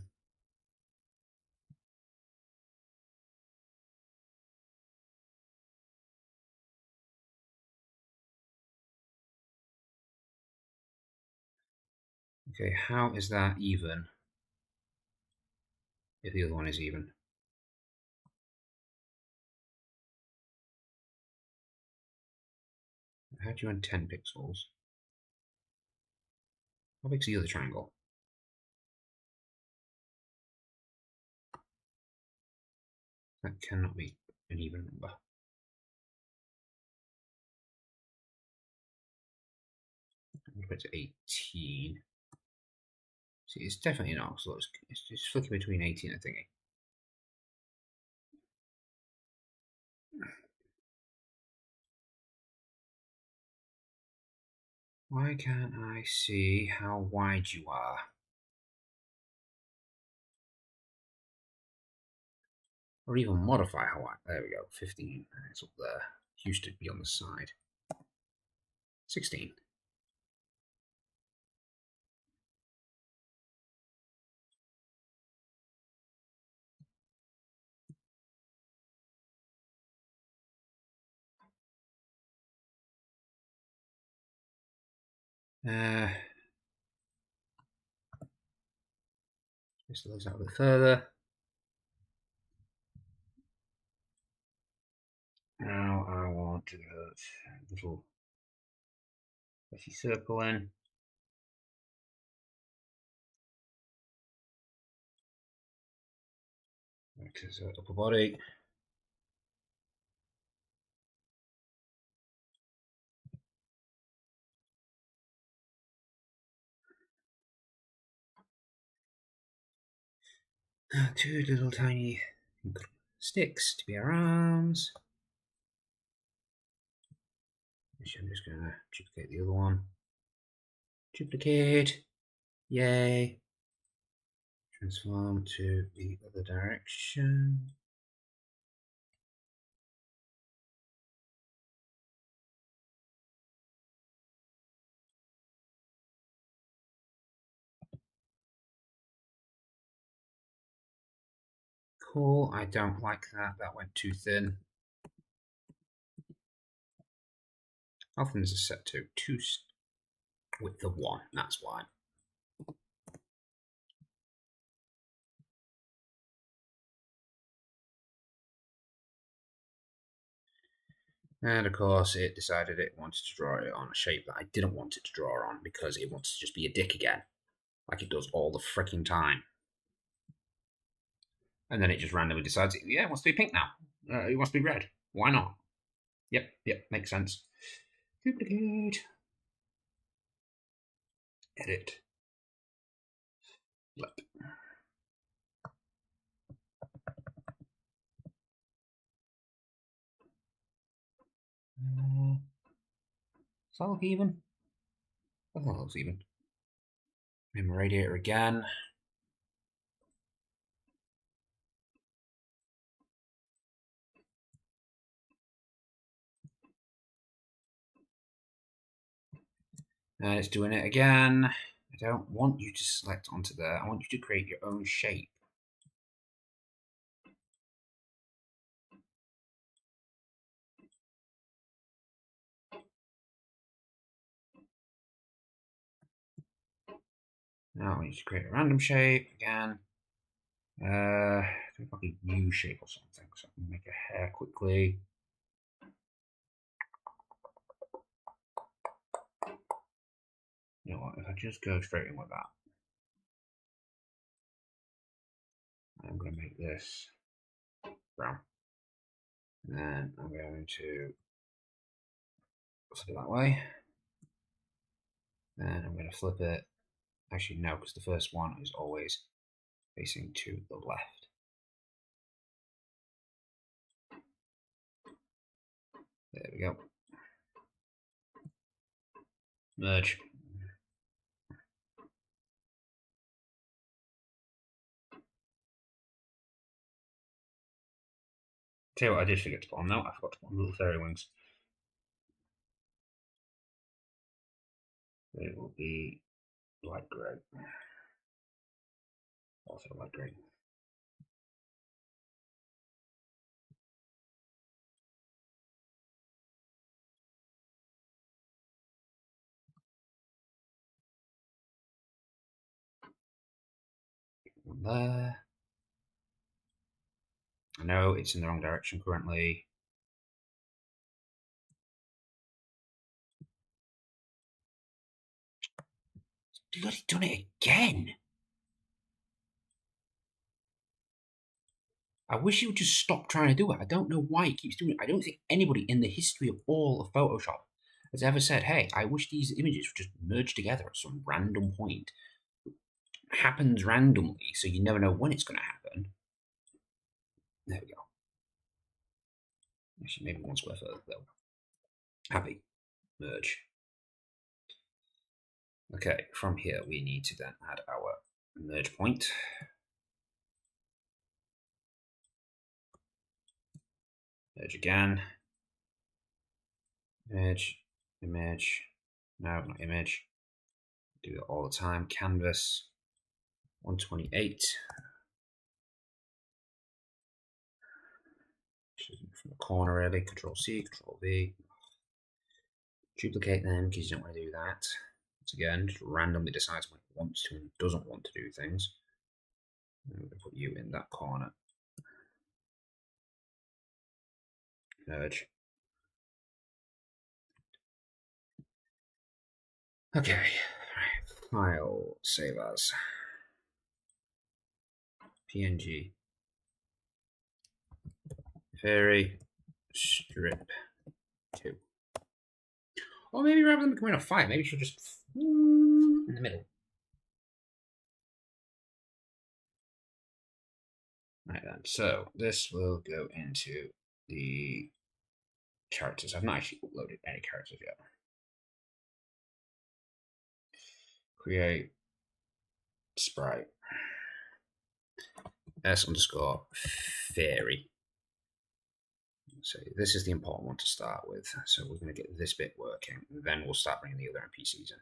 Okay, how is that even if the other one is even? How do you add 10 pixels? How big's the other triangle? That cannot be an even number. I'm going to put it to 18. See, it's definitely not, so it's just flicking between 18 and thingy. Why can't I see how wide you are? Or even modify how wide. There we go, 15. It's up there. Used to be on the side. 16. Just those out a bit further. Now I want to put a little messy circle in. Next is upper body. Two little tiny sticks to be our arms. Which I'm just going to duplicate the other one. Duplicate. Yay. Transform to the other direction. Cool, I don't like that. That went too thin. How thin is it set to? 2 width of 1, that's why. And of course, it decided it wanted to draw it on a shape that I didn't want it to draw on because it wants to just be a dick again, like it does all the freaking time. And then it just randomly decides, yeah, it wants to be pink now. It wants to be red. Why not? Yep, makes sense. Duplicate. Edit. Flip. Does that look even? I think that looks even. Name radiator again. And it's doing it again. I don't want you to select onto there. I want you to create your own shape. Now I want you to create a random shape again. Like a U shape or something. So I can make a hair quickly. You know what? If I just go straight in with that, I'm going to make this brown. And then I'm going to flip it that way. Then I'm going to flip it. Actually, no, because the first one is always facing to the left. There we go. Merge. Tell you what I did forget to put on though. I forgot to put on little fairy wings. They will be light grey. Also light grey. One there. I know it's in the wrong direction currently. Bloody done it again. I wish he would just stop trying to do it. I don't know why he keeps doing it. I don't think anybody in the history of all of Photoshop has ever said, hey, I wish these images would just merge together at some random point. It happens randomly, so you never know when it's going to happen. There we go. Actually, maybe one square further, though. Happy. Merge. Okay, from here we need to then add our merge point. Merge again. Image, image. No, not image. Do that all the time. Canvas 128. From the corner, really. Control C, Control V. Duplicate them because you don't want to do that. Once again, just randomly decides when it wants to and doesn't want to do things. I'm going to put you in that corner. Merge. Okay. File, save as. PNG. Fairy strip 2. Or maybe rather than becoming a fire, maybe she'll just in the middle. Right then, so this will go into the characters. I've not actually uploaded any characters yet. Create sprite s underscore fairy. So this is the important one to start with. So we're going to get this bit working, and then we'll start bringing the other NPCs in.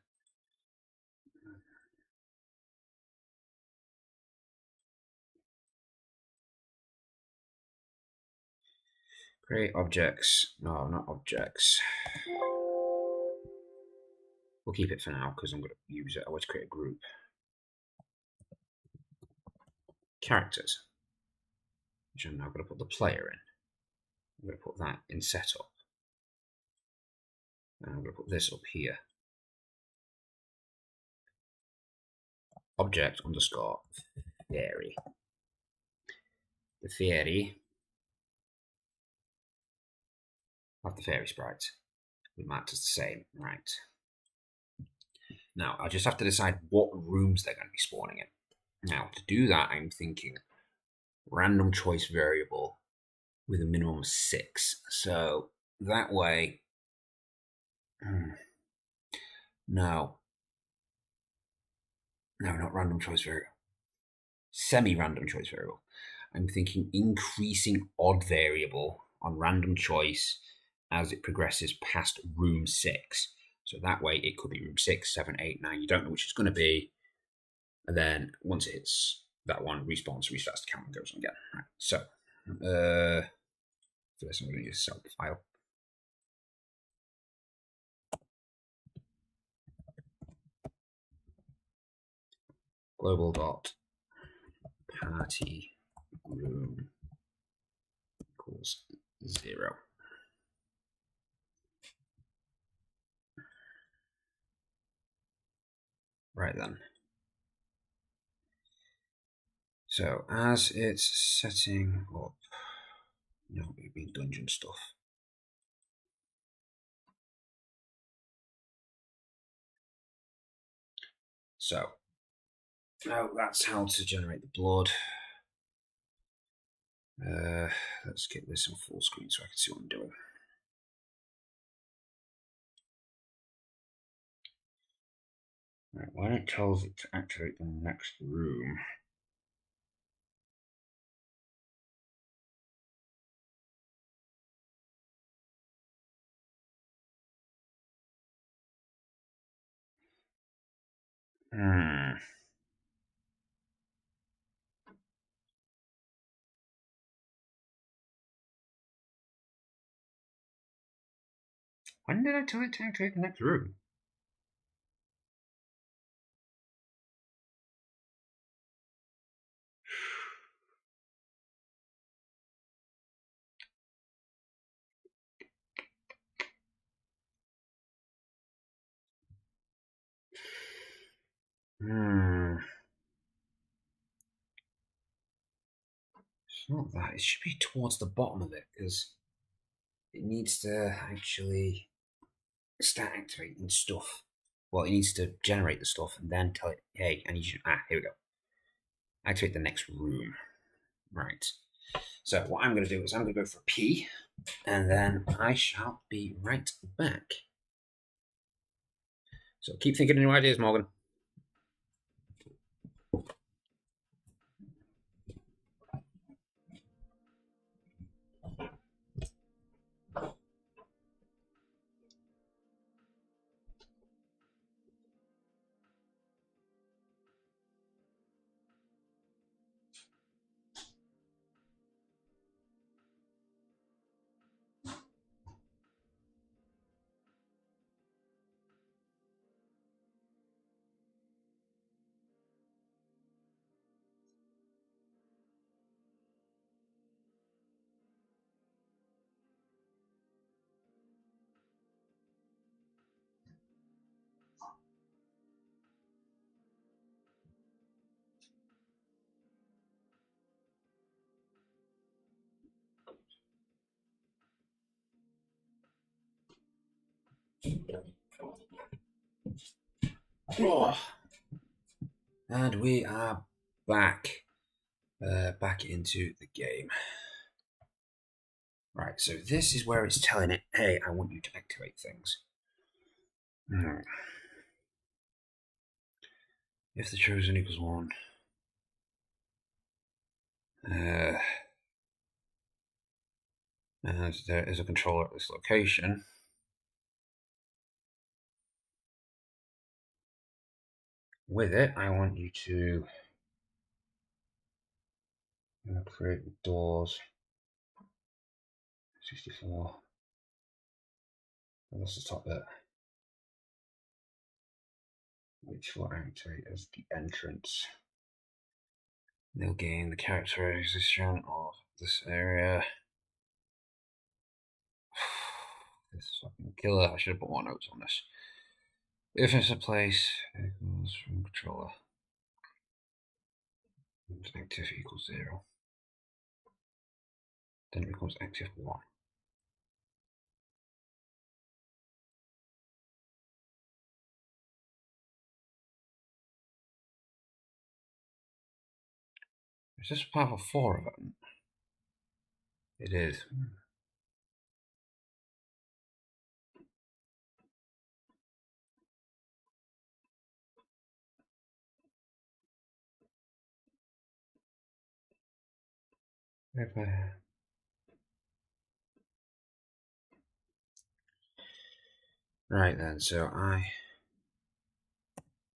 Create objects. No, not objects. We'll keep it for now because I'm going to use it. I want to create a group. Characters, which I'm now going to put the player in. I'm going to put that in setup. And I'm going to put this up here. Object underscore fairy. The fairy of the fairy sprite. We marked as the same, right? Now I just have to decide what rooms they're going to be spawning in. Now to do that, I'm thinking random choice variable with a minimum of 6. So that way, no, not random choice variable. Semi-random choice variable. I'm thinking increasing odd variable on random choice as it progresses past room 6. So that way it could be room 6, 7, 8, 9. You don't know which it's going to be. And then once it hits that one, respawns, restarts the count and goes on again. Right. So for this, I'm going to use a self file. Global dot party room equals 0. Right then. So as it's setting up, no, it'd be dungeon stuff. So now that's how to generate the blood. Let's get this on full screen so I can see what I'm doing. Right, when it tells it to activate the next room, Hmm. When did I tell it to activate the next room? Hmm. It's not that. It should be towards the bottom of it because it needs to actually start activating stuff. Well, it needs to generate the stuff and then tell it, hey, I need you. Here we go. Activate the next room. Right. So what I'm going to do is I'm going to go for P, and then I shall be right back. So keep thinking of new ideas, Morgan. Oh. And we are back. Back into the game. Right, so this is where it's telling it, hey, I want you to activate things. If the chosen equals 1. And there is a controller at this location. With it, I want you to create the doors. 64. And that's the top bit. Which will activate as the entrance. They'll gain the characterization of this area. This is fucking killer. I should have put more notes on this. If it's a place, equals from controller. Active equals 0. Then it becomes active 1. Is this part of 4 event? It is. Right then, so I.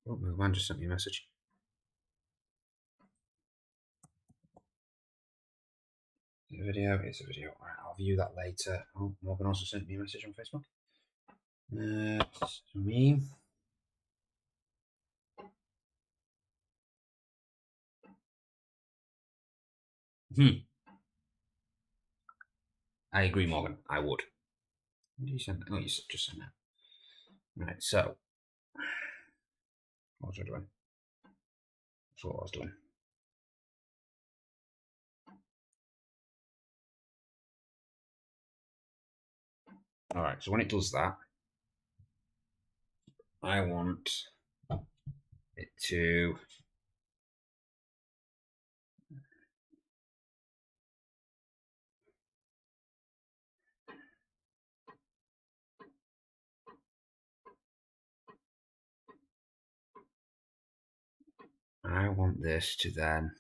Oh, my man just sent me a message. It's a video. It's a video. Right, I'll view that later. Oh, Morgan also sent me a message on Facebook. Me. I agree, Morgan. I would. What did you send? Oh, you just sent that. Right, so. What was I doing? That's what I was doing. Alright, so when it does that, I want it to. I want this to then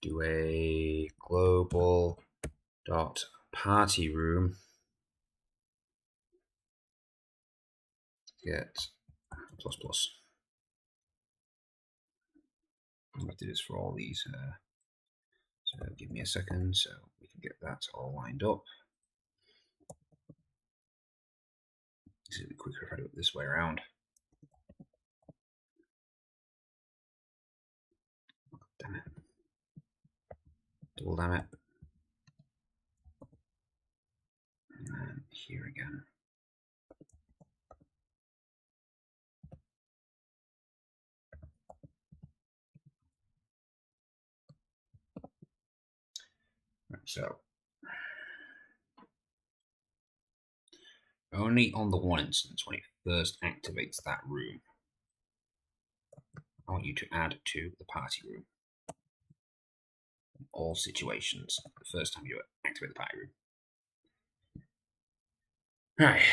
do a global dot party room. Get plus plus. I'm going to do this for all these. So give me a second so we can get that all lined up. This will be quicker if I do it this way around. Damn it. Double damn it. And here again. Right, so only on the one instance when it first activates that room, I want you to add to the party room. In all situations, the first time you activate the party room. Right.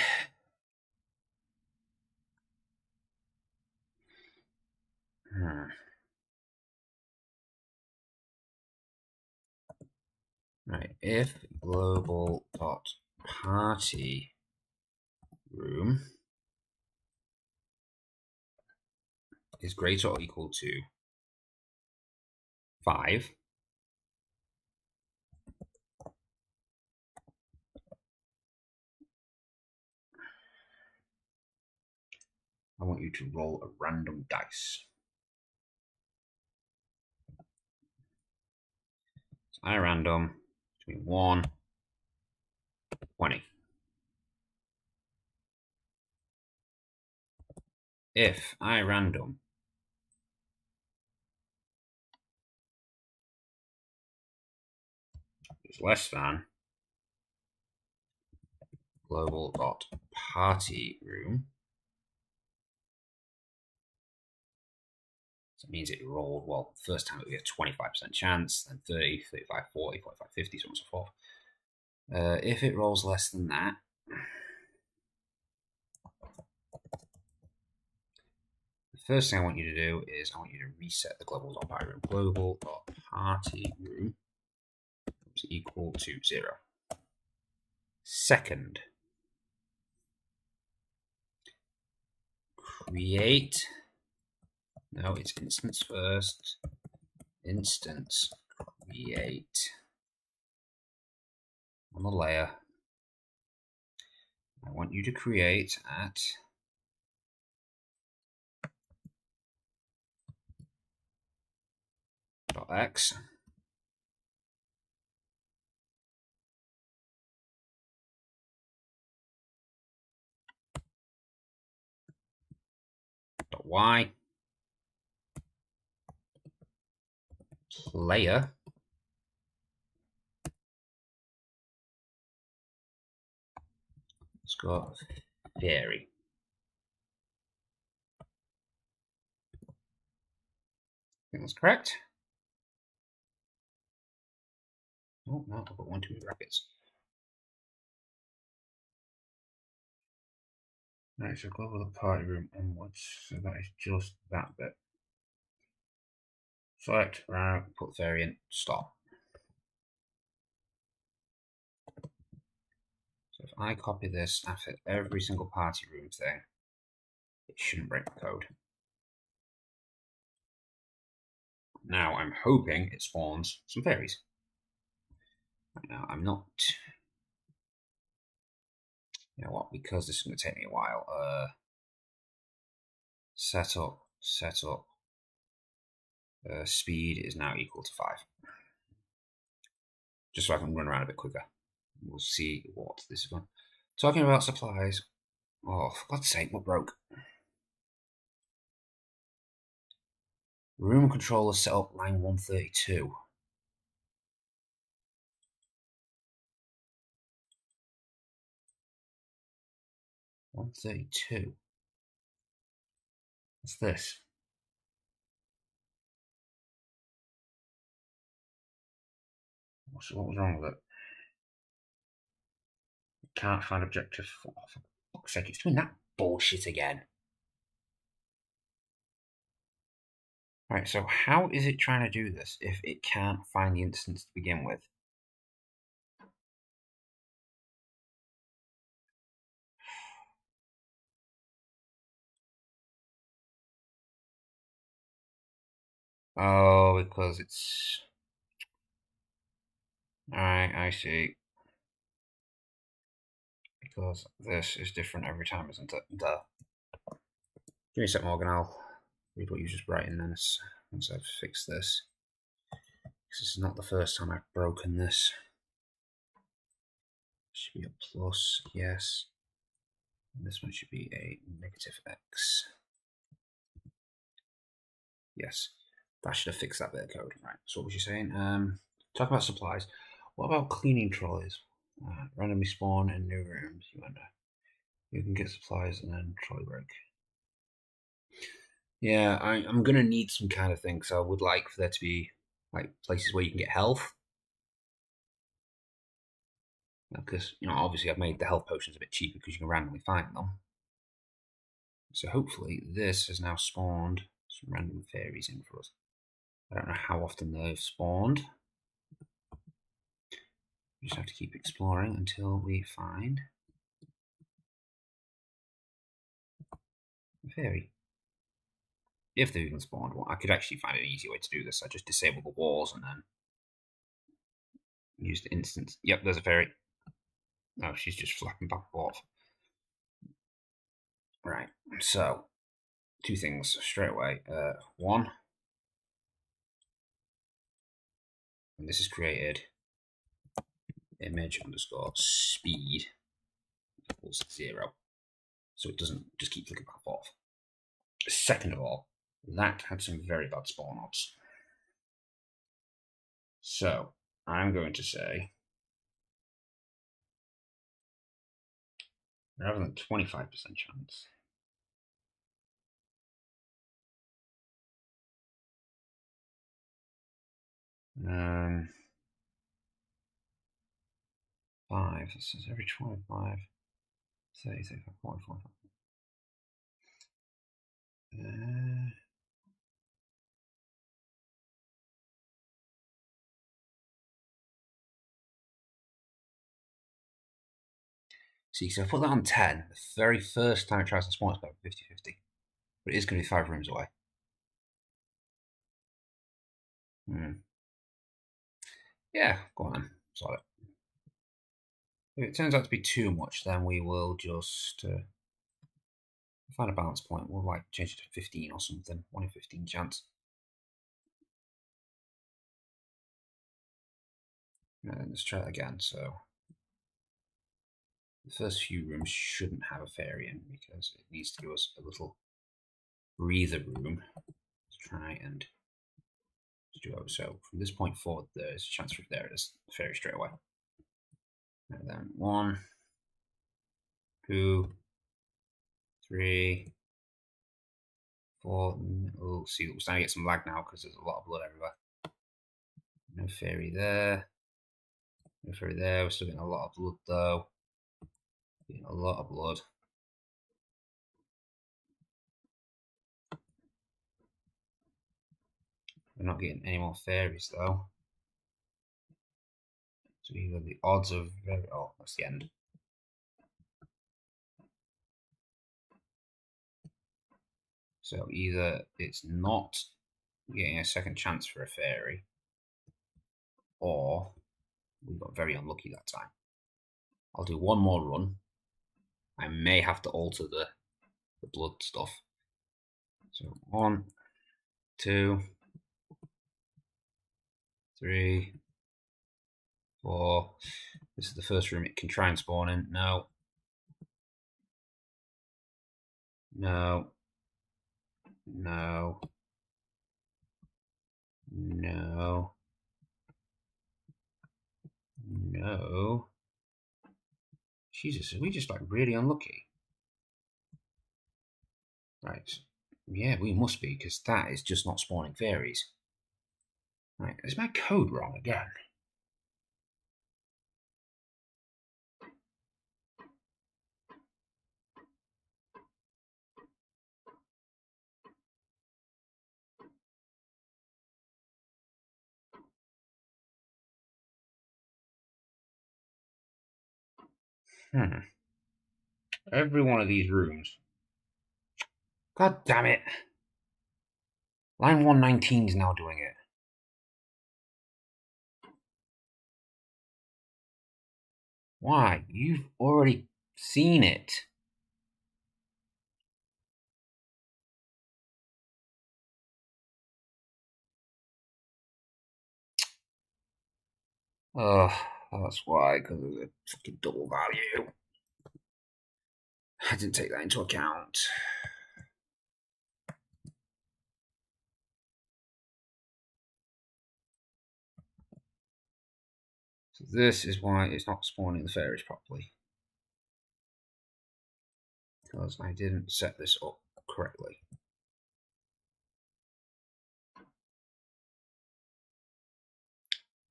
Right. If global.party room is greater or equal to 5, I want you to roll a random dice. So I random between 1 and 20. If I random is less than global.party room, so it means it rolled, well, first time it would be a 25% chance, then 30, 35, 40, 45, 50, so on and so forth. If it rolls less than that, the first thing I want you to do is I want you to reset the global.party room. Global.party room is equal to 0. Second, create, no, it's instance first, instance create on the layer. I want you to create at .x .y player score fairy. I think that's correct. Oh no, I've got 1 too many brackets. Right, so global.party room onwards. So that is just that bit. Select, right, put variant, stop. So if I copy this after every single party room thing, it shouldn't break the code. Now I'm hoping it spawns some fairies. Right now I'm not. You know what? Because this is going to take me a while. Setup. Speed is now equal to 5. Just so I can run around a bit quicker. We'll see what this is going. Talking about supplies. Oh, for God's sake, what broke? Room controller set up line 132. What's this? What was wrong with it? Can't find objective 4. For fuck's sake, it's doing that bullshit again. Right, so how is it trying to do this if it can't find the instance to begin with? Oh, because it's... Alright, I see. Because this is different every time, isn't it? Duh. Give me a sec, Morgan. I'll read what you just write in then once I've fixed this. This is not the first time I've broken this. Should be a plus, yes. And this one should be a negative x. Yes, that should have fixed that bit of code. Right, so what was you saying? Talk about supplies. What about cleaning trolleys? Randomly spawn in new rooms, you wonder. You can get supplies and then trolley break. Yeah, I'm gonna need some kind of thing, so I would like for there to be like places where you can get health. Because, obviously I've made the health potions a bit cheaper because you can randomly find them. So hopefully this has now spawned some random fairies in for us. I don't know how often they've spawned. We just have to keep exploring until we find a fairy. If they've even spawned one. I could actually find an easy way to do this. I just disable the walls and then use the instance. Yep, there's a fairy. No, she's just flapping back and forth. Right, so two things straight away. One, when this is created, image underscore speed equals 0. So it doesn't just keep flicking back and forth. Second of all, that had some very bad spawn odds. So I'm going to say, rather than 25% chance, um, 5. This is every 25, 30, 35, 40, 45. See, so I put that on 10. The very first time it tries to spawn, it's about 50-50. But it is going to be 5 rooms away. Yeah, go on then. Solid. If it turns out to be too much, then we will just find a balance point. We'll like change it to 15 or something. 1 in 15 chance. And let's try it again. So the first few rooms shouldn't have a fairy in because it needs to give us a little breather room to try and do it. So from this point forward, there's a chance for there it is fairy straight away. And then 1, 2, 3, 4. Oh, see, we're starting to get some lag now because there's a lot of blood everywhere. No fairy there. No fairy there. We're still getting a lot of blood though. Getting a lot of blood. We're not getting any more fairies though. So either the odds of very... Oh, that's the end. So either it's not getting a second chance for a fairy, or we got very unlucky that time. I'll do one more run. I may have to alter the blood stuff. So 1, 2, 3, 4. This is the first room it can try and spawn in. No. No. No. No. No. Jesus, are we just like really unlucky? Right. Yeah, we must be, because that is just not spawning fairies. Right, is my code wrong again? Every one of these rooms. God damn it. Line 119 is now doing it. Why? You've already seen it. Ugh, that's why, because of the fucking double value. I didn't take that into account. So this is why it's not spawning the fairies properly. Because I didn't set this up correctly.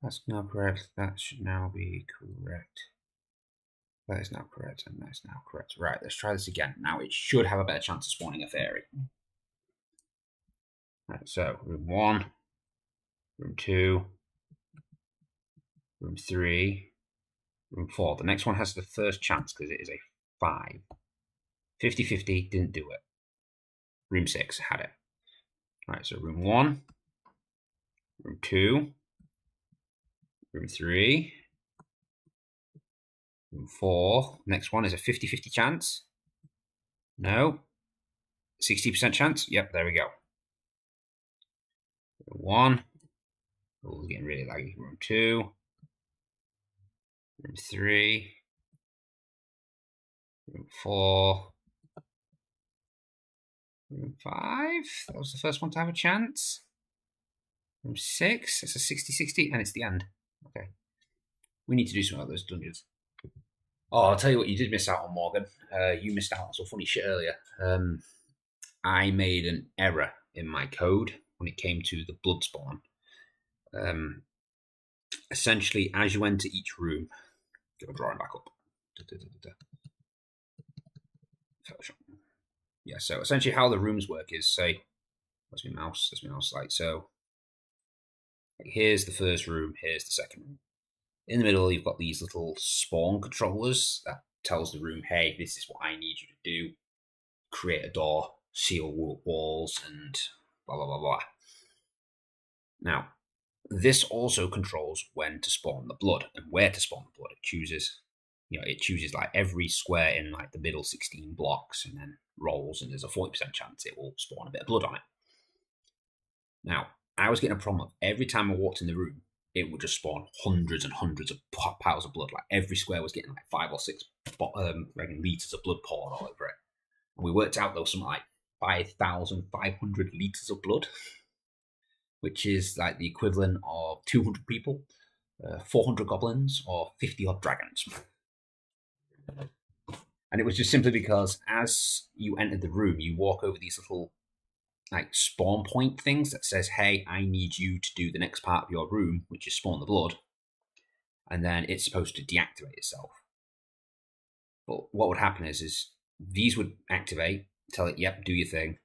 That's now correct. That should now be correct. That is now correct, and that is now correct. Right, let's try this again. Now it should have a better chance of spawning a fairy. Right, so room 1, room 2, room 3, room 4. The next one has the first chance because it is a 5. 50-50, didn't do it. Room 6 had it. Right, so room 1, room 2, room 3, room 4. Next one is a 50-50 chance. No. 60% chance. Yep, there we go. Room 1. Oh, we're getting really laggy. Room 2. Room 3. Room 4. Room 5. That was the first one to have a chance. Room 6. It's a 60-60, and it's the end. Okay. We need to do some of those dungeons. Oh, I'll tell you what, you did miss out on, Morgan. You missed out on some funny shit earlier. I made an error in my code when it came to the blood spawn. Essentially, as you enter each room, get my drawing back up. Yeah, so essentially how the rooms work is, say, where's my mouse? There's my mouse light. So here's the first room, here's the second room. In the middle, you've got these little spawn controllers that tells the room, hey, this is what I need you to do. Create a door, seal walls, and blah, blah, blah, blah. Now, this also controls when to spawn the blood and where to spawn the blood. It chooses, like every square in like the middle 16 blocks and then rolls, and there's a 40% chance it will spawn a bit of blood on it. Now, I was getting a problem of every time I walked in the room, it would just spawn hundreds and hundreds of piles of blood. Like every square was getting like 5 or 6 liters of blood poured all over it. And we worked out there was something like 5,500 liters of blood, which is like the equivalent of 200 people, 400 goblins, or 50 odd dragons. And it was just simply because as you entered the room, you walk over these little like spawn point things that says, hey, I need you to do the next part of your room, which is spawn the blood. And then it's supposed to deactivate itself. But what would happen is these would activate, tell it, yep, do your thing.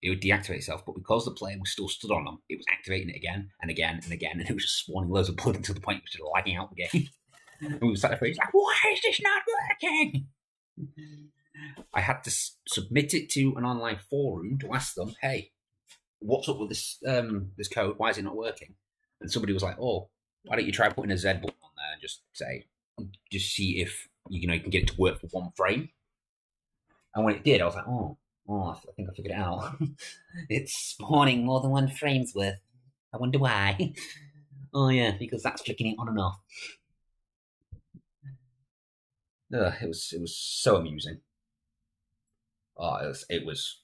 It would deactivate itself, but because the player was still stood on them, it was activating it again and again and again, and it was just spawning loads of blood until the point it was just lagging out the game. And we were sat there, like, why is this not working? I had to submit it to an online forum to ask them, hey, what's up with this this code? Why is it not working? And somebody was like, oh, why don't you try putting a Z button on there and just see if you can get it to work for one frame. And when it did, I was like, oh, I think I figured it out. It's spawning more than one frame's worth. I wonder why. Oh yeah, because that's flicking it on and off. It was so amusing. Oh, it was.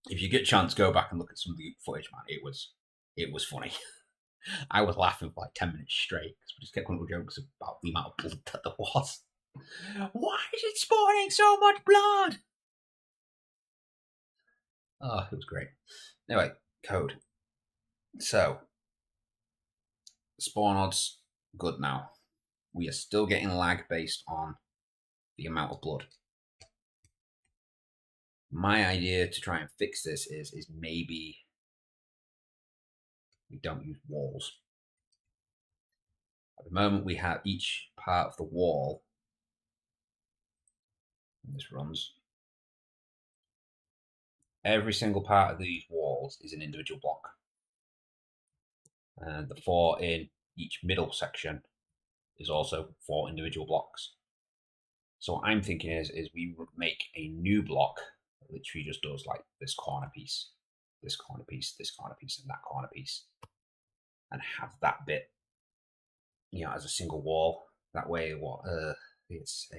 If you get a chance, go back and look at some of the footage, man. It was funny. I was laughing for like 10 minutes straight because we just kept going with jokes about the amount of blood that there was. Why is it spawning so much blood? Oh, it was great. Anyway, code. So, spawn odds, good now. We are still getting lag based on the amount of blood. My idea to try and fix this is maybe we don't use walls. At the moment, we have each part of the wall. And this runs. every single part of these walls is an individual block. And the 4 in each middle section is also 4 individual blocks. So what I'm thinking is we make a new block that literally just does like this corner piece, this corner piece, this corner piece, and that corner piece, and have that bit, as a single wall. That way, it's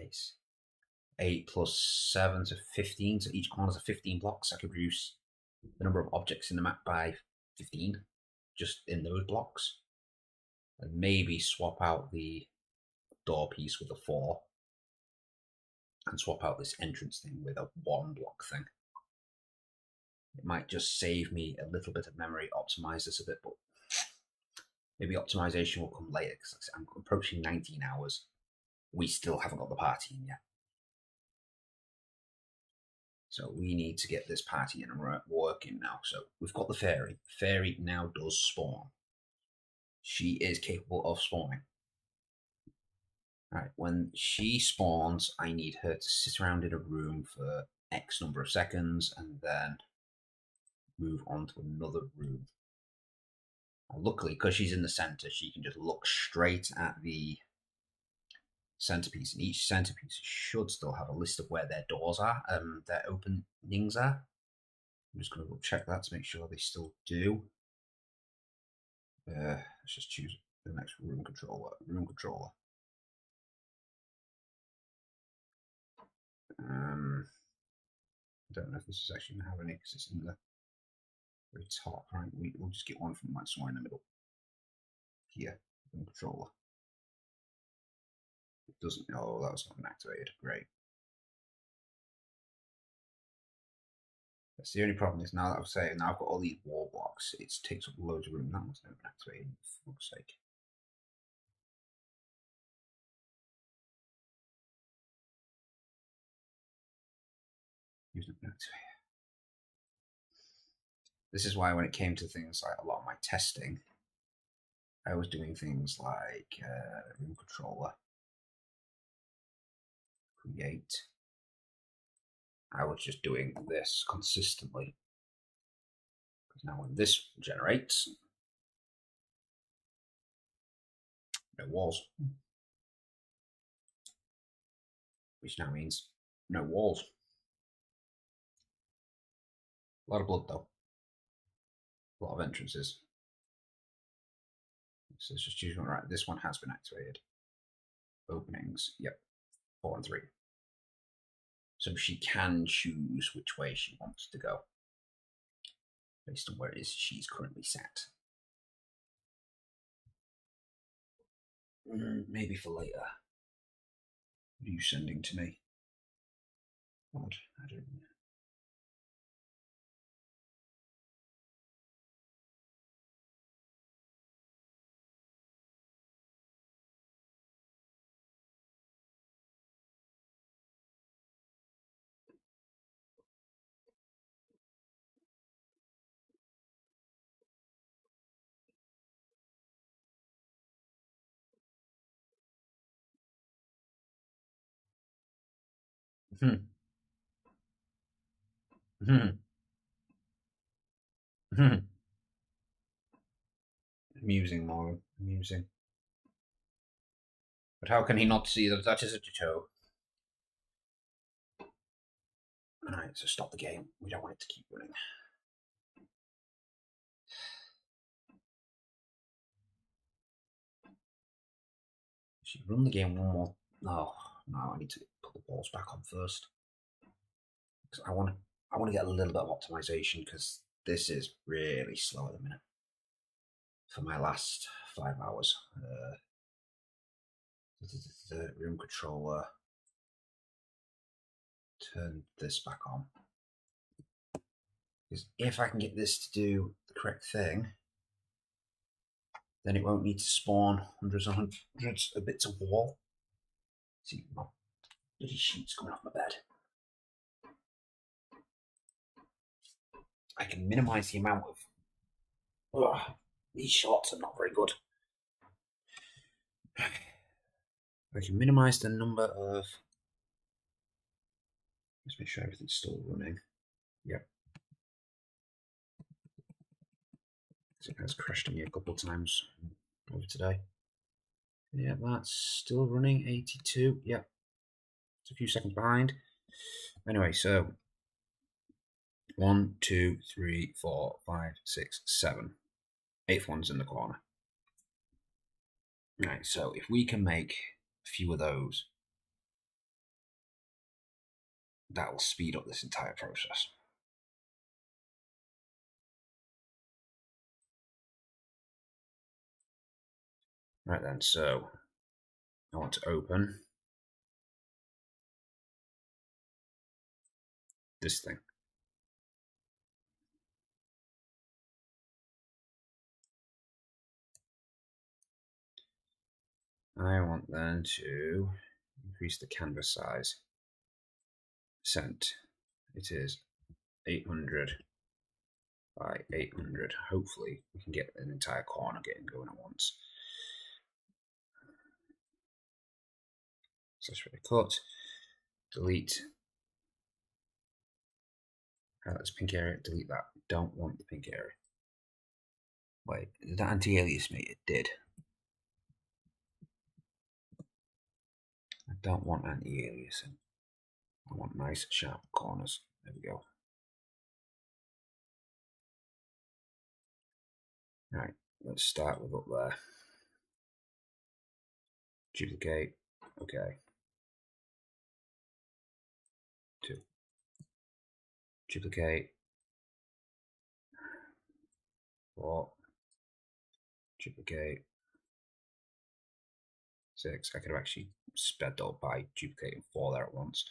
8 plus 7 to 15. So each corner is 15 blocks. I could reduce the number of objects in the map by 15 just in those blocks. And maybe swap out the door piece with a 4 and swap out this entrance thing with a 1 block thing. It might just save me a little bit of memory, optimize this a bit, but maybe optimization will come later because I'm approaching 19 hours. We still haven't got the party in yet. So we need to get this party in and working now. So we've got the fairy. The fairy now does spawn. She is capable of spawning. Alright, when she spawns, I need her to sit around in a room for X number of seconds and then move on to another room. Now, luckily, because she's in the center, she can just look straight at the centerpiece, and each centerpiece should still have a list of where their doors are, their openings are. I'm just going to check that to make sure they still do. Let's just choose the next room controller. Room controller. I don't know if this is actually going to have any because it's in the very top, right? We'll just get one from like somewhere in the middle. Here, room controller. It doesn't. Oh, that was not been activated. Great. That's the only problem is now that I've said now I've got all these wall blocks. It takes up loads of room. That one's never been activated. For fuck's sake. This is why when it came to things like a lot of my testing, I was doing things like room controller, create. I was just doing this consistently. Because now when this generates, no walls. Which now means no walls. A lot of blood though. A lot of entrances. So let's just choose one. Right, this one has been activated. Openings, yep, 4 and 3. So she can choose which way she wants to go based on where it is she's currently sat. Maybe for later. What are you sending to me? What? I don't know. Amusing, Morgan. Amusing. But how can he not see that is a toe? Alright, so stop the game. We don't want it to keep running. Should run the game one more. No, I need to put the balls back on first. Because I want to get a little bit of optimization because this is really slow at the minute. For my last 5 hours. The room controller. Turn this back on. Because if I can get this to do the correct thing, then it won't need to spawn hundreds and hundreds of bits of wall. See, my bloody sheets coming off my bed. I can minimize the amount of. Ugh, these shots are not very good. I can minimize the number of. Let's make sure everything's still running. Yep. It has crashed on me a couple of times over today. Yeah, that's still running 82. Yep. It's a few seconds behind. Anyway, so 1, 2, 3, 4, 5, 6, 7. Eighth one's in the corner. Right, so if we can make a few of those, that will speed up this entire process. Right then, so I want to open this thing. I want then to increase the canvas size. It is 800 by 800. Hopefully we can get an entire corner getting going at once. So let's really cut, delete. That's pink area, delete that. Don't want the pink area. Wait, did that anti-alias me? It did. I don't want anti-aliasing. I want nice sharp corners. There we go. Right, let's start with up there. Duplicate. Okay. 2. Duplicate. 4. Duplicate. 6. I could have actually sped up by duplicating 4 there at once.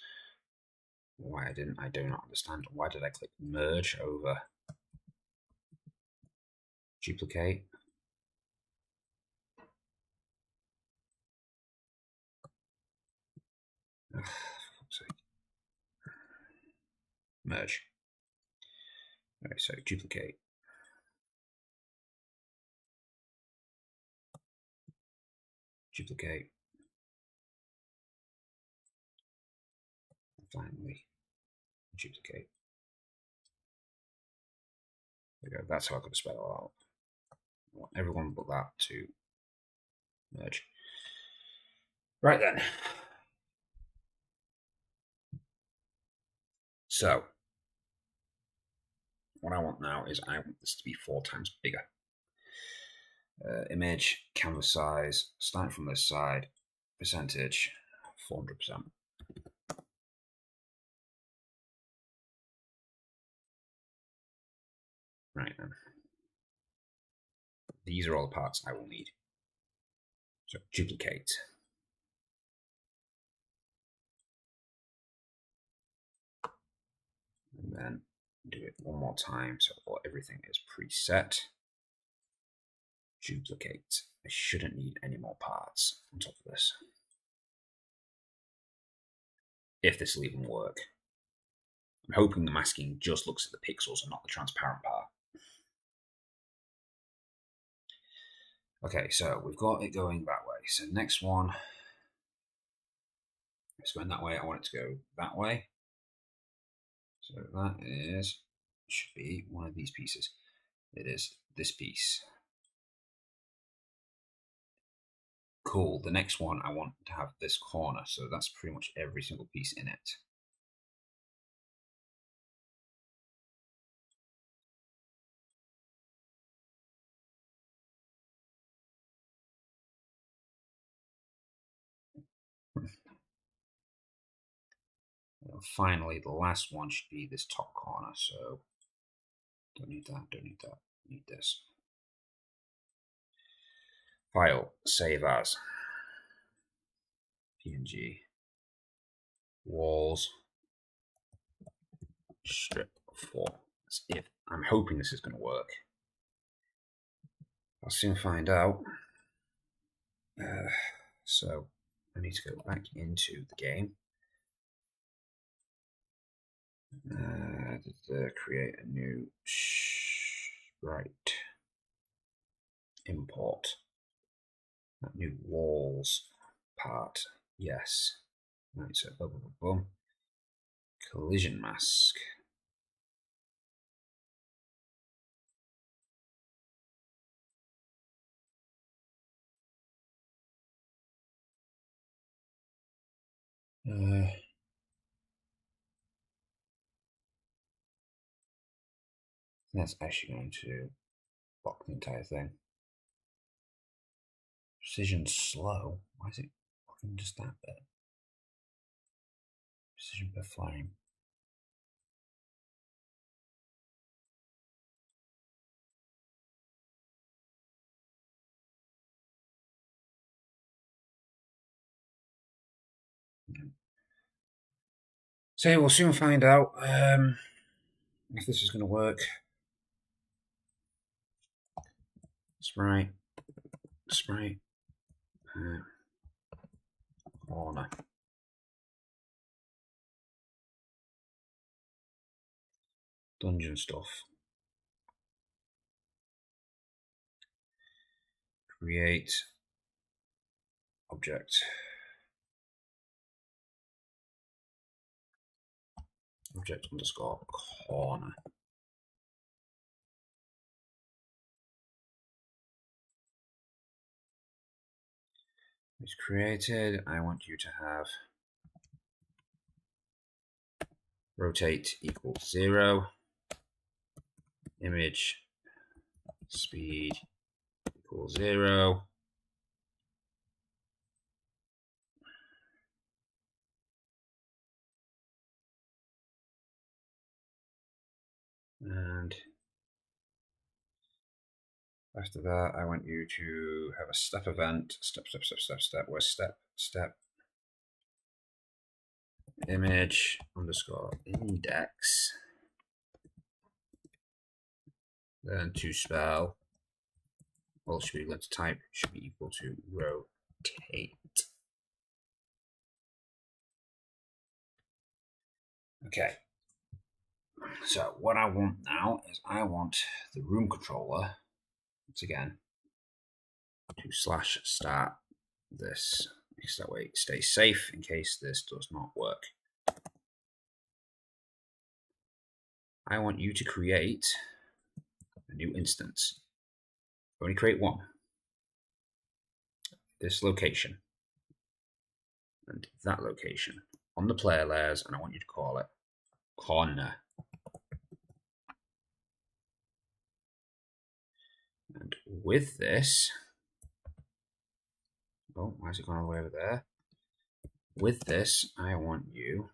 Why I didn't, I do not understand. Why did I click merge over duplicate? Oh, for fuck's sake. Merge. Okay, so duplicate. Duplicate. And finally, duplicate. There we go. That's how I could have spelled it all out. I want everyone but that to merge. Right then. So, what I want now is I want this to be 4 times bigger. Image, canvas size, starting from this side, percentage, 400%. Right then. These are all the parts I will need. So duplicate. And then do it one more time so everything is preset. Duplicate. I shouldn't need any more parts on top of this. If this will even work. I'm hoping the masking just looks at the pixels and not the transparent part. Okay, so we've got it going that way. So next one, it's going that way. I want it to go that way. So that should be one of these pieces. It is this piece. Cool. The next one, I want to have this corner. So that's pretty much every single piece in it. Finally, the last one should be this top corner. So don't need that, don't need that, need this. File, save as, PNG, walls, strip 4. If I'm hoping this is going to work. I'll soon find out. So I need to go back into the game. Create a new sprite. Import. That new walls part. Yes. Right, so boom, boom, boom. Collision mask. That's actually going to block the entire thing. Precision slow. Why is it blocking just that bit? Precision per flame. So we'll soon find out if this is going to work. Sprite. Corner. Dungeon stuff. Create object. Object underscore corner. It's created. I want you to have rotate equals 0. Image speed equals 0. And after that, I want you to have a step event. Step. Where's step? Image underscore index. Then to spell. Well, should be equal to type. Should be equal to rotate. Okay. So what I want now is I want the room controller, once again, to /start this, because that way it stays safe in case this does not work. I want you to create a new instance. Only create one. This location and that location on the player layers, and I want you to call it corner. And with this, oh, why is it going all the way over there? With this, I want you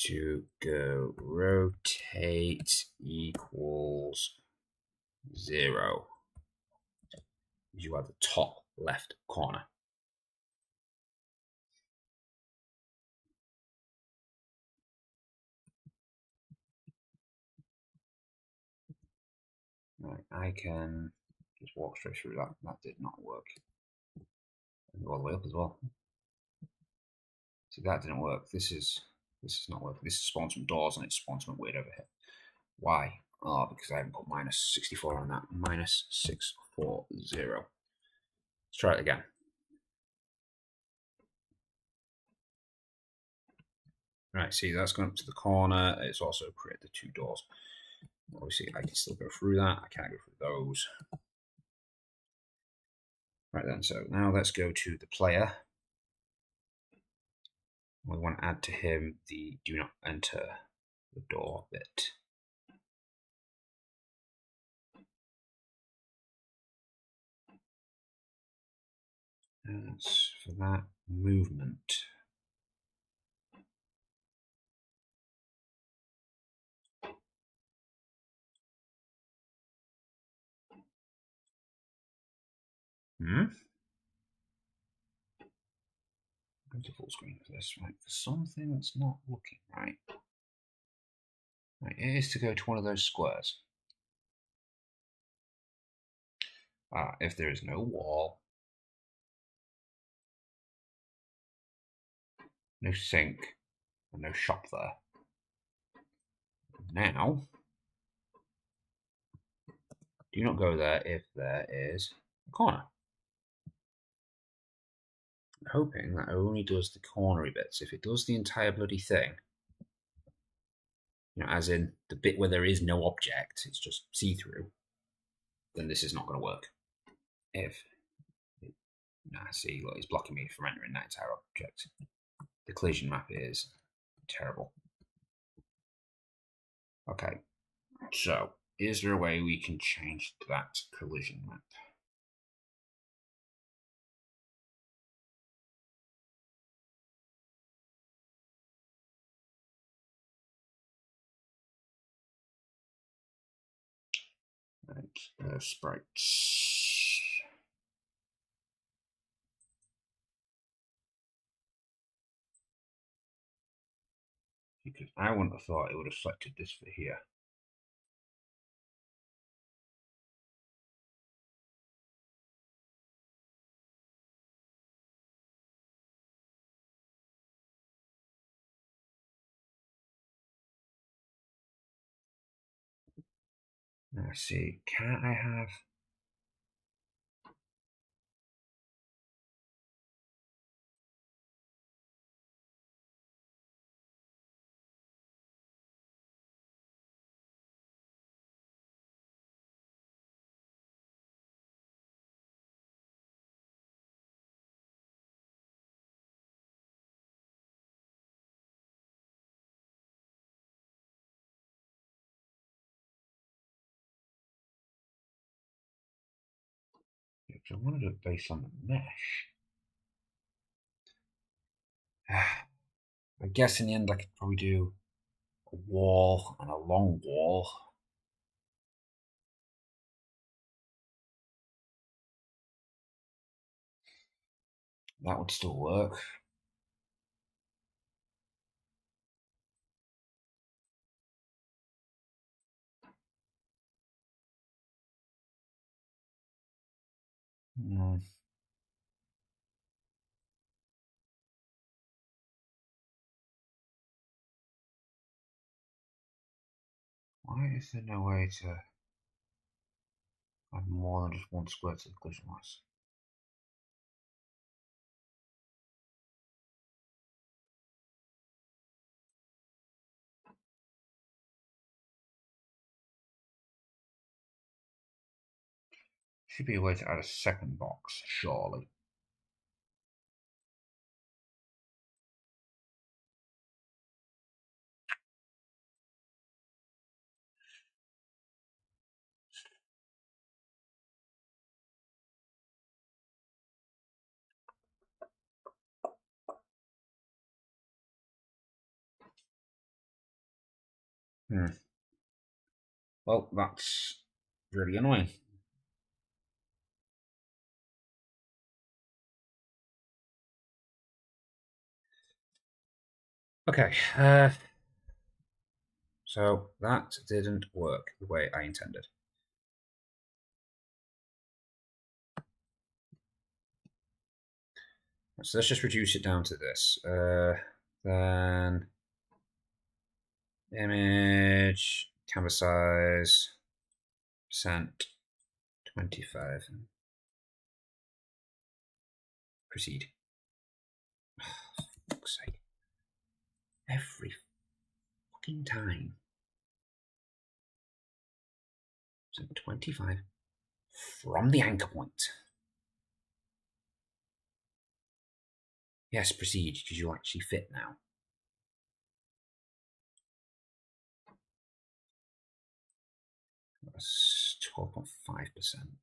to go rotate equals 0. You are the top left corner. Right, I can just walk straight through that. That did not work. And go all the way up as well. See, that didn't work. This is not working. This spawns some doors and it spawns some weird over here. Why? Oh, because I haven't put -64 on that. -640. Let's try it again. Right, see, that's gone up to the corner. It's also created the 2 doors. Obviously, I can still go through that. I can't go through those. Right then, so now let's go to the player. We want to add to him the do not enter the door bit. And that's for that movement. I'm going to full screen for this, right? For something that's not looking right. Right, it is to go to one of those squares. If there is no wall, no sink, and no shop there. Now, do not go there if there is a corner. I'm hoping that only does the cornery bits. If it does the entire bloody thing, you know, as in the bit where there is no object, it's just see-through, then this is not going to work. If it, no, see, look, it's blocking me from entering that entire object. The collision map is terrible. Okay, so is there a way we can change that collision map? Right, sprites. Because I wouldn't have thought it would have selected this for here. I see. Can't I have? Because I want to do it based on the mesh. I guess in the end I could probably do a wall and a long wall. That would still work. Hmm. Why is there no way to add more than just one square to the collision mass? Should be a way to add a second box, surely. Hmm. Well, that's really annoying. Okay, so that didn't work the way I intended. So let's just reduce it down to this. Then image, canvas size, percent 25. Proceed. Oh, for fuck's sake. Every fucking time. So 25 from the anchor point. Yes, proceed, because you actually fit now. That's 12.5%.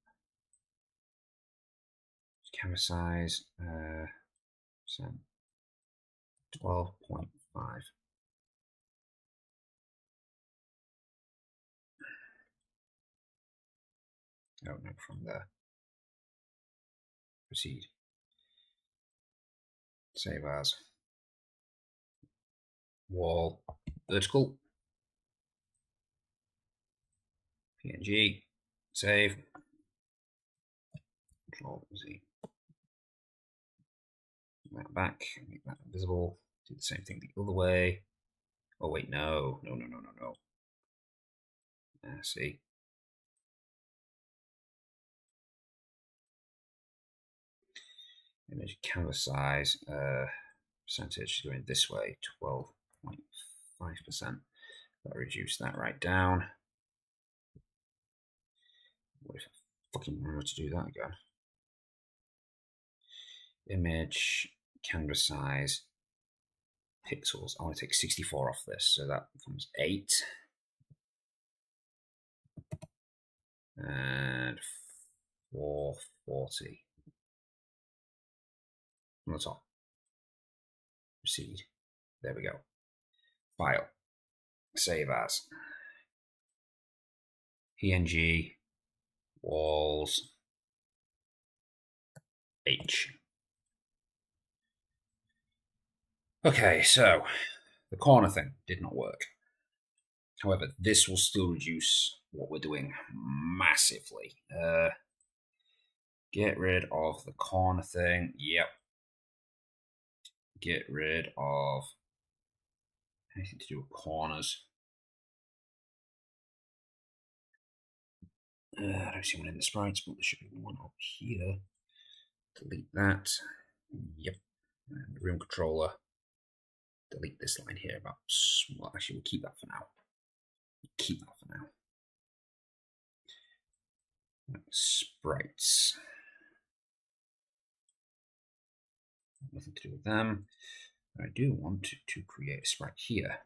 Camera size, percent 12.5. Oh, no, from there. Proceed. Save as. Wall. Vertical. PNG. Save. Control Z. That back. Make that invisible. Do the same thing the other way. Oh, wait, no. No, no, no, no, no. See. Image canvas size. Percentage going this way. 12.5%. I'll reduce that right down. What if I fucking remember to do that again? image, canvas size, pixels. I want to take 64 off this, so that becomes 8. And 440 on the top. Proceed. There we go. File. Save as. PNG. Walls. H. Okay, so the corner thing did not work. However, this will still reduce what we're doing massively. Get rid of the corner thing. Yep. Get rid of anything to do with corners. I don't see one in the sprites, but there should be one up here. Delete that. Yep. And the room controller. Delete this line here about. Well, actually, we'll keep that for now. Keep that for now. Sprites. Nothing to do with them. I do want to create a sprite here.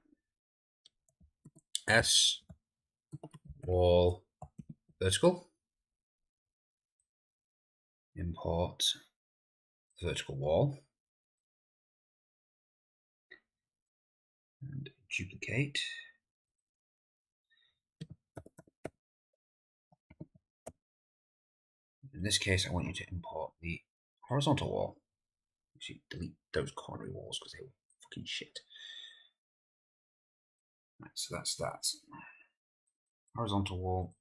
S wall vertical. Import vertical wall. And duplicate. In this case, I want you to import the horizontal wall. Actually, delete those corner walls because they were fucking shit. Right, so that's that. Horizontal wall.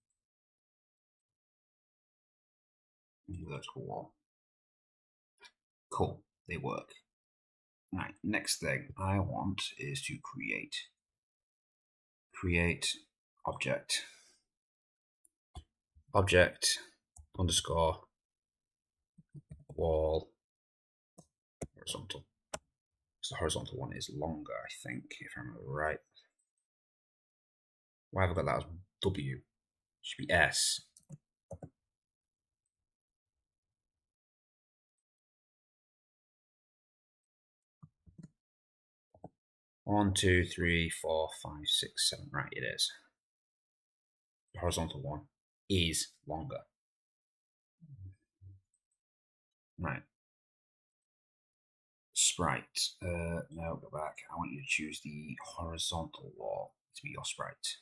And vertical wall. Cool, they work. Right, next thing I want is to create object. Object underscore wall horizontal. So the horizontal one is longer, I think, if I remember right. Why have I got that as W? It should be S. One, two, three, four, five, six, seven. Right, it is. The horizontal one is longer. Right. Sprite. No, go back. I want you to choose the horizontal wall to be your sprite.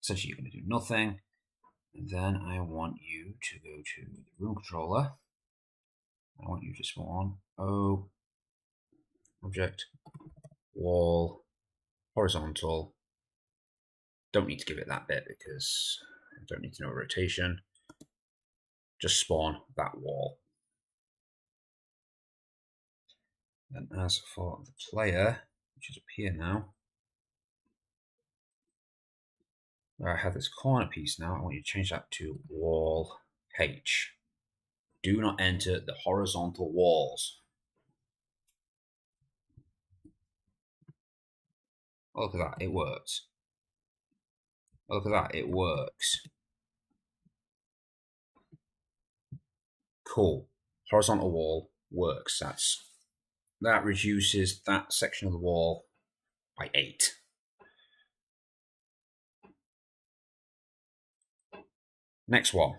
Essentially, you're going to do nothing. And then I want you to go to the room controller. I want you to spawn O object wall horizontal. Don't need to give it that bit because I don't need to know rotation. Just spawn that wall. And as for the player, which is up here now, where I have this corner piece now, I want you to change that to wall H. Do not enter the horizontal walls. Look at that, it works. Look at that, it works. Cool. Horizontal wall works. That reduces that section of the wall by 8. Next one.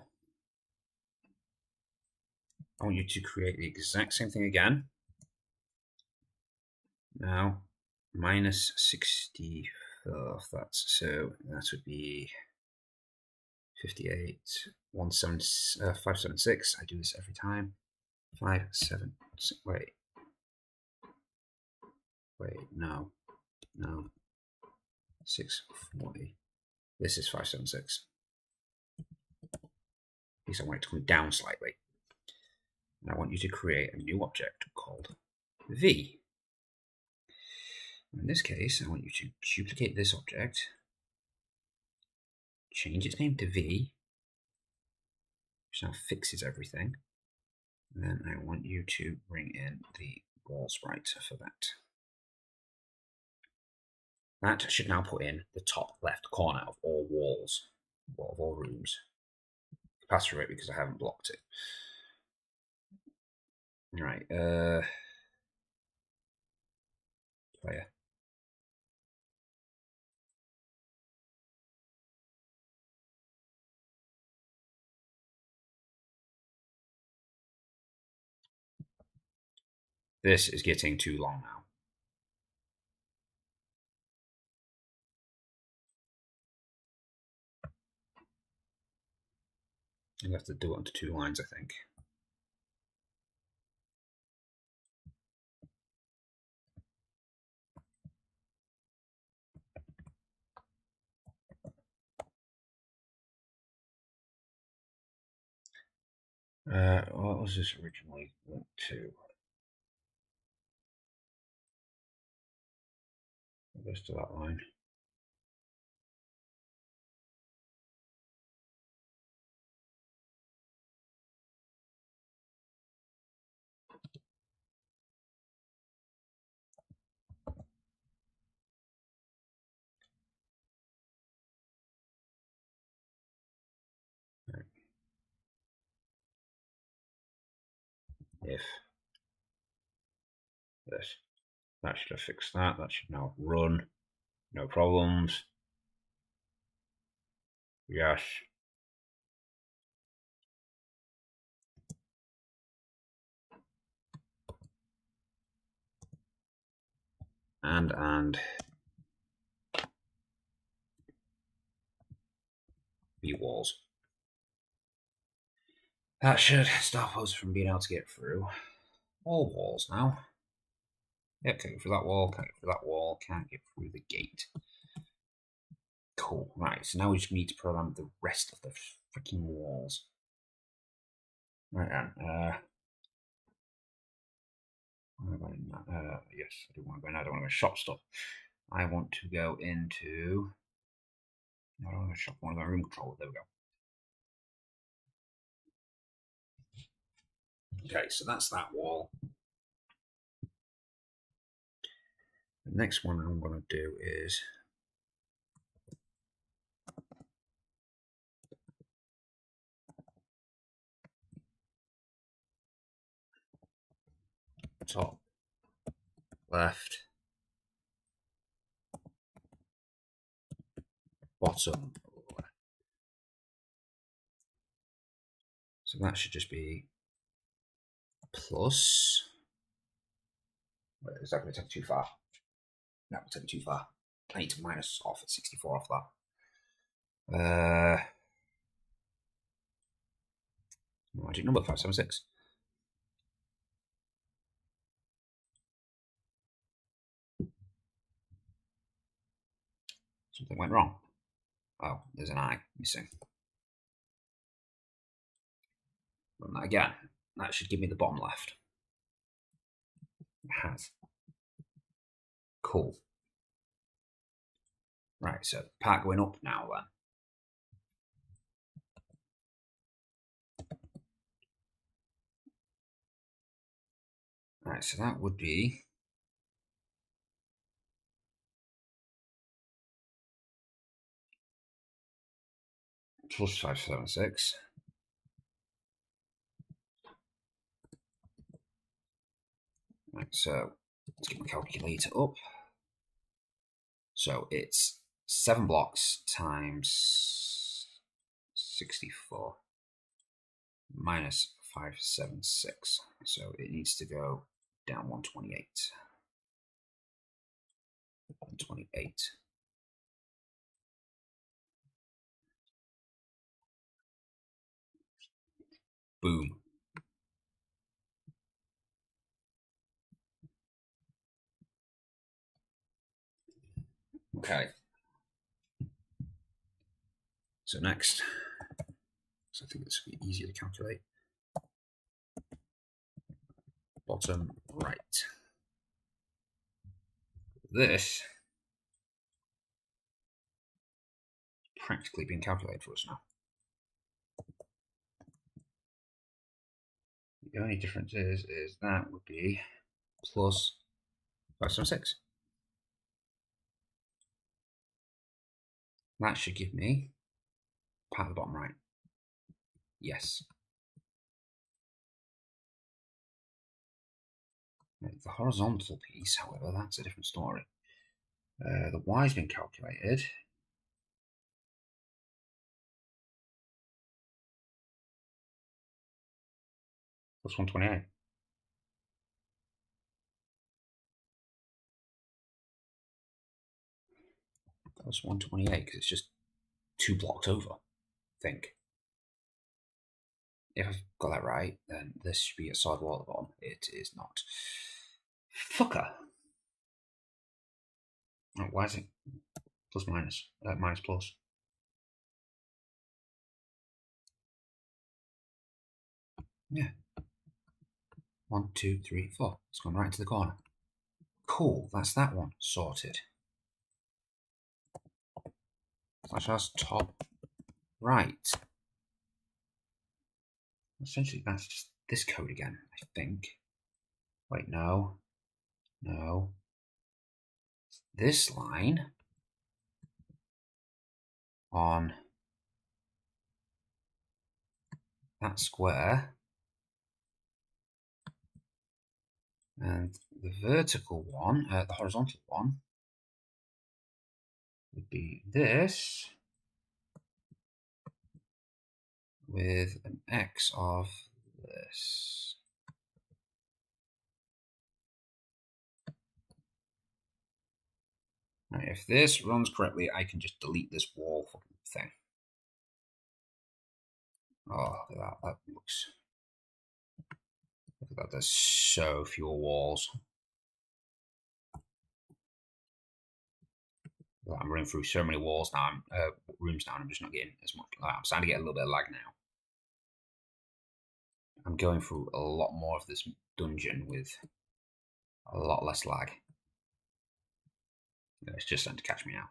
I want you to create the exact same thing again. Now, minus 64. So that would be 58, 576. I do this every time. 576. Wait, no. 640. This is 576. Because I want it to come down slightly. And I want you to create a new object called V. In this case, I want you to duplicate this object, change its name to V, which now fixes everything. And then I want you to bring in the wall sprite for that. That should now put in the top left corner of all walls, of all rooms. Pass through it because I haven't blocked it. Right. Player. This is getting too long now. You have to do it onto 2 lines, I think. What was this originally linked to? It goes to that line. If this, that should have fixed that. That should now run. No problems. Yes. And B walls. That should stop us from being able to get through all walls now. Yep, can't get through that wall, can't get through that wall, can't get through the gate. Cool. Right, so now we just need to program the rest of the freaking walls. Right then, yes, I do want to go in. I don't want to go shop stuff. I want to go into. I don't want to shop. I want to go room control. There we go. Okay, so that's that wall. The next one I'm going to do is top, left, bottom. So that should just be plus. Wait, is that going to take too far? That will take too far. I need to minus off at 64 off that. Magic number 576. Something went wrong. Oh, there's an I missing. Run that again. That should give me the bottom left. It has. Cool. Right, so part going up now then. Right, so that would be plus 576. Right, so let's get my calculator up. So it's 7 blocks times 64 minus 576. So it needs to go down 128. 128. Boom. Okay. So next, so I think this will be easier to calculate. Bottom right. This practically being calculated for us now. The only difference is that would be plus 576. That should give me part of the bottom right. Yes. The horizontal piece, however, that's a different story. The Y's been calculated. Plus 128. Plus 128, because it's just 2 blocks over, I think. If I've got that right, then this should be a side wall at the bottom. It is not. Fucker. Oh, why is it plus minus? Minus plus. Yeah. 1, 2, 3, 4. It's gone right into the corner. Cool, that's that one sorted. Slash top right. Essentially, that's just this code again, I think. Wait, no. No. This line on that square, and the vertical one, the horizontal one, would be this with an x of this. Now, if this runs correctly, I can just delete this wall fucking thing. Oh, look at that. That looks. Look at that. There's so few walls. I'm running through so many walls now, rooms now, and I'm just not getting as much. I'm starting to get a little bit of lag now. I'm going through a lot more of this dungeon with a lot less lag. It's just starting to catch me now.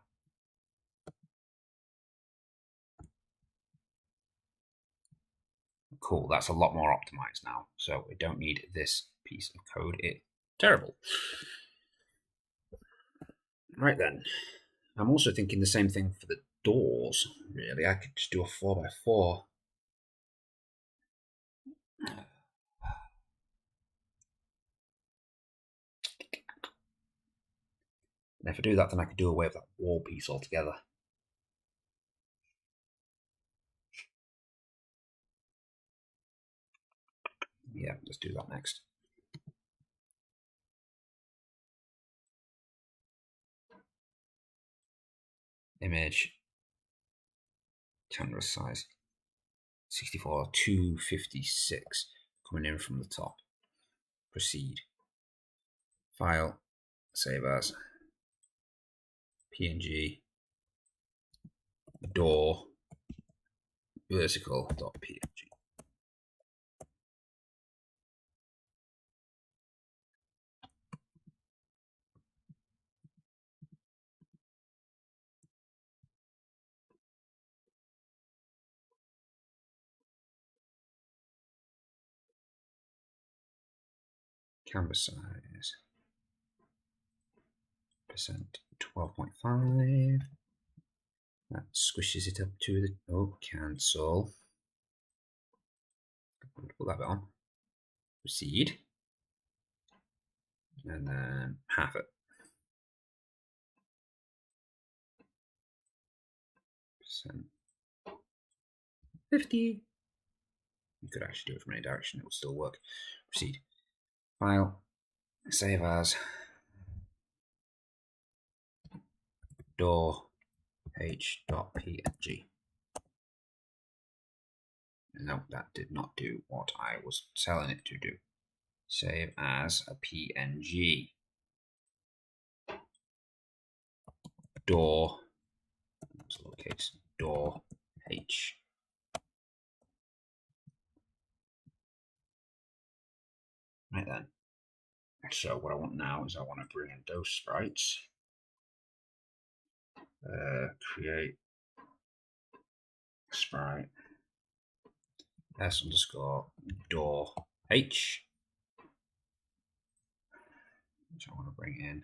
Cool, that's a lot more optimized now. So we don't need this piece of code. It's terrible. Right then. I'm also thinking the same thing for the doors, really. I could just do a 4x4. And if I do that, then I could do away with that wall piece altogether. Yeah, let's do that next. Image, canvas size, 64, 256, coming in from the top. Proceed. File, save as, PNG, door, vertical.png. Canvas size, percent 12.5. That squishes it up to the, oh, cancel. Put that bit on. Proceed. And then half it. 50. You could actually do it from any direction, it will still work. Proceed. File, save as, door h.png. No, that did not do what I was telling it to do. Save as a PNG. Door, let's lowercase, door h. Right then. So what I want now is I want to bring in those sprites. Create sprite s underscore door h. So I want to bring in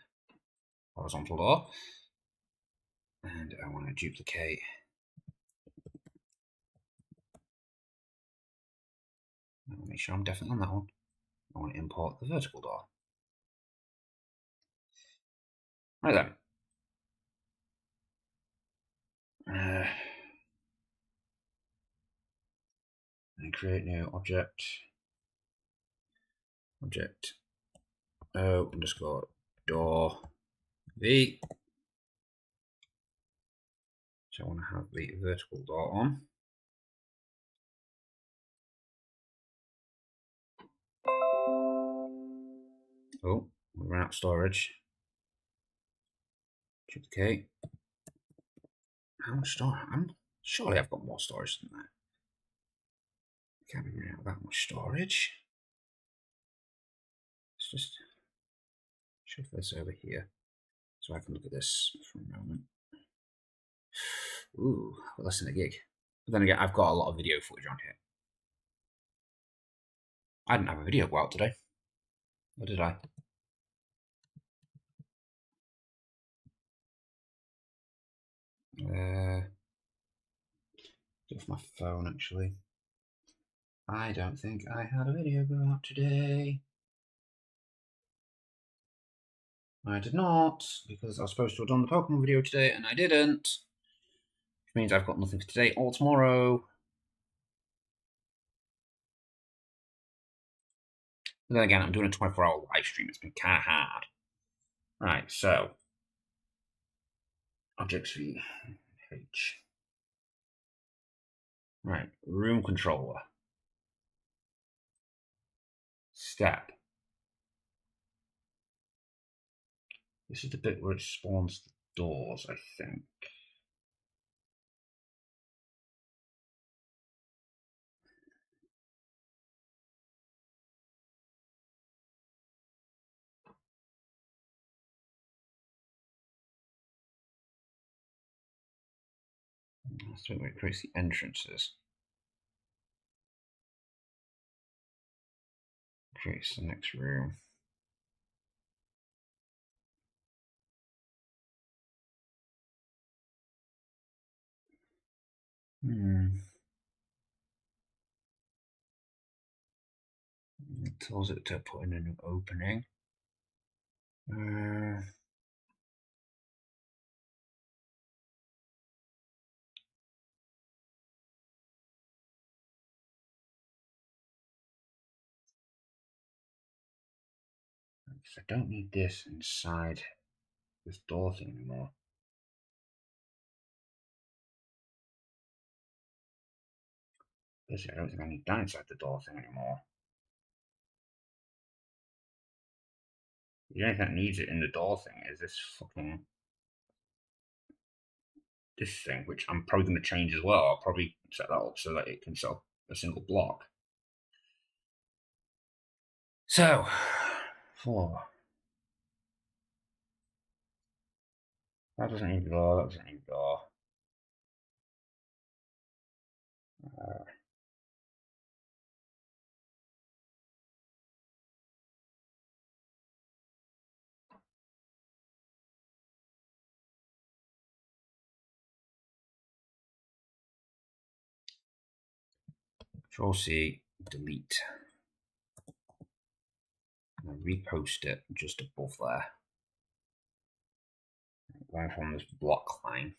horizontal door, and I want to duplicate I want to make sure I'm definitely on that one. I want to import the vertical door. Right then. And create new object. Object O underscore door V. So I want to have the vertical door on. Oh, we ran out of storage. Duplicate. How much storage? Surely I've got more storage than that. Can't be running out that much storage. Let's just shove this over here so I can look at this for a moment. Ooh, less than a gig. But then again, I've got a lot of video footage on here. I didn't have a video go out today. Or did I? Off my phone, actually. I don't think I had a video go out today. I did not, because I was supposed to have done the Pokemon video today, and I didn't. Which means I've got nothing for today or tomorrow. And then again, I'm doing a 24-hour live stream. It's been kind of hard. Right, so. Objects V. H. Right, room controller. Step. This is the bit where it spawns the doors, I think. That's where it creates the entrances. Creates the next room. It tells it to put in a new opening. I don't need this inside this door thing anymore. Basically, I don't think I need that inside the door thing anymore. The only thing that needs it in the door thing is this fucking this thing, which I'm probably going to change as well. I'll probably set that up so that it can sell a single block. So, 4. That doesn't need door, that doesn't need door. Control C, delete. And repost it just above there. Going from this block line.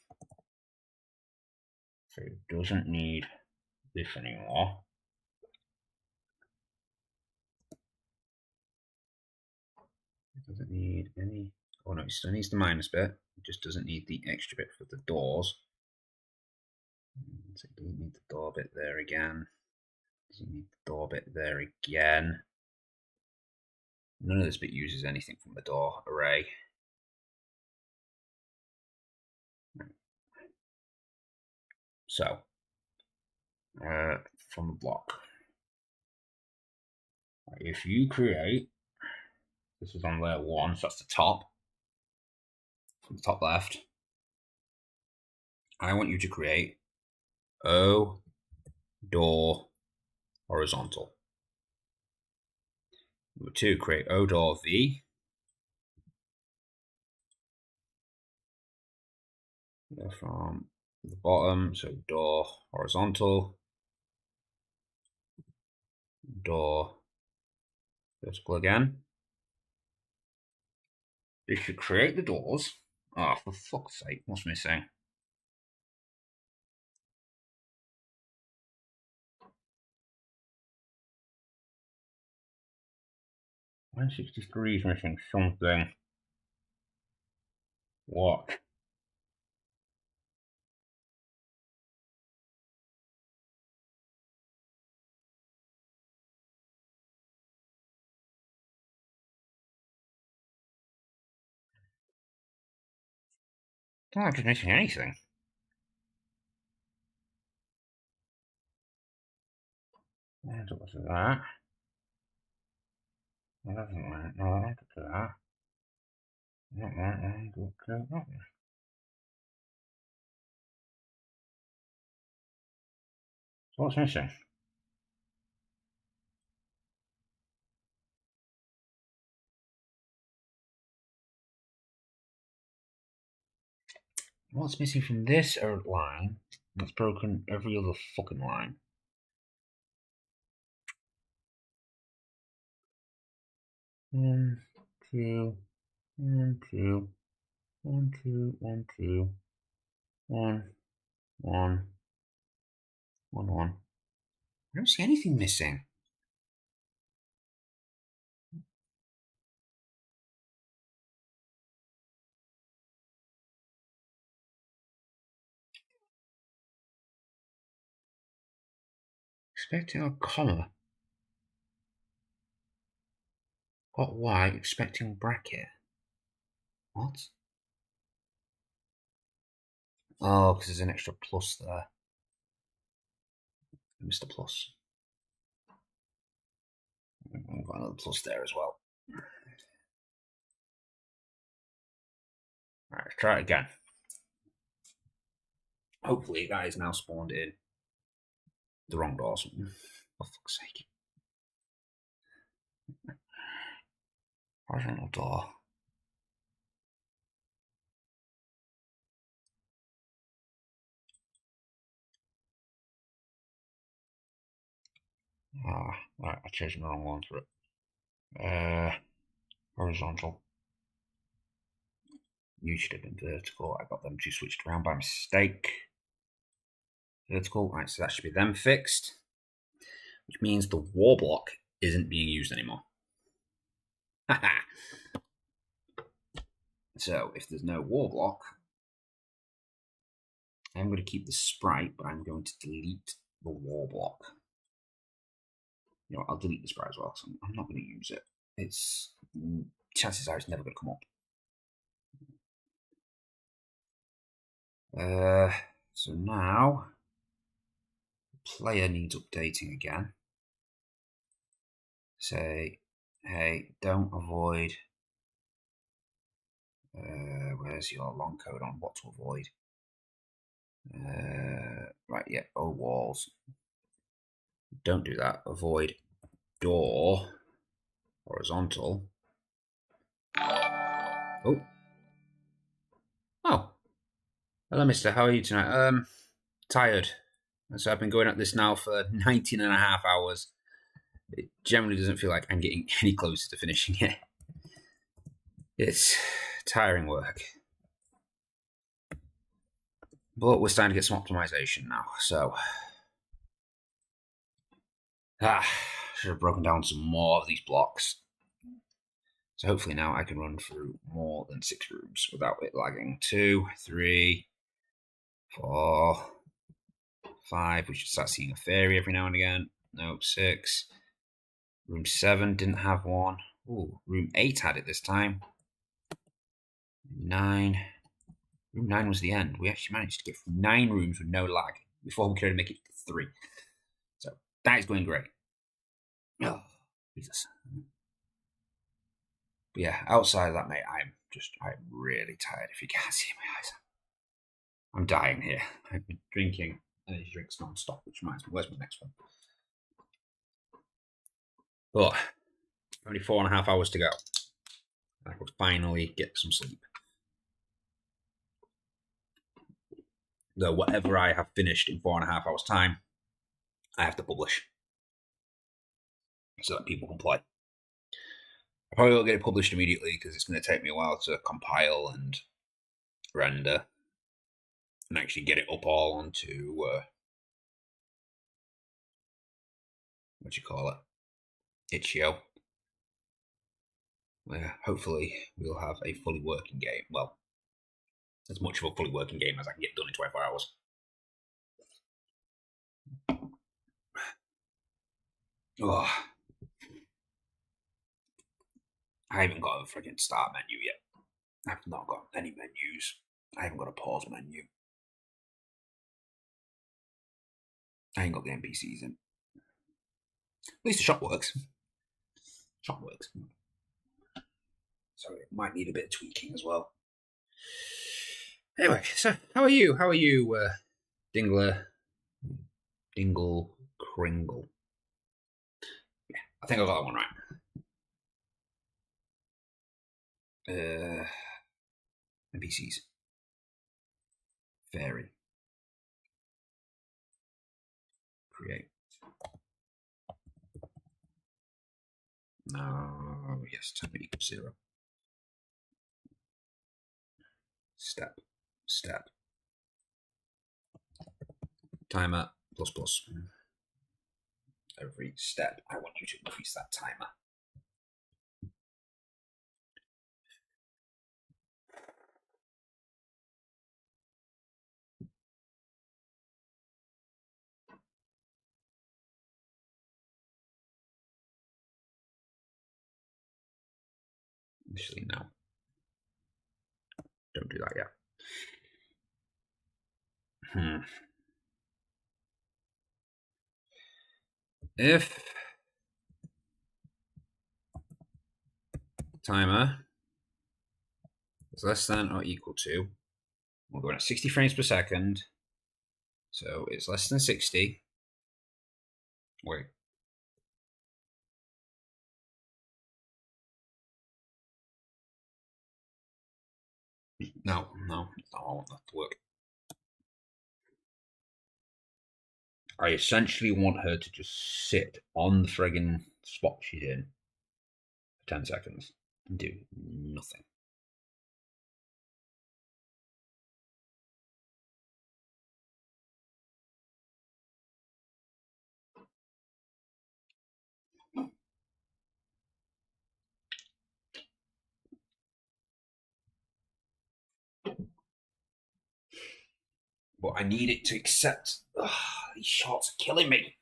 So it doesn't need this anymore. It doesn't need any. Oh no, it still needs the minus bit. It just doesn't need the extra bit for the doors. So it doesn't need the door bit there again. Doesn't need the door bit there again. None of this bit uses anything from the door array. So, from the block, if you create, this is on layer 1, so that's the top, from the top left, I want you to create O door horizontal. Number 2, create O door V. Go from the bottom, so door horizontal, door vertical again. This should create the doors. Oh, for fuck's sake, what's missing? $163 is missing something. What? I don't think it's missing anything. And what's that? That doesn't work. No, I don't do that. Not that. I don't do that. So what's missing? What's missing from this line that's broken every other fucking line? One, two, one, two, one, two, one, two, one, one, one, one. I don't see anything missing. Expecting a comma. Got Y, expecting bracket. What? Oh, because there's an extra plus there. I missed a plus. I've got another plus there as well. Alright, let's try it again. Hopefully that is now spawned in the wrong door or something. For fuck's sake. Horizontal door. Ah, right, I changed the wrong one for it. Horizontal. You should have been vertical. I got them two switched around by mistake. Vertical, right, so that should be them fixed. Which means the wall block isn't being used anymore. So if there's no wall block, I'm going to keep the sprite, but I'm going to delete the wall block. You know, I'll delete the sprite as well, so I'm not going to use it. It's chances are it's never going to come up. So now the player needs updating again. Say, hey, don't avoid. Where's your long code on what to avoid? Right, yeah, walls. Don't do that. Avoid door horizontal. Oh. Hello, mister. How are you tonight? Tired. So I've been going at this now for 19 and a half hours. It generally doesn't feel like I'm getting any closer to finishing it. It's tiring work. But we're starting to get some optimization now, so... should have broken down some more of these blocks. So hopefully now I can run through more than 6 rooms without it lagging. 2, 3, 4, 5. We should start seeing a fairy every now and again. No, 6. Room 7 didn't have one. Ooh, room 8 had it this time. 9. Room 9 was the end. We actually managed to get 9 rooms with no lag before we could make it to 3. So that is going great. Oh, Jesus. But yeah, outside of that, mate, I'm really tired. If you can't see my eyes, I'm dying here. I've been drinking energy drinks non-stop, which reminds me, where's my next one? Oh, only 4.5 hours to go. I could finally get some sleep. Though whatever I have finished in 4.5 hours' time, I have to publish so that people can play. I probably won't get it published immediately because it's going to take me a while to compile and render and actually get it up all onto what do you call it, Itch.io. Where hopefully we'll have a fully working game. Well, as much of a fully working game as I can get done in 24 hours. Oh, I haven't got a freaking start menu yet. I've not got any menus. I haven't got a pause menu. I ain't got the NPCs in. At least the shop works. Shop works. So it might need a bit of tweaking as well. Anyway, so how are you? How are you, Dingle Kringle? Yeah, I think I got that one right. NPCs. Fairy. Create. No, yes, time equals 0. Step. Timer plus. Every step, I want you to increase that timer. Initially, no. Don't do that yet. If timer is less than or equal to, we're going at 60 frames per second, so it's less than 60. Wait. No, I want that to work. I essentially want her to just sit on the friggin' spot she's in for 10 seconds and do nothing. But I need it to accept. These shots are killing me.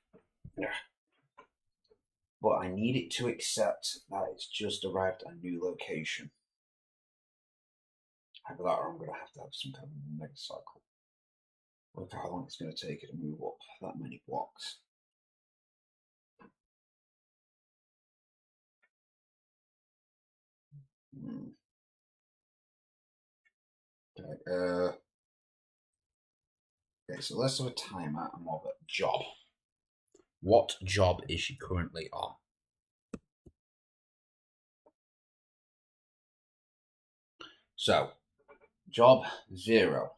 But I need it to accept that it's just arrived at a new location. Either that or I'm going to have some kind of mega cycle. Look how long it's going to take it to move up that many blocks. Okay, so less of a timer and more of a job. What job is she currently on? So, job 0.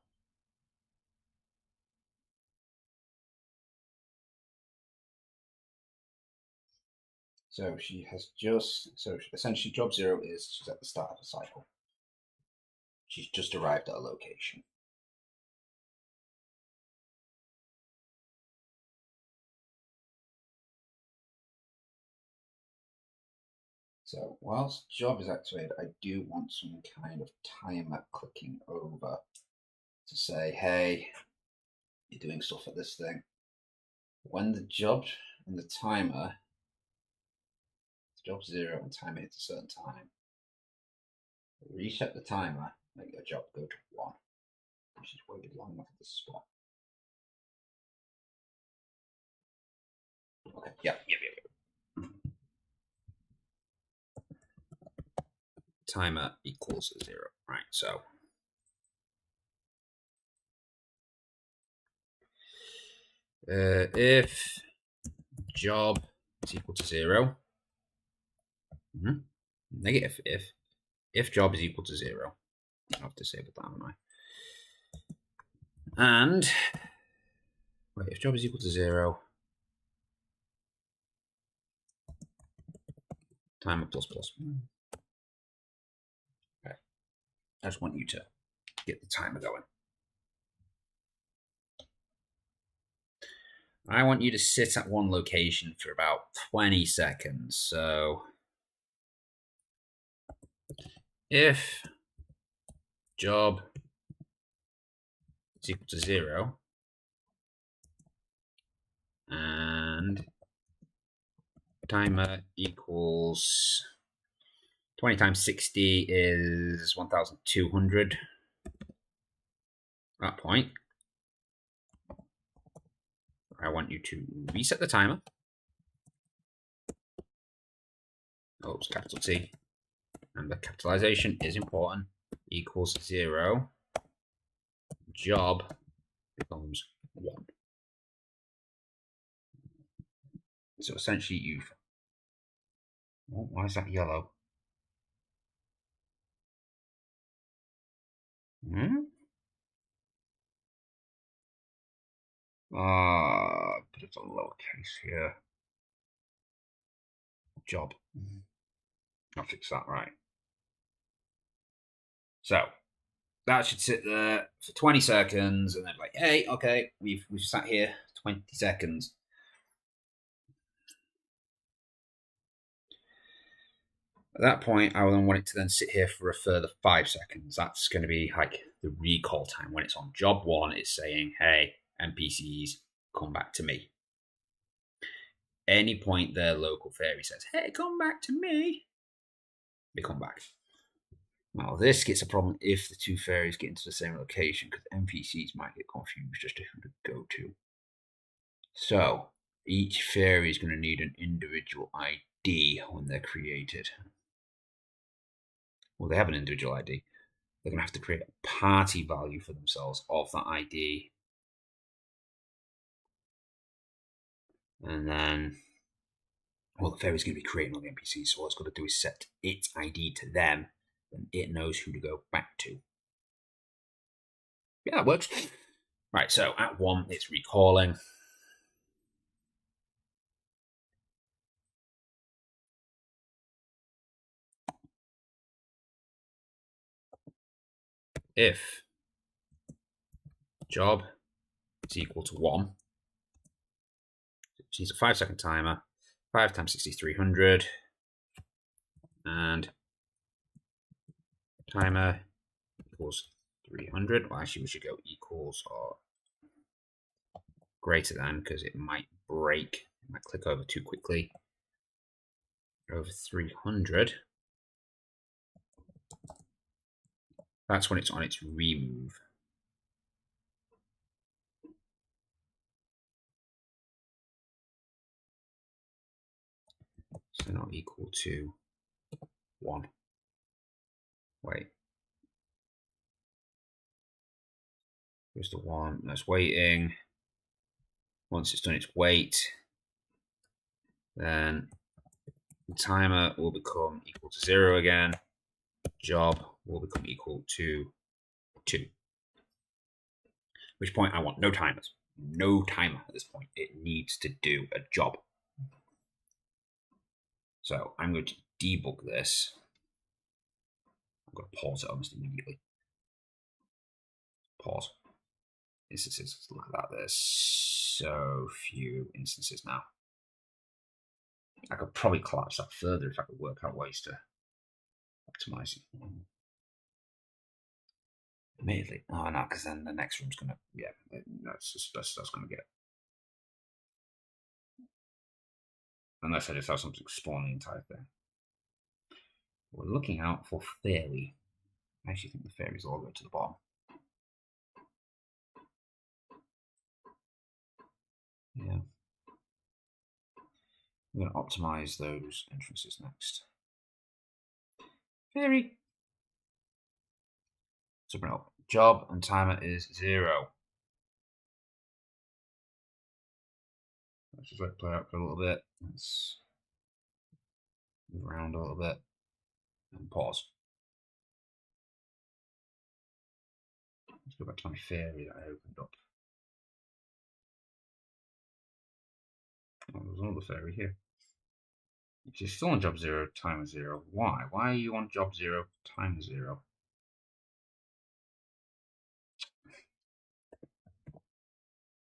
So she has essentially job 0 is she's at the start of a cycle. She's just arrived at a location. So whilst job is activated, I do want some kind of timer clicking over to say, hey, you're doing stuff at this thing. When the job and the timer, job 0 and timer hits a certain time, reset the timer, make your job go to 1. She's waited long enough at this spot. Okay, yep. Timer equals 0. Right, so if job is equal to 0, negative if job is equal to 0, I have to save it down, haven't I? And wait, if job is equal to 0, timer plus. I just want you to get the timer going. I want you to sit at one location for about 20 seconds. So if job is equal to 0 and timer equals 20 times 60 is 1,200. At that point, I want you to reset the timer. Oops, capital T. And the capitalization is important. Equals 0. Job becomes 1. So essentially you've... Oh, why is that yellow? Put it on lowercase here. Job. I'll fix that right. So that should sit there for 20 seconds, and then like, hey, okay, we've sat here 20 seconds. At that point, I will then want it to then sit here for a further 5 seconds. That's going to be like the recall time. When it's on job 1, it's saying, hey, NPCs, come back to me. Any point their local fairy says, hey, come back to me, they come back. Now, this gets a problem if the two fairies get into the same location, because NPCs might get confused as to who to go to. So, each fairy is going to need an individual ID when they're created. Well, they have an individual ID. They're going to have to create a party value for themselves of that ID. And then, well, the fairy's going to be creating all the NPCs, so all it's got to do is set its ID to them, and it knows who to go back to. Yeah, that works. Right, so at 1, it's recalling. If job is equal to 1, which needs a 5-second timer, 5 times 60 is 300, and timer equals 300. Well, actually, we should go equals or greater than, because it might break. It might click over too quickly. Over 300. That's when it's on its remove. So not equal to 1. Wait. Here's the 1 that's waiting. Once it's done its wait, then the timer will become equal to 0 again. Job will become equal to 2. At which point I want no timers. No timer at this point. It needs to do a job. So I'm going to debug this. I'm going to pause it almost immediately. Pause. Instances. Look at that. There's so few instances now. I could probably collapse that further if I could work out ways to optimize it. Immediately. Oh no, because then the next room's gonna that's gonna get. Unless I just have something spawn the entire thing. We're looking out for fairy. I actually think the fairies all go to the bottom. Yeah. We're going to optimize those entrances next. Fairy. So bring up job and timer is 0. Let's just let it play out for a little bit. Let's move around a little bit and pause. Let's go back to my fairy that I opened up. Oh, there's another fairy here. If you're still on job 0, timer 0, why? Why are you on job 0, timer 0?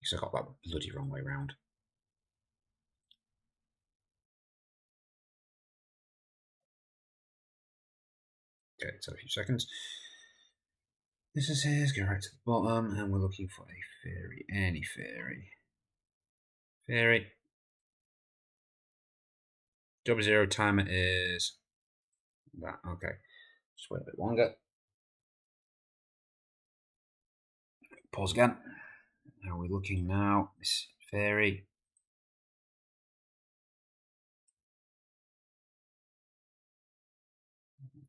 Because I got that bloody wrong way round. Okay, so a few seconds. This is his, go right to the bottom, and we're looking for a fairy. Any fairy. Fairy. Job 0, timer is that. Okay. Just wait a bit longer. Pause again. How are we looking now? This fairy.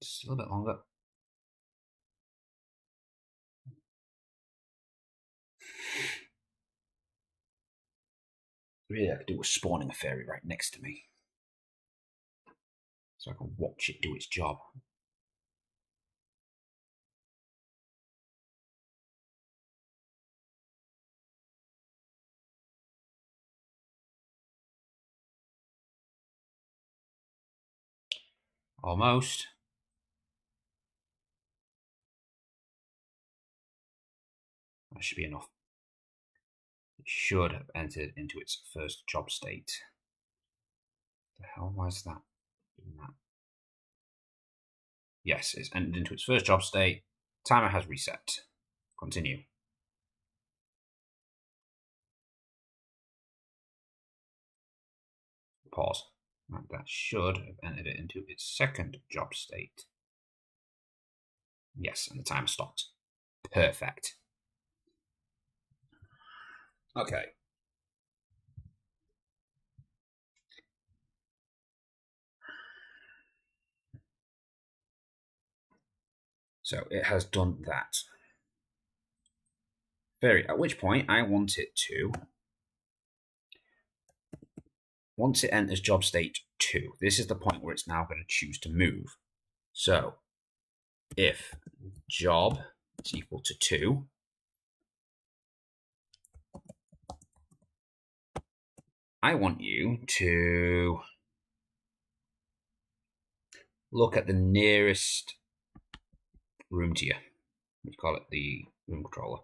Just a little bit longer. Really, I could do with spawning a fairy right next to me, so I can watch it do its job. Almost. That should be enough. It should have entered into its first job state. The hell was that? Yes, it's entered into its first job state. Timer has reset. Continue. Pause. Right, that should have entered it into its second job state. Yes, and the timer stopped. Perfect. Okay. So it has done that. At which point I want it to, once it enters job state 2, this is the point where it's now going to choose to move. So if job is equal to 2, I want you to look at the nearest room to you. We call it the room controller.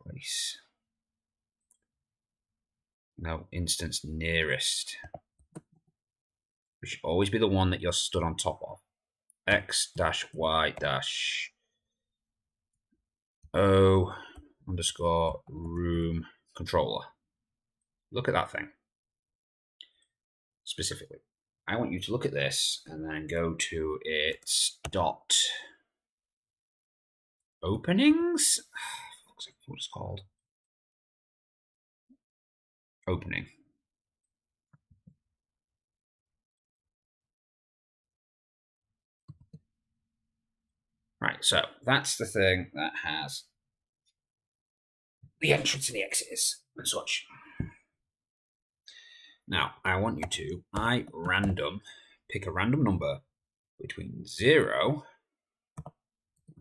Place. No, instance nearest. It should always be the one that you're stood on top of. X-Y-O underscore room controller. Look at that thing. Specifically. I want you to look at this and then go to its dot openings. Looks like what it's called. Opening. Right, so that's the thing that has the entrance and the exits and such. Now, I want you to pick a random number between 0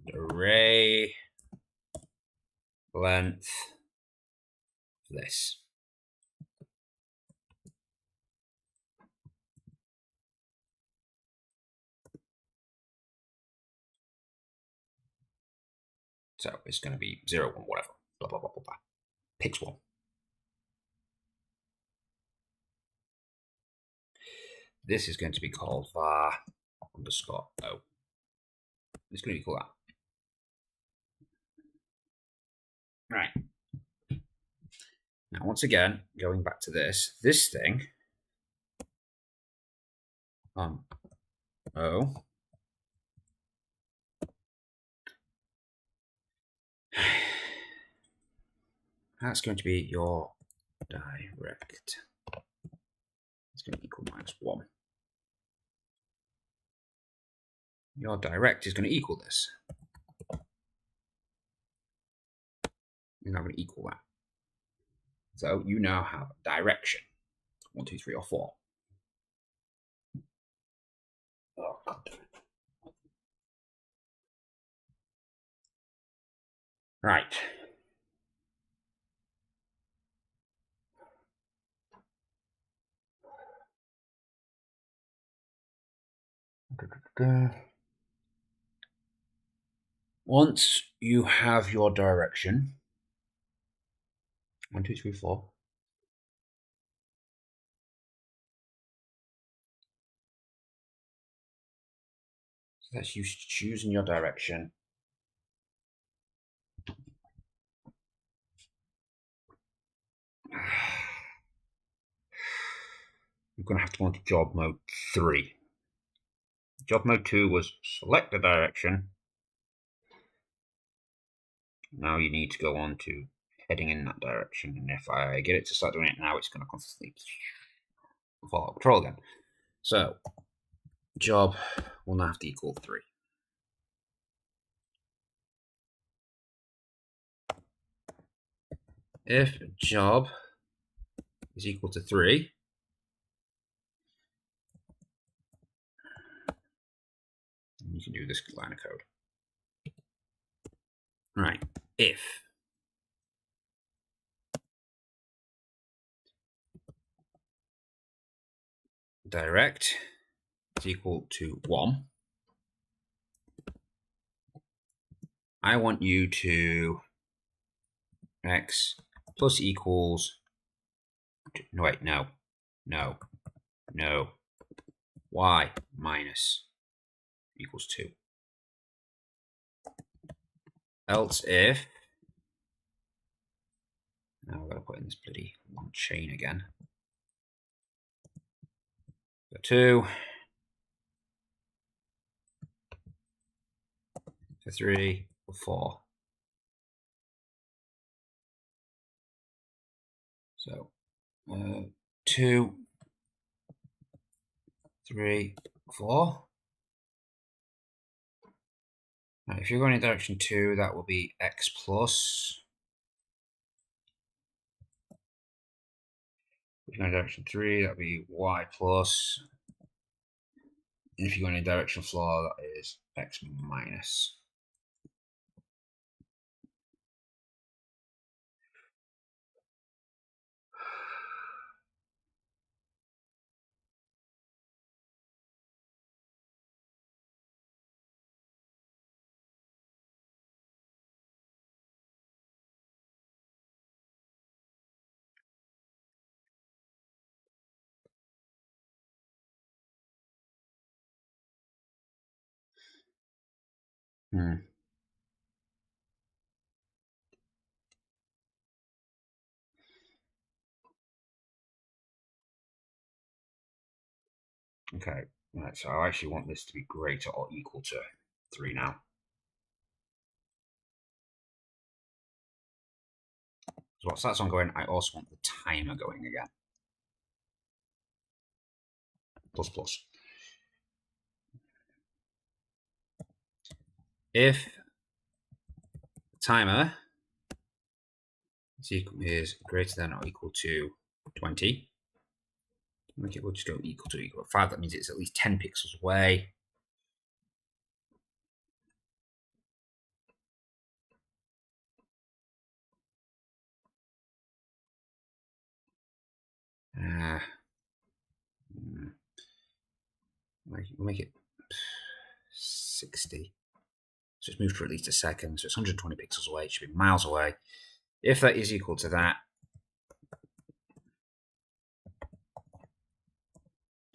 and array length this. So it's going to be 0, 1, whatever. Blah, blah, blah, blah, blah. Picks one. This is going to be called var underscore o. It's going to equal that. Right. Now, once again, going back to this thing, O, that's going to be your direct. It's going to equal -1. Your direct is going to equal this. You're now going to equal that. So you now have direction. 1, 2, 3, or 4. Oh, God. Right. Once you have your direction, 1, 2, 3, 4. So that's you choosing your direction. You're going to have to go into job mode 3. Job mode 2 was select the direction. Now you need to go on to heading in that direction. And if I get it to start doing it now, it's going to constantly fall out of control again. So job will now have to equal 3. If job is equal to 3, you can do this line of code. Right, if direct is equal to 1, I want you to x plus equals, no, wait, no, y minus equals 2. Else if, now I've got to put in this bloody long chain again. So 2, so 3, 4. So 2, 3, 4. Now, if you're going in direction 2, that will be x plus. If you're going in direction 3, that will be y plus. And if you're going in direction 4, that is x minus. Okay, right, so I actually want this to be greater or equal to 3 now. So whilst that's ongoing, I also want the timer going again. Plus plus. If timer is greater than or equal to 20, we'll just go equal to 5. That means it's at least 10 pixels away. We'll make it 60. So it's moved for at least a second. So it's 120 pixels away. It should be miles away. If that is equal to that,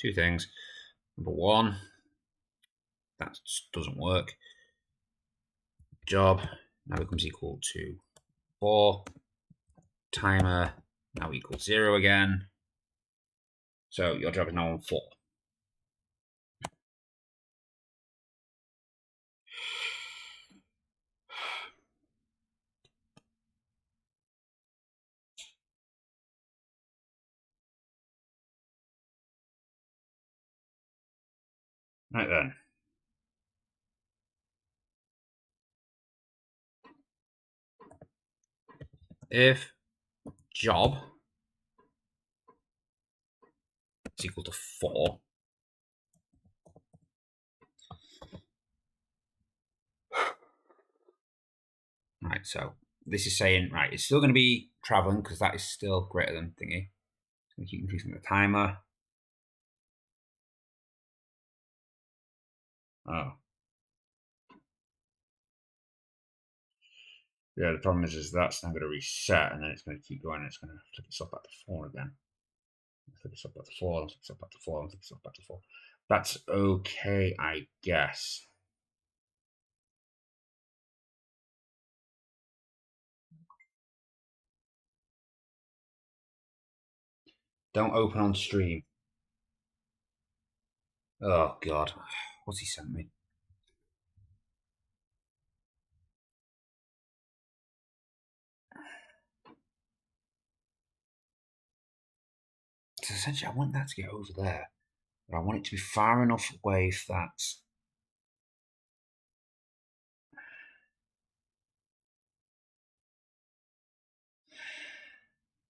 2 things. Number 1, that doesn't work. Job now becomes equal to 4. Timer now equals 0 again. So your job is now on 4. Right then. If job is equal to 4, right, so this is saying, right, it's still going to be traveling because that is still greater than thingy. So keep increasing the timer. Oh. Yeah, the problem is that's now going to reset, and then it's going to keep going, and it's going to flip itself back to 4 again. Flip itself back to 4, flip itself back to 4, flip itself back to 4. That's okay, I guess. Don't open on stream. Oh, God. What's he sent me? So essentially, I want that to get over there. But I want it to be far enough away that...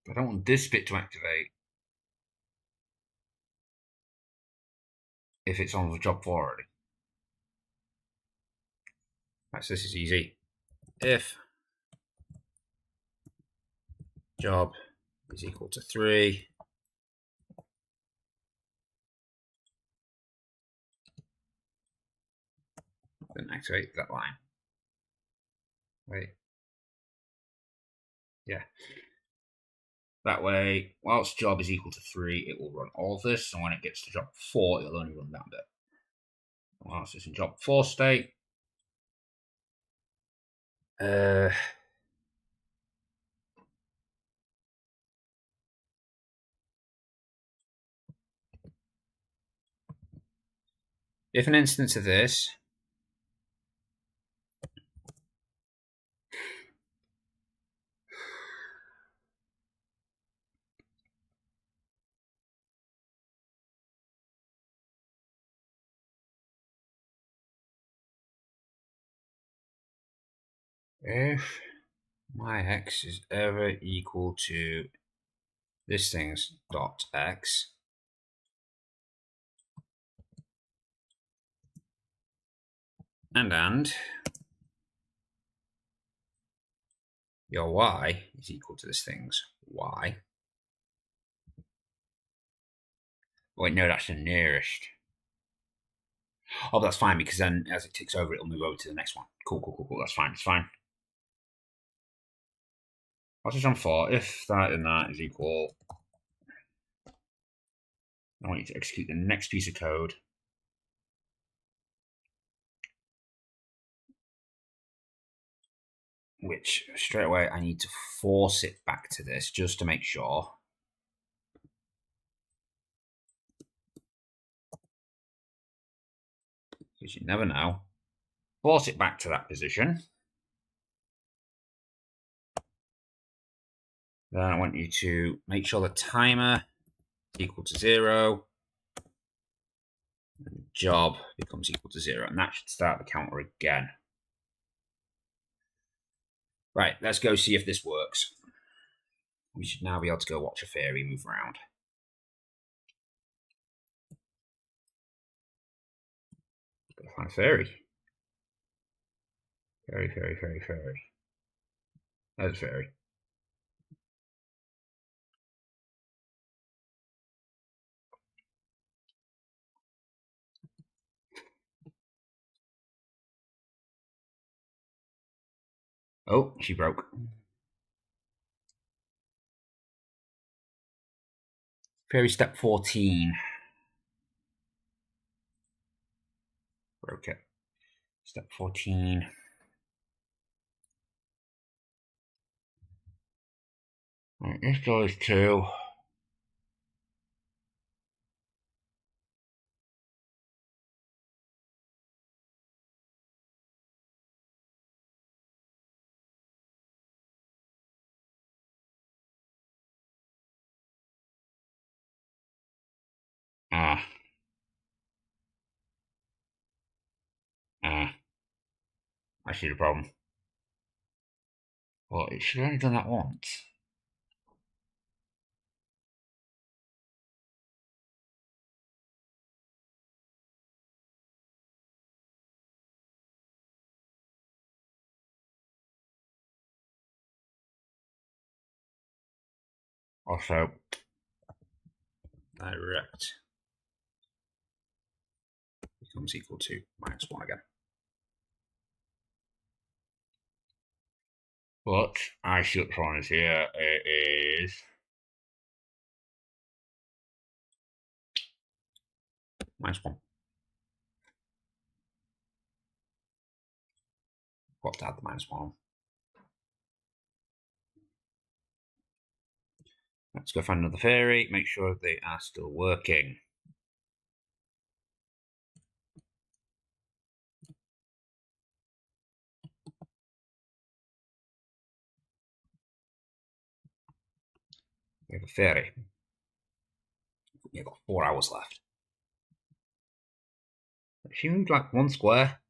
I don't want this bit to activate if it's on the job 4 already. Right, so this is easy. If job is equal to 3, then activate that line. Wait. Yeah. That way, whilst job is equal to 3, it will run all of this, and when it gets to job 4, it'll only run that bit. Whilst it's in job 4 state, if an instance of this if my x is ever equal to this thing's dot x, and your y is equal to this thing's y. Wait, no, that's the nearest. Oh, that's fine, because then as it ticks over, it'll move over to the next one. Cool. That's fine. It's fine. I'll just on 4. If that and that is equal, I want you to execute the next piece of code. Which straight away I need to force it back to this just to make sure. Because you never know. Force it back to that position. Then I want you to make sure the timer is equal to 0. And job becomes equal to 0. And that should start the counter again. Right, let's go see if this works. We should now be able to go watch a fairy move around. Gotta find a fairy. Fairy. There's a fairy. Oh, she broke. Fairy step 14. Broke it. Step 14. Right, this goes to... I see the problem. Well, it should have only done that once. Also, direct becomes equal to -1 again. But I see what one is here. It is -1. Got to add the -1. Let's go find another fairy. Make sure they are still working. We have a fairy. We've got 4 hours left. She moved like 1 square.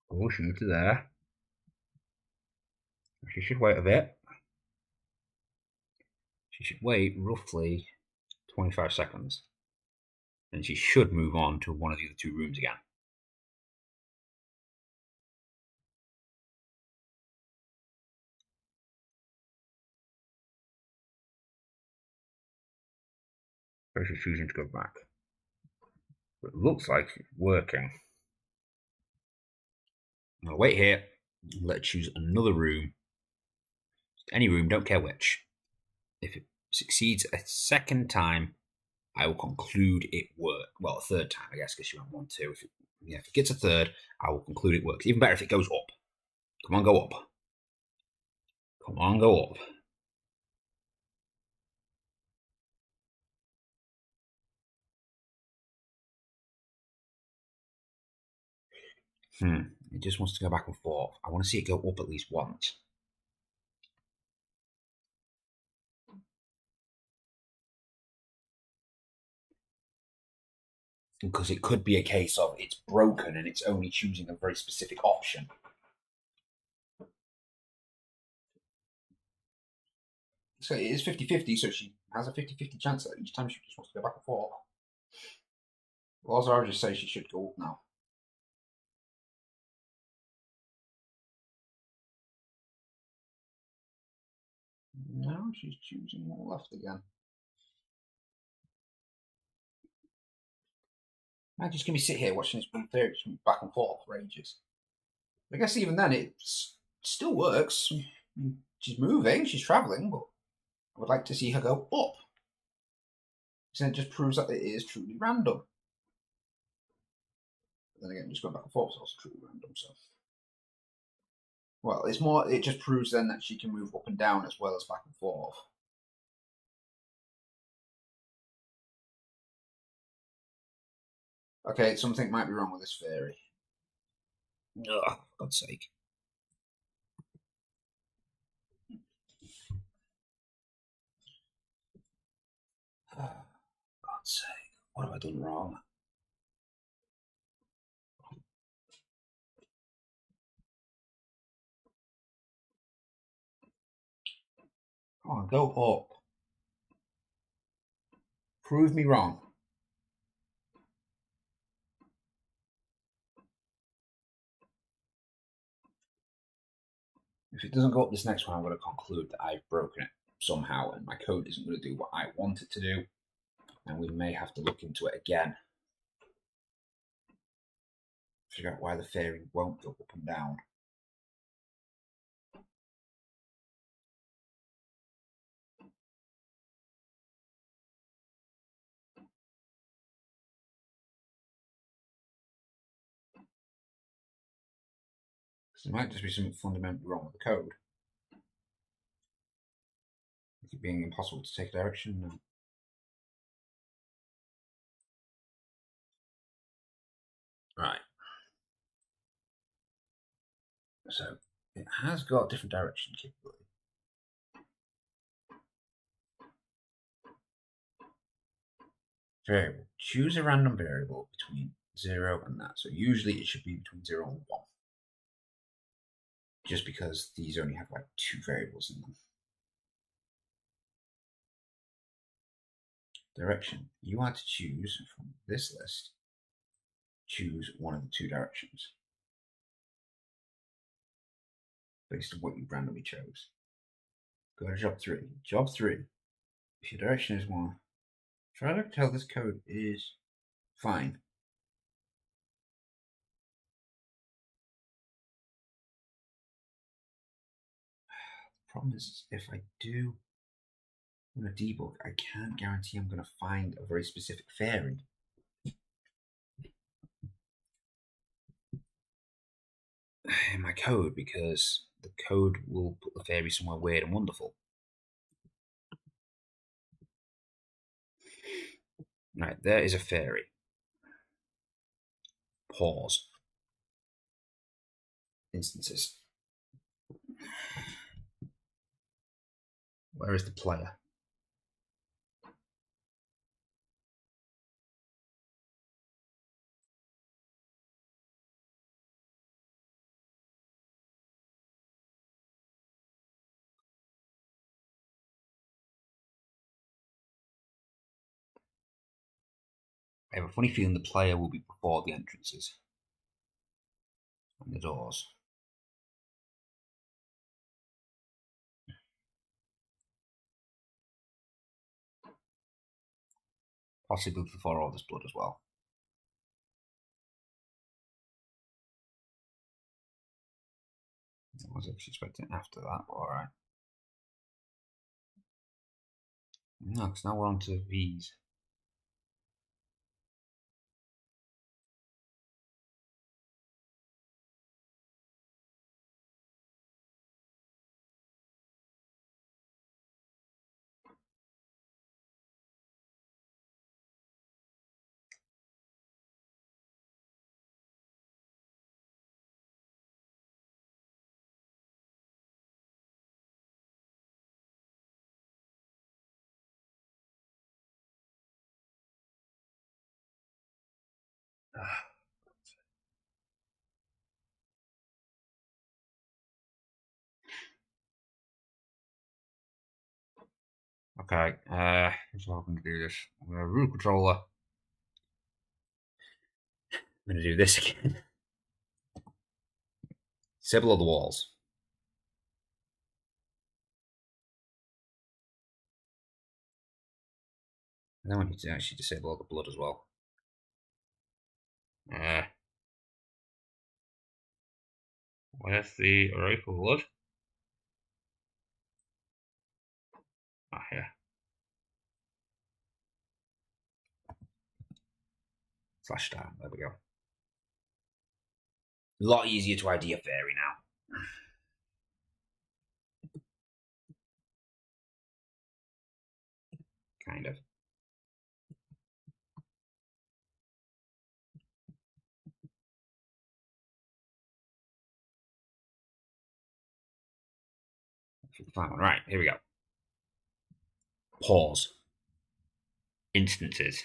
Oh, she moved to there. She should wait a bit. She should wait roughly 25 seconds. And she should move on to one of the other 2 rooms again. So she's choosing to go back. But it looks like it's working. I'll wait here. Let her choose another room. Any room, don't care which. If it succeeds a second time, I will conclude it worked. Well, a third time, I guess, because you went 1, 2. If it gets a third, I will conclude it works. Even better if it goes up. Come on, go up. Come on, go up. It just wants to go back and forth. I want to see it go up at least once. Because it could be a case of it's broken and it's only choosing a very specific option. So it is 50-50, so she has a 50-50 chance that each time she just wants to go back and forth. Well, I would just say she should go up now. No, she's choosing left again. I'm just going to sit here watching this one theory just move back and forth for ages. I guess even then it still works. She's moving, she's travelling, but I would like to see her go up. So it just proves that it is truly random. But then again, just going back and forth is also truly random, so. Well, it's more, it just proves then that she can move up and down as well as back and forth. Okay, something might be wrong with this fairy. Ugh, for God's sake. For God's sake, what have I done wrong? Come on, go up. Prove me wrong. If it doesn't go up this next one, I'm going to conclude that I've broken it somehow and my code isn't going to do what I want it to do. And we may have to look into it again. Figure out why the fairy won't go up and down. There might just be something fundamentally wrong with the code. Is it being impossible to take a direction? No. Right. So it has got different direction capability. Variable. Choose a random variable between 0 and that. So usually it should be between 0 and 1. Just because these only have like 2 variables in them. Direction. You are to choose from this list. Choose one of the 2 directions. Based on what you randomly chose. Go to job 3. Job 3. If your direction is 1, try to tell this code is fine. The problem is, if I do want to debug, I can't guarantee I'm going to find a very specific fairy. In my code, because the code will put the fairy somewhere weird and wonderful. Right, there is a fairy. Pause. Instances. Where is the player? I have a funny feeling the player will be before the entrances and the doors. Possibly before all this blood as well. I was actually expecting after that, but alright. No, because now we're on to V's. Okay, so I'm going to do this. I'm going to root controller. I'm going to do this again. Disable all the walls. And then we need to actually disable all the blood as well. Where's the array for blood? Ah, here. Slash star. There we go. A lot easier to ID a fairy now. Kind of. Fine. Right, here we go. Pause. Instances.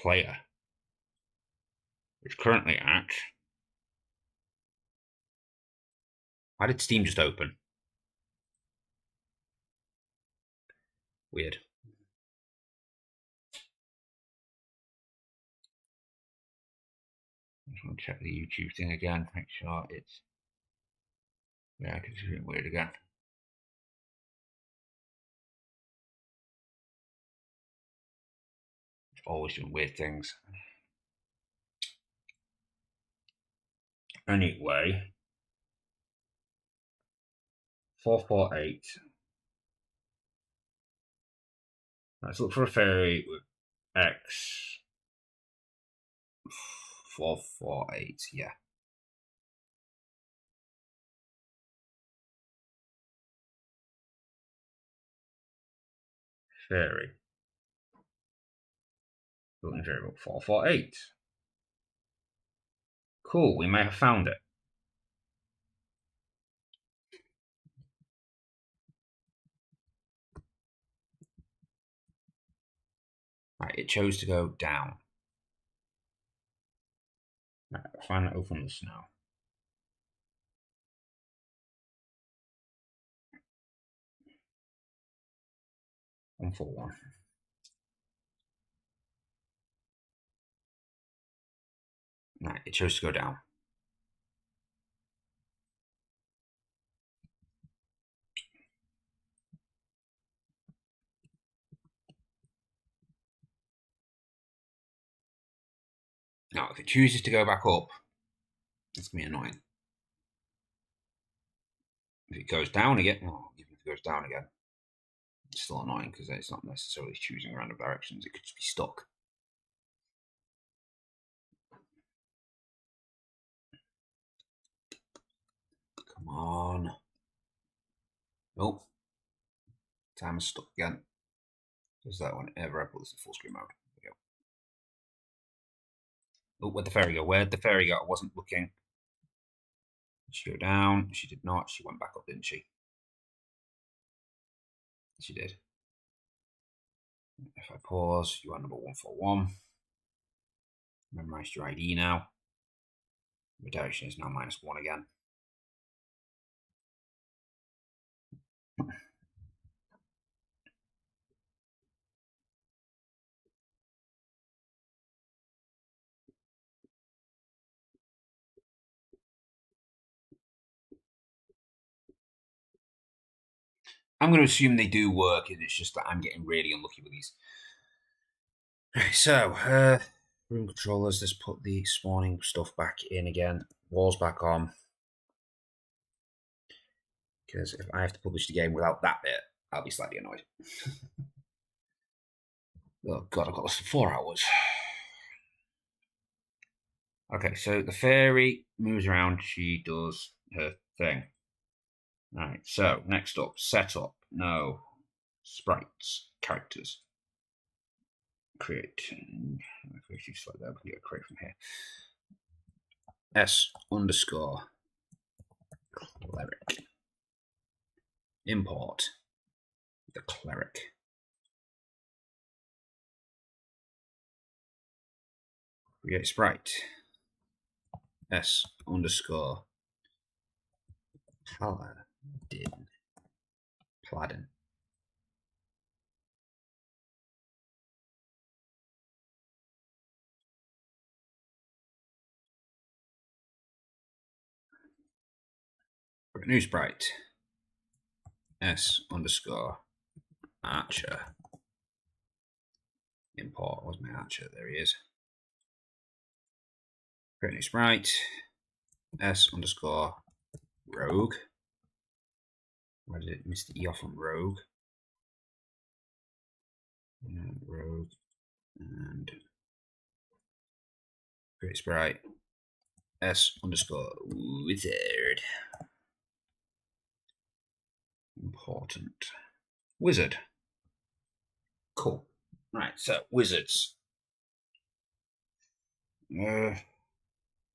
Player. It's currently at. Why did Steam just open? Weird. I just want to check the YouTube thing again, make sure it's. Yeah, I can see it weird again. It's always doing weird things. Anyway, 448. Let's look for a fairy with X. 448, yeah. Fairy. Building variable 448. Cool, we may have found it. Right, it chose to go down. Right, I'll find that open this now. One for one. Right, it chose to go down. Now, if it chooses to go back up, it's going to be annoying. If it goes down again, well, even if it goes down again, it's still annoying because it's not necessarily choosing random directions. It could just be stuck. Come on. Nope. Timer's stuck again. Does that whenever I put this in full screen mode. There we go. Oh, where'd the fairy go? Where'd the fairy go? I wasn't looking. Did she go down? She did not. She went back up, didn't she? She did. If I pause, you are number 141. Memorized your ID now. The direction is now -1 again. I'm going to assume they do work, and it's just that I'm getting really unlucky with these. Right, so, room controllers, let's put the spawning stuff back in again. Walls back on. Because if I have to publish the game without that bit, I'll be slightly annoyed. Oh god, I've got this for 4 hours. Okay, so the fairy moves around, she does her thing. Alright, so next up, setup. No. Sprites. Characters. Create. If you select that, we can create from here. S underscore cleric. Import the cleric. Create sprite. S underscore paladin. Paladin. New sprite. S underscore archer. Import. Where's my archer? There he is. Create new sprite. S underscore rogue. Where did it miss the E off on rogue? Rogue and create sprite. S underscore wizard. Important. Wizard. Cool. Right, so wizards. Well,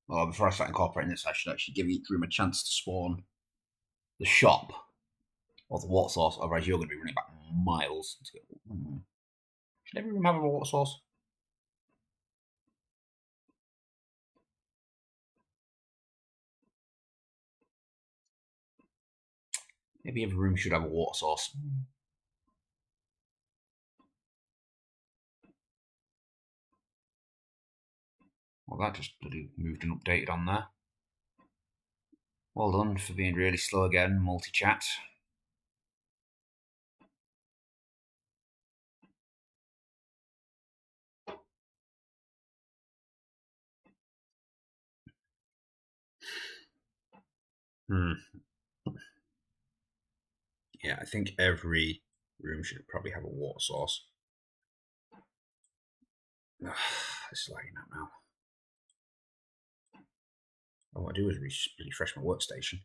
before I start incorporating this, I should actually give each room a chance to spawn the shop or the water source, otherwise you're going to be running back miles. Should every room have a water source? Maybe every room should have a water source. Well, that just bloody moved and updated on there. Well done for being really slow again, multi-chat. Yeah, I think every room should probably have a water source. It's lagging out now. All I do is refresh my workstation.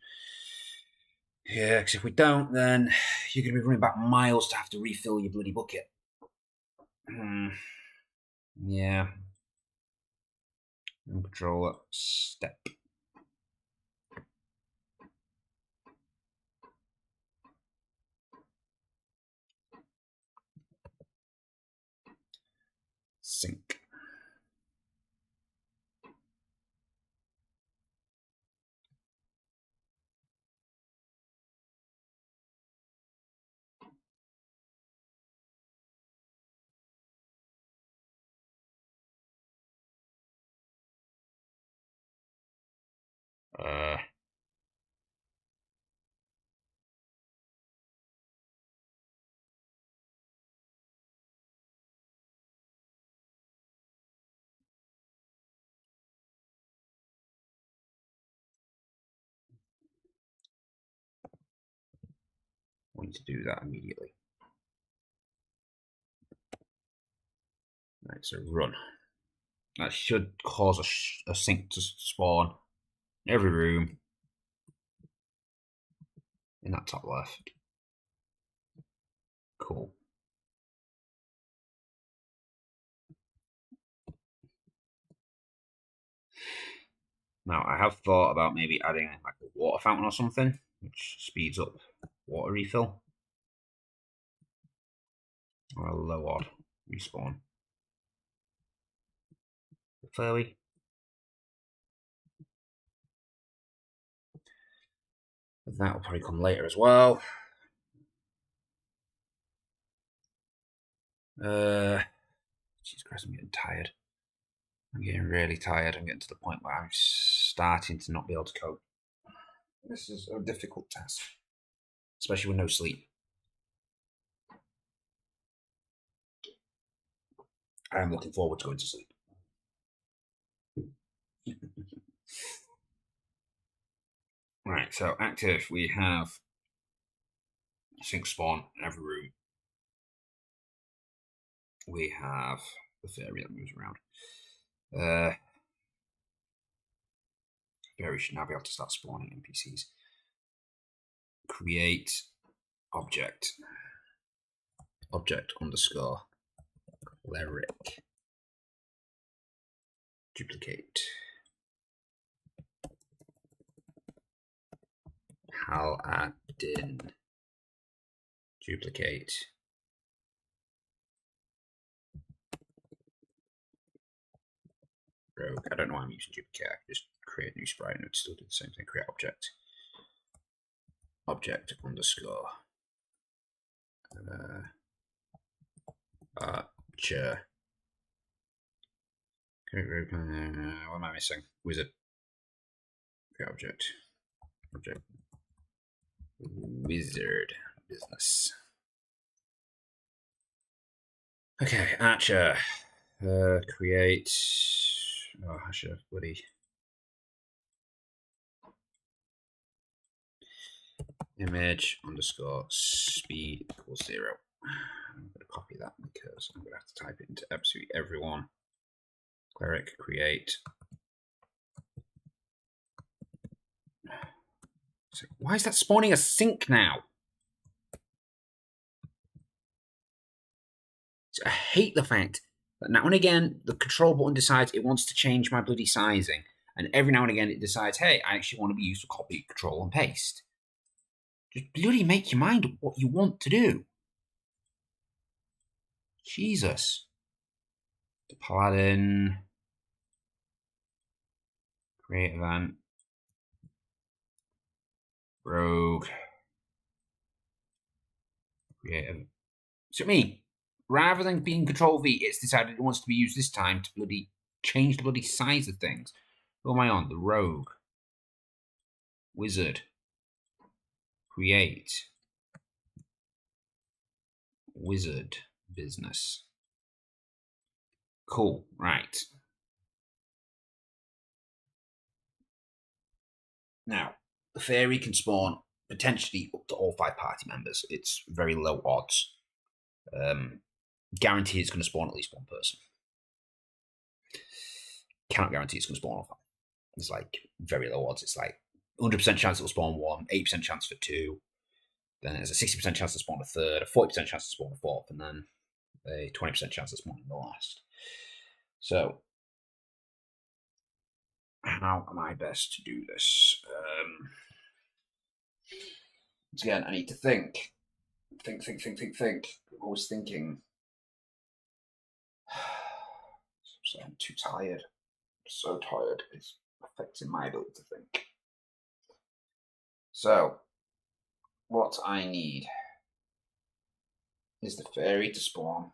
Yeah, because if we don't, then you're going to be running back miles to have to refill your bloody bucket. Yeah. Room controller, step. Sync. going to do that immediately. Right, so run. That should cause a sink to spawn in every room in that top left. Cool. Now, I have thought about maybe adding like a water fountain or something, which speeds up water refill. Or a low odd respawn. Fairy. That will probably come later as well. Jesus Christ, I'm getting tired. I'm getting really tired. I'm getting to the point where I'm starting to not be able to cope. This is a difficult task, especially with no sleep. I am looking forward to going to sleep. Right, so active, we have sink spawn in every room. We have the fairy that moves around. Fairy should now be able to start spawning NPCs. Create object. Object underscore cleric. Duplicate. Paladin. Duplicate. Rogue. I don't know why I'm using duplicate. I can just create a new sprite and it would still do the same thing. Create object. Object underscore. Archer. What am I missing? Wizard. Create object. Object. Wizard business. Okay, Archer. Create. Oh, I should have bloody. Image underscore speed equals 0. I'm going to copy that because I'm going to have to type it into absolutely everyone. Cleric create. So why is that spawning a sink now? So I hate the fact that now and again the control button decides it wants to change my bloody sizing, and every now and again it decides, hey, I actually want to be used for copy, control, and paste. Just bloody make your mind up what you want to do. Jesus. The Paladin. Create event. Rogue. Creative. So me, rather than being Control V, it's decided it wants to be used this time to bloody change the bloody size of things. Who am I on? The Rogue. Wizard. Create. Wizard business. Cool. Right. Now, the fairy can spawn potentially up to all 5 party members. It's very low odds. Guarantee it's going to spawn at least one person. Cannot guarantee it's going to spawn all 5. It's like very low odds. It's like 100% chance it'll spawn 1, 80% chance for 2. Then there's a 60% chance to spawn a 3rd, a 40% chance to spawn a 4th, and then a 20% chance of spawning the last. So, how am I best to do this? Once again, I need to think. Think. I'm always thinking. So I'm too tired. I'm so tired. It's affecting my ability to think. So, what I need is the fairy to spawn.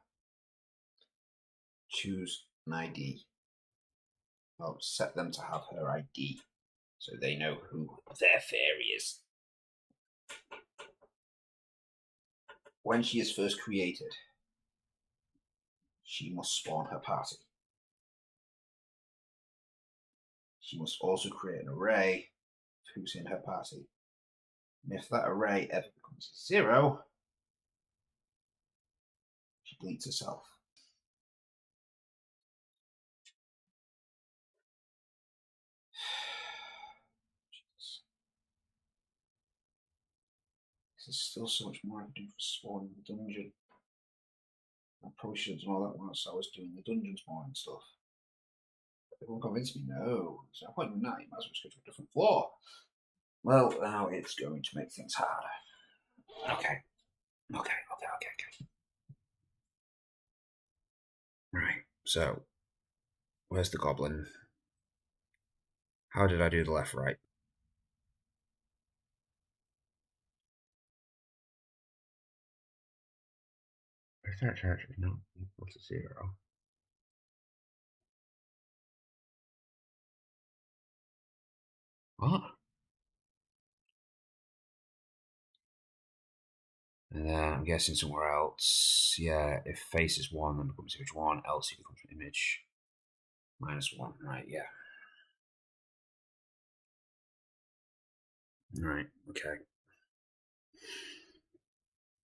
Choose an ID. I'll set them to have her ID so they know who their fairy is. When she is first created, she must spawn her party. She must also create an array of who's in her party. And if that array ever becomes becomes 0, she bleeds herself. There's still so much more I can do for spawning the dungeon. I probably should have done all that whilst I was doing the dungeon spawning stuff. But everyone convinced me, no, there's no point in that, you might as well just go to a different floor. Well, now it's going to make things harder. Okay. Right, so, where's the goblin? How did I do the left, right? If that charge is not equal to 0. What? And then I'm guessing somewhere else. Yeah, if face is 1, then becomes image 1, else it becomes image -1. Right, yeah. Right, okay.